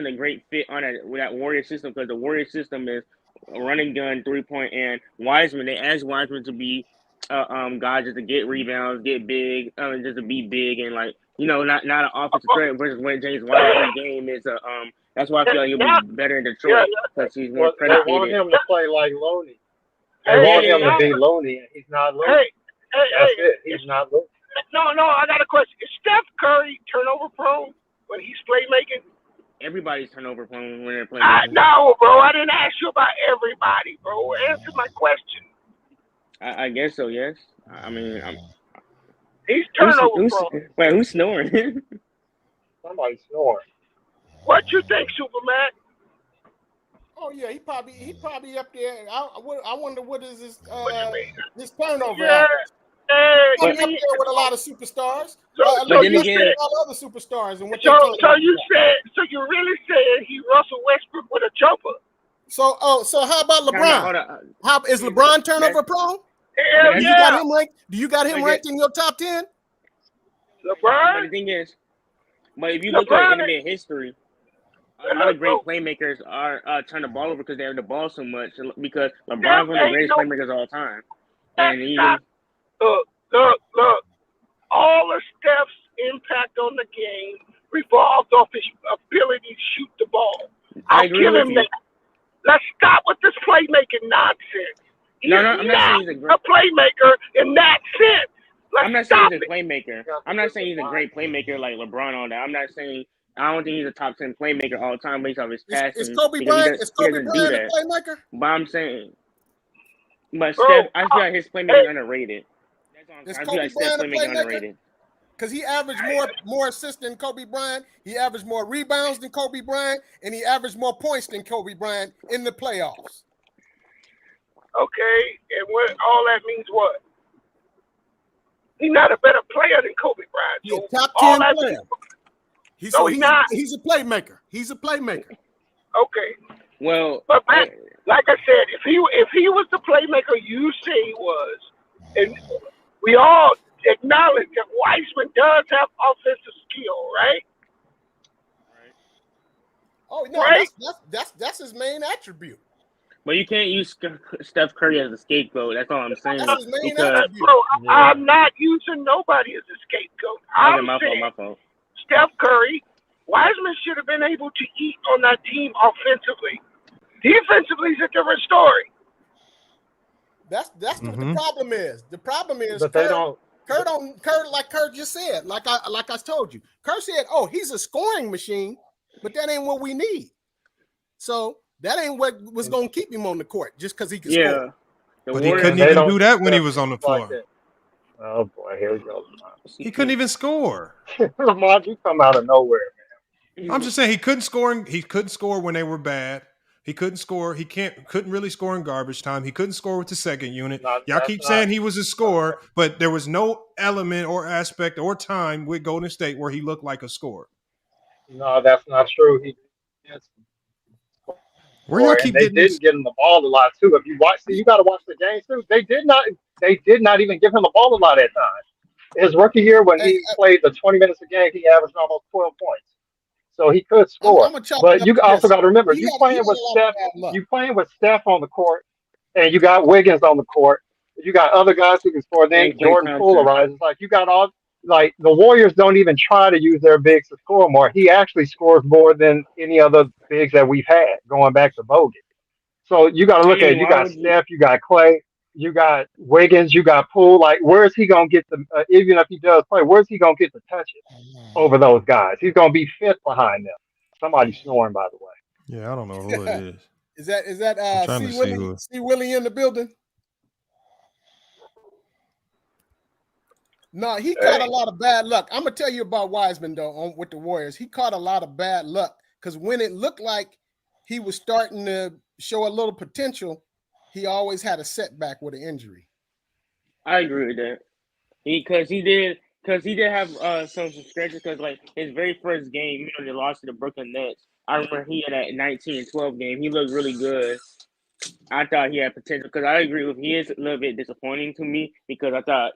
a great fit on that Warrior system, because the Warrior system is a running gun, 3-point, and Wiseman. They asked Wiseman to be guy just to get rebounds, get big, just to be big, and like not an offensive threat. Versus when James Wiseman's game is that's why I feel like he'll be better in Detroit, because he's more predicated. They want him to play like Loney. They want him to be Loney, and he's not Loney. That's it. He's not Loney. No, I got a question. Is Steph Curry turnover prone when he's playmaking? Everybody's turnover prone when they're playing. No, bro. I didn't ask you about everybody, bro. Answer my question. I guess so, yes. I mean, he's turnover prone. Wait, who's snoring? Somebody's snoring. What you think, Superman? Oh yeah, he probably up there. I wonder what is this turnover. But up there with a lot of superstars. But then again, all other superstars and what so you really saying he Russell Westbrook with a jumper? So how about LeBron? How is LeBron turnover prone? Do you got him ranked in your top 10? LeBron. But the thing is, if you look at NBA history, a lot of great playmakers are turn the ball over because they have the ball so much. Because LeBron's one of the greatest playmakers of all time, and even. Look. All of Steph's impact on the game revolves off his ability to shoot the ball. I'll give him that. Let's stop with this playmaking nonsense. I'm not saying he's a playmaker in that sense. I'm not saying he's a playmaker. I'm not saying he's a great playmaker like LeBron on that. I'm not saying I don't think he's a top 10 playmaker all the time based off his passing. Is Kobe Bryant a playmaker? But I'm saying, Steph, I feel like his playmaking is underrated. I feel like Steph's playmaking underrated. because he averaged more assists than Kobe Bryant. He averaged more rebounds than Kobe Bryant, and he averaged more points than Kobe Bryant in the playoffs. Okay, and what all that means what? He's not a better player than Kobe Bryant. He's So a top all 10 that player. means, he's not. He's a playmaker. He's a playmaker. Okay. Well, But man, like I said, if he was the playmaker you say he was, and we all acknowledge that Wiseman does have offensive skill, right? Oh no, Right? that's his main attribute. but you can't use Steph Curry as a scapegoat. That's all I'm saying. That's his main Because attribute. Bro, I'm not using nobody as a scapegoat. okay, I'm my saying fault. Steph Curry, Wiseman should have been able to eat on that team offensively. Defensively is a different story. That's what the problem is. The problem is But they don't. Kurt, like Kurt just said, like I told you. Kurt said, "Oh, he's a scoring machine," but that ain't what we need. So that ain't what was going to keep him on the court just because he could score. But he couldn't even do that when he was on the floor. Like oh boy, here we go. He couldn't even score. Lamont, you come out of nowhere, man. I'm just saying he couldn't score. He couldn't score when they were bad. He couldn't score. He couldn't really score in garbage time. He couldn't score with the second unit. Y'all keep saying he was a scorer, but there was no element or aspect or time with Golden State where he looked like a scorer. No, that's not true. He did Where y'all score, keep and they getting didn't this? get him the ball a lot too. If you watch, you got to watch the games too. They did not even give him the ball a lot at times. His rookie year, when he played the 20 minutes a game, he averaged almost 12 points. So he could score. But you also got to remember, you playing with Steph on the court, and you got Wiggins on the court. You got other guys who can score. Then And Klay Jordan Poole Thompson. arises. Like you got all like the Warriors don't even try to use their bigs to score more. He actually scores more than any other bigs that we've had going back to Bogut. So you got to look at it. You got Steph, you got Clay, you got Wiggins, you got Poole. Like, where's he gonna get the? Even if he does play, where's he gonna get the touches over those guys? He's gonna be fifth behind them. Somebody's snoring, by the way. Yeah, I don't know who it is. Is that I'm trying to see who. C. Willie in the building? No, he caught a lot of bad luck. I'm gonna tell you about Wiseman though. With the Warriors, he caught a lot of bad luck because when it looked like he was starting to show a little potential, he always had a setback with an injury. I agree with that. Because he did have some stretches. Because like his very first game, they lost to the Brooklyn Nets. I remember he had that 19-12 game. He looked really good. I thought he had potential. Because I agree with he is a little bit disappointing to me because I thought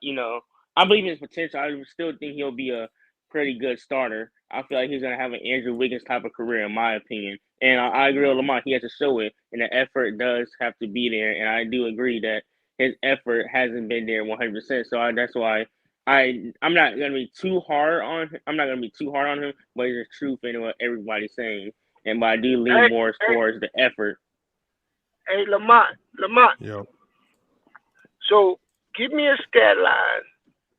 I believe in his potential. I still think he'll be a pretty good starter. I feel like he's gonna have an Andrew Wiggins type of career, in my opinion. And I agree with Lamont. He has to show it, and the effort does have to be there. And I do agree that his effort hasn't been there 100%. So that's why I'm not gonna be too hard on him. But it's the truth in what everybody's saying. But I do lean more towards the effort. Hey, Lamont. Yep. So give me a stat line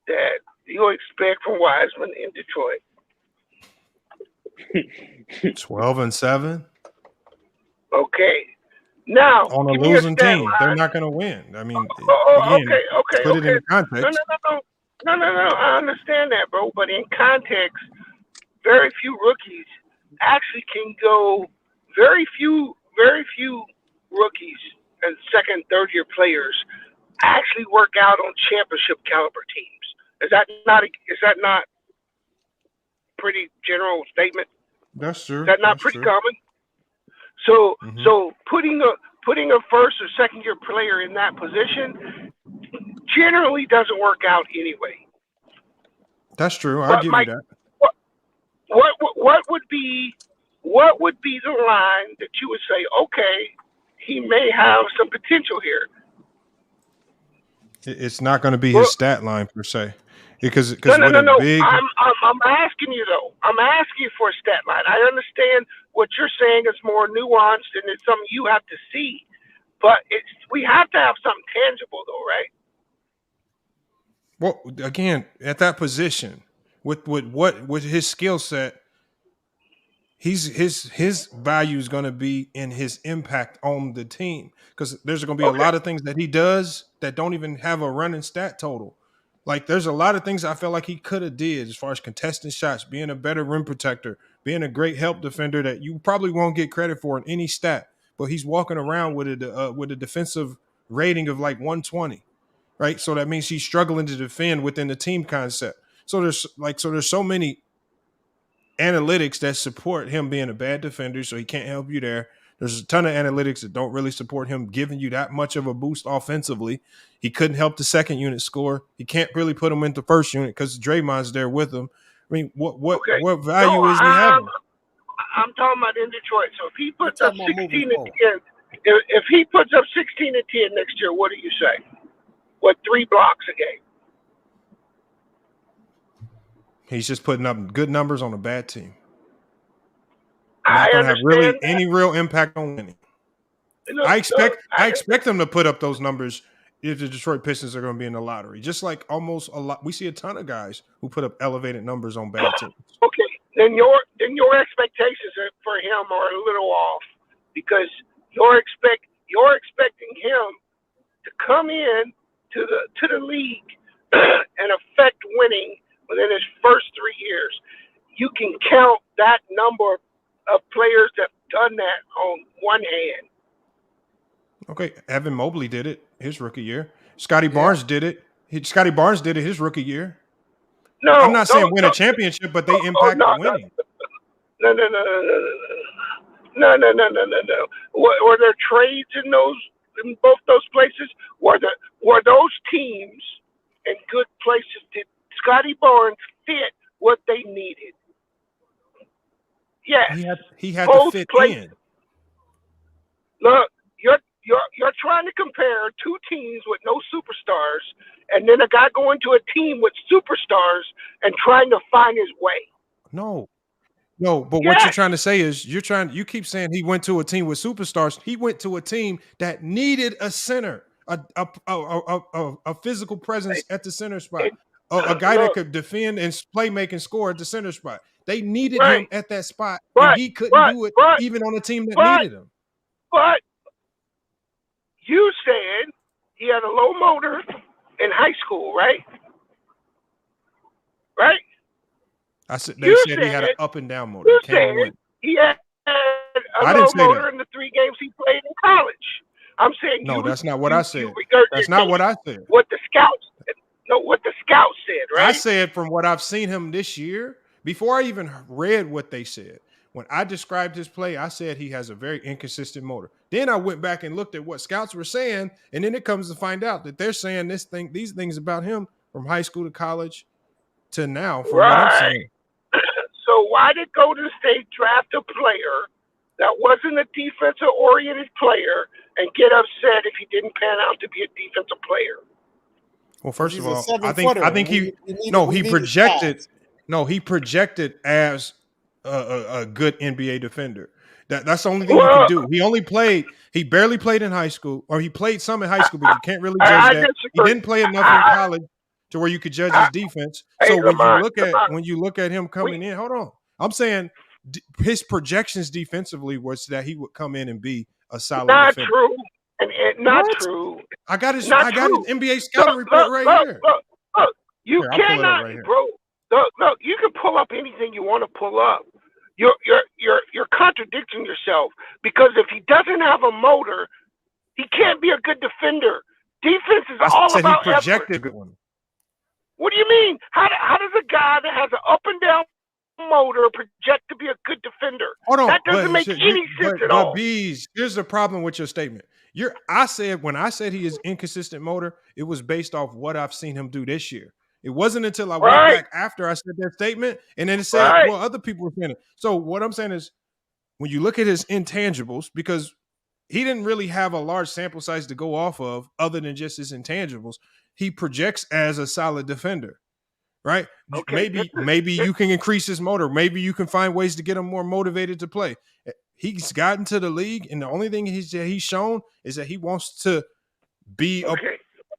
that you expect from Wiseman in Detroit. 12-7. Okay. Now On a give me losing stat team, line. they're not going to win. I mean, Okay. put it in context. No. I understand that, bro. But in context, very few rookies actually can go. Very few rookies and second, third year players actually work out on championship caliber teams. Is that not pretty general statement? That's true. Is that not That's pretty true. common? So so putting a first or second year player in that position generally doesn't work out anyway. That's true. I'll give you that. What would be the line that you would say, okay, he may have some potential here? It's not going to be his stat line per se, because No. big. I'm asking you though. I'm asking you for a stat line. I understand what you're saying is more nuanced and it's something you have to see, but we have to have something tangible though, right? Well, again, at that position, with his skill set, his value is going to be in his impact on the team, because there's going to be a lot of things that he does that don't even have a running stat total. Like, there's a lot of things I felt like he could have did as far as contesting shots, being a better rim protector, being a great help defender that you probably won't get credit for in any stat. But he's walking around with a defensive rating of like 120, right? So that means he's struggling to defend within the team concept. So there's so many analytics that support him being a bad defender, so he can't help you there. There's a ton of analytics that don't really support him giving you that much of a boost offensively. He couldn't help the second unit score. He can't really put him into first unit because Draymond's there with him. I mean, what value is he having? I'm talking about in Detroit. So if he puts up 16 and 10, if he puts up 16 and 10 next year, what do you say? What, 3 blocks a game? He's just putting up good numbers on a bad team. Not going to have really any real impact on winning. No, I expect them to put up those numbers if the Detroit Pistons are going to be in the lottery. Just like almost a lot, we see a ton of guys who put up elevated numbers on bad teams. Okay, then your expectations for him are a little off because you're expecting him to come in to the league and affect winning within his first 3 years. You can count that number of players that have done that on one hand. Okay, Evan Mobley did it his rookie year. Scotty Barnes did it. Scotty Barnes did it his rookie year. No, I'm not saying win a championship, but they impacted winning. No. Were there trades in both those places? Were those teams in good places? Did Scotty Barnes fit what they needed? Yes. He had to fit in. Look, you're trying to compare 2 teams with no superstars, and then a guy going to a team with superstars and trying to find his way. No, but what you're trying to say is you keep saying he went to a team with superstars. He went to a team that needed a center, a physical presence at the center spot, a guy that could defend and play, make, and score at the center spot. They needed him at that spot, and he couldn't do it even on a team that needed him. But you said he had a low motor in high school, right? Right? They said he had an up and down motor. You said he had a low motor in the 3 games he played in college. I'm saying that's not what I said. That's not what I said. What the scouts said. No, what the scouts said, right? I said from what I've seen him this year, before I even read what they said, when I described his play, I said he has a very inconsistent motor. Then I went back and looked at what scouts were saying, and then it comes to find out that they're saying these things about him from high school to college to now, from what I'm saying. So why did Golden State draft a player that wasn't a defensive-oriented player and get upset if he didn't pan out to be a defensive player? Well, first of all, I think he projected as a good NBA defender. That's the only thing you can do. He barely played in high school, or he played some in high school, but you can't really judge that. He didn't play enough in college to where you could judge his defense. So when you look at him coming in, hold on. I'm saying his projections defensively was that he would come in and be a solid defender. True. And not true. I got his NBA scouting report right here. Look, you cannot, bro. Look, you can pull up anything you want to pull up. You're contradicting yourself because if he doesn't have a motor, he can't be a good defender. Defense is all about effort. What do you mean? How does a guy that has an up and down motor project to be a good defender? Hold on, that doesn't make any sense at all. Bees, here's the problem with your statement. When I said he is inconsistent motor, it was based off what I've seen him do this year. It wasn't until I went back after I said that statement, and then it said, well, other people were saying it. So what I'm saying is, when you look at his intangibles, because he didn't really have a large sample size to go off of other than just his intangibles, he projects as a solid defender, right? Okay. Maybe you can increase his motor. Maybe you can find ways to get him more motivated to play. He's gotten to the league, and the only thing he's shown is that he wants to be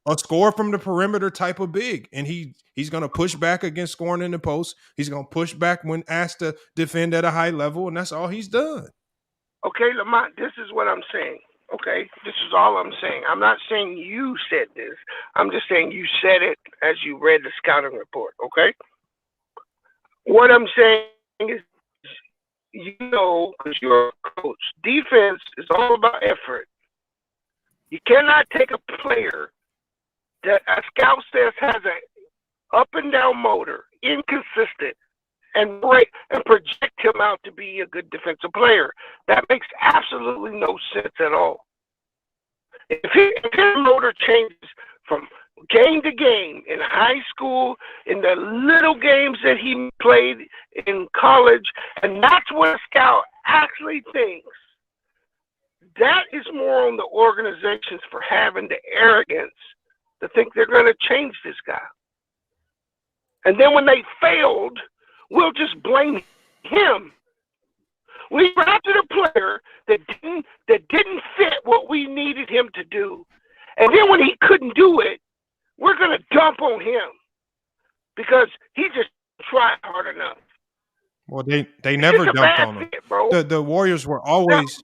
a scorer from the perimeter type of big, and he's going to push back against scoring in the post. He's going to push back when asked to defend at a high level, and that's all he's done. Okay, Lamont, this is what I'm saying. Okay, this is all I'm saying. I'm not saying you said this. I'm just saying you said it as you read the scouting report. Okay. What I'm saying is, you know, because you're a coach, defense is all about effort. You cannot take a player that a scout says has a up and down motor, inconsistent, and project him out to be a good defensive player. That makes absolutely no sense at all. If his motor changes from game to game in high school, in the little games that he played in college, and that's what a scout actually thinks, that is more on the organizations for having the arrogance to think they're going to change this guy. And then when they failed, we'll just blame him. We drafted a player that didn't fit what we needed him to do. And then when he couldn't do it, we're going to dump on him because he just tried hard enough. Well, they never dumped on him. Fit, the Warriors were always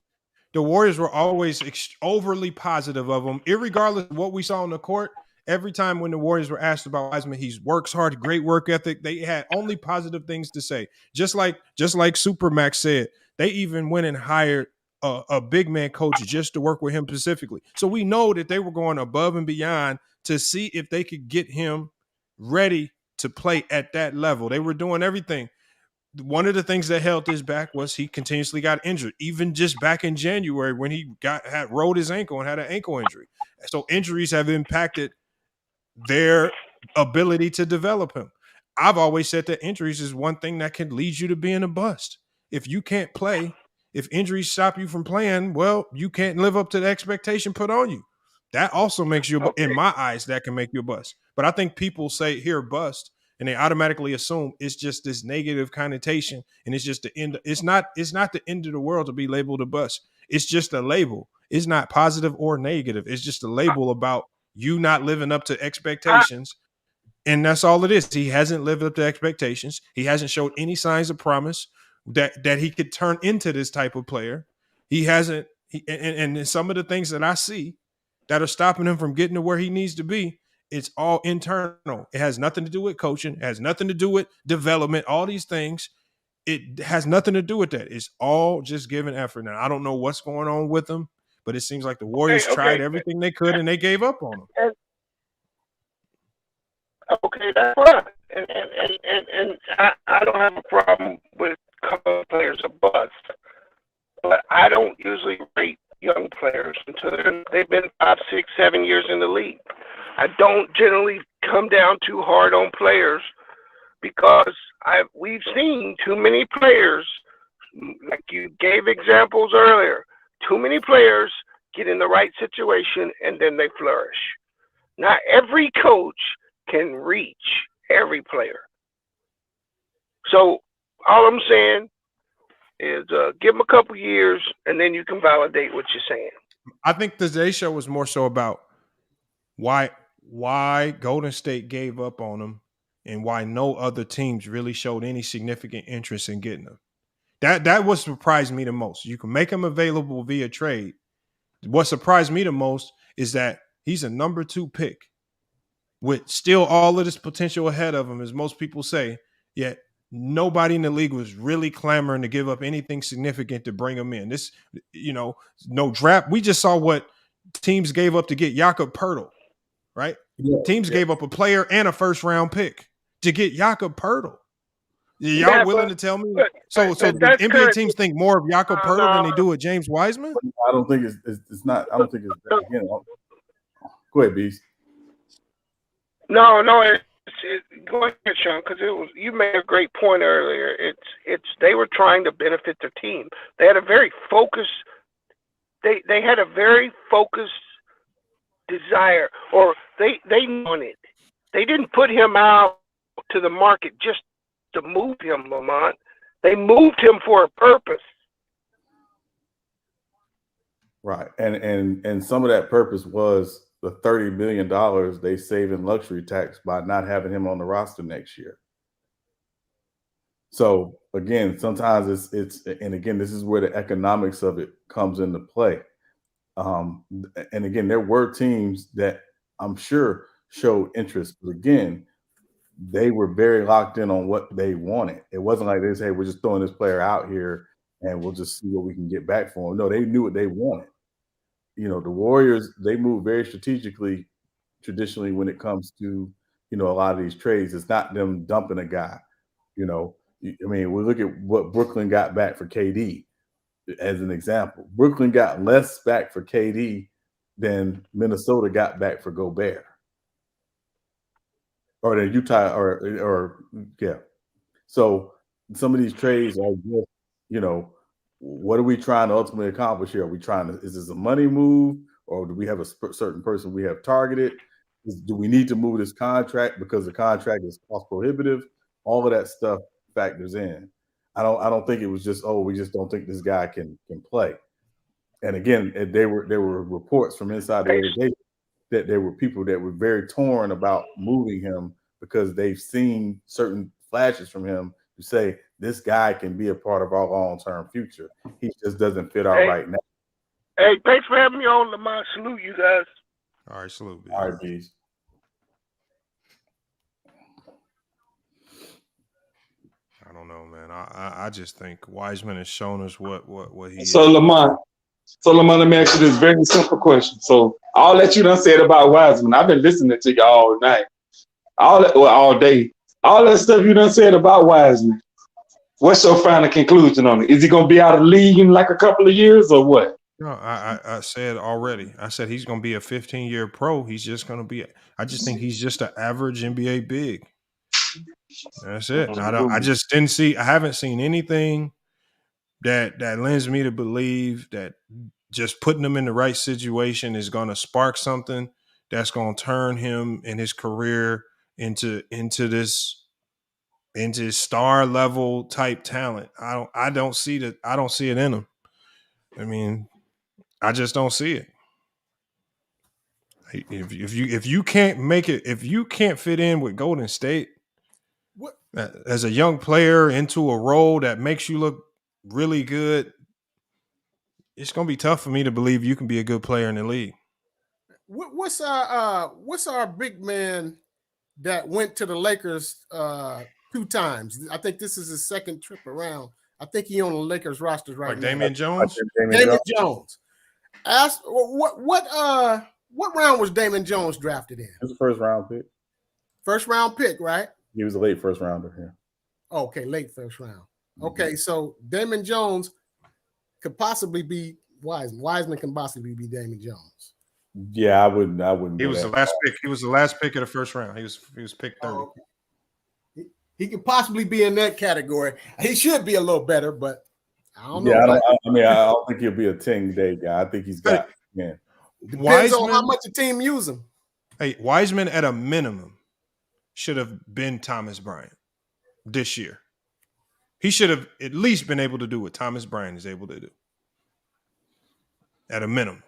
overly positive of him, irregardless of what we saw on the court. Every time when the Warriors were asked about Wiseman, he works hard, great work ethic. They had only positive things to say. Just like Supermax said, they even went and hired a big man coach just to work with him specifically. So we know that they were going above and beyond to see if they could get him ready to play at that level. They were doing everything. One of the things that held his back was he continuously got injured, even just back in January when he had rolled his ankle and had an ankle injury. So injuries have impacted their ability to develop him. I've always said that injuries is one thing that can lead you to being a bust. If you can't play, if injuries stop you from playing, well, you can't live up to the expectation put on you. That also makes you, in my eyes, that can make you a bust. But I think people say here bust, and they automatically assume it's just this negative connotation, and it's just the end. It's not the end of the world to be labeled a bust. It's just a label. It's not positive or negative. It's just a label about you not living up to expectations. And that's all it is. He hasn't lived up to expectations. He hasn't showed any signs of promise that he could turn into this type of player. He hasn't. And some of the things that I see that are stopping him from getting to where he needs to be, it's all internal. It has nothing to do with coaching. It has nothing to do with development. All these things, it has nothing to do with that. It's all just giving effort. Now, I don't know what's going on with him, but it seems like the Warriors tried everything they could and they gave up on him. Okay, that's right. And I don't have a problem with calling players a bust, but I don't usually rate young players until they've been 5, 6, 7 years in the league. I don't generally come down too hard on players because we've seen too many players, like you gave examples earlier, too many players get in the right situation and then they flourish. Not every coach can reach every player. So all I'm saying is give them a couple years and then you can validate what you're saying. I think today's show was more so about why Golden State gave up on him and why no other teams really showed any significant interest in getting him. That what surprised me the most. You can make him available via trade. What surprised me the most is that he's a number 2 pick with still all of this potential ahead of him, as most people say, yet nobody in the league was really clamoring to give up anything significant to bring him in. This, no draft. We just saw what teams gave up to get Jakob Poeltl, right? Teams gave up a player and a first-round pick to get Jakob Poeltl. Y'all willing to tell me? So the NBA teams think more of Jakob Poeltl than they do with James Wiseman? I don't think it's not. I don't think it's again. Go ahead, Beast. No, go ahead, Sean, because you made a great point earlier. It's they were trying to benefit their team. They had a very focused. They had a very focused desire, or they wanted. They didn't put him out to the market just to move him, Lamont. They moved him for a purpose. Right, and some of that purpose was the $30 million they save in luxury tax by not having him on the roster next year. So again, sometimes it's and again, this is where the economics of it comes into play. And again, there were teams that I'm sure showed interest, but again, they were very locked in on what they wanted. It wasn't like they said, "Hey, we're just throwing this player out here and we'll just see what we can get back for him." No, they knew what they wanted. You know, the Warriors, they move very strategically, traditionally, when it comes to, you know, a lot of these trades. It's not them dumping a guy. You know, I mean, we look at what Brooklyn got back for KD as an example. Brooklyn got less back for KD than Minnesota got back for Gobert, or the Utah, or yeah. So some of these trades are just, you know, what are we trying to ultimately accomplish here? Are we trying to, is this a money move, or do we have a certain person we have targeted? Do we need to move this contract because the contract is cost prohibitive? All of that stuff factors in. I don't think it was just, oh, we just don't think this guy can play. And again, there were reports from inside the organization that there were people that were very torn about moving him because they've seen certain flashes from him to say this guy can be a part of our long-term future. He just doesn't fit our right now. Hey, thanks for having me on, Lamont. Salute you guys. All right, salute. All right, Bees. I don't know, man. I just think Wiseman has shown us what he So is. Lamont, let me ask you this very simple question. So all that you done said about Wiseman, I've been listening to you all night, all day. All that stuff you done said about Wiseman. What's your final conclusion on it? Is he gonna be out of the league in like a couple of years or what? No, I said already. I said he's going to be a 15-year pro. He's just going to be. I just think he's just an average NBA big. That's it. I just didn't see. I haven't seen anything that lends me to believe that just putting him in the right situation is going to spark something that's going to turn him and his career into this star level type talent. I don't see that. I don't see it in him. I mean, I just don't see it. If you can't make it, if you can't fit in with Golden State as a young player into a role that makes you look really good, it's going to be tough for me to believe you can be a good player in the league. What's our big man that went to the Lakers 2 times? I think this is his second trip around. I think he on the Lakers roster right now. Damian Jones. Damian Jones. Ask what round was Damian Jones drafted in? It was a first round pick. First round pick, right? He was a late first rounder here. Okay, late first round. Okay, so Damian Jones could possibly be Wiseman. Wiseman can possibly be Damian Jones. Yeah, I wouldn't. He was the last pick. He was the last pick of the first round. He was picked 30. Oh, okay. He could possibly be in that category. He should be a little better, but I don't know. Yeah, I don't think he'll be a 10-day guy. I think he's got. Yeah. Depends on how much the team use him. Hey, Wiseman at a minimum should have been Thomas Bryant this year. He should have at least been able to do what Thomas Bryant is able to do. At a minimum.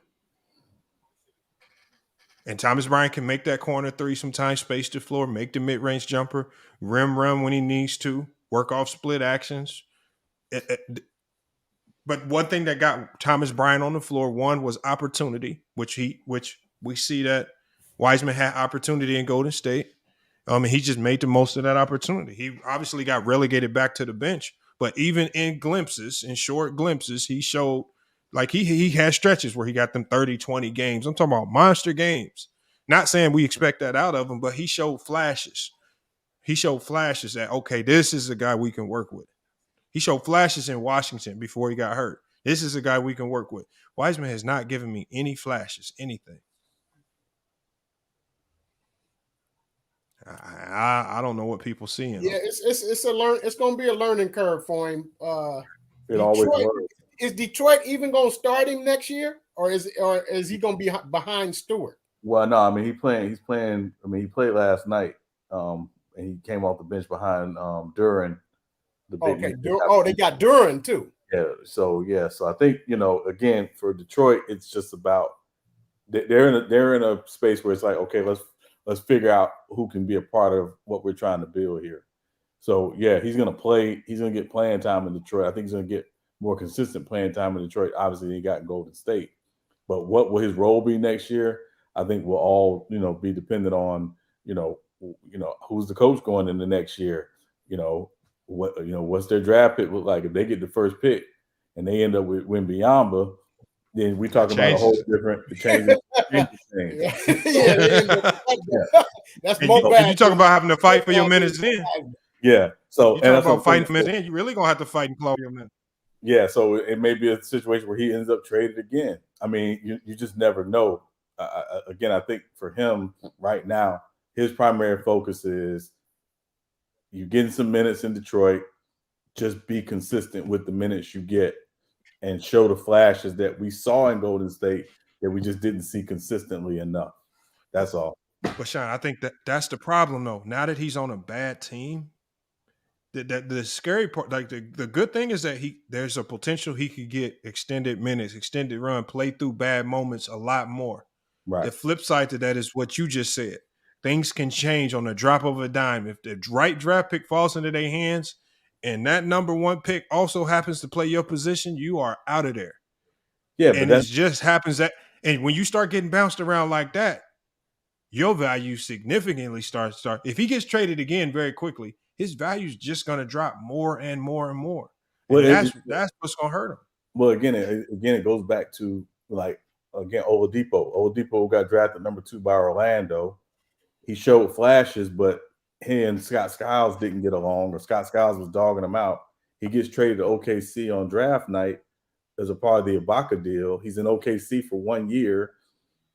And Thomas Bryant can make that corner three sometimes, space the floor, make the mid-range jumper, rim run when he needs to, work off split actions. But one thing that got Thomas Bryant on the floor, one was opportunity, which we see that Wiseman had opportunity in Golden State. And he just made the most of that opportunity. He obviously got relegated back to the bench, but even in glimpses, in short glimpses, he showed like he had stretches where he got them 30, 20 games. I'm talking about monster games. Not saying we expect that out of him, but he showed flashes. He showed flashes that, okay, this is a guy we can work with. He showed flashes in Washington before he got hurt. This is a guy we can work with. Wiseman has not given me any flashes, anything. I don't know what people see in him. Yeah, it's going to be a learning curve for him. It always was. Is Detroit even going to start him next year, or is he going to be behind Stewart? Well, no, I mean he's playing. I mean he played last night, and he came off the bench behind Duran. They got Duran too. Yeah, so I think again for Detroit, it's just about they're in a space where it's like, okay, let's figure out who can be a part of what we're trying to build here. So yeah, he's gonna play. He's gonna get playing time in Detroit. I think he's gonna get more consistent playing time in Detroit. Obviously, he got Golden State. But what will his role be next year? I think will all be dependent on who's the coach going in the next year. What's their draft pick look like? If they get the first pick and they end up with Wembanyama, then we talking about a whole different changes things. That's and more bad. you talk about having to fight for your minutes then. Yeah. So you talk about fighting for minutes then. You really gonna have to fight and claw your minutes. Yeah. So it may be a situation where he ends up traded again. I mean, you just never know. Again, I think for him right now, his primary focus is you getting some minutes in Detroit. Just be consistent with the minutes you get and show the flashes that we saw in Golden State that we just didn't see consistently enough. That's all. But Sean, I think that's the problem though. Now that he's on a bad team, the scary part, like the good thing is that there's a potential he could get extended minutes, extended run, play through bad moments a lot more. Right. The flip side to that is what you just said. Things can change on the drop of a dime. If the right draft pick falls into their hands and that number 1 pick also happens to play your position, you are out of there. Yeah, and it just happens that, and when you start getting bounced around like that, your value significantly starts. If he gets traded again very quickly, his value is just going to drop more and more and more. And that's what's going to hurt him. Well, again, it goes back to Oladipo. Oladipo got drafted number 2 by Orlando. He showed flashes, but he and Scott Skiles didn't get along, or Scott Skiles was dogging him out. He gets traded to OKC on draft night as a part of the Ibaka deal. He's in OKC for 1 year.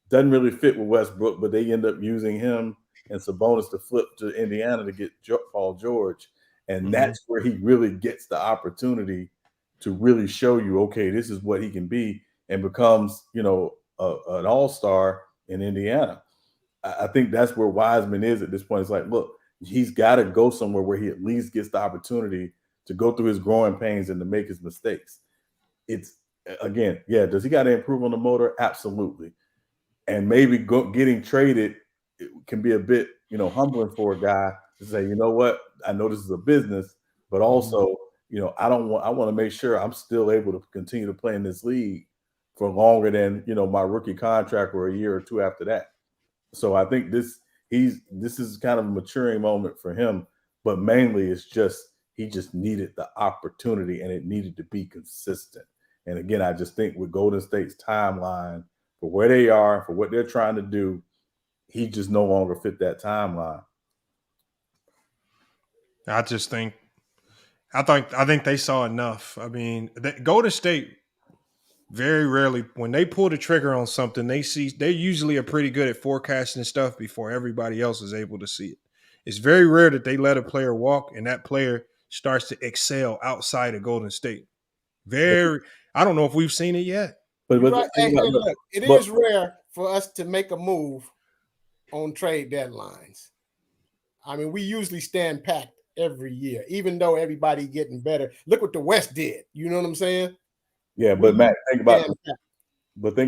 Doesn't really fit with Westbrook, but they end up using him and Sabonis to flip to Indiana to get Paul George. And that's where he really gets the opportunity to really show you, okay, this is what he can be, and becomes, an all-star in Indiana. I think that's where Wiseman is at this point. It's like, look, he's got to go somewhere where he at least gets the opportunity to go through his growing pains and to make his mistakes. It's, again, does he got to improve on the motor? Absolutely. And maybe getting traded can be a bit, humbling for a guy to say, you know what, I know this is a business, but also, I want to make sure I'm still able to continue to play in this league for longer than, my rookie contract or a year or two after that. So I think this is kind of a maturing moment for him, but mainly it's just, he just needed the opportunity and it needed to be consistent. And again, I just think with Golden State's timeline, for where they are, for what they're trying to do, he just no longer fit that timeline. I think they saw enough. I mean, Golden State very rarely, when they pull the trigger on something, they usually are pretty good at forecasting stuff before everybody else is able to see it. It's very rare that they let a player walk and that player starts to excel outside of Golden State. I don't know if we've seen it yet. But look, it is rare for us to make a move on trade deadlines. I mean, we usually stand pat every year, even though everybody getting better. Look what the West did. You know what I'm saying? Yeah, but Matt, think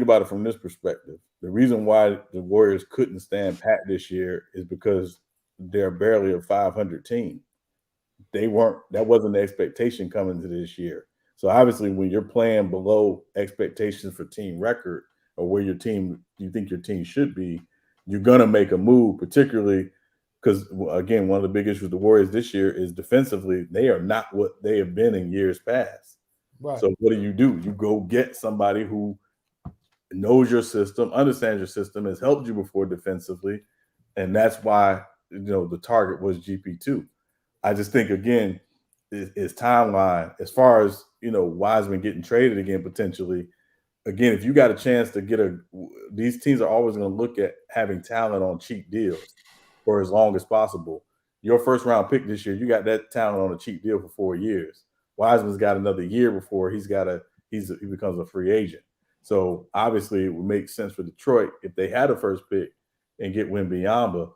about it from this perspective. The reason why the Warriors couldn't stand pat this year is because they're barely a 500 team. That wasn't the expectation coming to this year. So obviously, when you're playing below expectations for team record or where you think your team should be, you're gonna make a move, particularly because, again, one of the big issues with the Warriors this year is defensively, they are not what they have been in years past. Right. So what do? You go get somebody who knows your system, understands your system, has helped you before defensively, and that's why the target was GP2. I just think, again, is timeline as far as Wiseman getting traded again potentially. Again, if you got a chance to these teams are always going to look at having talent on cheap deals for as long as possible. Your first round pick this year, you got that talent on a cheap deal for 4 years. Wiseman's got another year before he becomes a free agent. So obviously, it would make sense for Detroit if they had a first pick and get Wembanyama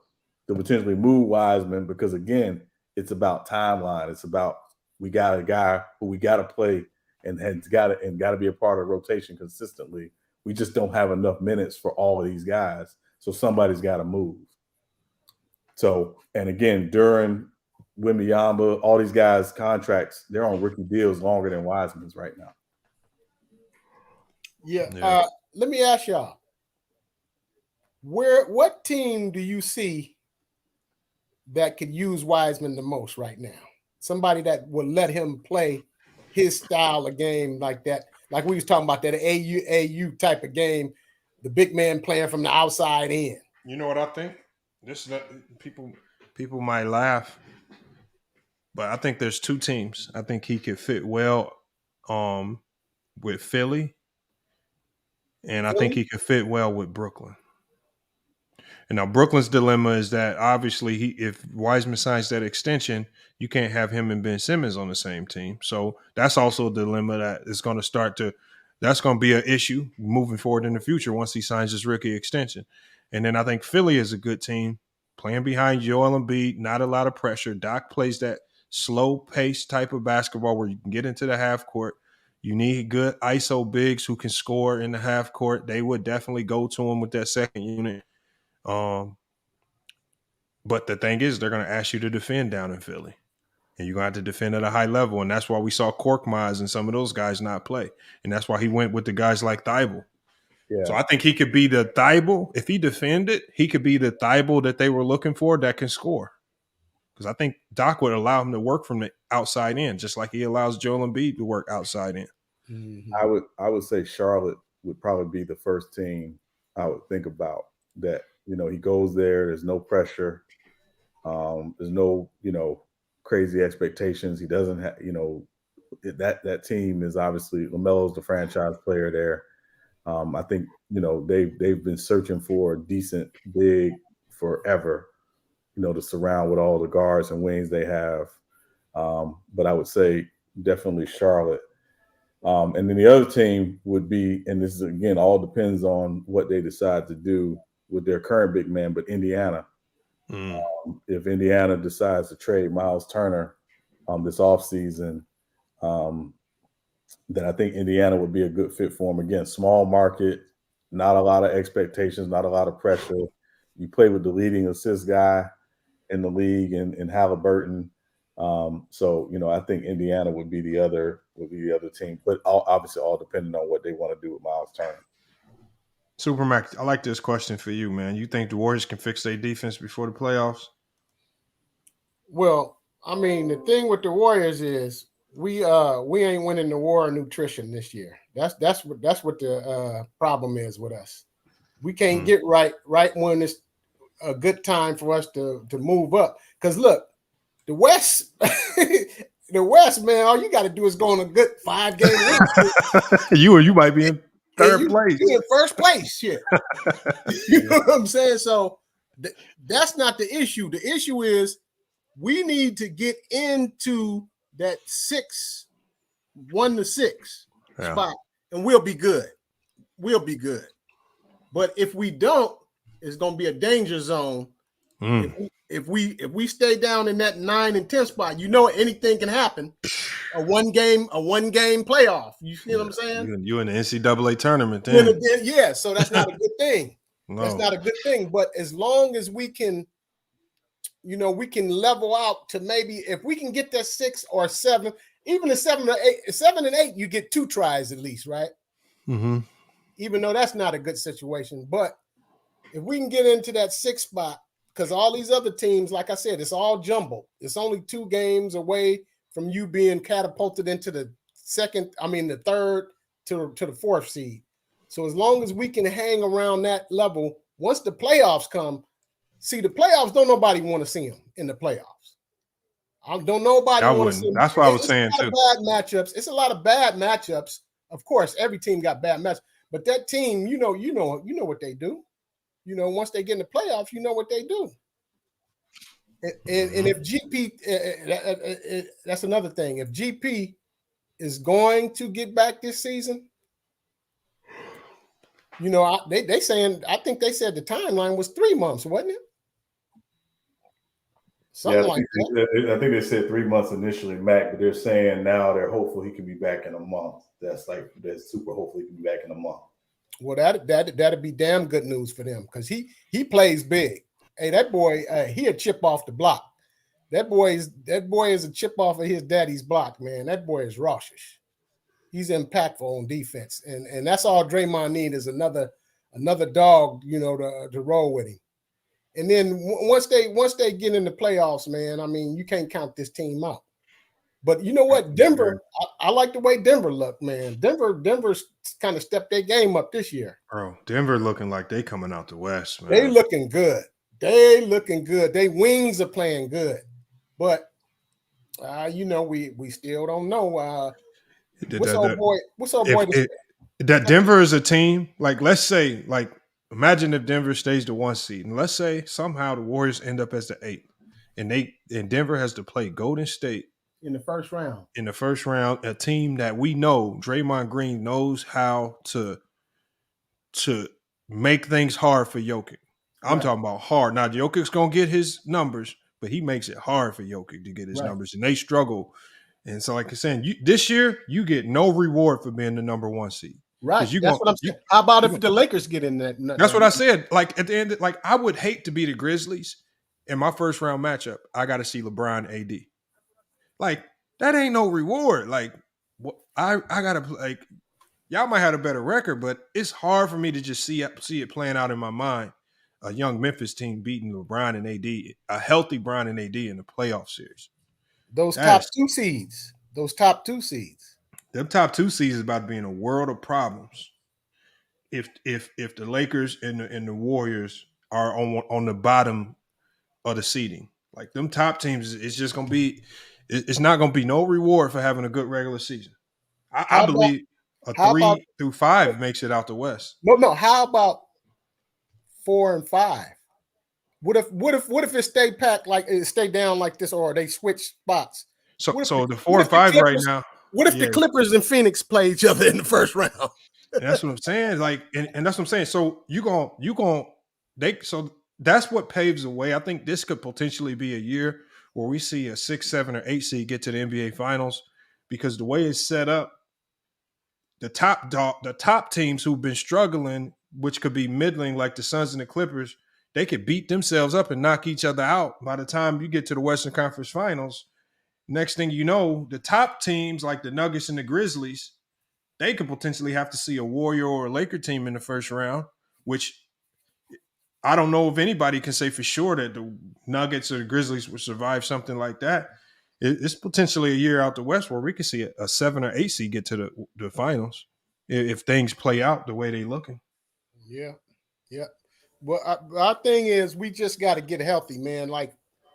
to potentially move Wiseman, because again, it's about timeline. It's about, we got a guy who we got to play and got to be a part of rotation consistently. We just don't have enough minutes for all of these guys, so somebody's got to move. So, and again, during Wembanyama, all these guys' contracts, they're on rookie deals longer than Wiseman's right now. Yeah. let me ask y'all, what team do you see that could use Wiseman the most right now? Somebody that will let him play his style of game like that, like we was talking about, that AU type of game, the big man playing from the outside in. You know what I think? This people might laugh, but I think there's two teams. I think he could fit well with Philly, and I think he could fit well with Brooklyn. And now Brooklyn's dilemma is that obviously if Wiseman signs that extension, you can't have him and Ben Simmons on the same team. So that's also a dilemma that is going to that's going to be an issue moving forward in the future once he signs his rookie extension. And then I think Philly is a good team playing behind Joel Embiid, not a lot of pressure. Doc plays that slow pace type of basketball where you can get into the half court. You need good ISO bigs who can score in the half court. They would definitely go to him with that second unit. But the thing is, they're going to ask you to defend down in Philly, and you're going to have to defend at a high level. And that's why we saw Korkmaz and some of those guys not play. And that's why he went with the guys like Thibault. Yeah. So I think he could be the Thibault. If he defended, he could be the Thibault that they were looking for that can score. Because I think Doc would allow him to work from the outside in, just like he allows Joel Embiid to work outside in. Mm-hmm. I would say Charlotte would probably be the first team I would think about that. You know, he goes there. There's no pressure. There's no, crazy expectations. He doesn't have, that team is obviously LaMelo's the franchise player there. I think, they've been searching for a decent big forever, to surround with all the guards and wings they have. But I would say definitely Charlotte. And then the other team would be, and this is again, all depends on what they decide to do with their current big man, but Indiana. If Indiana decides to trade Miles Turner this offseason, then I think Indiana would be a good fit for him. Again, small market, not a lot of expectations, not a lot of pressure. You play with the leading assist guy in the league in Halliburton. So, I think Indiana would be the other team, but obviously all depending on what they want to do with Miles Turner. Supermac, I like this question for you, man. You think the Warriors can fix their defense before the playoffs? Well, I mean, the thing with the Warriors is we ain't winning the war of nutrition this year. That's what the problem is with us. We can't get right when it's a good time for us to move up. Because look, the West, man, all you got to do is go on a good 5-game win. You might be in third place. You in first place, shit. You know what I'm saying? So that's not the issue. The issue is we need to get into that 1-6 spot, and we'll be good. We'll be good. But if we don't, it's going to be a danger zone. If we stay down in that 9 and 10 spot, anything can happen. A one game playoff. You see what I'm saying? You in the NCAA tournament then. Yeah, so that's not a good thing. No. That's not a good thing. But as long as we can, we can level out to maybe if we can get that 6 or 7, even the 7 and 8, you get 2 tries at least, right? Mm-hmm. Even though that's not a good situation. But if we can get into that 6 spot, because all these other teams, like I said, it's all jumbled. It's only 2 games away from you being catapulted into the third to the 4th seed. So as long as we can hang around that level, once the playoffs come, see the playoffs, don't nobody want to see them in the playoffs. Don't nobody want to see them. That's what I was saying too. Bad matchups. It's a lot of bad matchups. Of course, every team got bad matchups, but that team, you know what they do. Once they get in the playoffs, you know what they do. And if GP, that's another thing. If GP is going to get back this season, they saying, I think they said the timeline was 3 months, wasn't it? Something like that. I think they said 3 months initially, Mac, but they're saying now they're hopeful he can be back in a month. That's super hopeful he can be back in a month. Well, that'd be damn good news for them because he plays big. Hey, that boy, he a chip off the block. That boy is a chip off of his daddy's block, man. That boy is raucous. he's impactful on defense, and that's all Draymond need is another dog, to roll with him. And then once they get in the playoffs, man, I mean, you can't count this team out. But you know what, Denver, I like the way Denver looked, man. Denver's kind of stepped their game up this year. Bro, Denver looking like they coming out the West, man. They looking good. They wings are playing good, but we still don't know. What's our boy? That Denver is a team. Like, let's say, imagine if Denver stays the 1 seed, and let's say somehow the Warriors end up as the 8th, and Denver has to play Golden State in the first round. In the first round, a team that we know Draymond Green knows how to make things hard for Jokic. I'm talking about hard. Now, Jokic's gonna get his numbers, but he makes it hard for Jokic to get his numbers, and they struggle. And so, like I'm saying, this year you get no reward for being the number 1 seed. Right. That's what I'm saying. How about if the Lakers get in that? That's what I said. Like at the end, I would hate to be the Grizzlies in my first round matchup. I got to see LeBron AD. Like that ain't no reward. Like I gotta y'all might have a better record, but it's hard for me to just see it playing out in my mind. A young Memphis team beating LeBron and AD, a healthy Bron and AD in the playoff series. Those top two seeds. Them top 2 seeds is about to be in a world of problems. If the Lakers and the Warriors are on the bottom of the seeding, like them top teams, it's just gonna be. It's not gonna be no reward for having a good regular season. I believe a 3 through 5 makes it out the West. No. How about 4 and 5? What if it stay packed, like it stay down like this, or they switch spots? So the 4 and 5 right now. What if the Clippers and Phoenix play each other in the first round? That's what I'm saying. Like, and that's what I'm saying. So so that's what paves the way. I think this could potentially be a year where we see a 6, 7, or 8 seed get to the NBA Finals, because the way it's set up, the top teams who've been struggling, which could be middling, like the Suns and the Clippers, they could beat themselves up and knock each other out by the time you get to the Western Conference Finals. Next thing you know, the top teams like the Nuggets and the Grizzlies, they could potentially have to see a Warrior or a Laker team in the first round, which I don't know if anybody can say for sure that the Nuggets or the Grizzlies would survive something like that. It's potentially a year out the West where we could see a 7 or 8 seed get to the finals if things play out the way they're looking. Yeah. Well, our thing is we just got to get healthy, man. Like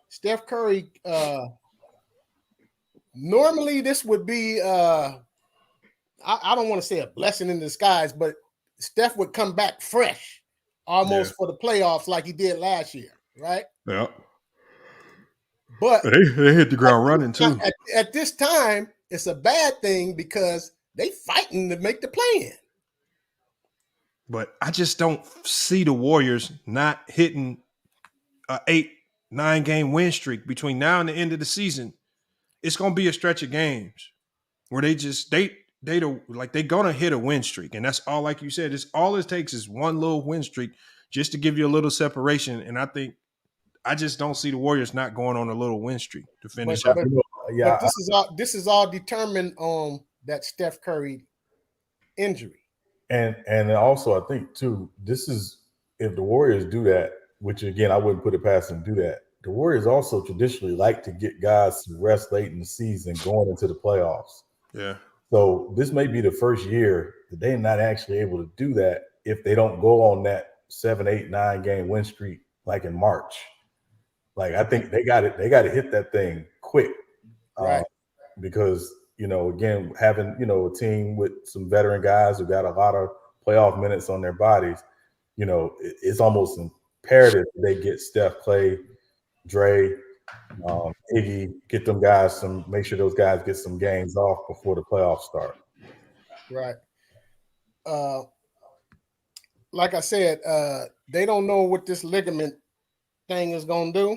Steph Curry, normally this would be, I don't want to say a blessing in disguise, but Steph would come back fresh almost for the playoffs like he did last year, right? Yeah. But they hit the ground running too. At this time, it's a bad thing because they fighting to make the play-in. But I just don't see the Warriors not hitting a 8-9 game win streak between now and the end of the season. It's gonna be a stretch of games where they're gonna hit a win streak, and that's all. Like you said, it's all it takes is one little win streak just to give you a little separation. And I just don't see the Warriors not going on a little win streak to finish up. But this is all determined on that Steph Curry injury. And also I think too, this is if the Warriors do that, which again I wouldn't put it past them to do that. The Warriors also traditionally like to get guys to rest late in the season going into the playoffs. Yeah. So this may be the first year that they're not actually able to do that if they don't go on that 7, 8, 9 game win streak like in March. Like I think they got to hit that thing quick, right? Because again, having a team with some veteran guys who got a lot of playoff minutes on their bodies, it's almost imperative they get Steph, Clay, Dre, Iggy, get them guys make sure those guys get some games off before the playoffs start. Right. Like I said, they don't know what this ligament thing is gonna do,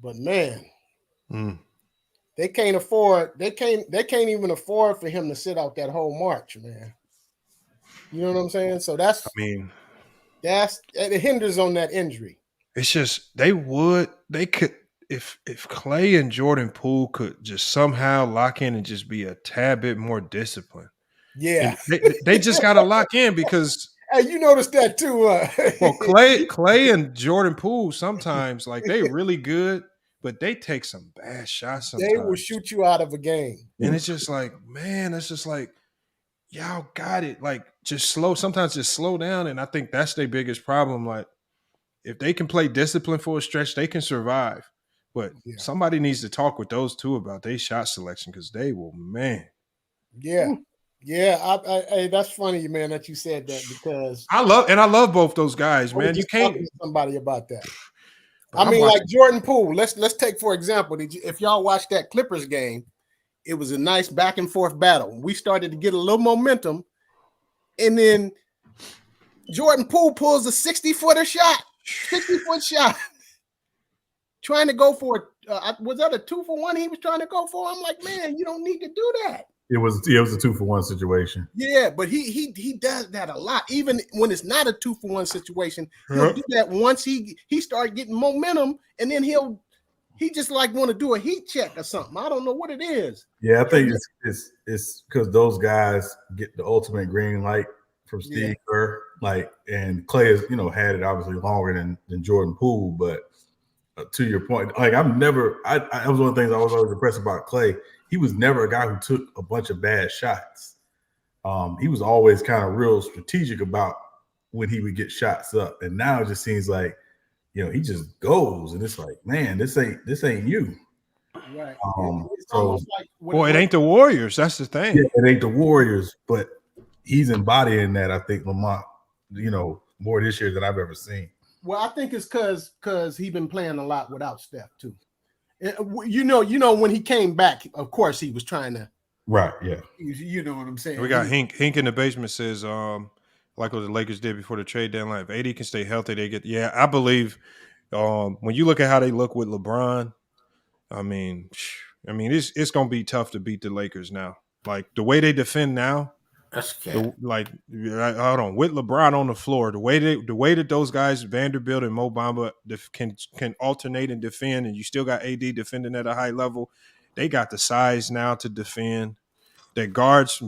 but man, they can't afford. They can't even afford for him to sit out that whole March, man. You know what I'm saying? So it hinders on that injury. It's just they could if Clay and Jordan Poole could just somehow lock in and just be a tad bit more disciplined. Yeah. And they just got to lock in because Hey, you noticed that too. well, Clay and Jordan Poole sometimes like they really good, but they take some bad shots They will sometimes. shoot you out of a game. And it's just like, man, it's just like y'all got it. Like just sometimes just slow down. And I think that's their biggest problem. Like if they can play discipline for a stretch, they can survive. But somebody needs to talk with those two about their shot selection because they will, man. Yeah. Yeah. Hey, that's funny, man, that you said that because I love both those guys, man. You can't talking to somebody about that. But I mean, watching, like Jordan Poole. Let's take for example. If y'all watched that Clippers game, it was a nice back and forth battle. We started to get a little momentum, and then Jordan Poole pulls a 60-footer shot, 60-foot shot, trying to go for it. Was that a 2-for-1 he was trying to go for? I'm like, man, you don't need to do that. It was a 2-for-1 situation. Yeah, but he does that a lot. Even when it's not a 2-for-1 situation, he'll do that once he start getting momentum, and then he just like want to do a heat check or something. I don't know what it is. Yeah, I think it's because those guys get the ultimate green light from Steve Kerr, like, and Clay has had it obviously longer than Jordan Poole, but to your point, like I was one of the things I was always impressed about Clay. He was never a guy who took a bunch of bad shots. He was always kind of real strategic about when he would get shots up, and now it just seems like he just goes, and it's like, man, this ain't you. Right. So, it ain't the Warriors. That's the thing. Yeah, it ain't the Warriors, but he's embodying that. I think Lamont, more this year than I've ever seen. Well, I think it's because he's been playing a lot without Steph too. When he came back, of course he was trying to. Right. Yeah. You know what I'm saying. We got Hink in the basement says, like what the Lakers did before the trade deadline. If AD can stay healthy, they get. Yeah, I believe. When you look at how they look with LeBron, I mean, it's gonna be tough to beat the Lakers now. Like the way they defend now. Hold on, with LeBron on the floor, the way that those guys, Vanderbilt and Mo Bamba, can alternate and defend, and you still got AD defending at a high level. They got the size now to defend. Their guards,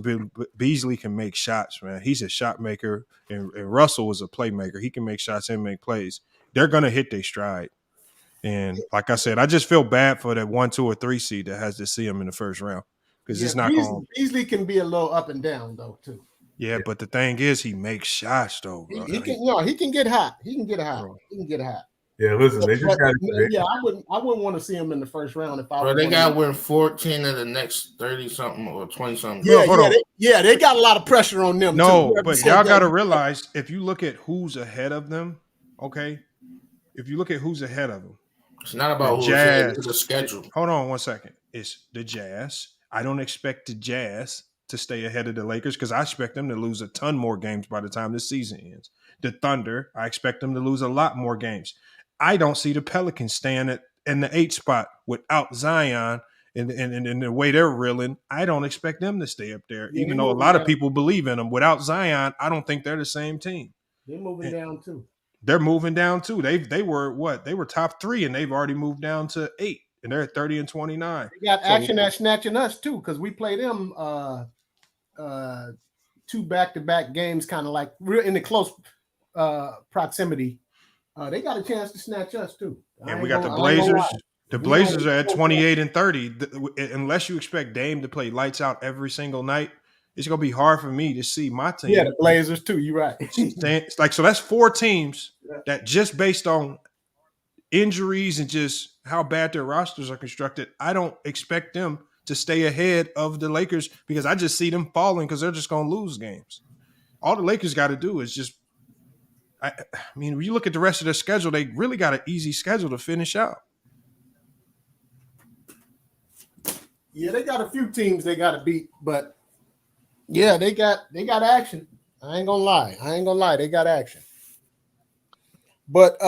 Beasley can make shots, man. He's a shot maker, and Russell is a playmaker. He can make shots and make plays. They're gonna hit their stride. And like I said, I just feel bad for that 1, 2, or 3 seed that has to see them in the first round. Because it's not going. Beasley can be a little up and down though too. Yeah, but the thing is, he makes shots though. Bro. He can get hot. He can get hot. He can get hot. Yeah, listen, they just got. Yeah, I wouldn't want to see him in the first round if I. Well, they got to win 14 of the next 30 something or 20 something. Yeah, they got a lot of pressure on them. No, too. but y'all got to realize if you look at who's ahead of them, okay. If you look at who's ahead of them, it's not about who's Jazz. It's the schedule. Hold on 1 second. It's the Jazz. I don't expect the Jazz to stay ahead of the Lakers because I expect them to lose a ton more games by the time the season ends. The Thunder, I expect them to lose a lot more games. I don't see the Pelicans staying in the 8th spot without Zion and the way they're reeling. I don't expect them to stay up there, even though a lot of people believe in them. Without Zion, I don't think they're the same team. They're moving down too. They're moving down too. They were They were top 3, and they've already moved down to 8. And they're at 30 and 29. They got action at snatching us too, because we play them 2 back-to-back games, kind of like real in the close proximity. They got a chance to snatch us too. And we got the Blazers. The Blazers are at 28 and 30. Unless you expect Dame to play lights out every single night, it's gonna be hard for me to see my team. Yeah, the Blazers too. You're right. So that's 4 teams that just based on injuries and just how bad their rosters are constructed, I don't expect them to stay ahead of the Lakers because I just see them falling because they're just going to lose games. All the Lakers got to do is just, I mean, when you look at the rest of their schedule, they really got an easy schedule to finish out. Yeah, they got a few teams they got to beat, but yeah, they got action. I ain't gonna lie, they got action. But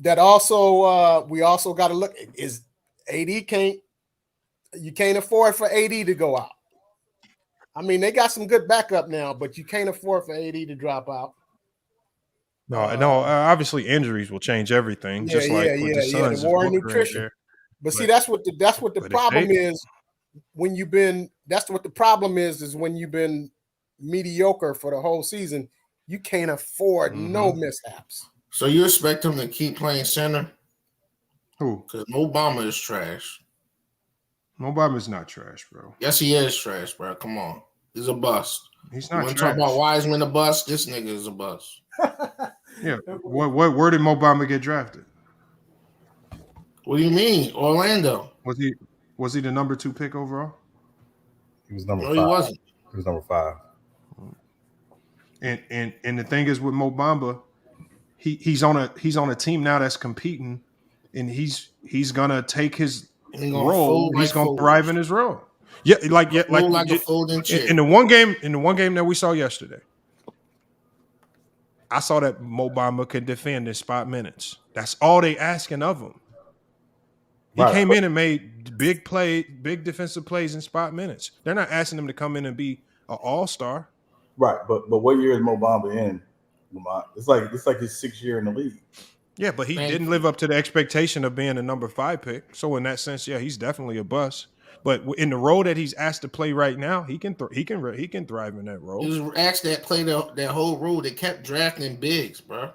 that also we also got to look is AD you can't afford for AD to go out. I mean, they got some good backup now, but you can't afford for AD to drop out. No, obviously injuries will change everything. Yeah, Just like with the The Suns, if war on Booker ain't nutrition. there. But see, that's what the problem is when you've been. That's what the problem is when you've been mediocre for the whole season. You can't afford no mishaps. So you expect him to keep playing center? Who? Because Mo Bamba is trash. Mo Bamba's not trash, bro. Yes, he is trash, bro. Come on. He's a bust. He's You not want to talk trash. about Wiseman a bust? This nigga is a bust. Yeah. Where did Mo Bamba get drafted? What do you mean? Orlando. Was he the number 2 pick overall? He was number 5. No, he wasn't. He was number 5. And the thing is with Mo Bamba, he's on a team now that's competing, and he's gonna take his role. He's gonna thrive in his role. Yeah, like a folding chair. In the one game that we saw yesterday, I saw that Mo Bamba could defend in spot minutes. That's all they asking of him. He came in and made big defensive plays in spot minutes. They're not asking him to come in and be an all-star. Right, but what year is Mo Bamba in? It's like his 6th year in the league. Yeah, but he didn't live up to the expectation of being a number 5 pick. So in that sense, yeah, he's definitely a bust. But in the role that he's asked to play right now, he can thrive in that role. He was asked that play that whole role. They kept drafting bigs, bro.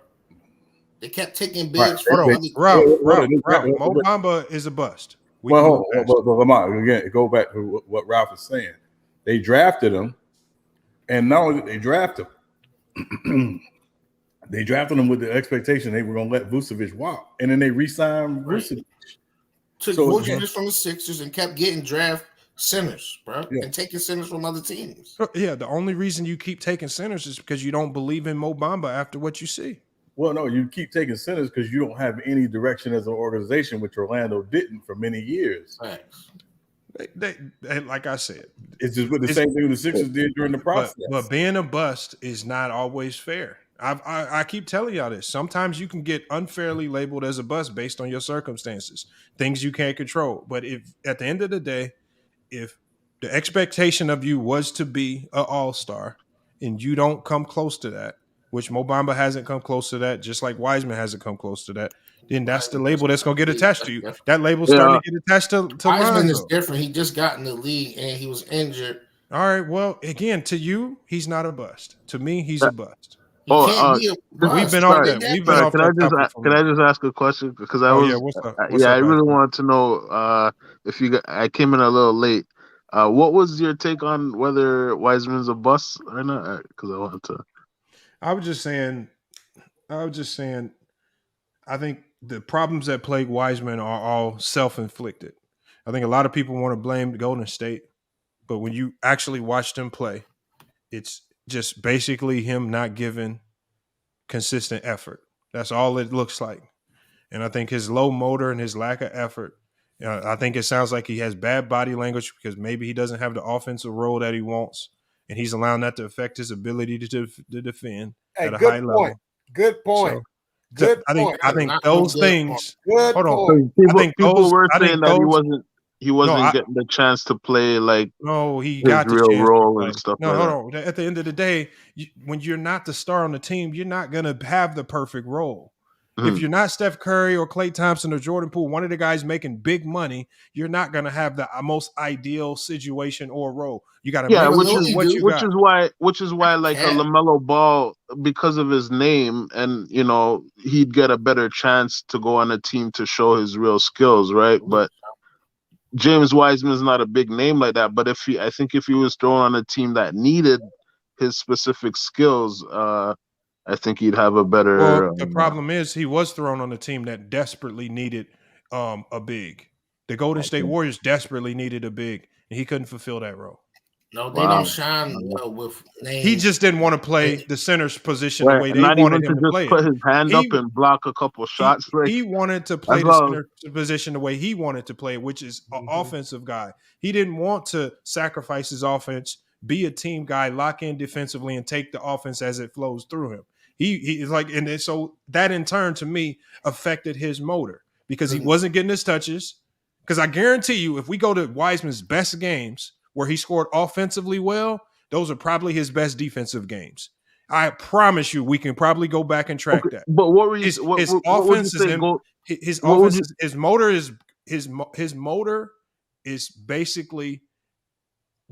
They kept taking bigs. Ralph, Mo Bamba is a bust. But Lamont, again, go back to what Ralph is saying. They drafted him, and not only did they draft him, they drafted him with the expectation they were going to let Vucevic walk, and then they re-signed Vucevic. Took Vucevic from the Sixers and kept getting draft centers, bro, and taking centers from other teams. Yeah, the only reason you keep taking centers is because you don't believe in Mo Bamba after what you see. Well, no, you keep taking centers because you don't have any direction as an organization, which Orlando didn't for many years. Thanks. They like I said, it's just the same thing the Sixers did during the process. But being a bust is not always fair. I keep telling y'all this. Sometimes you can get unfairly labeled as a bust based on your circumstances, things you can't control. But if at the end of the day, if the expectation of you was to be an all-star and you don't come close to that, which Mo Bamba hasn't come close to that, just like Wiseman hasn't come close to that, then that's the label that's going to get attached to you. That label's starting to get attached to Wiseman Lonzo. is different. He just got in the league and he was injured. All right. Well, again, to you, he's not a bust. To me, he's a bust. We've been off that. We've been off that. Can I just ask a question? Because I really wanted to know if I came in a little late. What was your take on whether Wiseman's a bust or not? Because I wanted to. I was just saying, I think the problems that plague Wiseman are all self-inflicted. I think a lot of people want to blame Golden State, but when you actually watch them play, it's just basically him not giving consistent effort. That's all it looks like. And I think his low motor and his lack of effort, I think it sounds like he has bad body language because maybe he doesn't have the offensive role that he wants. And he's allowing that to affect his ability to defend at a high level. Good point. So, I think those things. Hold on. People were saying that he wasn't getting the chance to play he got the real chance role and stuff. Hold on. At the end of the day, when you're not the star on the team, you're not gonna have the perfect role. If you're not Steph Curry or Klay Thompson or Jordan Poole, one of the guys making big money, you're not going to have the most ideal situation or role. You got to which is why like a LaMelo Ball, because of his name, and he'd get a better chance to go on a team to show his real skills, right? But James Wiseman's not a big name like that. But I think if he was thrown on a team that needed his specific skills, I think he'd have a better. Well, the problem is he was thrown on a team that desperately needed a big. The Golden State Warriors desperately needed a big, and he couldn't fulfill that role. No, they don't shine well with names. He just didn't want to play the center's position the way they wanted him to play. Put his hand up and block a couple shots. He wanted to play the center position the way he wanted to play, which is an offensive guy. He didn't want to sacrifice his offense, be a team guy, lock in defensively, and take the offense as it flows through him. He is like, and so that in turn to me affected his motor because he wasn't getting his touches. Because I guarantee you, if we go to Wiseman's best games where he scored offensively well, those are probably his best defensive games. I promise you, we can probably go back and track that. But what were you? His What would you offense is say? his What would offense. His motor is basically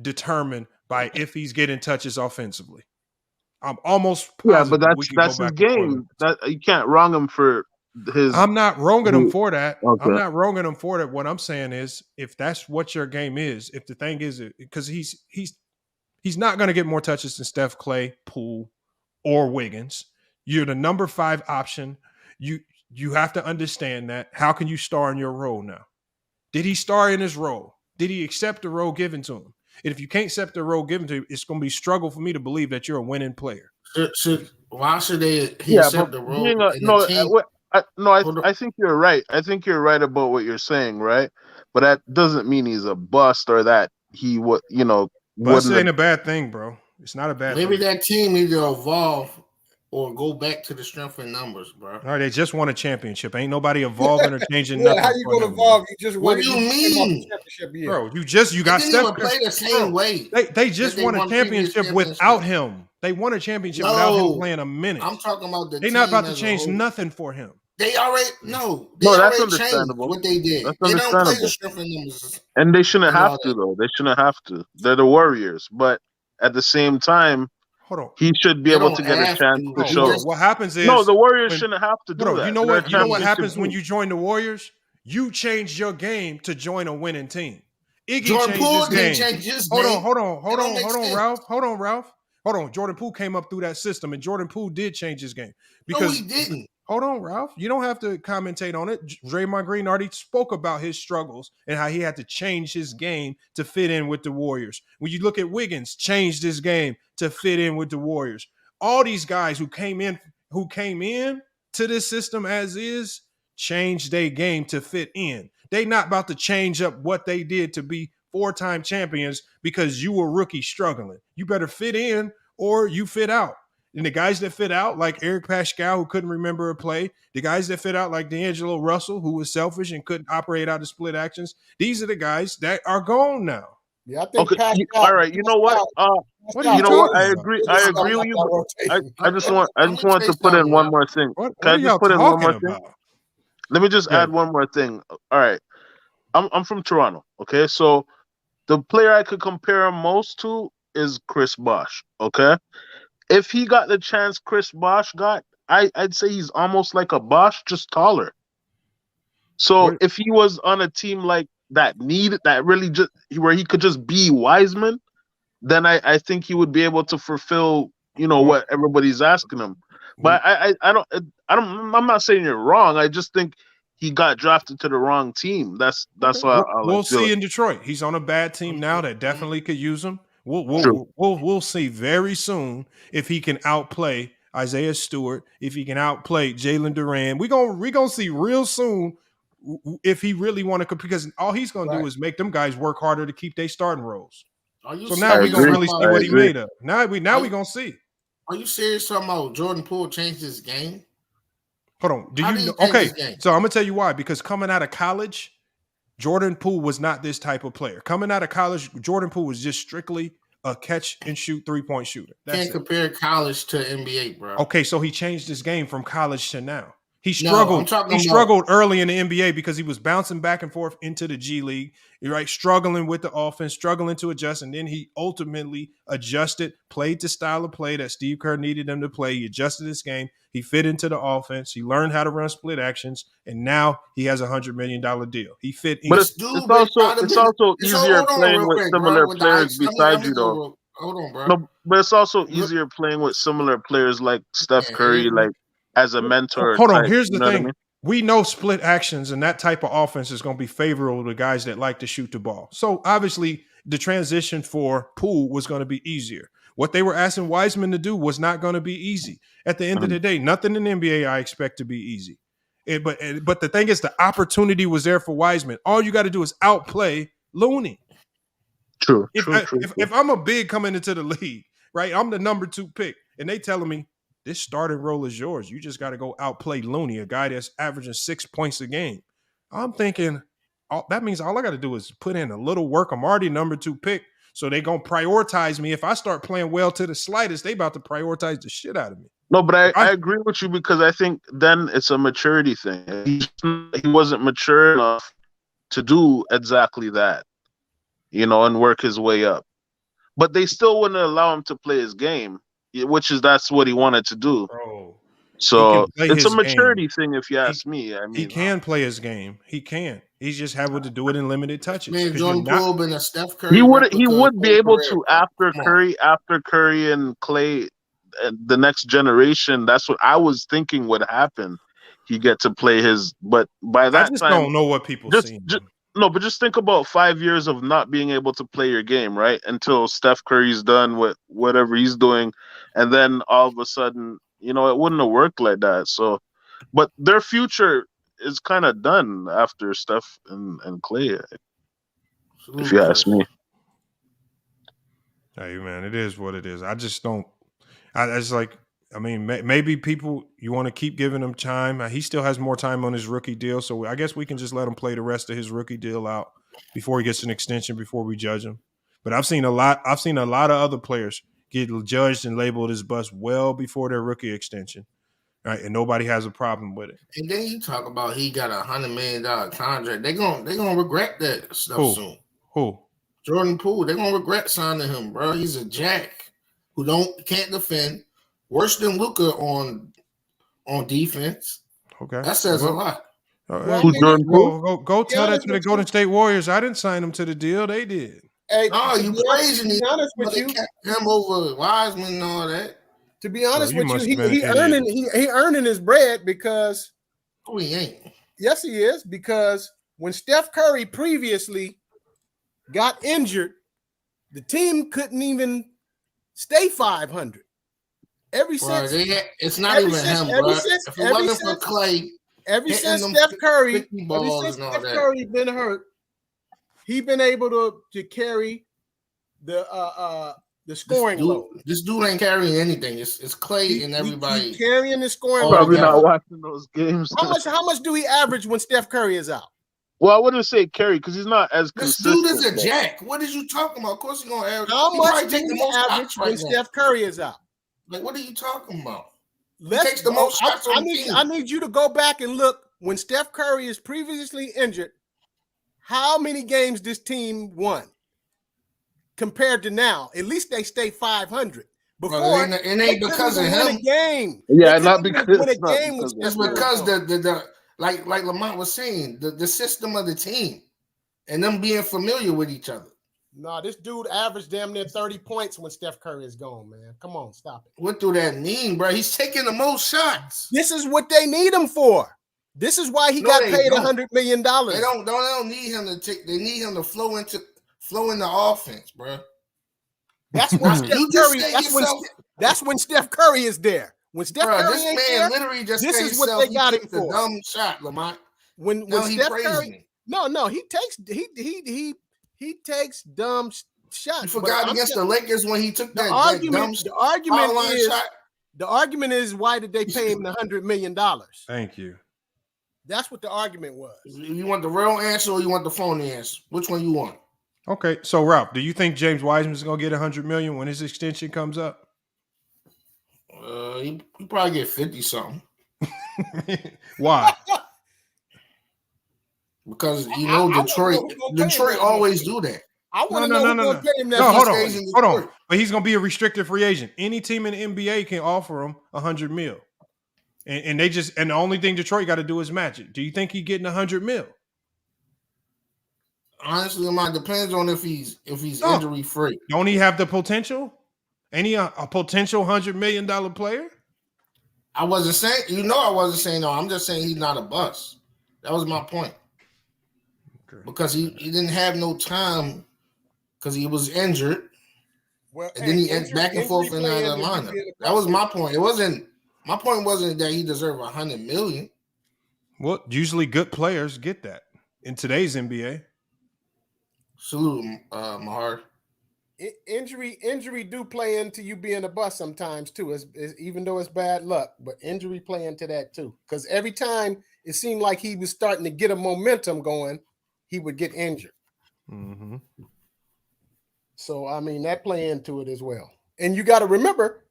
determined by if he's getting touches offensively. I'm almost positive but we can that's go his back and forth. game. That you can't wrong him for his. I'm not wronging him for that. Okay. I'm not wronging him for that. What I'm saying is, if that's what your game is, if the thing is, because he's not going to get more touches than Steph, Clay, Poole, or Wiggins. You're the number 5 option. You have to understand that. How can you star in your role now? Did he star in his role? Did he accept the role given to him? And if you can't accept the role given to you, it's going to be a struggle for me to believe that you're a winning player. Why should he but accept the role being in the team? I think you're right. I think you're right about what you're saying, right? But that doesn't mean he's a bust or that he would, Bust ain't a bad thing, bro. It's not a bad Maybe thing. that team need to evolve or go back to the strength in numbers, bro. All right, they just won a championship. Ain't nobody evolving or changing nothing. How you gonna evolve? You just What won do you a mean? championship year. Bro, you got didn't Steph even play the same way. They just won a championship without him. They won a championship without him playing a minute. I'm talking about the They're team not about to as a change whole. nothing for him. They already they No, that's already changed understandable. what they did. That's They don't play understandable. the strength in numbers. And they shouldn't and all have to, though. They shouldn't have to. They're the Warriors. But at the same time, hold on, he should be They able don't to get a have chance to. to He show. just- What happens is No, the Warriors when- shouldn't have to do Hold on, that. you know They're what? You know what championship happens when team. you join the Warriors? You change your game to join a winning team. Iggy Jordan changed Poole his didn't game. change his Hold game. on, It don't make sense. Ralph. Hold on. Jordan Poole came up through that system, and Jordan Poole did change his game. Because No, he didn't. hold on, Ralph. You don't have to commentate on it. Draymond Green already spoke about his struggles and how he had to change his game to fit in with the Warriors. When you look at Wiggins, changed his game to fit in with the Warriors. All these guys who came in to this system as is, changed their game to fit in. They not about to change up what they did to be 4-time champions because you were rookie struggling. You better fit in or you fit out. And the guys that fit out, like Eric Pascal, who couldn't remember a play, the guys that fit out, like D'Angelo Russell, who was selfish and couldn't operate out of split actions, these are the guys that are gone now. Yeah, I think Okay, all right. You know what? What are you You know what? talking I about? agree. I agree with you. But I just want to put in one more thing. What Can are I just y'all put in one talking more thing? about? Let me just add one more thing. All right. I'm from Toronto. Okay, so the player I could compare him most to is Chris Bosh. Okay, if he got the chance Chris Bosh got, I'd say he's almost like a Bosh, just taller. So if he was on a team like that really just where he could just be Wiseman, then I think he would be able to fulfill what everybody's asking him. But I'm not saying you're wrong. I just think he got drafted to the wrong team. That's why We'll see in Detroit. He's on a bad team now that definitely could use him. We'll see very soon if he can outplay Isaiah Stewart, if he can outplay Jalen Duran. We're gonna see real soon if he really want to, because all he's gonna do is make them guys work harder to keep their starting roles. So now we're gonna really see what he made of. Now we're gonna see. Are you serious talking about Jordan Poole changed his game? Hold on. How did he change his game? So I'm gonna tell you why. Because coming out of college, Jordan Poole was not this type of player. Coming out of college, Jordan Poole was just strictly a catch and shoot 3-point shooter. Can't compare college to NBA, bro. Okay, so he changed his game from college to now. He No, struggled. I'm talking He about- struggled early in the NBA because he was bouncing back and forth into the G League, right? Struggling with the offense, struggling to adjust, and then he ultimately adjusted, played the style of play that Steve Kerr needed him to play. He adjusted his game. He fit into the offense. He learned how to run split actions, and now he has $100 million deal. He fit in. But it's also easier playing with similar players beside you, though. Hold on, bro. No, but it's also easier playing with similar players like Steph Curry, like as a mentor. Hold on. type, Here's you the know what I thing. mean? We know split actions and that type of offense is going to be favorable to guys that like to shoot the ball. So obviously the transition for Poole was going to be easier. What they were asking Wiseman to do was not going to be easy. At the end of the day, nothing in the NBA I expect to be easy. But the thing is, the opportunity was there for Wiseman. All you got to do is outplay Looney. True. If I'm a big coming into the league, right? I'm the number 2 pick, and they telling me this starting role is yours. You just got to go outplay Looney, a guy that's averaging 6 points a game. I'm thinking that means all I got to do is put in a little work. I'm already number 2 pick. So they gonna prioritize me. If I start playing well to the slightest, they about to prioritize the shit out of me. No, but I agree with you because I think then it's a maturity thing. He wasn't mature enough to do exactly that, and work his way up. But they still wouldn't allow him to play his game, that's what he wanted to do. Bro, so play it's a his maturity game. thing, if you ask me. I mean, He can play his game. He can. He's just able to do it in limited touches. Man, Jordan Poole been a Steph Curry. He would be able career, to bro. after Curry and Clay, the next generation. That's what I was thinking would happen. He get to play his, but by that I just time, don't know what people see. No, but just think about 5 years of not being able to play your game, right? Until Steph Curry's done with whatever he's doing. And then all of a sudden, it wouldn't have worked like that. So, but their future is kind of done after Steph and Clay, if you ask me. Hey, man, it is what it is. I just don't. It's like, I mean, maybe people, you want to keep giving him time. He still has more time on his rookie deal, so I guess we can just let him play the rest of his rookie deal out before he gets an extension before we judge him. But I've seen a lot of other players get judged and labeled as bust well before their rookie extension, right? And nobody has a problem with it. And then you talk about he got $100 million contract. They gonna regret that stuff soon. Who? Jordan Poole. They're gonna regret signing him, bro. He's a jack who can't defend. Worse than Luka on defense. Okay, that says a lot. Go tell that to the Golden State Warriors. I didn't sign them to the deal; they did. Hey, you praising him? Honest with you, him over Wiseman and all that. To be honest with you, he earning his bread because he ain't. Yes, he is, because when Steph Curry previously got injured, the team couldn't even stay 500. It's not even him, bro. If it wasn't for Clay, ever since Steph Curry been hurt, he been able to carry the scoring load. This dude ain't carrying anything. It's Clay and everybody. He's carrying the scoring load. Probably not watching those games. How much do he average when Steph Curry is out? Well, I wouldn't say carry because he's not as consistent. This dude is a jack. What is you talking about? Of course he's gonna average. How much do he average when Steph Curry is out? Like, what are you talking about? He takes the most shots on the team. I need you to go back and look when Steph Curry is previously injured. How many games this team won compared to now? At least they stay 500. Before it ain't because of him. Game. Yeah, not because it's because the like Lamont was saying, the system of the team and them being familiar with each other. No, this dude averaged damn near 30 points when Steph Curry is gone, man. Come on, stop it. What do that mean, bro? He's taking the most shots. This is what they need him for. This is why he got paid $100 million. They don't need him to take. They need him to flow in the offense, bro. That's when Steph Curry. That's when Steph Curry is there. When Steph Curry this ain't man there, literally just this is what they got him for. The dumb shot, Lamont. When Steph Curry, no, he takes dumb shots. You forgot against the Lakers when he took that dumb shot. The argument is why did they pay him the $100 million? Thank you. That's what the argument was. You want the real answer or you want the phony answer? Which one you want? Okay, so Ralph, do you think James Wiseman is gonna get $100 million when his extension comes up? He probably get 50 something. Why? Because Detroit always do that. I want to know who's going to pay him that. No, hold on. But he's going to be a restricted free agent. Any team in the NBA can offer him $100 million, and the only thing Detroit got to do is match it. Do you think he's getting $100 million? Honestly, it depends on if he's injury free. Don't he have the potential? Ain't he a potential $100 million player? I wasn't saying. I wasn't saying no. I'm just saying he's not a bust. That was my point. Okay. Because he didn't have no time because he was injured. Well, and then he back and forth in the lineup. That was my point. My point wasn't that he deserved $100 million. Well, usually good players get that in today's NBA. Salute, Mahar. Injury do play into you being a bust sometimes too. Even though it's bad luck, but injury play into that too. Because every time it seemed like he was starting to get a momentum going, he would get injured. Mm-hmm. So I mean that play into it as well. And you got to remember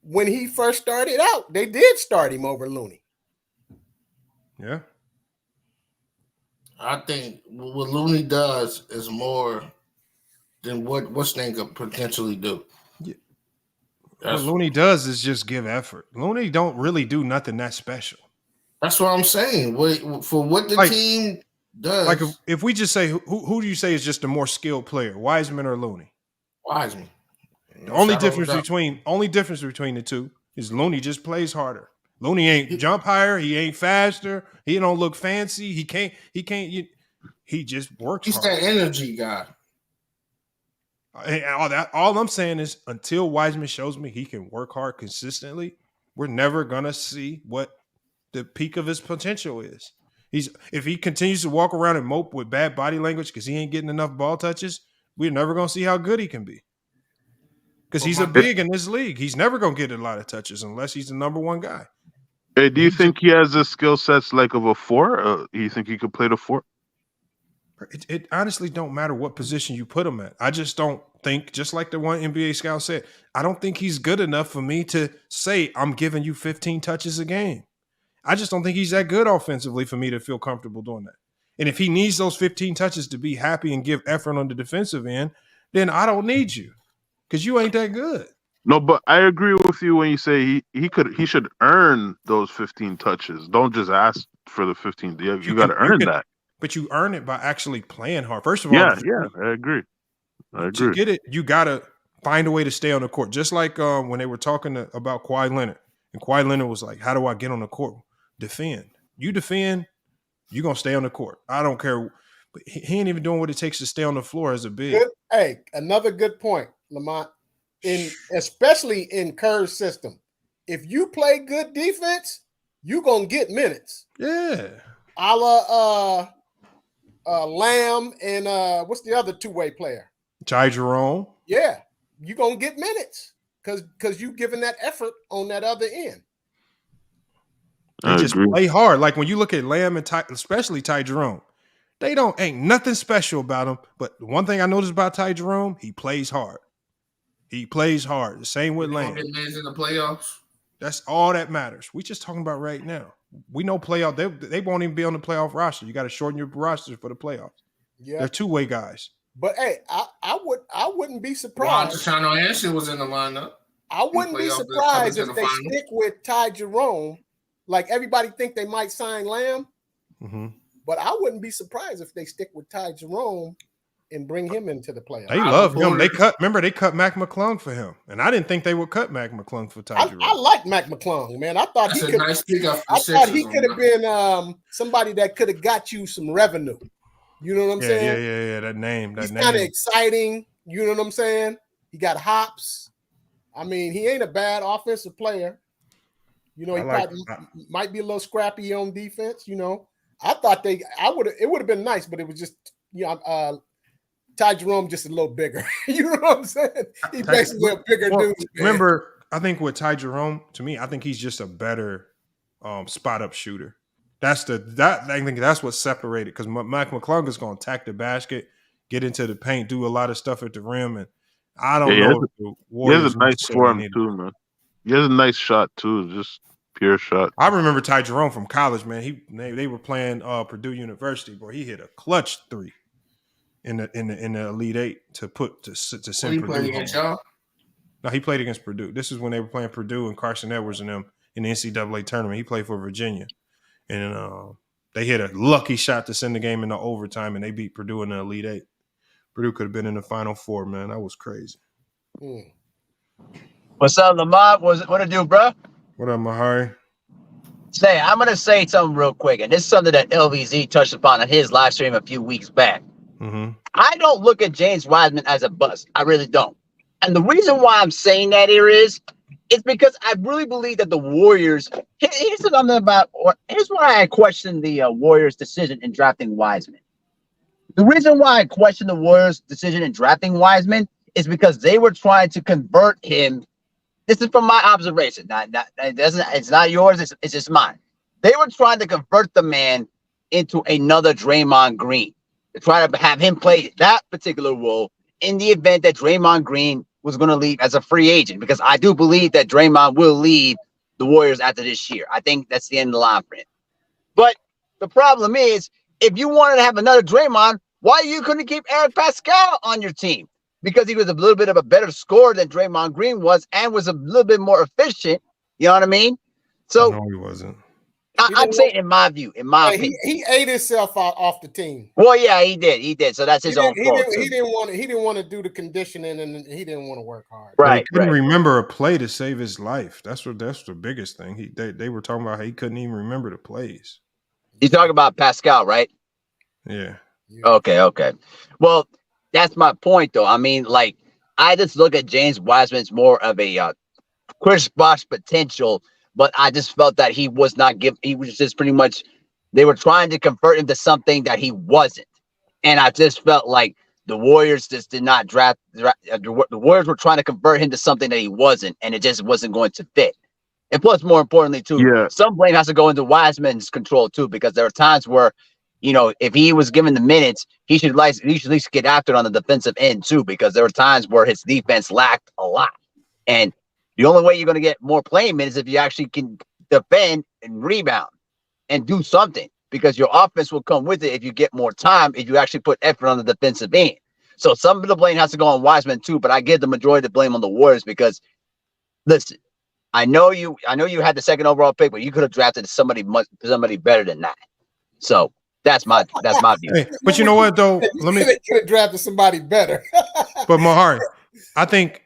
when he first started out, they did start him over Looney. Yeah. I think what Looney does is more than what's name could potentially do. Yeah. What Looney does is just give effort. Looney don't really do nothing that special. That's what I'm saying. For what the team does. Like if we just say who do you say is just a more skilled player, Wiseman or Looney? Wiseman. The only difference between the two is Looney just plays harder. Looney ain't jump higher. He ain't faster. He don't look fancy. He just works He's harder. that energy guy. And all I'm saying is until Wiseman shows me he can work hard consistently, we're never gonna see what the peak of his potential is. If he continues to walk around and mope with bad body language because he ain't getting enough ball touches, we're never gonna see how good he can be. Because he's a big in this league. He's never gonna get a lot of touches unless he's the number one guy. Hey, do you think he has the skill sets like of a 4? Do you think he could play the 4? It honestly don't matter what position you put him at. I just don't think, just like the one NBA scout said, I don't think he's good enough for me to say I'm giving you 15 touches a game. I just don't think he's that good offensively for me to feel comfortable doing that. And if he needs those 15 touches to be happy and give effort on the defensive end, then I don't need you because you ain't that good. No, but I agree with you when you say he should earn those 15 touches. Don't just ask for the 15. You got to earn that. But you earn it by actually playing hard. First of all, yeah, I agree. To get it, you got to find a way to stay on the court. Just like when they were talking about Kawhi Leonard. And Kawhi Leonard was like, how do I get on the court? Defend. You defend, you're going to stay on the court. I don't care. But he ain't even doing what it takes to stay on the floor as a big. Hey, another good point, Lamont. Especially in Kerr's system. If you play good defense, you're going to get minutes. Yeah. A la Lamb and what's the other two-way player? Ty Jerome. Yeah, you're gonna get minutes because you giving that effort on that other end. They just play hard. Like when you look at Lamb and Ty, especially Ty Jerome, ain't nothing special about him. But one thing I noticed about Ty Jerome, he plays hard. He plays hard. The same with Lamb. Get minutes in the playoffs. That's all that matters. We just talking about right now. We know playoff. They won't even be on the playoff roster. You got to shorten your roster for the playoffs. Yeah, they're two-way guys. But hey, I wouldn't be surprised. Tashano Anderson was in the lineup. I wouldn't be surprised if they stick with Ty Jerome. Like everybody think they might sign Lamb, but I wouldn't be surprised if they stick with Ty Jerome and bring him into the playoffs. They love him. They cut Mac McClung for him, and I didn't think they would cut Mac McClung for Ty Jerome. I like Mac McClung, man. I thought he could. Nice I thought he could have been somebody that could have got you some revenue. You know what I'm saying? Yeah. That name. He's kind of exciting. You know what I'm saying? He got hops. I mean, he ain't a bad offensive player. You know, he might be a little scrappy on defense. You know, I thought it would have been nice, but it was just, Ty Jerome just a little bigger. You know what I'm saying? He's basically a bigger dude. Remember, I think with Ty Jerome, to me, I think he's just a better spot up shooter. I think that's what separated, because Mac McClung is going to attack the basket, get into the paint, do a lot of stuff at the rim, and I don't know. He has a nice form too, man. He has a nice shot too, just pure shot. I remember Ty Jerome from college, man. They were playing Purdue University, bro. He hit a clutch 3 in the Elite Eight to send Purdue. Played against y'all? No, he played against Purdue. This is when they were playing Purdue and Carson Edwards and them in the NCAA tournament. He played for Virginia. And they hit a lucky shot to send the game into overtime, and they beat Purdue in the Elite Eight. Purdue could have been in the Final Four, man. That was crazy. What's up, Lamont? What it do, bro? What up, Mahari? Say, I'm going to say something real quick, and this is something that LVZ touched upon on his live stream a few weeks back. I don't look at James Wiseman as a bust. I really don't. And the reason why I'm saying that here is because I really believe that the Warriors, here's why I question the Warriors' decision in drafting Wiseman. The reason why I question the Warriors' decision in drafting Wiseman is because they were trying to convert him. This is from my observation. It's not yours. It's just mine. They were trying to convert the man into another Draymond Green, to try to have him play that particular role in the event that Draymond Green was going to leave as a free agent, because I do believe that Draymond will leave the Warriors after this year. I think that's the end of the line for him. But the problem is, if you wanted to have another Draymond, why you couldn't keep Eric Pascal on your team? Because he was a little bit of a better scorer than Draymond Green was and was a little bit more efficient. You know what I mean? So no, he wasn't. I'm saying, in my view, in my opinion, he ate himself off the team. Well, yeah, he did. So that's his own fault. He didn't want to do the conditioning, and he didn't want to work hard. Right, he couldn't remember a play to save his life. That's the biggest thing. They were talking about how he couldn't even remember the plays. You talking about Pascal, right? Yeah. Okay. Well, that's my point, though. I mean, like, I just look at James Wiseman's more of a Chris Bosh potential, but I just felt that he was not given. He was just pretty much, they were trying to convert him to something that he wasn't. And I just felt like the Warriors just did not draft. The Warriors were trying to convert him to something that he wasn't, and it just wasn't going to fit. And plus, more importantly, too, some blame has to go into Wiseman's control too, because there are times where, you know, if he was given the minutes, he should at least get after it on the defensive end too, because there were times where his defense lacked a lot. And the only way you're going to get more playing minutes is if you actually can defend and rebound and do something, because your offense will come with it if you get more time, if you actually put effort on the defensive end. So some of the blame has to go on Wiseman too, but I give the majority of the blame on the Warriors because, listen, I know you had the second overall pick, but you could have drafted somebody better than that. So that's my view. Hey, but you know what though? They could have drafted somebody better. But Mahari, I think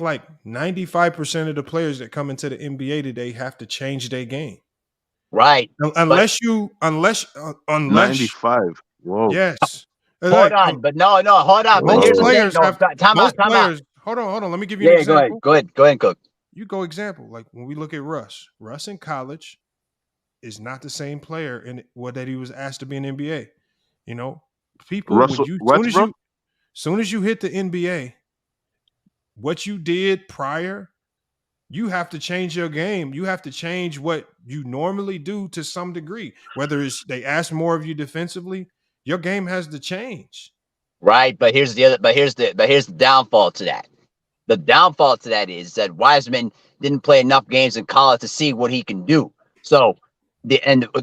like 95% of the players that come into the NBA today have to change their game. Right. Unless 95. Whoa. Yes. Hold on. But hold on. But here's the thing. Time out. Hold on. Let me give you an example. Go ahead, Cook. You go example. Like when we look at Russ in college is not the same player in what that he was asked to be in NBA. You know, people soon as you hit the NBA, what you did prior, you have to change your game. You have to change what you normally do to some degree. Whether it's they ask more of you defensively, your game has to change. Right, but here's the downfall to that. The downfall to that is that Wiseman didn't play enough games in college to see what he can do. So, the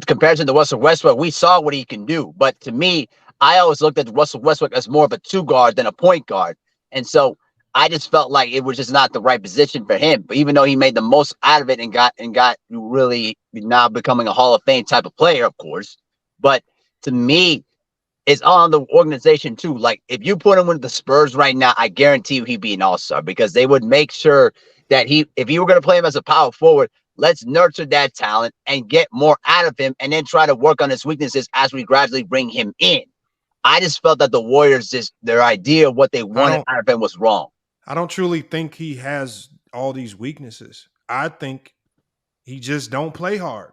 comparison to Russell Westbrook, we saw what he can do. But to me, I always looked at Russell Westbrook as more of a two guard than a point guard, and so I just felt like it was just not the right position for him. But even though he made the most out of it and got really now becoming a Hall of Fame type of player, of course. But to me, it's on the organization too. Like if you put him with the Spurs right now, I guarantee you he'd be an all-star, because they would make sure that if you were going to play him as a power forward, let's nurture that talent and get more out of him, and then try to work on his weaknesses as we gradually bring him in. I just felt that the Warriors, their idea of what they wanted out of him was wrong. I don't truly think he has all these weaknesses. I think he just don't play hard.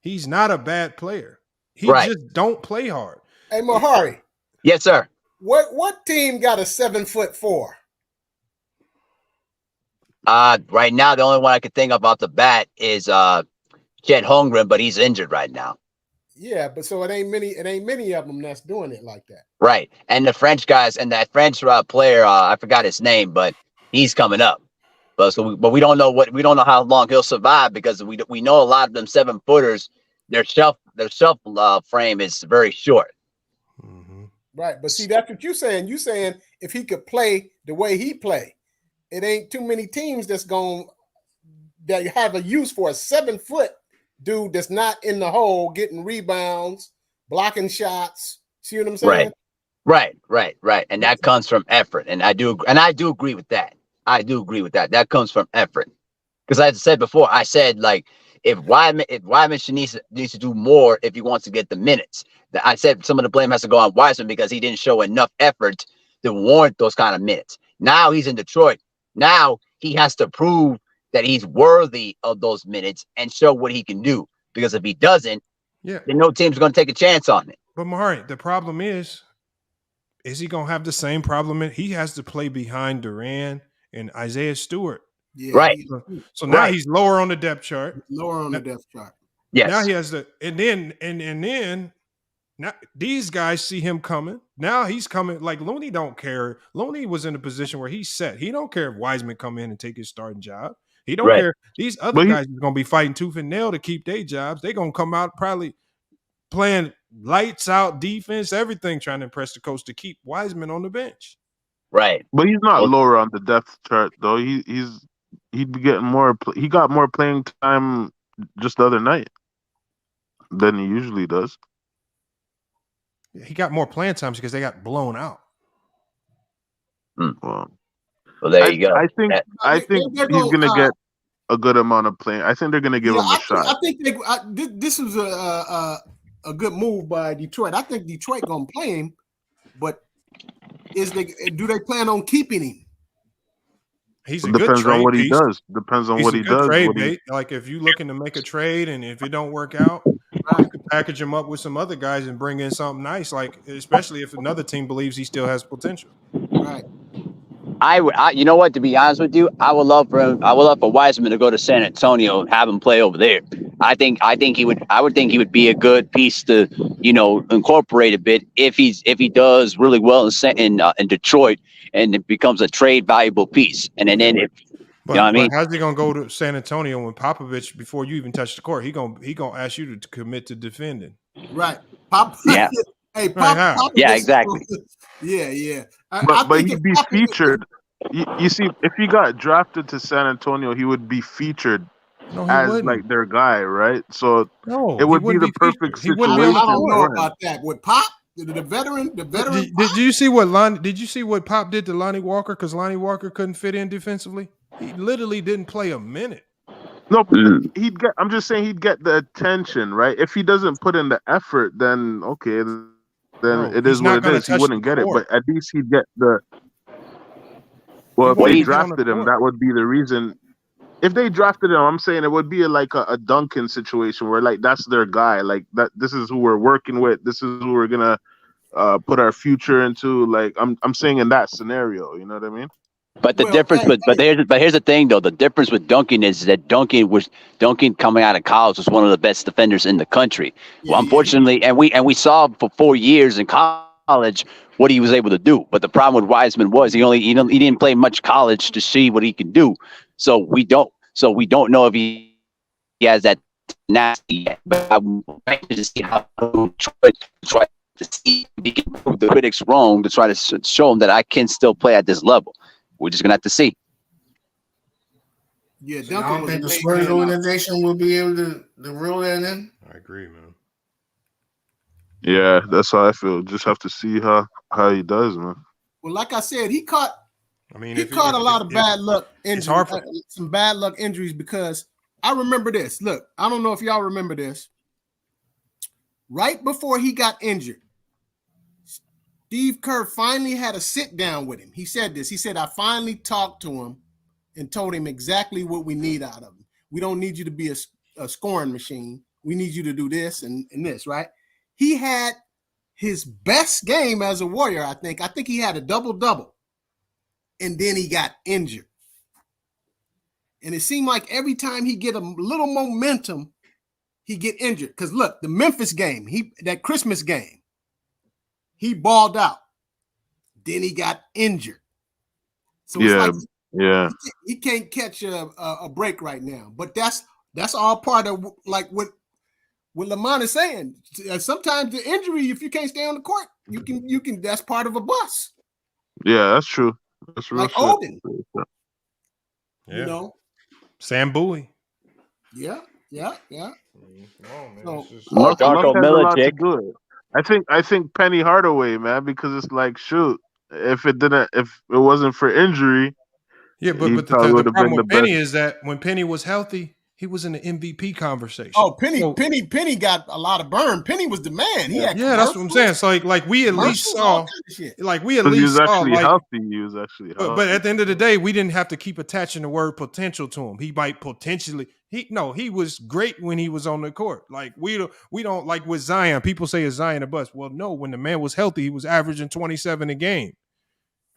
He's not a bad player. He just don't play hard. Hey, Mahari. Yes, sir. What team got a 7'4"? Right now, the only one I could think of off the bat is Chet Holmgren, but he's injured right now. Yeah, but so it ain't many of them that's doing it like that. Right, and the French guys and that French player, I forgot his name, but he's coming up. But we don't know how long he'll survive, because we know a lot of them 7-footers, their shelf frame is very short. Right, but see, that's what you're saying. You saying if he could play the way he play, it ain't too many teams that have a use for a 7-foot dude that's not in the hole, getting rebounds, blocking shots. See what I'm saying? Right. And that comes from effort. And I do agree with that. That comes from effort. Because as I said before, I said like if Wiseman needs to do more if he wants to get the minutes. I said some of the blame has to go on Wiseman because he didn't show enough effort to warrant those kind of minutes. Now he's in Detroit. Now he has to prove that he's worthy of those minutes and show what he can do. Because if he doesn't, then no team's going to take a chance on it. But Mahari, the problem is he going to have the same problem? He has to play behind Durant and Isaiah Stewart. Yeah, right. So now he's lower on the depth chart. Lower on the depth chart. Yes. Now he has and then now these guys see him coming. Now he's coming. Like Looney don't care. Looney was in a position where he's set. He don't care if Wiseman come in and take his starting job. He don't Right. care. These other guys are going to be fighting tooth and nail to keep their jobs. They're going to come out probably playing lights out defense, everything, trying to impress the coach to keep Wiseman on the bench. Right. But he's not lower on the depth chart though. He'd be getting more. He got more playing time just the other night than he usually does. He got more playing times because they got blown out. Well, there you go. I think he's going to get a good amount of playing. I think they're going to give him a shot. I think this is a good move by Detroit. I think Detroit gonna play him, but do they plan on keeping him? He's a Depends good trade on what he piece. does. Depends on He's what a he good does. trade bait. Like if you're looking to make a trade, and if it don't work out, you can package him up with some other guys and bring in something nice. Like especially if another team believes he still has potential. Right. You know what? To be honest with you, I would love for Wiseman to go to San Antonio and have him play over there. I would think he would be a good piece to, incorporate a bit if he does really well in Detroit and it becomes a trade valuable piece. And then if But, you know what I mean? How's he gonna go to San Antonio when Popovich, before you even touch the court, he gonna ask you to commit to defending? Right. Yeah. Hey, Pop. Yeah, exactly. Yeah. But he'd be featured. You see, if he got drafted to San Antonio, he would be featured as like their guy, right? So it would be the perfect situation. I don't know about that. With Pop, the veteran. Did you see what Pop did to Lonnie Walker? Because Lonnie Walker couldn't fit in defensively. He literally didn't play a minute. No, I'm just saying he'd get the attention, right? If he doesn't put in the effort, then okay, then it is what it is. He wouldn't get it, but at least he'd get the. Well, if they drafted him, that would be the reason. If they drafted him, I'm saying it would be like a Duncan situation where like that's their guy. Like that, this is who we're working with. This is who we're gonna put our future into. Like I'm saying in that scenario, you know what I mean? But the difference, but here's the thing though. The difference with Duncan is that Duncan coming out of college was one of the best defenders in the country. Well, unfortunately, and we saw for 4 years in college what he was able to do. But the problem with Wiseman was he didn't play much college to see what he could do. So we don't know if he has that nasty yet. But I'm waiting to see how try to see if he can prove the critics wrong to try to show them that I can still play at this level. We're just gonna have to see. Yeah, I don't think the Spurs organization will be able to reel that in. I agree, man. Yeah, that's how I feel. Just have to see how he does, man. Well, like I said, he caught a lot of bad luck injuries, some bad luck injuries because I remember this. Look, I don't know if y'all remember this. Right before he got injured, Steve Kerr finally had a sit down with him. He said this. He said, I finally talked to him and told him exactly what we need out of him. We don't need you to be a scoring machine. We need you to do this and this, right? He had his best game as a Warrior, I think. I think he had a double-double. And then he got injured. And it seemed like every time he get a little momentum, he get injured. Because look, the Memphis game, that Christmas game, he balled out. Then he got injured. So it's like he can't catch a break right now. But that's all part of like what Lamont is saying. Sometimes the injury, if you can't stay on the court, you can. That's part of a bus. Yeah, that's true. That's real like shit. Odin. Yeah. You know. Sam Bowie. Yeah. So, Luck has a lot to do it. I think Penny Hardaway, man, because it's like, shoot, if it wasn't for injury, yeah, but the problem with Penny is that when Penny was healthy, he was in the MVP conversation. Oh, Penny got a lot of burn. Penny was the man. He had that's what I'm saying. So like we at least saw, he was actually healthy. He was actually healthy. But at the end of the day, we didn't have to keep attaching the word potential to him. He might potentially. He was great when he was on the court. Like we don't like with Zion. People say is Zion a bust? Well, no. When the man was healthy, he was averaging 27 a game,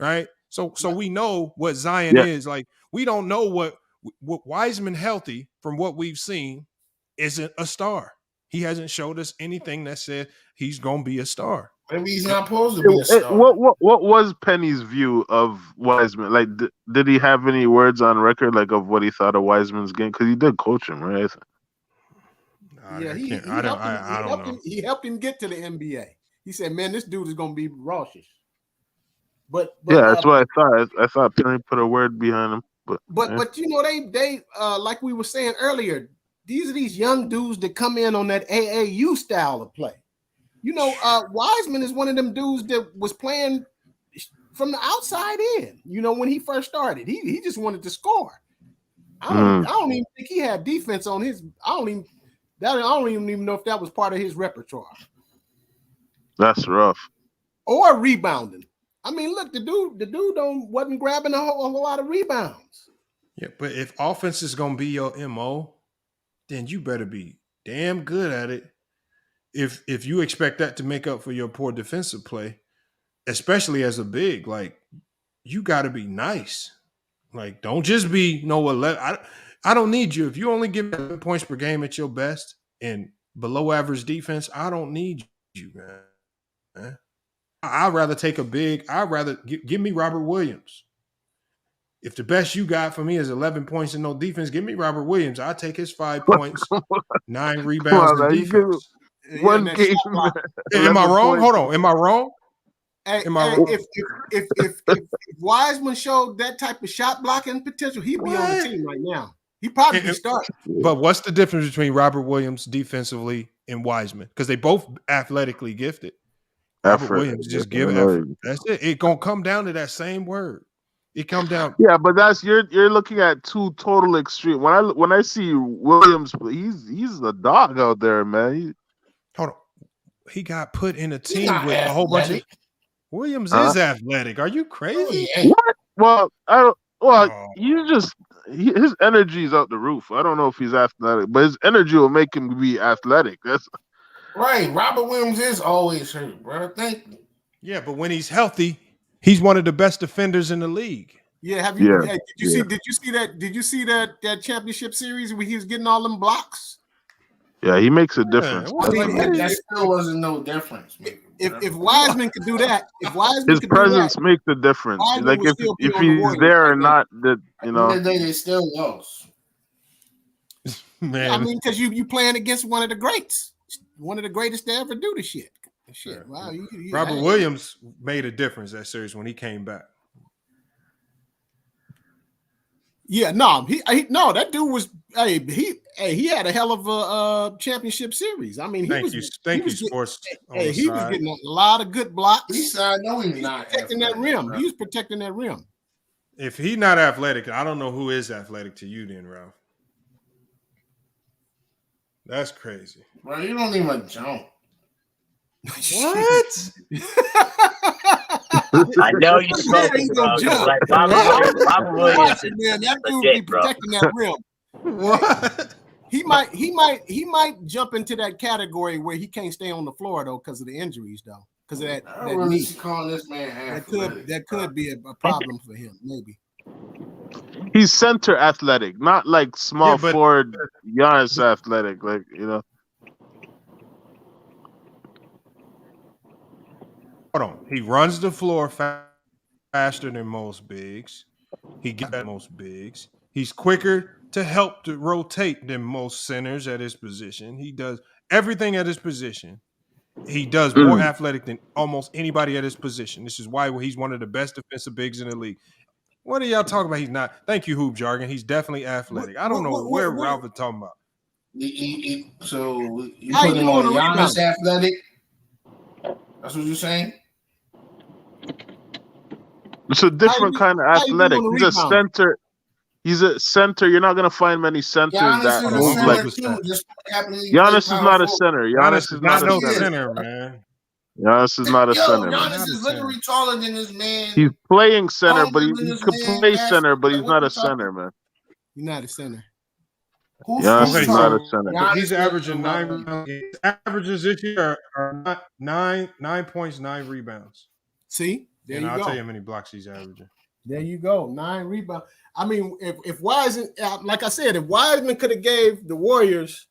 right? So we know what Zion is. Like we don't know what Wiseman healthy from what we've seen isn't a star. He hasn't showed us anything that said he's gonna be a star. Maybe he's not supposed to be a star. What was Penny's view of Wiseman? Like, did he have any words on record, like, of what he thought of Wiseman's game? Because he did coach him, right? Yeah, he helped him get to the NBA. He said, "Man, this dude is gonna be raucous." But yeah, that's what I thought. I thought Penny put a word behind him. But you know, they like we were saying earlier, these are these young dudes that come in on that AAU style of play. You know, Wiseman is one of them dudes that was playing from the outside in. You know, when he first started, he just wanted to score. I don't even think he had defense on his. I don't even know if that was part of his repertoire. That's rough. Or rebounding. I mean, look, the dude wasn't grabbing a whole lot of rebounds. Yeah, but if offense is gonna be your MO, then you better be damn good at it. If you expect that to make up for your poor defensive play, especially as a big, like, you got to be nice. Like, don't just be no 11. I don't need you. If you only give 11 points per game at your best and below average defense, I don't need you, man. I'd rather take a big. I'd rather give me Robert Williams. If the best you got for me is 11 points and no defense, give me Robert Williams. I'll take his 5 points, 9 rebounds, and defense. One game. Am I wrong? Hold on. Am I wrong? Am I wrong? If Wiseman showed that type of shot blocking potential, he'd be on the team right now. He'd probably be starting. But what's the difference between Robert Williams defensively and Wiseman? Because they both athletically gifted. Robert Williams just give effort. That's it. It's gonna come down to that same word. It come down. Yeah, but that's you're looking at two total extreme. When I see Williams, he's a dog out there, man. Hold on. He got put in a team with a whole bunch of. Williams is athletic. Are you crazy? What? Well, I don't. Well, his energy is out the roof. I don't know if he's athletic, but his energy will make him be athletic. That's right. Robert Williams is always hurt, bro. Thank you. Yeah, but when he's healthy, he's one of the best defenders in the league. Yeah, have you? Yeah, did you see that championship series where he was getting all them blocks? Yeah, he makes a difference. That still wasn't no difference. If Wiseman could do that, his presence makes a difference. Like if he's there or not, that they still lost. Man, I mean, because you playing against one of the greats, one of the greatest to ever do the shit. Wow, Robert Williams made a difference that series when he came back. Yeah, no, that dude was. He had a hell of a championship series. I mean, thank you, sports. He was getting a lot of good blocks. I know he's not protecting that rim. He was protecting that rim. If he's not athletic, I don't know who is athletic to you, then, Ralph. That's crazy. Bro, you don't even jump. What? I know you smoking, bro. Like Robert Williams, man, that dude be protecting that rim. What? He might jump into that category where he can't stay on the floor though because of the injuries though. Because of that knee. Calling this man that could be a problem for him, maybe. He's center athletic, not like small forward Giannis athletic, like Hold on. He runs the floor faster than most bigs. He gets at most bigs. He's quicker to help to rotate than most centers at his position. He does everything at his position. He does more athletic than almost anybody at his position. This is why he's one of the best defensive bigs in the league. What are y'all talking about? He's not. Thank you, Hoop Jargon. He's definitely athletic. I don't know where Ralph is talking about. So you put him on Giannis athletic? That's what you're saying? It's a different kind of athletic. He's a center. He's a center. You're not gonna find many centers that move like Giannis is not a center. Giannis is not a center, man. Giannis is not a center. Giannis is literally taller than this man. He's playing center, but he could play center, but he's not a center, man. He's not a center. Giannis is not a center. He's averaging 9 rebounds. His averages this year are 9 points, 9 rebounds. See, there you go. I'll tell you how many blocks he's averaging. There you go, 9 rebounds. I mean, if Wiseman, like I said, if Wiseman could have gave the Warriors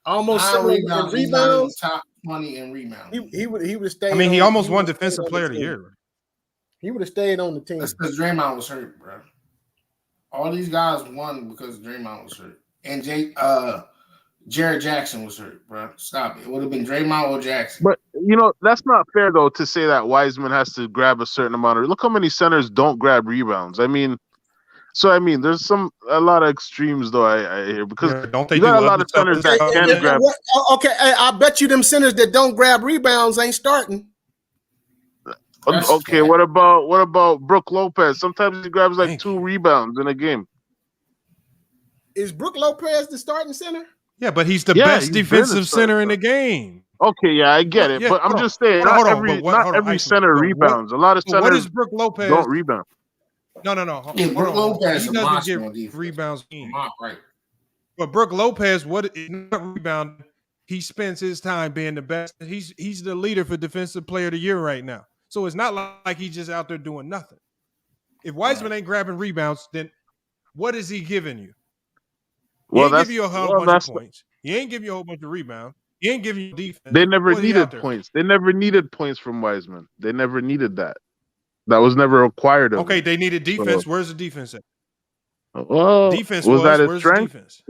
almost 9 similar in rebounds. He's not in the rebounds. top 20 in rebounding. He would have stayed. I mean, he on, almost won would've stayed Defensive on Player of the team. Year. He would have stayed on the team. That's because Draymond was hurt, bro. All these guys won because Draymond was hurt, and Jared Jackson was hurt, bro. Stop it. It would have been Draymond or Jackson. But that's not fair though to say that Wiseman has to grab a certain amount of. Look how many centers don't grab rebounds. There's a lot of extremes though. I hear because don't they you got do a lot other of centers that stuff? can grab. Okay, I bet you them centers that don't grab rebounds ain't starting. Okay, what about Brook Lopez? Sometimes he grabs like 2 rebounds in a game. Is Brook Lopez the starting center? Yeah, but he's the best defensive center in the game. Okay, yeah, I get it, but I'm just saying, not every center rebounds. A lot of centers what is Brook Lopez? Don't rebound. No. Yeah, Brook Lopez he is a doesn't monster get on defense. rebounds. Right. But Brook Lopez, what is not rebounding? He spends his time being the best. He's the leader for Defensive Player of the Year right now. So it's not like he's just out there doing nothing. If Wiseman ain't grabbing rebounds, then what is he giving you? He ain't give you a whole bunch of points. He ain't give you a whole bunch of rebounds. He ain't giving you defense. They never needed points. They never needed points from Wiseman. They never needed that. That was never required of Okay, him. they needed defense. Where's the defense at? Well, Defense was that his where's strength? the defense?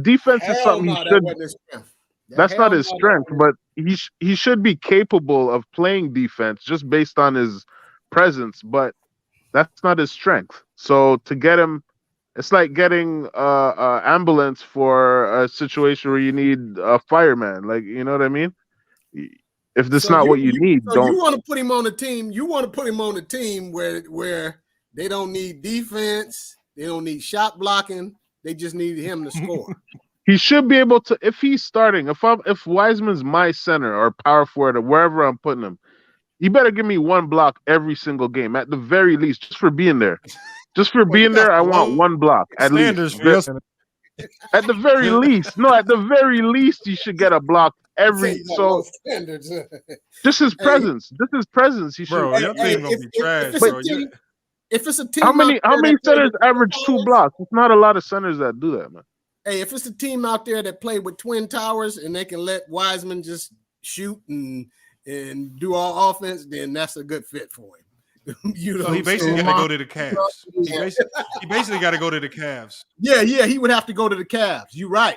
Defense is Hell something no, he that should. wasn't his strength. That's Hell not his no, strength, but he should be capable of playing defense just based on his presence. But that's not his strength. So to get him, it's like getting a ambulance for a situation where you need a fireman. Like, you know what I mean? If this is not what you need, so don't. you want to put him on a team? You want to put him on a team where they don't need defense, they don't need shot blocking, they just need him to score. He should be able to, if he's starting, if Wiseman's my center or power forward or wherever I'm putting him, he better give me 1 block every single game at the very least, just for being there. Just for being there, I want 1 block at least. At the very least, at the very least, he should get a block every. So just his presence, He should. Bro, your team gonna be trash, bro. If it's a team, how many centers average 2 blocks? It's not a lot of centers that do that, man. Hey, if it's a team out there that play with twin towers and they can let Wiseman just shoot and do all offense, then that's a good fit for him. So he basically got to go to the Cavs. He basically got to go to the Cavs. Yeah, he would have to go to the Cavs. You're right.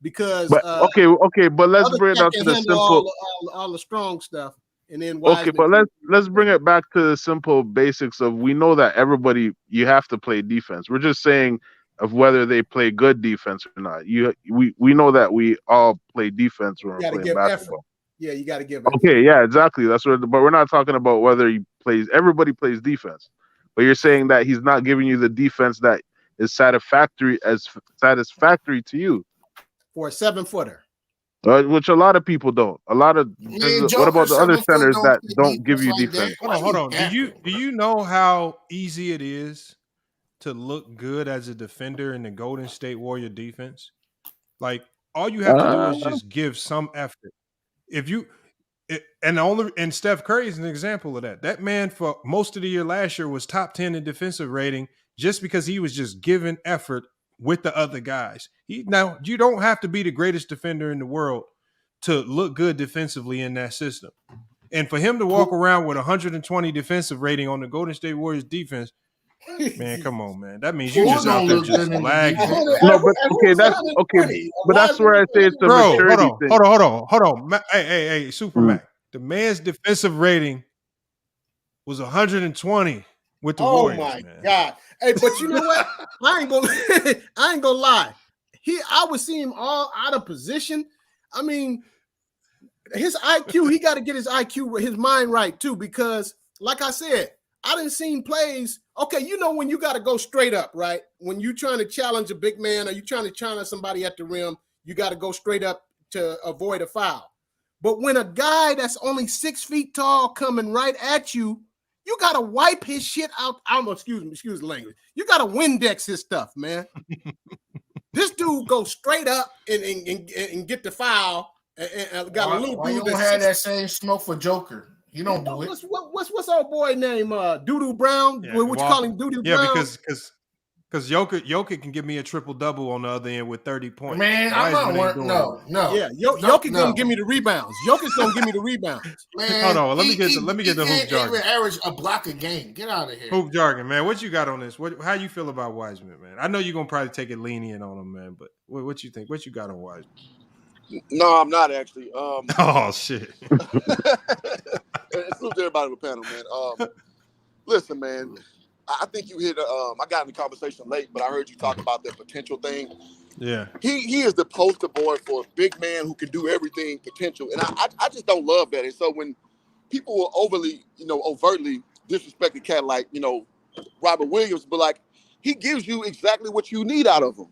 Because but but let's bring it up to the simple. All the strong stuff, and then Wiseman, but let's bring it back to the simple basics of we know that everybody you have to play defense. We're just saying of whether they play good defense or not. We know that we all play defense when we're playing basketball. Effort. Yeah, you got to give. Okay, yeah, exactly. That's what. But we're not talking about whether he plays. Everybody plays defense, but you're saying that he's not giving you the defense that is satisfactory to you for a 7-footer. Which a lot of people don't. What about the other centers that don't give you defense? Hold on. Do you know how easy it is to look good as a defender in the Golden State Warrior defense? Like all you have to do is just give some effort. And Steph Curry is an example of that. That man for most of the year last year was top 10 in defensive rating just because he was just giving effort with the other guys. Now you don't have to be the greatest defender in the world to look good defensively in that system. And for him to walk around with 120 defensive rating on the Golden State Warriors defense, man, come on, man. That means you just out there just lagging. No, but okay, that's okay. But that's where I say it's a maturity thing. Hold on. Hey, Super Mac. The man's defensive rating was 120 with the Warriors. Oh my God. Hey, but you know what? I ain't gonna lie. I would see him all out of position. I mean, his IQ, he got to get his IQ, his mind right too, because like I said, I didn't see plays. Okay, you know when you got to go straight up, right? When you're trying to challenge a big man or you're trying to challenge somebody at the rim, you got to go straight up to avoid a foul. But when a guy that's only 6 feet tall coming right at you, you got to wipe his shit out. Excuse the language. You got to Windex his stuff, man. This dude goes straight up and get the foul. And got a little why dude you don't have that same smoke for Joker? You don't do it. What's our boy name? Doodoo Brown. Yeah, what you call him? Doodoo Brown. Yeah, because Because Jokic can give me a triple double on the other end with 30 points. Man, I'm not worried. No. Yeah, Jokic gonna give me the rebounds. Jokic gonna give me the rebounds. Man, Hold on, let me get the hoop can't jargon. even average a block a game. Get out of here. Hoop jargon, man. What you got on this? How you feel about Wiseman, man? I know you're gonna probably take it lenient on him, man. But what you think? What you got on Wiseman? No, I'm not actually. Oh shit! Salute to everybody on the panel, man. Listen, man. I think you hit. I got in the conversation late, but I heard you talk about the potential thing. Yeah. He is the poster boy for a big man who can do everything potential, and I just don't love that. And so when people will overtly disrespect a cat like Robert Williams, but like he gives you exactly what you need out of him.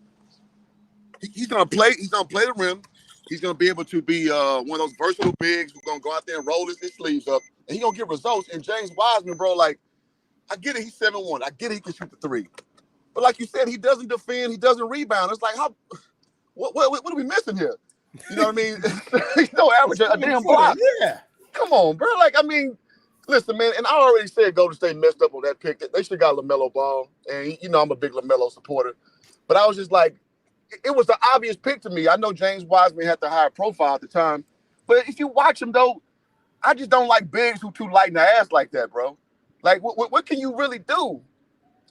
He's gonna play. He's gonna play the rim. He's gonna be able to be one of those versatile bigs who's gonna go out there and roll his sleeves up, and he's gonna get results. And James Wiseman, bro, like. I get it, he's 7'1". I get it, he can shoot the three. But like you said, he doesn't defend, he doesn't rebound. It's like, what are we missing here? You know what I mean? He's no average, a damn block. Yeah. Come on, bro. Like, I mean, listen, man, and I already said Golden State messed up on that pick. They should have got LaMelo Ball. And, I'm a big LaMelo supporter. But I was just like, it was the obvious pick to me. I know James Wiseman had the higher profile at the time. But if you watch him, though, I just don't like bigs who too light in the ass like that, bro. Like, what can you really do?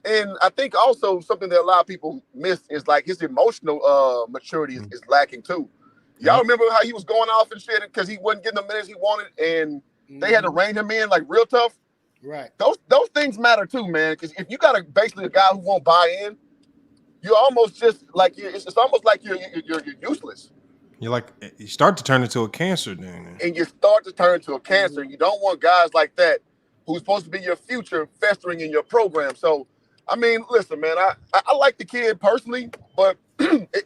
And I think also something that a lot of people miss is like his emotional maturity is lacking too. Y'all remember how he was going off and shit because he wasn't getting the minutes he wanted and they had to rein him in like real tough? Right. Those things matter too, man. Because if you got basically a guy who won't buy in, you're almost just like it's almost like you're useless. You start to turn into a cancer then. And you start to turn into a cancer. You don't want guys like that who's supposed to be your future festering in your program. So, I mean, listen, man, I like the kid personally, but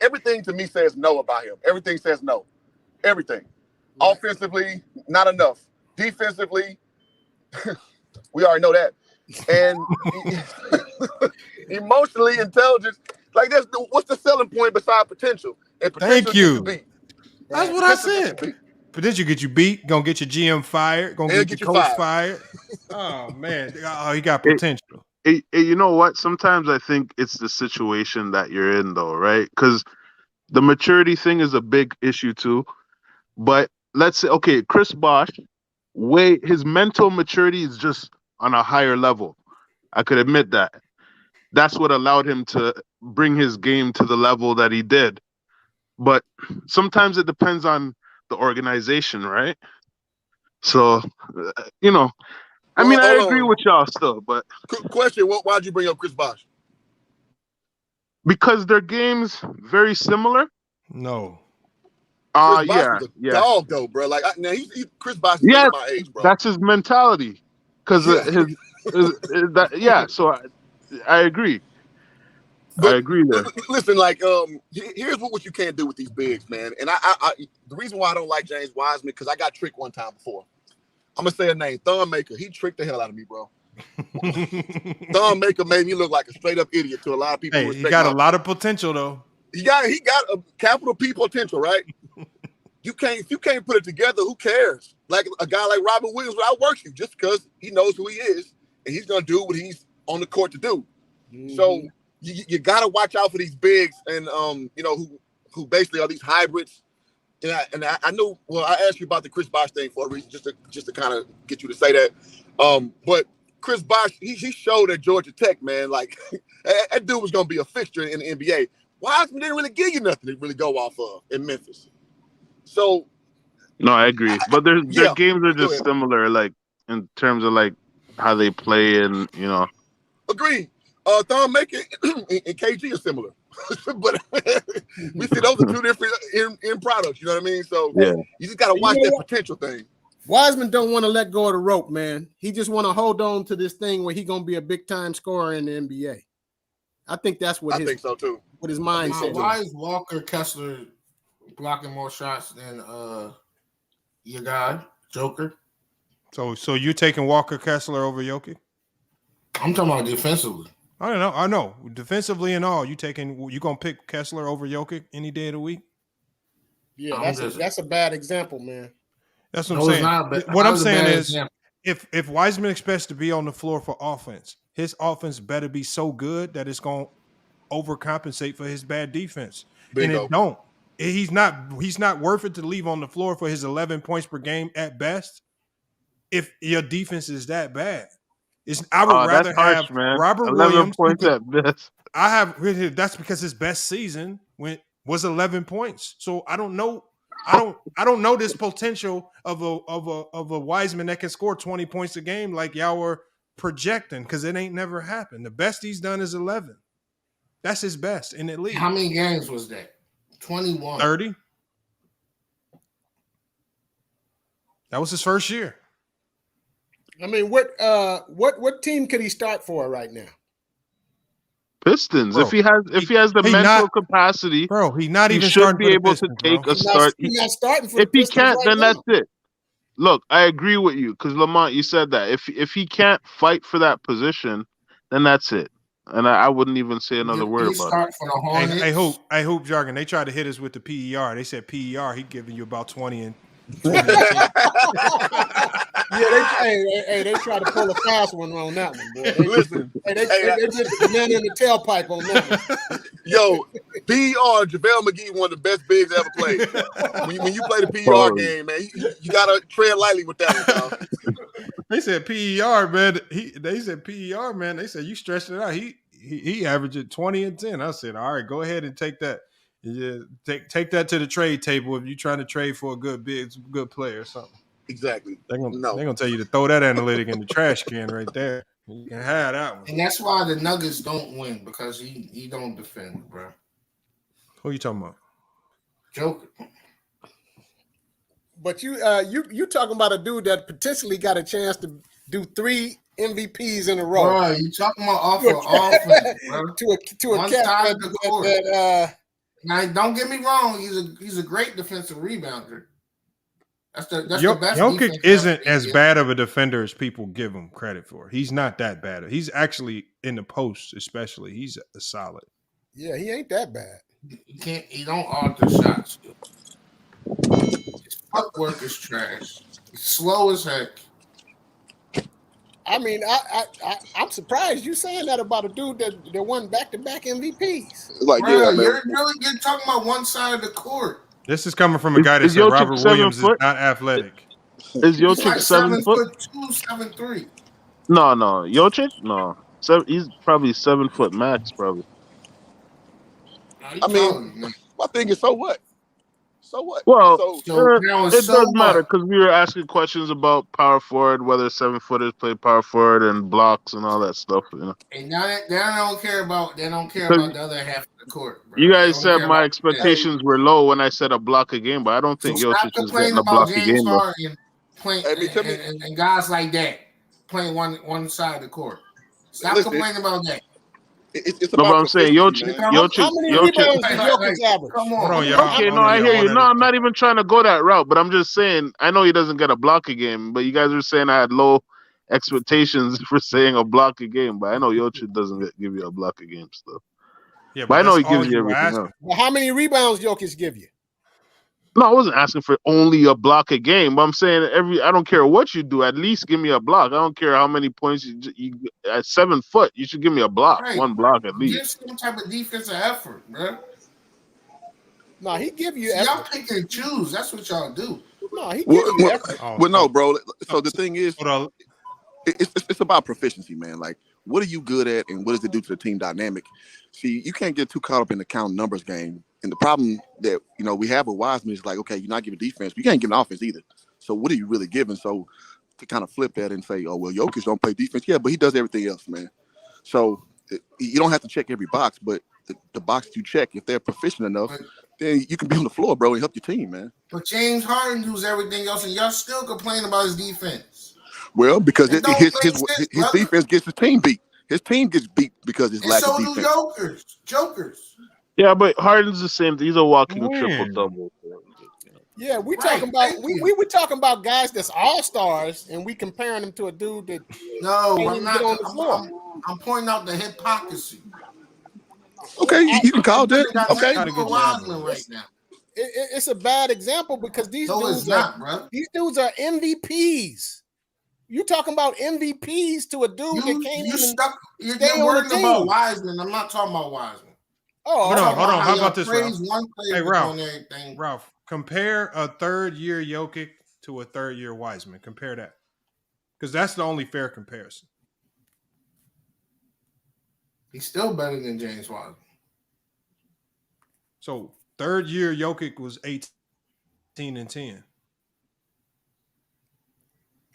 everything to me says no about him. Everything says no. Everything. Right. Offensively, not enough. Defensively, we already know that. And emotionally intelligent, like what's the selling point beside potential? And potential Thank you. That's what I said. Potential get you beat, gonna get your GM fired, gonna get your coach fired. Oh man, he got potential. You know what? Sometimes I think it's the situation that you're in, though, right? Because the maturity thing is a big issue too. But let's say, okay, Chris Bosh, his mental maturity is just on a higher level. I could admit that. That's what allowed him to bring his game to the level that he did. But sometimes it depends on the organization, right? So, I mean, I agree with y'all still, but question: why'd you bring up Chris Bosh? Because their games very similar. No. Chris Bosh was a dog though, bro. Like now Chris Bosh is my age, bro. That's his mentality. Because So I agree. But, I agree there. Listen, like, here's what you can't do with these bigs, man. And I the reason why I don't like James Wiseman because I got tricked one time before. I'm gonna say a name, Thunmaker. He tricked the hell out of me, bro. Thunmaker made me look like a straight up idiot to a lot of people. Hey, he got a lot of potential though. He got a capital P potential, right? If you can't put it together, who cares? Like a guy like Robert Williams will outwork you just because he knows who he is and he's gonna do what he's on the court to do. Mm-hmm. So you gotta watch out for these bigs and who basically are these hybrids. And I know. Well, I asked you about the Chris Bosh thing for a reason, just to kind of get you to say that. But Chris Bosh, he showed at Georgia Tech, man, like that dude was gonna be a fixture in the NBA. Wiseman didn't really give you nothing to really go off of in Memphis. So, no, I agree, but their games are just similar, like in terms of like how they play and Agreed. Thunmaker and KG are similar, but we see those are two different end products. You know what I mean? So you just got to watch that potential thing. Wiseman don't want to let go of the rope, man. He just want to hold on to this thing where he gonna be a big time scorer in the NBA. I think that's what I think so too. What his mind said. Why is Walker Kessler blocking more shots than your guy Joker? So you're taking Walker Kessler over Jokic? I'm talking about defensively. I know. Defensively and all, you gonna pick Kessler over Jokic any day of the week? Yeah, that's a bad example, man. That's what I'm saying. What I'm saying is, if Wiseman expects to be on the floor for offense, his offense better be so good that it's gonna overcompensate for his bad defense, Bingo. and it don't. He's not worth it to leave on the floor for his 11 points per game at best. If your defense is that bad, I would That's rather harsh, have man. Robert 11 Williams. points at best. That's because his best season was 11 points. So I don't know this potential of a Wiseman that can score 20 points a game like y'all were projecting, because it ain't never happened. The best he's done is 11. That's his best in the league. How many games was that? 21. 30. That was his first year. I mean, what team could he start for right now? Pistons. Bro, if he has the mental capacity, bro, he not even should starting be for the able Pistons, to take bro. a start. He's not starting for if the he Pistons can't, right then now. that's it. Look, I agree with you because Lamont, you said that if he can't fight for that position, then that's it. And I wouldn't even say another word about start it. for the Hornets. Hey, hoop jargon. They tried to hit us with the PER. They said PER, he giving you about 20 and 10. Yeah, they tried to pull a fast one on that one, boy. They did the banana in the tailpipe on that one. Yo, PER, JaVale McGee, one of the best bigs ever played. When you play the PER game, man, you gotta tread lightly with that one, y'all. They said PER, man. They said PER, man. They said you stretched it out. He averaged 20 and 10. I said, all right, go ahead and take that. Yeah, take that to the trade table if you're trying to trade for a good player or something. Exactly. They're gonna tell you to throw that analytic in the trash can right there. You can have that one. And that's why the Nuggets don't win, because he don't defend, bro. Who you talking about? Joker. But you talking about a dude that potentially got a chance to do 3 MVPs in a row. Bro, you talking about off of offense, bro. to a One cat side of the court. that now, don't get me wrong. He's a great defensive rebounder. That's the best. Jokic isn't as bad of a defender as people give him credit for. He's not that bad. He's actually in the post, especially. He's a solid. Yeah, he ain't that bad. He don't alter shots. His footwork is trash. He's slow as heck. I mean, I'm surprised you saying that about a dude that won back-to-back MVPs. Like, bro, yeah, you're talking about one side of the court. This is coming from a guy that said Robert Williams is not athletic. Is Jokic like 7 foot? 7'2", 7'3". No, Jokic, no. He's probably 7 foot max, probably. I mean, my thing is, so what? So what? Well, it so does matter because we were asking questions about power forward, whether 7-footers play power forward and blocks and all that stuff. You know. And now they don't care about the other half of the court. Bro. You guys said my expectations were low when I said a block a game, but I don't think Jokic is getting a block a game. And guys like that playing one side of the court. Stop complaining about that. It's no, but I'm saying Jokic. How many rebounds did Jokic average? Come on. Okay, no, I hear you. No, I'm not even trying to go that route, but I'm just saying I know he doesn't get a block a game, but you guys are saying I had low expectations for saying a block a game, but I know Jokic doesn't give you a block a game stuff. Yeah, but I know he gives you everything else. Well, how many rebounds Jokic give you? No, I wasn't asking for only a block a game, but I'm saying I don't care what you do, at least give me a block. I don't care how many points you at 7 foot, you should give me a block, right. One block at least. Give some type of defensive effort, bro. No, he give you effort. effort. Y'all pick and choose. That's what y'all do. No, he give you effort. Well, no, bro. So the thing is, it's about proficiency, man. Like, what are you good at, and what does it do to the team dynamic? See, you can't get too caught up in the count numbers game. And the problem that we have with Wiseman is like, okay, you're not giving defense, but you can't give an offense either. So what are you really giving? So to kind of flip that and say, oh well, Jokic don't play defense, yeah, but he does everything else, man. So you don't have to check every box, but the box you check, if they're proficient enough, then you can be on the floor, bro, and help your team, man. But James Harden does everything else, and y'all still complain about his defense. Well, because his defense gets his team beat. His team gets beat because his lack of defense. So do Jokers. Yeah, but Harden's the same. He's a walking triple-double. Yeah, we talking about we talking about guys that's all-stars, and we comparing them to a dude that I'm not. I'm pointing out the hypocrisy. Okay, you can call that. Okay, right now. It's a bad example because these dudes are MVPs. You talking about MVPs to a dude that can't You're worried about Wiseman. I'm not talking about Wiseman. Oh, Hold on. How y'all about this, Ralph? praise one player Hey, for Ralph. doing everything. Ralph, compare a third-year Jokic to a third-year Wiseman. Compare that, because that's the only fair comparison. He's still better than James Wiseman. So third-year Jokic was 18 and 10.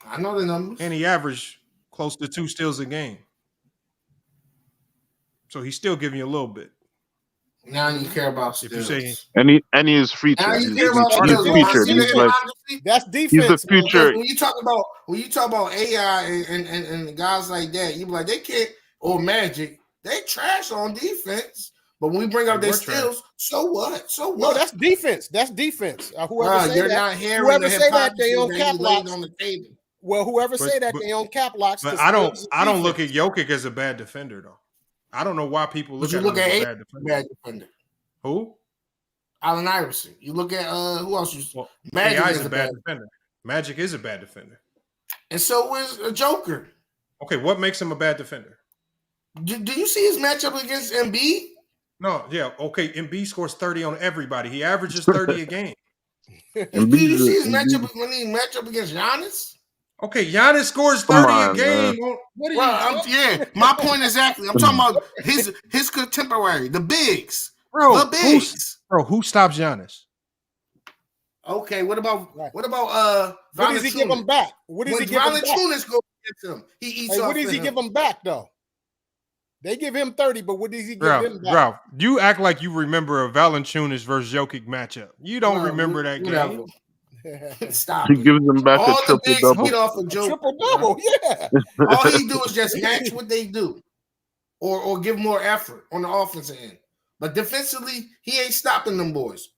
I know the numbers. And he averaged close to 2 steals a game. So he's still giving you a little bit. Now you care about If you're saying, steals. And he is featured. Now you He's care about steals. featured. He's like That's he's defense. the future. When you talk about AI and guys like that, you be like, they can't, or Magic, they trash on defense. But when we bring up their skills, so what? So what? No, that's defense. That's defense. Whoever say you're that, not hearing whoever the say that, they hypocrisy on that cap he laid locks. on the table. Well, whoever say that, they on cap locks. but I don't look at Jokic as a bad defender though. I don't know why people look But you at look him at as a a bad defender. bad defender. Who? Allen Iverson. You look at who else? Magic Magic is a bad defender. Magic is a bad defender. And so is a Joker. Okay, what makes him a bad defender? Do you see his matchup against Embiid? No, yeah, okay. Embiid scores 30 on everybody. He averages 30 a game. Do you see his matchup when he match up against Giannis? Okay, Giannis scores 30 a game. What are yeah, my point exactly. I'm talking about his contemporary, the bigs. Bro, the bigs. Who stops Giannis? Okay, what about what does he give him back? What does he give him back? Valanciunas goes against him, he eats off what does he give him back though? They give him 30, but what does he give him back? Ralph, you act like you remember a Valanciunas versus Jokic matchup. You don't remember that game. Stop. He gives them back All a triple the double. bigs get off a joke. Triple double, yeah. All he do is just match what they do, or give more effort on the offensive end. But defensively, he ain't stopping them boys.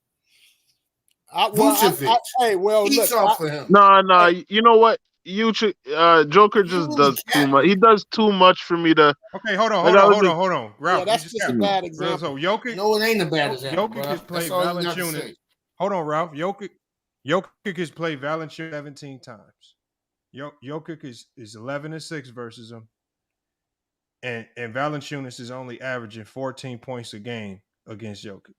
Vucevic, eats off of him. No, you know what? Joker just does too much. He does too much for me to. Okay, hold on. Ralph, that's just a bad example. So Jokic, no, it ain't a bad example. Jokic has played Valanciunas. Hold on, Ralph. Jokic has played Valanciunas 17 times. Jokic is 11-6 versus him, and Valanciunas is only averaging 14 points a game against Jokic.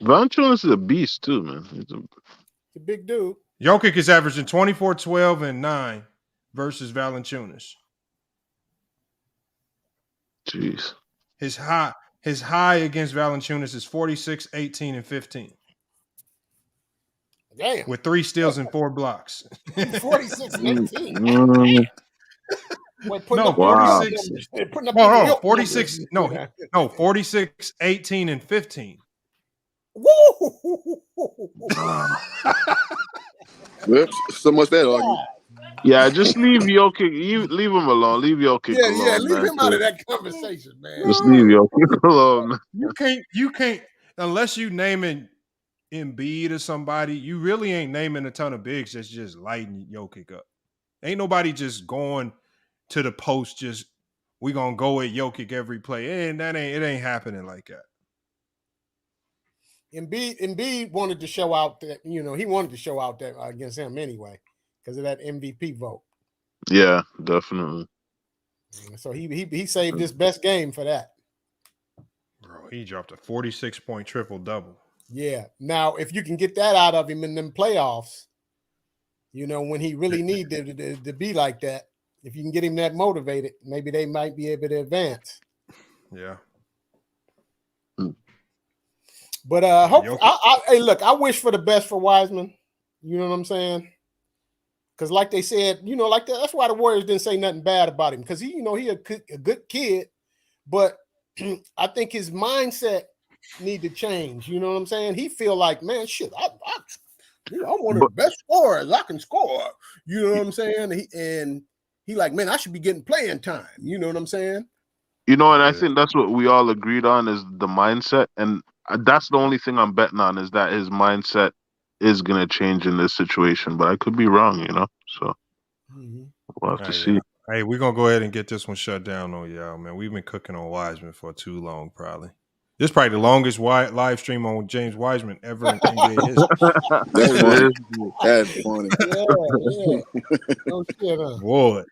Valanciunas is a beast too, man. He's a big dude. Jokic is averaging 24, 12, and 9 versus Valanciunas. Jeez. His high against Valanciunas is 46, 18, and 15. Damn. With 3 steals and 4 blocks. 46 and 18. No, 46. No, 46. No, 46, 18, and 15. Woo! Well, so much better. Yeah, just leave Jokic. Leave him alone. Leave Jokic alone. Yeah, leave man. him out of that conversation, man. Just leave Jokic alone. You can't unless you naming Embiid or somebody. You really ain't naming a ton of bigs that's just lighting Jokic up. Ain't nobody just going to the post. Just we gonna go at Jokic every play, and it ain't happening like that. Embiid wanted to show out that he wanted to show out that against him anyway because of that MVP vote. Yeah, definitely. So he saved his best game for that. Bro, he dropped a 46-point triple double. Yeah. Now, if you can get that out of him in them playoffs, when he really needed to be like that, if you can get him that motivated, maybe they might be able to advance. Yeah. But hey, look, I wish for the best for Wiseman. You know what I'm saying? Because like they said, that's why the Warriors didn't say nothing bad about him. Because he a good kid, but I think his mindset need to change. You know what I'm saying? He feel like, man, shit, I'm one of the best scorers. I can score. You know what I'm saying? He like, man, I should be getting playing time. You know what I'm saying? And I think that's what we all agreed on is the mindset. And that's the only thing I'm betting on is that his mindset is going to change in this situation. But I could be wrong, So we'll have to see. Hey, we're going to go ahead and get this one shut down on y'all, man. We've been cooking on Wiseman for too long, probably. This is probably the longest live stream on James Wiseman ever in NBA history. That's funny. Yeah. No shit, huh? Boy.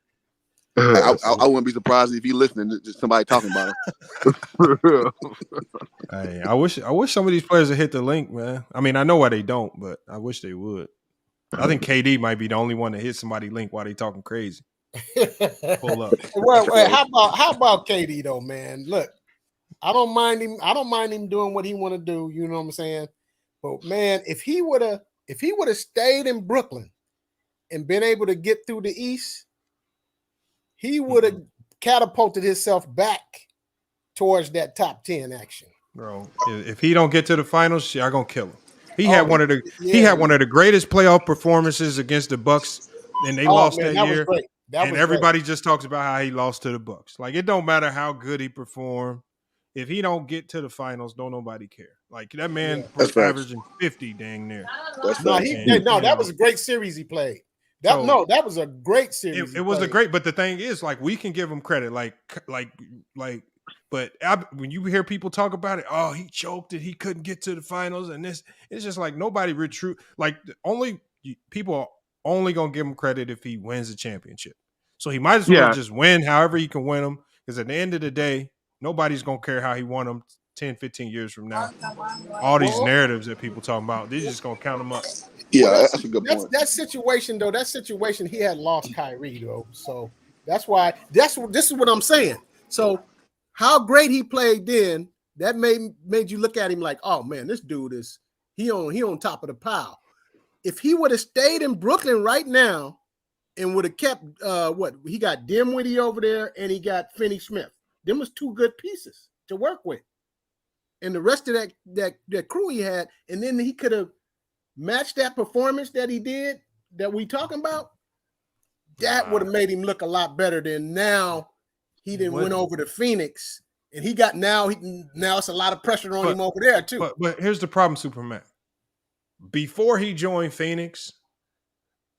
I wouldn't be surprised if he listening to just somebody talking about him. Hey, I wish some of these players would hit the link, man. I mean, I know why they don't, but I wish they would. I think KD might be the only one to hit somebody link while they talking crazy. Pull up. Well, how about KD though, man? Look, I don't mind him. I don't mind him doing what he want to do. You know what I'm saying? But man, if he would have stayed in Brooklyn and been able to get through the East, he would have catapulted himself back towards that top 10 action. Bro, if he don't get to the finals, y'all gonna kill him. He had one of the greatest playoff performances against the Bucks, and they lost that year. Was great. And everybody just talks about how he lost to the Bucks. Like, it don't matter how good he performed. If he don't get to the finals, don't nobody care. Like, that man was averaging 50 dang near. That was a great series he played. That was a great series. It was a great, but the thing is, like, we can give him credit. But when you hear people talk about it, oh, he choked it, he couldn't get to the finals, and this, it's just like nobody people are only gonna give him credit if he wins the championship. So he might as well just win however he can win them, because at the end of the day, nobody's gonna care how he won them 10, 15 years from now. All these narratives that people talking about, they're just gonna count them up. Yeah, that's a good point. That situation, he had lost Kyrie though, so that's why. This is what I'm saying. So how great he played then, that made you look at him like, oh man, this dude is he on top of the pile. If he would have stayed in Brooklyn right now and would have kept he got Dinwiddie over there and he got Finney-Smith. Them was two good pieces to work with. And the rest of that crew he had, and then he could have matched that performance that he did that we talking about. That would have made him look a lot better than now. He didn't went over to Phoenix, and he got now it's a lot of pressure on him over there too. But here's the problem, Superman. Before he joined Phoenix,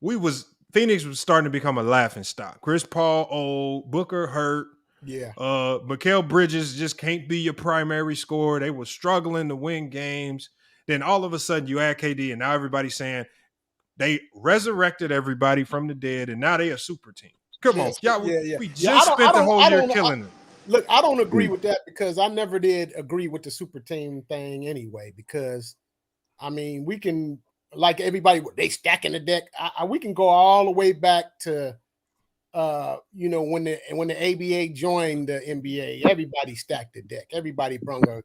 Phoenix was starting to become a laughing stock. Chris Paul old, Booker hurt. Yeah. Mikal Bridges just can't be your primary scorer. They were struggling to win games. Then all of a sudden you add KD, and now everybody's saying they resurrected everybody from the dead, and now they a super team. Come on, y'all. We just spent the whole year killing them. Look, I don't agree with that because I never did agree with the super team thing anyway. Because I mean, we can like everybody they stacking the deck. We can go all the way back to when the ABA joined the NBA. Everybody stacked the deck. Everybody brought a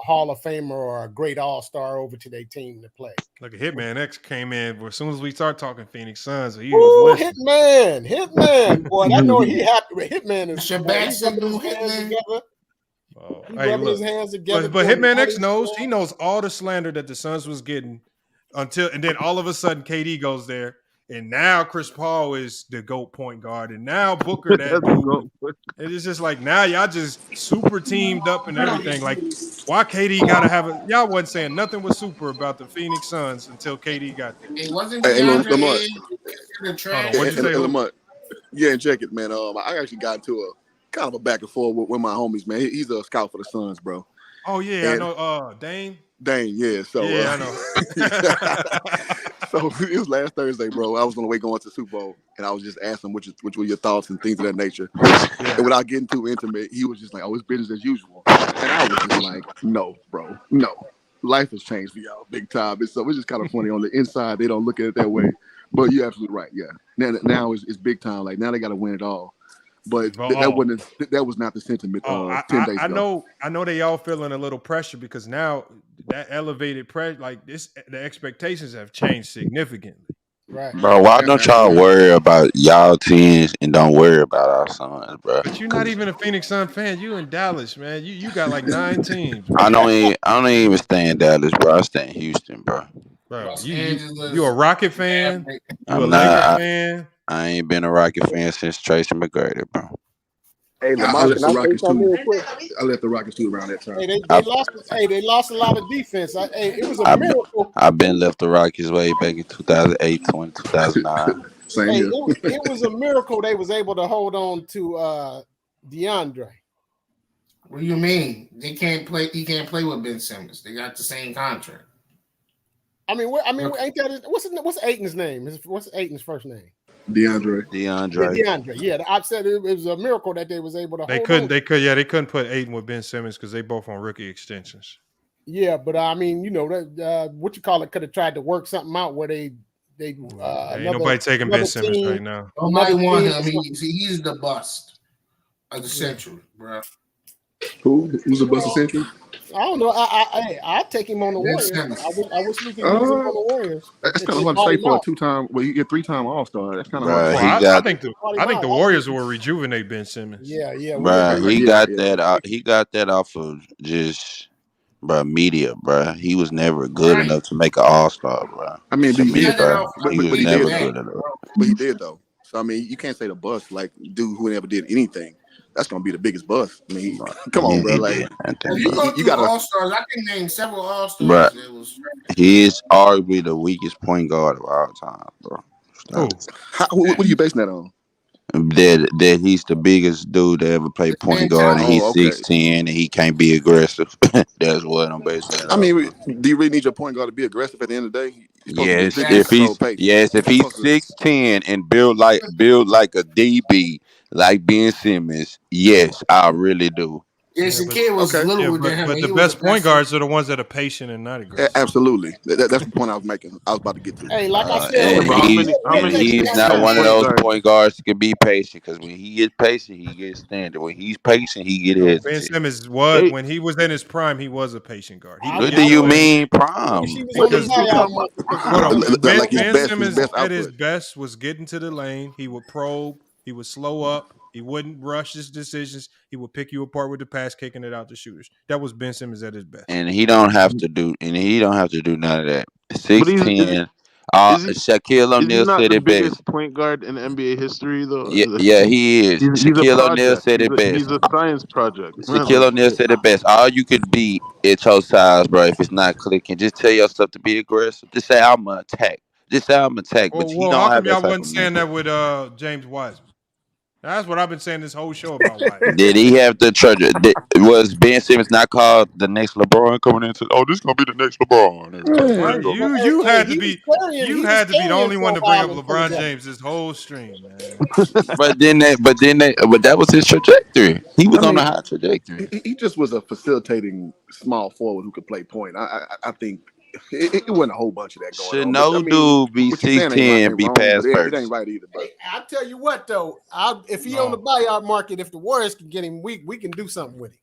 Hall of Famer or a great all-star over to their team to play. Look, Hitman X came in as soon as we start talking Phoenix Suns. He was Hitman, boy, I know he happy with Hitman. Is your back signal, Hitman. His hands together. But Hitman X knows. He knows all the slander that the Suns was getting and then all of a sudden KD goes there. And now Chris Paul is the GOAT point guard. And now Booker, that dude. It's just like now y'all just super teamed up and everything. Like, why KD got to have a – y'all wasn't saying nothing was super about the Phoenix Suns until KD got there. It wasn't Lamont. What'd you say, Lamont? Yeah, and check it, man. I actually got into a kind of a back and forth with my homies, man. He's a scout for the Suns, bro. Oh, yeah. And I know Dane. Yeah. So, I know. So it was last Thursday, bro. I was on the way going to the Super Bowl, and I was just asking which were your thoughts and things of that nature. Yeah. And without getting too intimate, he was just like, "Oh, it's business as usual." And I was just like, "No, bro, no. Life has changed for y'all big time." And so it's just kind of funny. On the inside, they don't look at it that way, but you're absolutely right. Yeah. Now it's big time. Like now they got to win it all. But that was not the sentiment 10 days ago. I know they all feeling a little pressure because now that elevated pressure, like this, the expectations have changed significantly. Right, bro. Why don't y'all worry about y'all teams and don't worry about our Suns, bro? But you're not even a Phoenix Sun fan. You in Dallas, man. You got like 9 teams. Bro. I don't even stay in Dallas, bro. I stay in Houston, bro. Bro, you a Rocket fan? You a Laker fan? I ain't been a Rocket fan since Tracy McGrady, bro. Hey, I let the Rockets too around that time. Hey, they lost a lot of defense. It was a miracle. I've been left the Rockets way back in 2008, 2009. It was a miracle they was able to hold on to DeAndre. What do you mean? They can't play. He can't play with Ben Simmons. They got the same contract. I mean, ain't that what's Aiton's name? What's Aiton's first name? DeAndre. Yeah, DeAndre. Yeah, I said it was a miracle that they was able to They hold couldn't. on. They couldn't put Aiden with Ben Simmons because they both on rookie extensions. Yeah, but I mean, you know, what you call it could have tried to work something out where they Ain't another nobody taking Ben another Simmons team, right now. Nobody another want team. him. He's the bust of the century, bro. Who's the bust of century? I don't know. I'll take him on the Ben Warriors. Simmons. I wish we could use him on the Warriors. That's If kind they of hard to bought say him for a out. two-time. Well, you get three-time All-Star. That's kind of hard to Bruh, say. he I got, think the Warriors will rejuvenate Ben Simmons. Yeah, we bruh, agree. he got that. He got that off of just, bruh, media, bruh. He was never good Right. enough to make an All-Star, bruh. I mean, To but me, He got that bruh, off he of was he never did. back, good enough. bro. But he did though. So I mean, you can't say the bust like dude who never did anything. That's gonna be the biggest bust. I mean, come on, bro. He Like did. I If think, you go you through gotta, All Stars, I can name several All bruh, Stars. It was he is arguably the weakest point guard of all time, bro. Stop. Who? what are you basing that on? That he's the biggest dude to ever play the point guard, and mentality. he's Oh, okay. 6'10", and he can't be aggressive. That's what I'm basing that I off mean, of. do you really need your point guard to be aggressive at the end of the day? You're supposed to be a Yes, big man to if Exactly. control he's pace. if You're he's supposed to. 6'10" and built like a DB, like Ben Simmons, yes, I really do. Yeah, Jason but Kidd was Okay. yeah, littler than him, but and the he was best point aggressive. guards are the ones that are patient and not aggressive. Absolutely. That's the point I was making. I was about to get to. Hey, like I said, So And if But how you, many how many he is six not ten one of point those guards? point guards that can be patient, because when he gets patient, he gets standard. When he's patient, he get No, Ben hesitant. Simmons was Hey, when he was in his prime, he was a patient guard. He would What get do I you wish flamed mean I wish he prime? was on but the he's Because still buyout talking. market because Hold on. like his Ben best Simmons at his output. best was getting to the lane. He would probe. He would slow up. He wouldn't rush his decisions. He would pick you apart with the pass, kicking it out to shooters. That was Ben Simmons at his best. and he don't have to do none of that. But he's 6'10". is he Shaquille is he O'Neal not said the it best. biggest point guard in NBA history though? Yeah, he is. He's a Shaquille O'Neal project. said it He's best. a science project, man. Shaquille O'Neal said it best. All you could be at your size, bro. If it's not clicking, just tell yourself to be aggressive. Just say I'm gonna attack. Just say I'm gonna attack. But he How don't have come that y'all type wasn't of saying mental. that with James Wiseman? That's what I've been saying this whole show about Wiseman. Did he have the treasure? Was Ben Simmons not called the next LeBron coming into? Oh, this gonna be the next LeBron. Every time. Why Let's go. you had to he was be carrying the only for one a to bring while up in LeBron Philadelphia. James this whole stream, man. But that was his trajectory. He was I on a mean, high trajectory. he just was a facilitating small forward who could play point. I think it wasn't a whole bunch of that going Should on. But I no mean, dude be what you're saying ain't right, 6'10" ain't be wrong, but passed it ain't first? right either. But Hey, I'll tell you what though, if he on the No. buyout market, if the Warriors can get him, we can do something with him.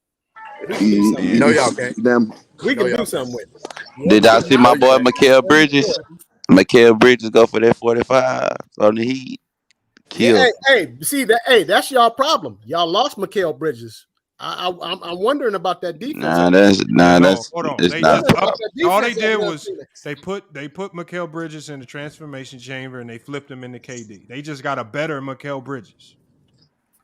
We can do something. you No, With y'all him. can't. damn. We No, can do y'all something can't. with him. Yeah, Did we I can. see No, my you boy can't. Mikal Bridges? Mikal Bridges go for that 45 on the Heat. Yeah, Kill. see that? Hey, that's y'all problem. Y'all lost Mikal Bridges. I'm wondering about that defense. Nah, No, hold on. it's They not just the problem. all they did was they put Mikal Bridges in the transformation chamber and they flipped him into KD. They just got a better Mikal Bridges.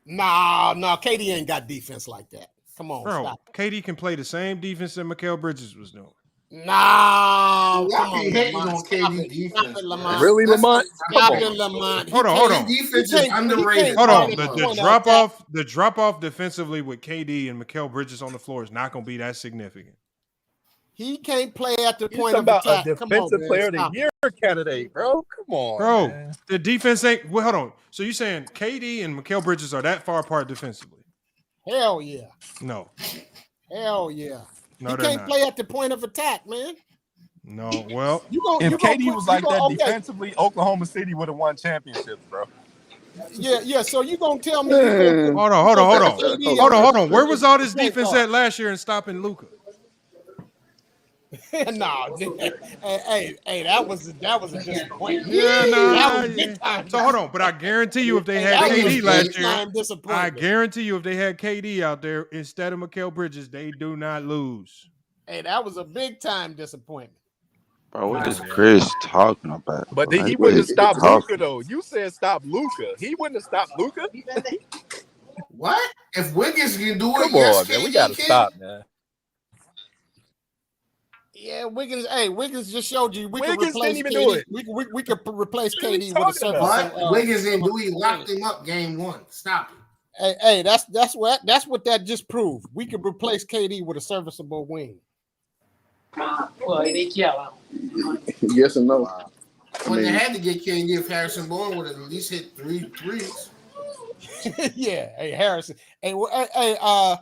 No, KD ain't got defense like that. Come on, Bro, stop. KD can play the same defense that Mikal Bridges was doing. No, Y'all come be on, hating Lamont. on Stop KD it. Stop defense, it, bro. Lamont. Really, Lamont? Come Stop on. it, Lamont. Hold on. His defense is He underrated. can't Hold on. guard The point of drop attack. off, defensively with KD and Mikal Bridges on the floor is not going to be that significant. He can't play at the You point talking of about a attack. Come on, defensive man. player of the Stop year candidate, bro? Come on, Bro, man. the defense ain't. Well, hold on. So you saying KD and Mikal Bridges are that far apart defensively? it. Hell yeah. No. Hell yeah. No, He they're can't not. play at the point of attack, man. No. Well, If you gonna KD was like that defensively, Oklahoma City would have won championships, bro. Yeah. So you gonna tell me you gonna put hold on. KD Hold on. Where was all this the point defense guard? at last year in stopping Luka? No, hey, that was a disappointment. Yeah, That nah. was big time. So hold on, but I guarantee you, if they had that was KD last big year, time disappointment. I guarantee you, if they had KD out there instead of Mikal Bridges, they do not lose. Hey, that was a big time disappointment. Bro, what is Chris talking about? But Bro? he What wouldn't have is he stopped talking? Luka though. You said stop Luka. He wouldn't have stopped Luka. What? If Wiggins can do it, Come yes, on, man. We KD gotta can. stop, man. Yeah, Wiggins. Hey, Wiggins just showed you we can Wiggins replace didn't even do KD. it. We could replace What are you KD with a talking service. about? But Wiggins didn't do it. He locked him up game one. Stop it. Hey, that's what that just proved. We could replace KD with a serviceable wing. Yes and no. When they had to get King, if Harrison Bourne would have at least hit 3 threes. Yeah, hey Harrison. Hey, I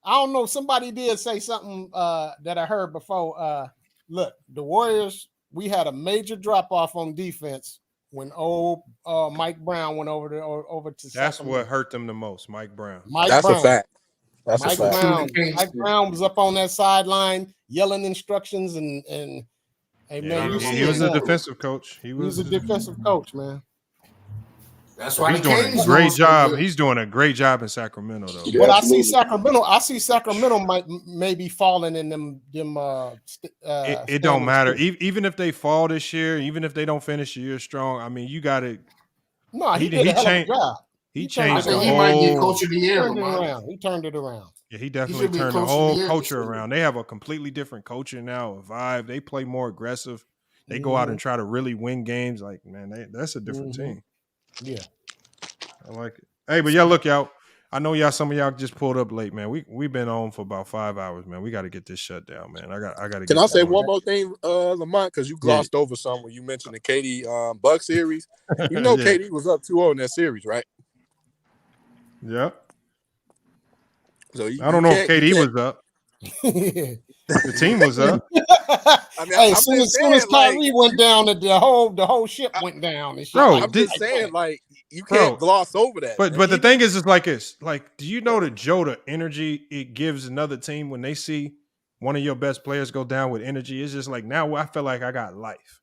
don't know. Somebody did say something that I heard before. Look, the Warriors, we had a major drop off on defense when old Mike Brown went over to That's Sacramento. what hurt them the most, Mike Brown. That's a fact. That's Mike a fact. Brown. Mike Brown was up on that sideline yelling instructions and hey man, He was a defensive coach. He was a defensive coach, man. That's why he's the doing Kings a great lost so job. good. He's doing a great job in Sacramento, though. But I see Sacramento might maybe falling in them. It don't matter. Even if they fall this year, even if they don't finish the year strong, I mean, you got to. No, he did a hell of a job. He changed the I think whole. he might get coach of the year. He turned it around. Yeah, he definitely turned the whole culture around. They have a completely different culture now, a vibe. They play more aggressive. They go out and try to really win games. Like, man, that's a different team. Yeah. I like it. Hey, but y'all look, y'all. I know some of y'all just pulled up late, man. We've been on for about 5 hours, man. We got to get this shut down, man. I got to. Can I say one more thing, Lamont? Because you glossed over something when you mentioned the KD Buck series. You know, KD was up 2-0 in that series, right? Yeah. So I don't know if KD was up. The team was up. I mean, hey, as soon as Kyrie went down, the whole ship went down. And shit. Bro, I'm just saying, like, you can't gloss over that. But the thing is like this. Like, do you know the energy it gives another team when they see one of your best players go down with energy? It's just like, now I feel like I got life.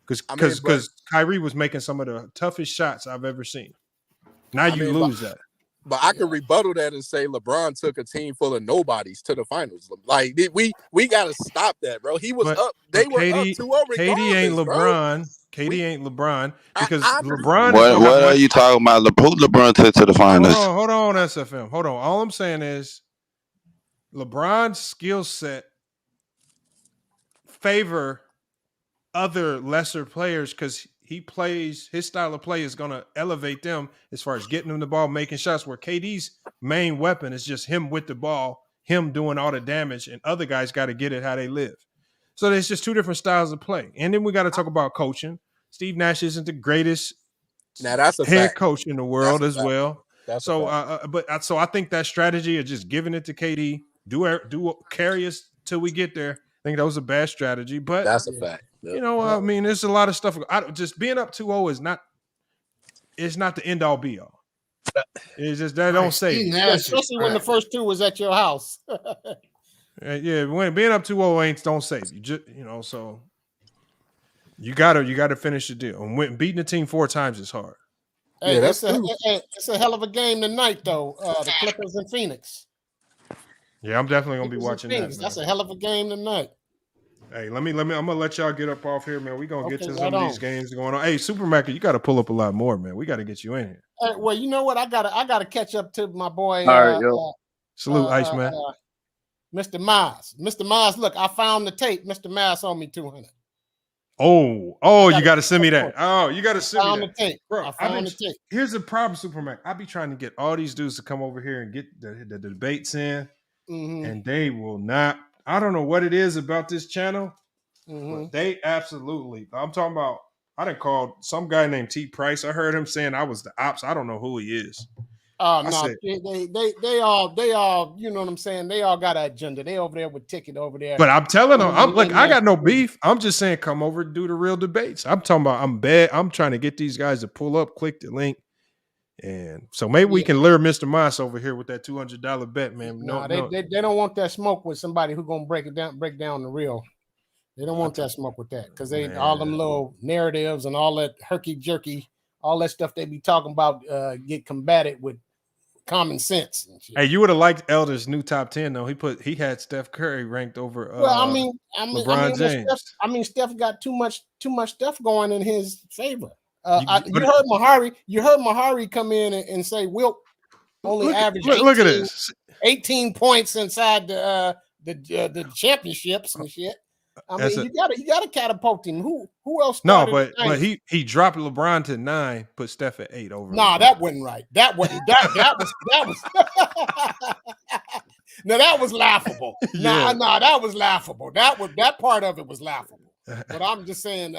Because Kyrie was making some of the toughest shots I've ever seen. Now you lose that. But I can rebuttal that and say LeBron took a team full of nobodies to the finals. Like, we got to stop that, bro. He was up. They were up 2-0 regardless, KD ain't LeBron. Bro. KD ain't LeBron because LeBron. What are you talking about? Who LeBron took to the finals? Hold on, SFM. Hold on. All I'm saying is LeBron's skill set favor other lesser players because he plays, his style of play is going to elevate them as far as getting them the ball, making shots, where KD's main weapon is just him with the ball, him doing all the damage, and other guys got to get it how they live. So there's just two different styles of play. And then we got to talk about coaching. Steve Nash isn't the greatest that's a head fact. coach in the world as fact. well. That's so, so I think that strategy of just giving it to KD, do carry us till we get there. I think that was a bad strategy, but that's a fact. You know, I mean, there's a lot of stuff. Just being up 2-0 is not. It's not the end all be all. It's just that don't say. Yeah, especially when the first two was at your house. Yeah, when being up 2-0 ain't don't save you. Just, so you gotta finish the deal. And beating the team 4 times is hard. Hey, it's a hell of a game tonight, though. The Clippers and Phoenix. Yeah, I'm definitely gonna be watching that. That's a hell of a game tonight. Hey, let me. I'm gonna let y'all get up off here, man. We gonna get to some of these games going on. Hey, Supermac, you got to pull up a lot more, man. We got to get you in here. Well, you know what? I gotta catch up to my boy. All right, yo. Salute, Iceman. Mr. Miles. Mr. Miles, look, I found the tape. Mr. Miles owe me $200. Oh, you got to send me that. Oh, you got to send me that. The tape. Bro, I found the tape. Here's the problem, Supermac. I be trying to get all these dudes to come over here and get the debates in, and they will not. I don't know what it is about this channel, but they absolutely. I'm talking about. I done called some guy named T Price. I heard him saying I was the ops. I don't know who he is. Oh no, they all, you know what I'm saying? They all got an agenda. They over there with Ticket over there. But I'm telling them, I got no beef. I'm just saying, come over and do the real debates. I'm talking about, I'm trying to get these guys to pull up, click the link. And so maybe we can lure Mr. Moss over here with that $200 bet, man. No, they don't want that smoke with somebody who's gonna break down the real. They don't want that smoke with that because all them little narratives and all that herky jerky, all that stuff they be talking about get combated with common sense. And shit. Hey, you would have liked Elder's new top 10 though. He had Steph Curry ranked over. LeBron James. Steph got too much stuff going in his favor. You heard Mahari come in and say Wilt only averaged 18 points inside the championships and shit. I mean, you gotta catapult him. Who else? No, but he dropped LeBron to 9, put Steph at 8 over. Nah, that wasn't right. That was no, that was laughable. Yeah. Nah, that was laughable. That part of it was laughable. But I'm just saying,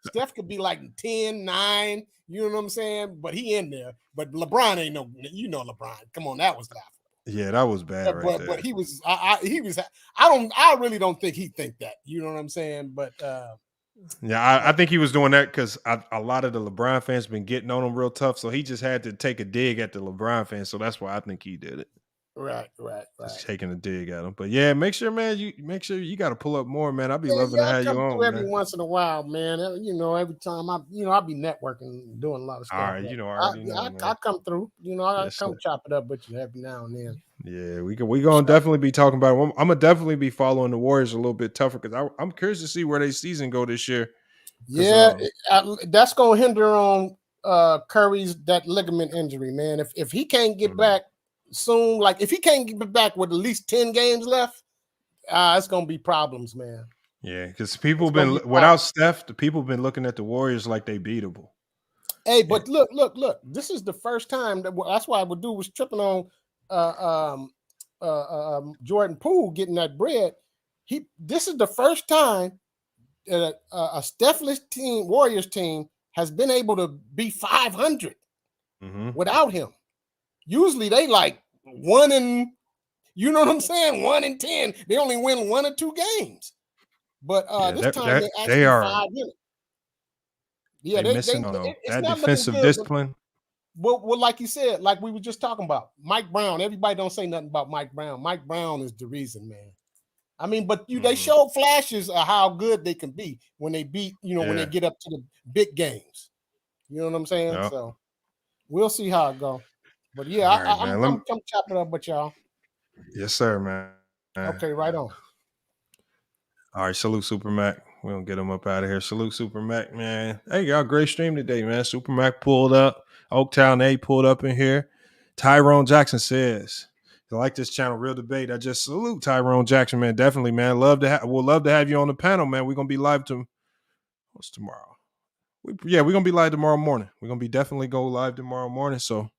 Steph could be like 10, 9, you know what I'm saying? But he in there. But LeBron ain't no, LeBron. Come on, that was laughable. Yeah, that was bad right there. But he was, I really don't think he think that. You know what I'm saying? But yeah, I think he was doing that because a lot of the LeBron fans been getting on him real tough, so he just had to take a dig at the LeBron fans. So that's why I think he did it. Right. Just taking a dig at him. But yeah, make sure you got to pull up more, man. I'll be loving to I have you come on, through every man. once in a while, man. Every time I'll be networking, doing a lot of stuff. All right, I come through. I Yes, come sir. chop it up with you every now and then. Yeah, we gonna definitely be talking about it. I'm gonna definitely be following the Warriors a little bit tougher because I'm curious to see where their season go this year. Yeah, that's gonna hinder on Curry's that ligament injury, man. If he can't get back soon, like if he can't get back with at least 10 games left, it's gonna be problems, man. Yeah, because people been without Steph, the people been looking at the Warriors like they beatable. Hey, but look! This is the first time that's why what dude was tripping on Jordan Poole getting that bread. This is the first time that a Stephless team, Warriors team, has been able to be 500 without him. Usually they like 1 and, you know what I'm saying, 1 and 10. They only win 1 or 2 games. But this time they actually 5 minutes. Yeah, they missing on it's that not defensive looking good, discipline. Well, like you said, like we were just talking about, Mike Brown. Everybody don't say nothing about Mike Brown. Mike Brown is the reason, man. I mean, but they showed flashes of how good they can be when they beat, when they get up to the big games. You know what I'm saying? Yep. So we'll see how it go. But yeah, All right, I'm chopping up with y'all. Yes, sir, man. Okay, right on. All right, salute Super Mac. We're gonna get him up out of here. Salute Super Mac, man. Hey, y'all, great stream today, man. Super Mac pulled up. Oaktown A pulled up in here. Tyrone Jackson says, I like this channel, Real Debate. I just salute Tyrone Jackson, man. Definitely, man. We'll love to have you on the panel, man. We're gonna be live what's tomorrow? We're gonna be live tomorrow morning. We're gonna be definitely go live tomorrow morning. So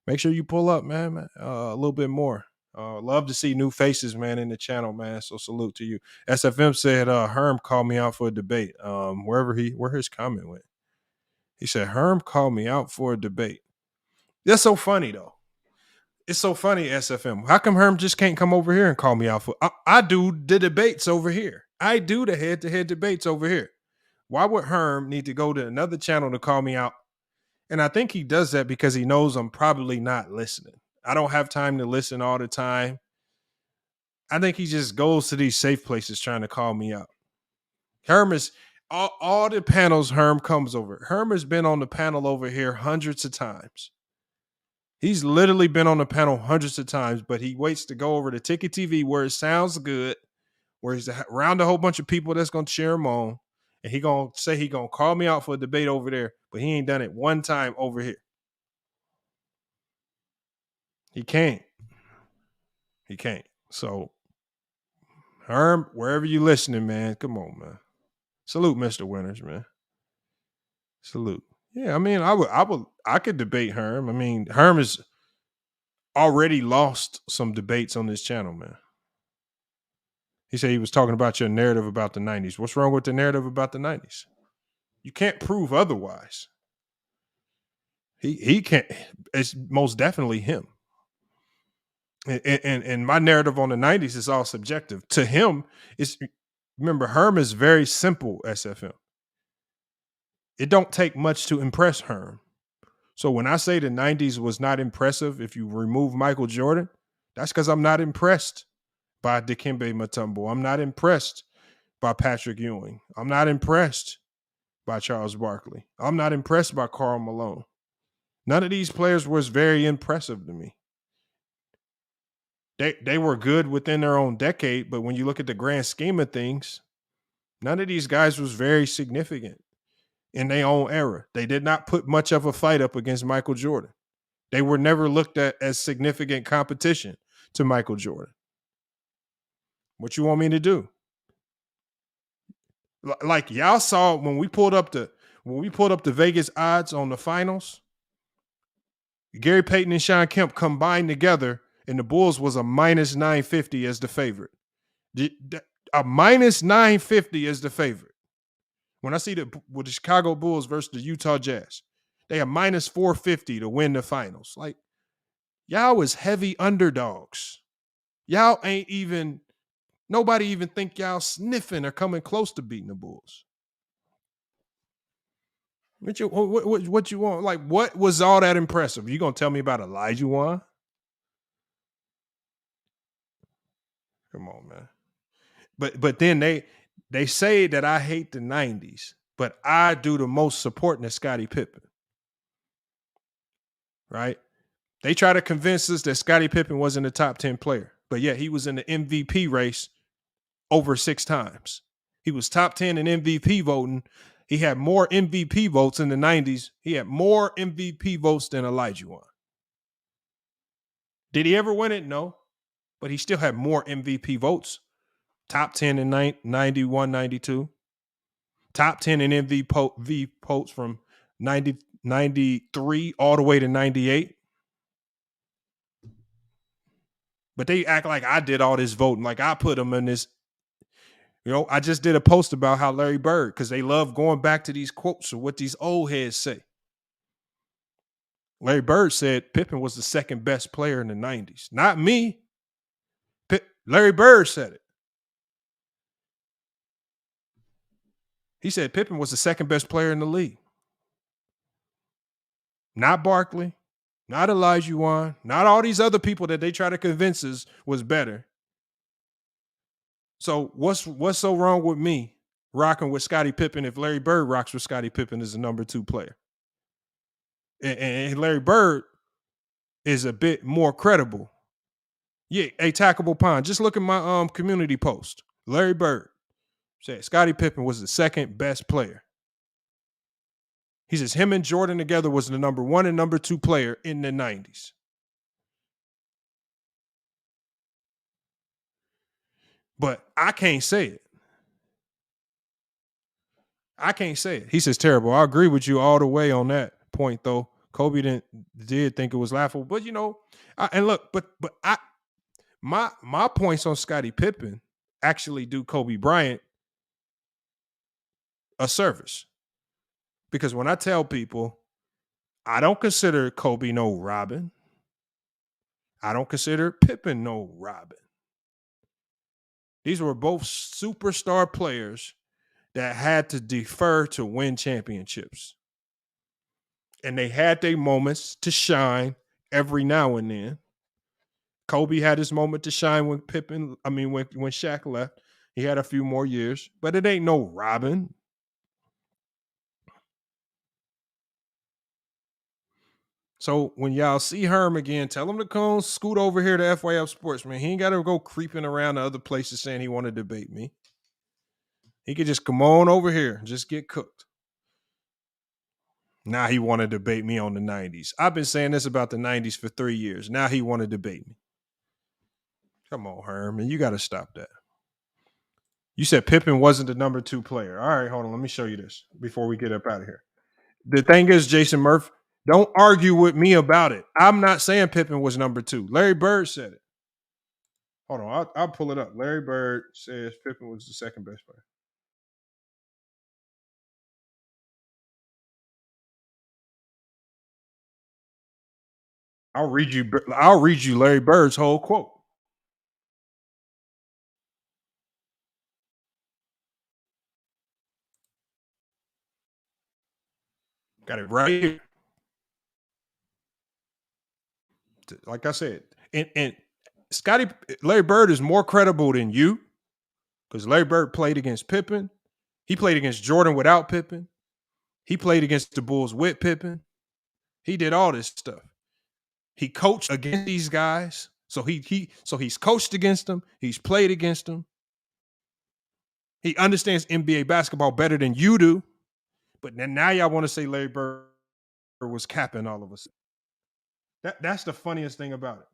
make sure you pull up, man. A little bit more. Love to see new faces, man, in the channel, man. So salute to you. SFM said Herm called me out for a debate. Where his comment went. He said Herm called me out for a debate. That's so funny though. It's so funny, SFM. How come Herm just can't come over here and call me out for? I do the debates over here. I do the head-to-head debates over here. Why would Herm need to go to another channel to call me out? And I think he does that because he knows I'm probably not listening. I don't have time to listen all the time. I think he just goes to these safe places trying to call me out. Herm is all the panels Herm comes over. Herm has been on the panel over here hundreds of times. He's literally been on the panel hundreds of times, but he waits to go over to Ticket TV where it sounds good, where he's around a whole bunch of people that's going to cheer him on, and he going to say he going to call me out for a debate over there, but he ain't done it one time over here. He can't. So, Herm, wherever you listening, man, come on, man. Salute Mr. Winters, man. Salute. Yeah, I mean, I could debate Herm. I mean, Herm has already lost some debates on this channel, man. He said he was talking about your narrative about the 90s. What's wrong with the narrative about the 90s? You can't prove otherwise. He can't. It's most definitely him. And my narrative on the 90s is all subjective. To him, remember, Herm is very simple, SFM. It don't take much to impress Herm. So when I say the 90s was not impressive, if you remove Michael Jordan, that's because I'm not impressed by Dikembe Mutombo. I'm not impressed by Patrick Ewing. I'm not impressed by Charles Barkley. I'm not impressed by Karl Malone. None of these players was very impressive to me. They were good within their own decade, but when you look at the grand scheme of things, none of these guys was very significant in their own era. They did not put much of a fight up against Michael Jordan. They were never looked at as significant competition to Michael Jordan. What you want me to do? Like y'all saw when we pulled up the Vegas odds on the finals, Gary Payton and Sean Kemp combined together, and the Bulls was a minus 950 as the favorite. A minus 950 as the favorite. When I see with the Chicago Bulls versus the Utah Jazz, they are minus 450 to win the finals. Like, y'all is heavy underdogs. Y'all ain't even, nobody even think y'all sniffing or coming close to beating the Bulls. What you want? Like, what was all that impressive? You gonna tell me about Olajuwon? Come on, man. But then they say that I hate the 90s, but I do the most supporting of Scottie Pippen. Right? They try to convince us that Scottie Pippen wasn't a top 10 player, but yet he was in the MVP race over 6 times. He was top 10 in MVP voting. He had more MVP votes in the 90s. He had more MVP votes than Olajuwon. Did he ever win it? No. But he still had more MVP votes. Top 10 in 91, 92. Top 10 in MVP votes from 90, 93 all the way to 98. But they act like I did all this voting, like I put him in this. You know, I just did a post about how Larry Bird, because they love going back to these quotes of what these old heads say. Larry Bird said Pippen was the second best player in the 90s. Not me. Larry Bird said it. He said Pippen was the second best player in the league. Not Barkley, not Olajuwon, not all these other people that they try to convince us was better. So what's so wrong with me rocking with Scottie Pippen if Larry Bird rocks with Scottie Pippen as the number 2 player? And Larry Bird is a bit more credible. Yeah, a tackable pond. Just look at my community post. Larry Bird said Scottie Pippen was the second best player. He says him and Jordan together was the number 1 and number 2 player in the 90s. But I can't say it. I can't say it. He says terrible. I agree with you all the way on that point, though. Kobe did think it was laughable, but you know, my points on Scottie Pippen actually do Kobe Bryant a service, because when I tell people I don't consider Kobe no Robin, I don't consider Pippen no Robin. These were both superstar players that had to defer to win championships. And they had their moments to shine every now and then. Kobe had his moment to shine when when Shaq left. He had a few more years, but it ain't no Robin. So when y'all see Herm again, tell him to come scoot over here to FYF Sports, man. He ain't got to go creeping around to other places saying he want to debate me. He could just come on over here and just get cooked. Now he want to debate me on the 90s. I've been saying this about the 90s for 3 years. Now he want to debate me. Come on, Herm, and you got to stop that. You said Pippen wasn't the number 2 player. All right, hold on. Let me show you this before we get up out of here. The thing is, Jason Murph, don't argue with me about it. I'm not saying Pippen was number 2. Larry Bird said it. Hold on. I'll pull it up. Larry Bird says Pippen was the second best player. I'll read you Larry Bird's whole quote. Got it right here. Like I said, and Larry Bird is more credible than you, because Larry Bird played against Pippen. He played against Jordan without Pippen. He played against the Bulls with Pippen. He did all this stuff. He coached against these guys. So he's coached against them. He's played against them. He understands NBA basketball better than you do. But now y'all want to say Larry Bird was capping all of us. That's the funniest thing about it.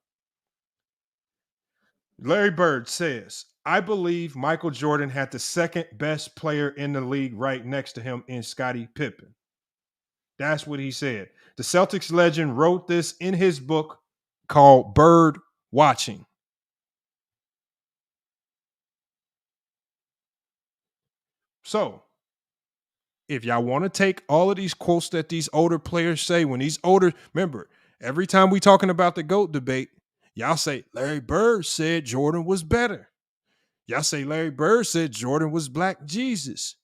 Larry Bird says, I believe Michael Jordan had the second best player in the league right next to him in Scottie Pippen. That's what he said. The Celtics legend wrote this in his book called Bird Watching. So if y'all want to take all of these quotes that these older players say, when these older, remember, every time we talking about the GOAT debate, y'all say Larry Bird said Jordan was better. Y'all say Larry Bird said Jordan was Black Jesus.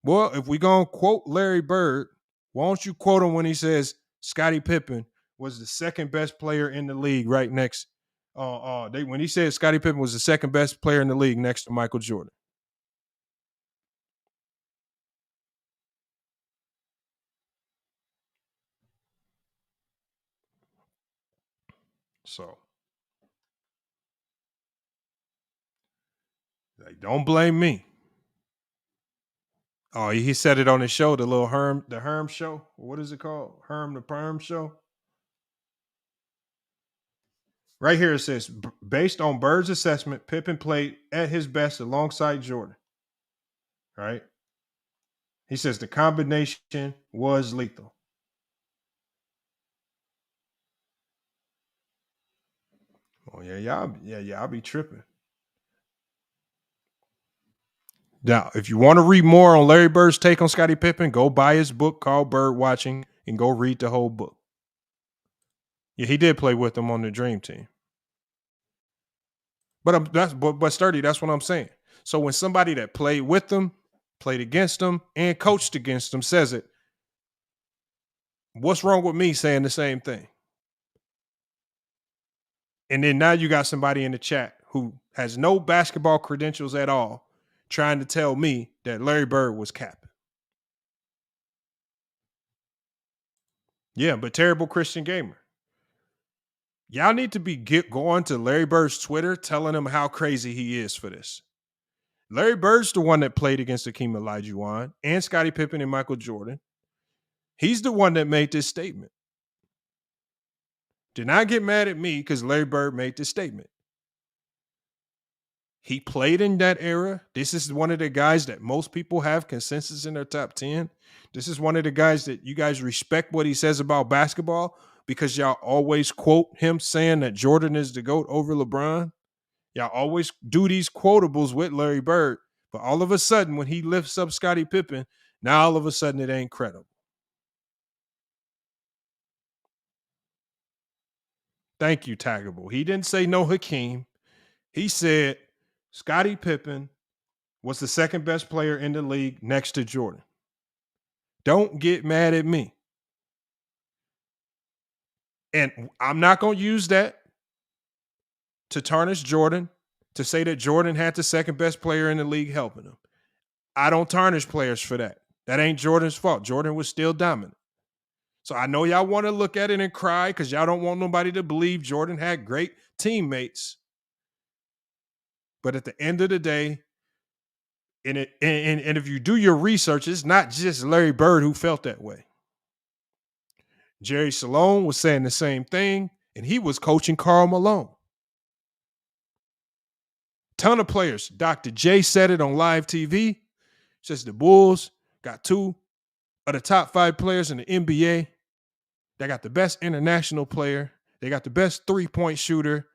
Well, if we gonna quote Larry Bird, why don't you quote him when he says Scottie Pippen was the second best player in the league right next? When he said Scottie Pippen was the second best player in the league next to Michael Jordan. So, like, don't blame me. Oh, he said it on his show, the Herm show. What is it called? Herm the Perm show. Right here it says, based on Bird's assessment, Pippen played at his best alongside Jordan. Right? He says the combination was lethal. Oh yeah, y'all be tripping. Now, if you want to read more on Larry Bird's take on Scottie Pippen, go buy his book called Bird Watching and go read the whole book. Yeah, he did play with them on the Dream Team. But Sturdy, that's what I'm saying. So when somebody that played with them, played against them, and coached against them says it, what's wrong with me saying the same thing? And then now you got somebody in the chat who has no basketball credentials at all trying to tell me that Larry Bird was capping. Yeah, but terrible Christian gamer. Y'all need to be going to Larry Bird's Twitter telling him how crazy he is for this. Larry Bird's the one that played against Hakeem Olajuwon and Scottie Pippen and Michael Jordan. He's the one that made this statement. Do not get mad at me because Larry Bird made this statement. He played in that era. This is one of the guys that most people have consensus in their top 10. This is one of the guys that you guys respect what he says about basketball because y'all always quote him saying that Jordan is the GOAT over LeBron. Y'all always do these quotables with Larry Bird. But all of a sudden, when he lifts up Scottie Pippen, now all of a sudden it ain't credible. Thank you, Taggable. He didn't say no Hakeem. He said Scottie Pippen was the second best player in the league next to Jordan. Don't get mad at me. And I'm not going to use that to tarnish Jordan, to say that Jordan had the second best player in the league helping him. I don't tarnish players for that. That ain't Jordan's fault. Jordan was still dominant. So I know y'all want to look at it and cry because y'all don't want nobody to believe Jordan had great teammates. But at the end of the day, and if you do your research, it's not just Larry Bird who felt that way. Jerry Salone was saying the same thing, and he was coaching Karl Malone. Ton of players. Dr. J said it on live TV. Says the Bulls got 2 of the top 5 players in the NBA. They got the best international player. They got the best 3-point shooter.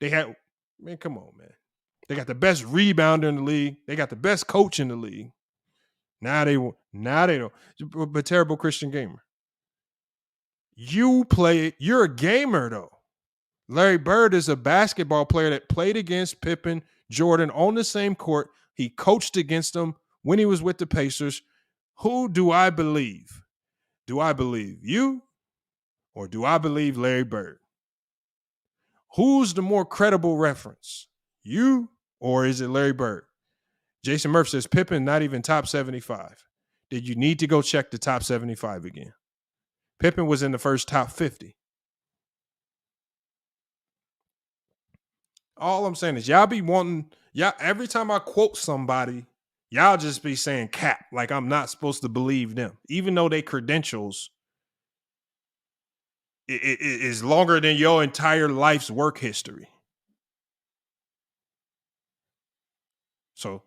They had, man, come on, man. They got the best rebounder in the league. They got the best coach in the league. Now they don't. But terrible Christian gamer. You're a gamer, though. Larry Bird is a basketball player that played against Pippen, Jordan on the same court. He coached against them when he was with the Pacers. Who do I believe? Do I believe you or do I believe Larry Bird? Who's the more credible reference? You or is it Larry Bird? Jason Murphy says Pippen not even top 75. Did you need to go check the top 75 again? Pippen was in the first top 50. All I'm saying is y'all be wanting, every time I quote somebody, y'all just be saying cap, like I'm not supposed to believe them, even though they credentials is longer than your entire life's work history. So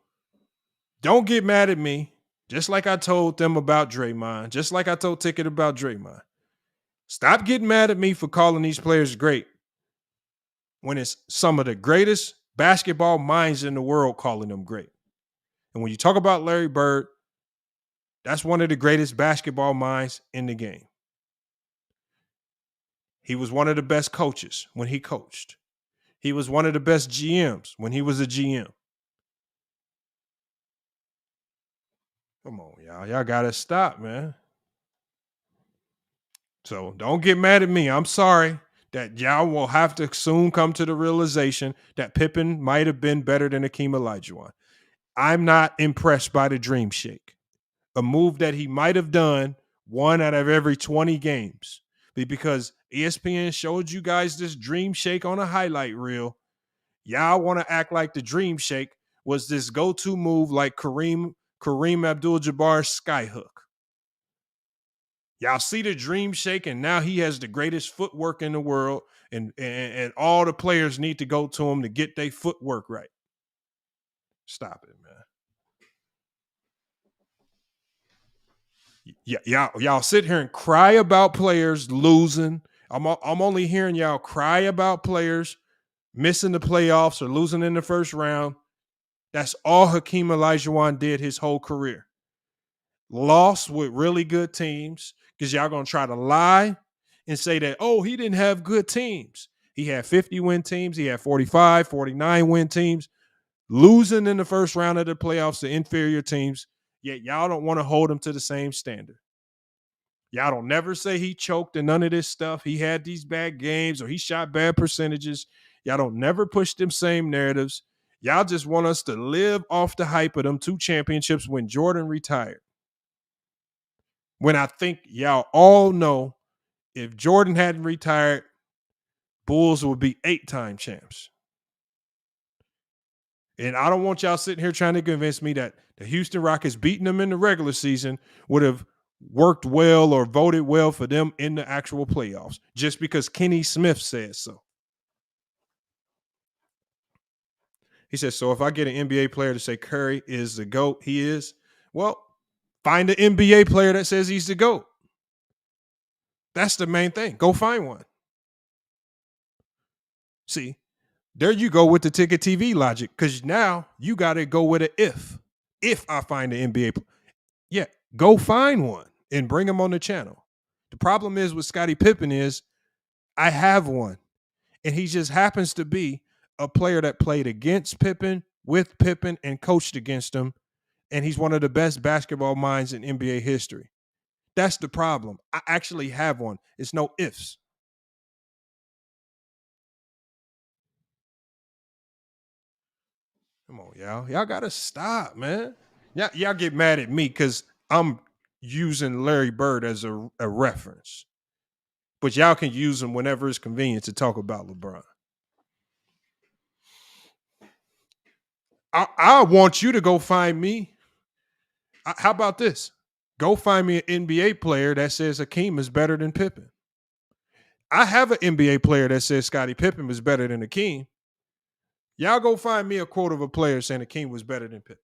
don't get mad at me, just like I told them about Draymond, just like I told Ticket about Draymond. Stop getting mad at me for calling these players great when it's some of the greatest basketball minds in the world calling them great. And when you talk about Larry Bird, That's one of the greatest basketball minds in the game. He was one of the best coaches when he coached. He was one of the best GMs when he was a GM. Come on, y'all. Y'all got to stop, man. So don't get mad at me. I'm sorry that y'all will have to soon come to the realization that Pippen might have been better than Akeem Olajuwon. I'm not impressed by the Dream Shake, a move that he might have done 1 out of every 20 games. Because ESPN showed you guys this Dream Shake on a highlight reel. Y'all want to act like the Dream Shake was this go-to move like Kareem Abdul-Jabbar's skyhook. Y'all see the Dream Shake, and now he has the greatest footwork in the world, and all the players need to go to him to get their footwork right. Stop it, man. Y'all sit here and cry about players losing. I'm only hearing y'all cry about players missing the playoffs or losing in the first round. That's all Hakeem Olajuwon did his whole career. Lost with really good teams because y'all going to try to lie and say that, oh, he didn't have good teams. He had 50-win teams. He had 45, 49-win teams. Losing in the first round of the playoffs to inferior teams, yet y'all don't want to hold him to the same standard. Y'all don't never say he choked and none of this stuff. He had these bad games or he shot bad percentages. Y'all don't never push them same narratives. Y'all just want us to live off the hype of them 2 championships when Jordan retired. When I think y'all all know if Jordan hadn't retired, Bulls would be 8-time champs. And I don't want y'all sitting here trying to convince me that the Houston Rockets beating them in the regular season would have worked well or voted well for them in the actual playoffs just because Kenny Smith said so. He says, so if I get an NBA player to say Curry is the GOAT, he is, well, find an NBA player that says he's the GOAT. That's the main thing. Go find one. See, there you go with the ticket TV logic because now you got to go with an if. If I find an NBA yeah, go find one and bring him on the channel. The problem is with Scottie Pippen is I have one, and he just happens to be a player that played against Pippen, with Pippen, and coached against him, and he's one of the best basketball minds in NBA history. That's the problem. I actually have one. It's no ifs. Come on, y'all. Y'all got to stop, man. Y'all get mad at me because I'm using Larry Bird as a reference. But y'all can use him whenever it's convenient to talk about LeBron. I want you to go find me. How about this? Go find me an NBA player that says Hakeem is better than Pippen. I have an NBA player that says Scottie Pippen is better than Hakeem. Y'all go find me a quote of a player saying Hakeem was better than Pippen.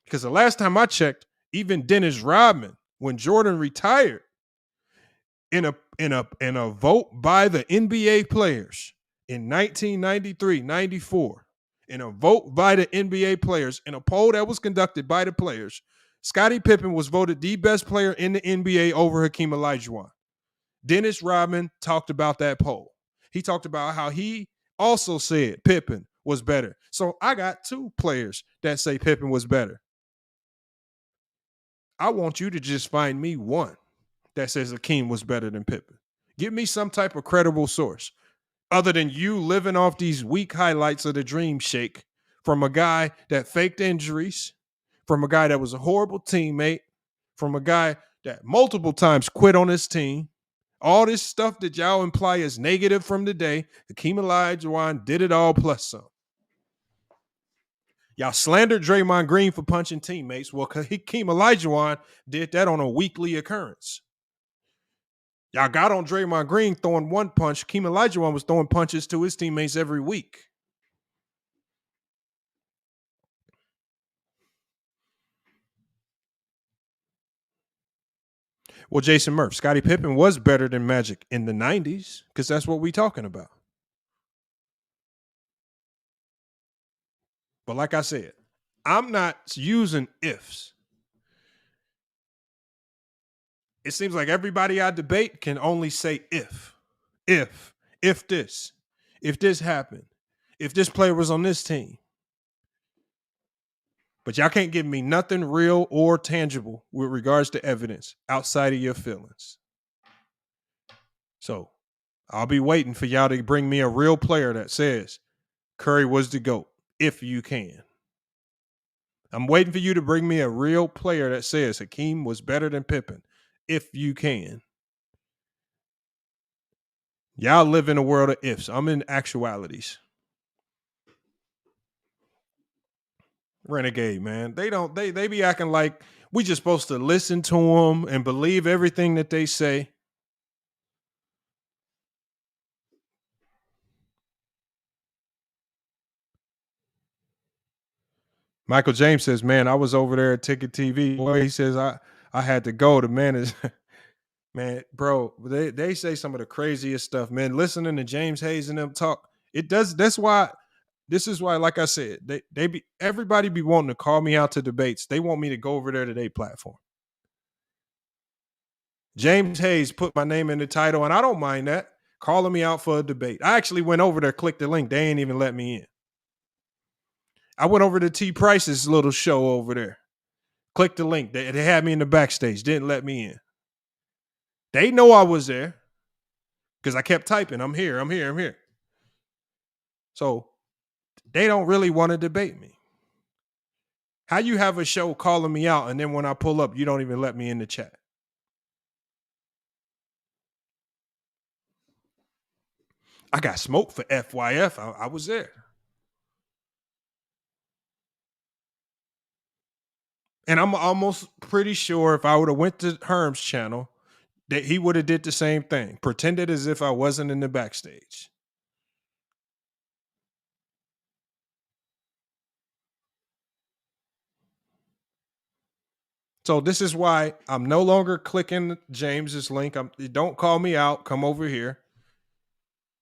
Because the last time I checked, even Dennis Rodman, when Jordan retired, in a vote by the NBA players in 1993, 94, in a vote by the NBA players, in a poll that was conducted by the players, Scottie Pippen was voted the best player in the NBA over Hakeem Olajuwon. Dennis Rodman talked about that poll. He talked about how he also said Pippen was better. So I got 2 players that say Pippen was better. I want you to just find me one that says Hakeem was better than Pippen. Give me some type of credible source other than you living off these weak highlights of the Dream Shake from a guy that faked injuries, from a guy that was a horrible teammate, from a guy that multiple times quit on his team. All this stuff that y'all imply is negative from today, Hakeem Olajuwon did it all plus some. Y'all slandered Draymond Green for punching teammates. Well, Hakeem Olajuwon did that on a weekly occurrence. Y'all got on Draymond Green throwing one punch. Hakeem Olajuwon was throwing punches to his teammates every week. Well, Jason Murph, Scottie Pippen was better than Magic in the 90s because that's what we're talking about. But like I said, I'm not using ifs. it seems like everybody I debate can only say if this happened, if this player was on this team. But y'all can't give me nothing real or tangible with regards to evidence outside of your feelings. So I'll be waiting for y'all to bring me a real player that says Curry was the GOAT, if you can. I'm waiting for you to bring me a real player that says Hakeem was better than Pippen, if you can. Y'all live in a world of ifs. I'm in actualities. Renegade, man. They be acting like we just supposed to listen to them and believe everything that they say. Michael James says, man, I was over there at Ticket TV. Boy, he says, I had to go. The man is, man, bro, they say some of the craziest stuff, man. Listening to James Hayes and them talk, this is why, like I said, everybody be wanting to call me out to debates. They want me to go over there to their platform. James Hayes put my name in the title, and I don't mind that, calling me out for a debate. I actually went over there, clicked the link. They ain't even let me in. I went over to T. Price's little show over there. Clicked the link. They had me in the backstage. Didn't let me in. They know I was there because I kept typing, I'm here, I'm here, I'm here. So they don't really want to debate me. How you have a show calling me out, and then when I pull up, you don't even let me in the chat? I got smoked for FYF. I was there. And I'm almost pretty sure if I would have went to Herm's channel, that he would have did the same thing. Pretended as if I wasn't in the backstage. So this is why I'm no longer clicking James's link. Don't call me out. Come over here.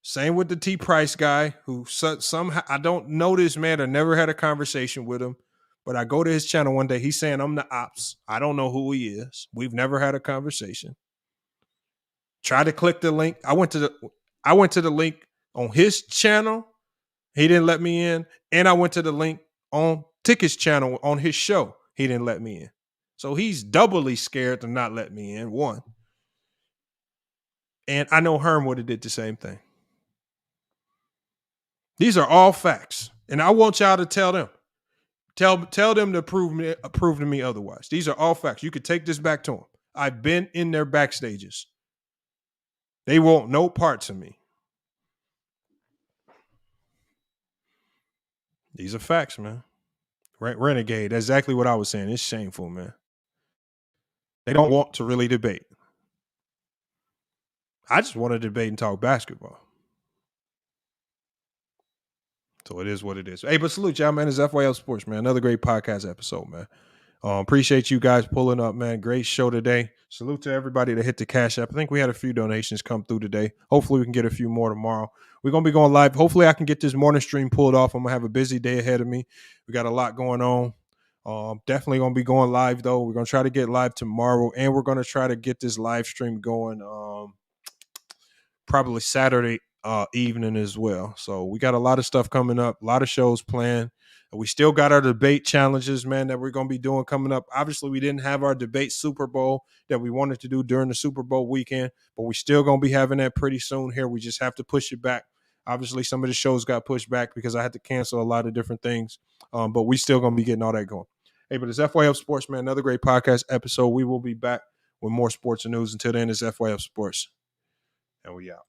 Same with the T Price guy who somehow, I don't know this man. I never had a conversation with him, but I go to his channel one day. He's saying I'm the ops. I don't know who he is. We've never had a conversation. Try to click the link. I went to the link on his channel. He didn't let me in. And I went to the link on Ticket's channel on his show. He didn't let me in. So he's doubly scared to not let me in, one. And I know Herm would have did the same thing. These are all facts. And I want y'all to tell them. Tell them to prove to me otherwise. These are all facts. You could take this back to them. I've been in their backstages. They want no parts of me. These are facts, man. Renegade. That's exactly what I was saying. It's shameful, man. They don't want to really debate. I just want to debate and talk basketball. So it is what it is. Hey, but salute y'all, man. It's FYL Sports, man. Another great podcast episode, man. Appreciate you guys pulling up, man. Great show today. Salute to everybody that hit the Cash App. I think we had a few donations come through today. Hopefully we can get a few more tomorrow. We're going to be going live. Hopefully I can get this morning stream pulled off. I'm going to have a busy day ahead of me. We got a lot going on. Definitely going to be going live, though. We're going to try to get live tomorrow, and we're going to try to get this live stream going probably Saturday evening as well. So we got a lot of stuff coming up, a lot of shows planned. We still got our debate challenges, man, that we're going to be doing coming up. Obviously, we didn't have our debate Super Bowl that we wanted to do during the Super Bowl weekend, but we're still going to be having that pretty soon here. We just have to push it back. Obviously, some of the shows got pushed back because I had to cancel a lot of different things, but we still going to be getting all that going. Hey, but it's FYF Sports, man. Another great podcast episode. We will be back with more sports and news. Until then, it's FYF Sports. And we out.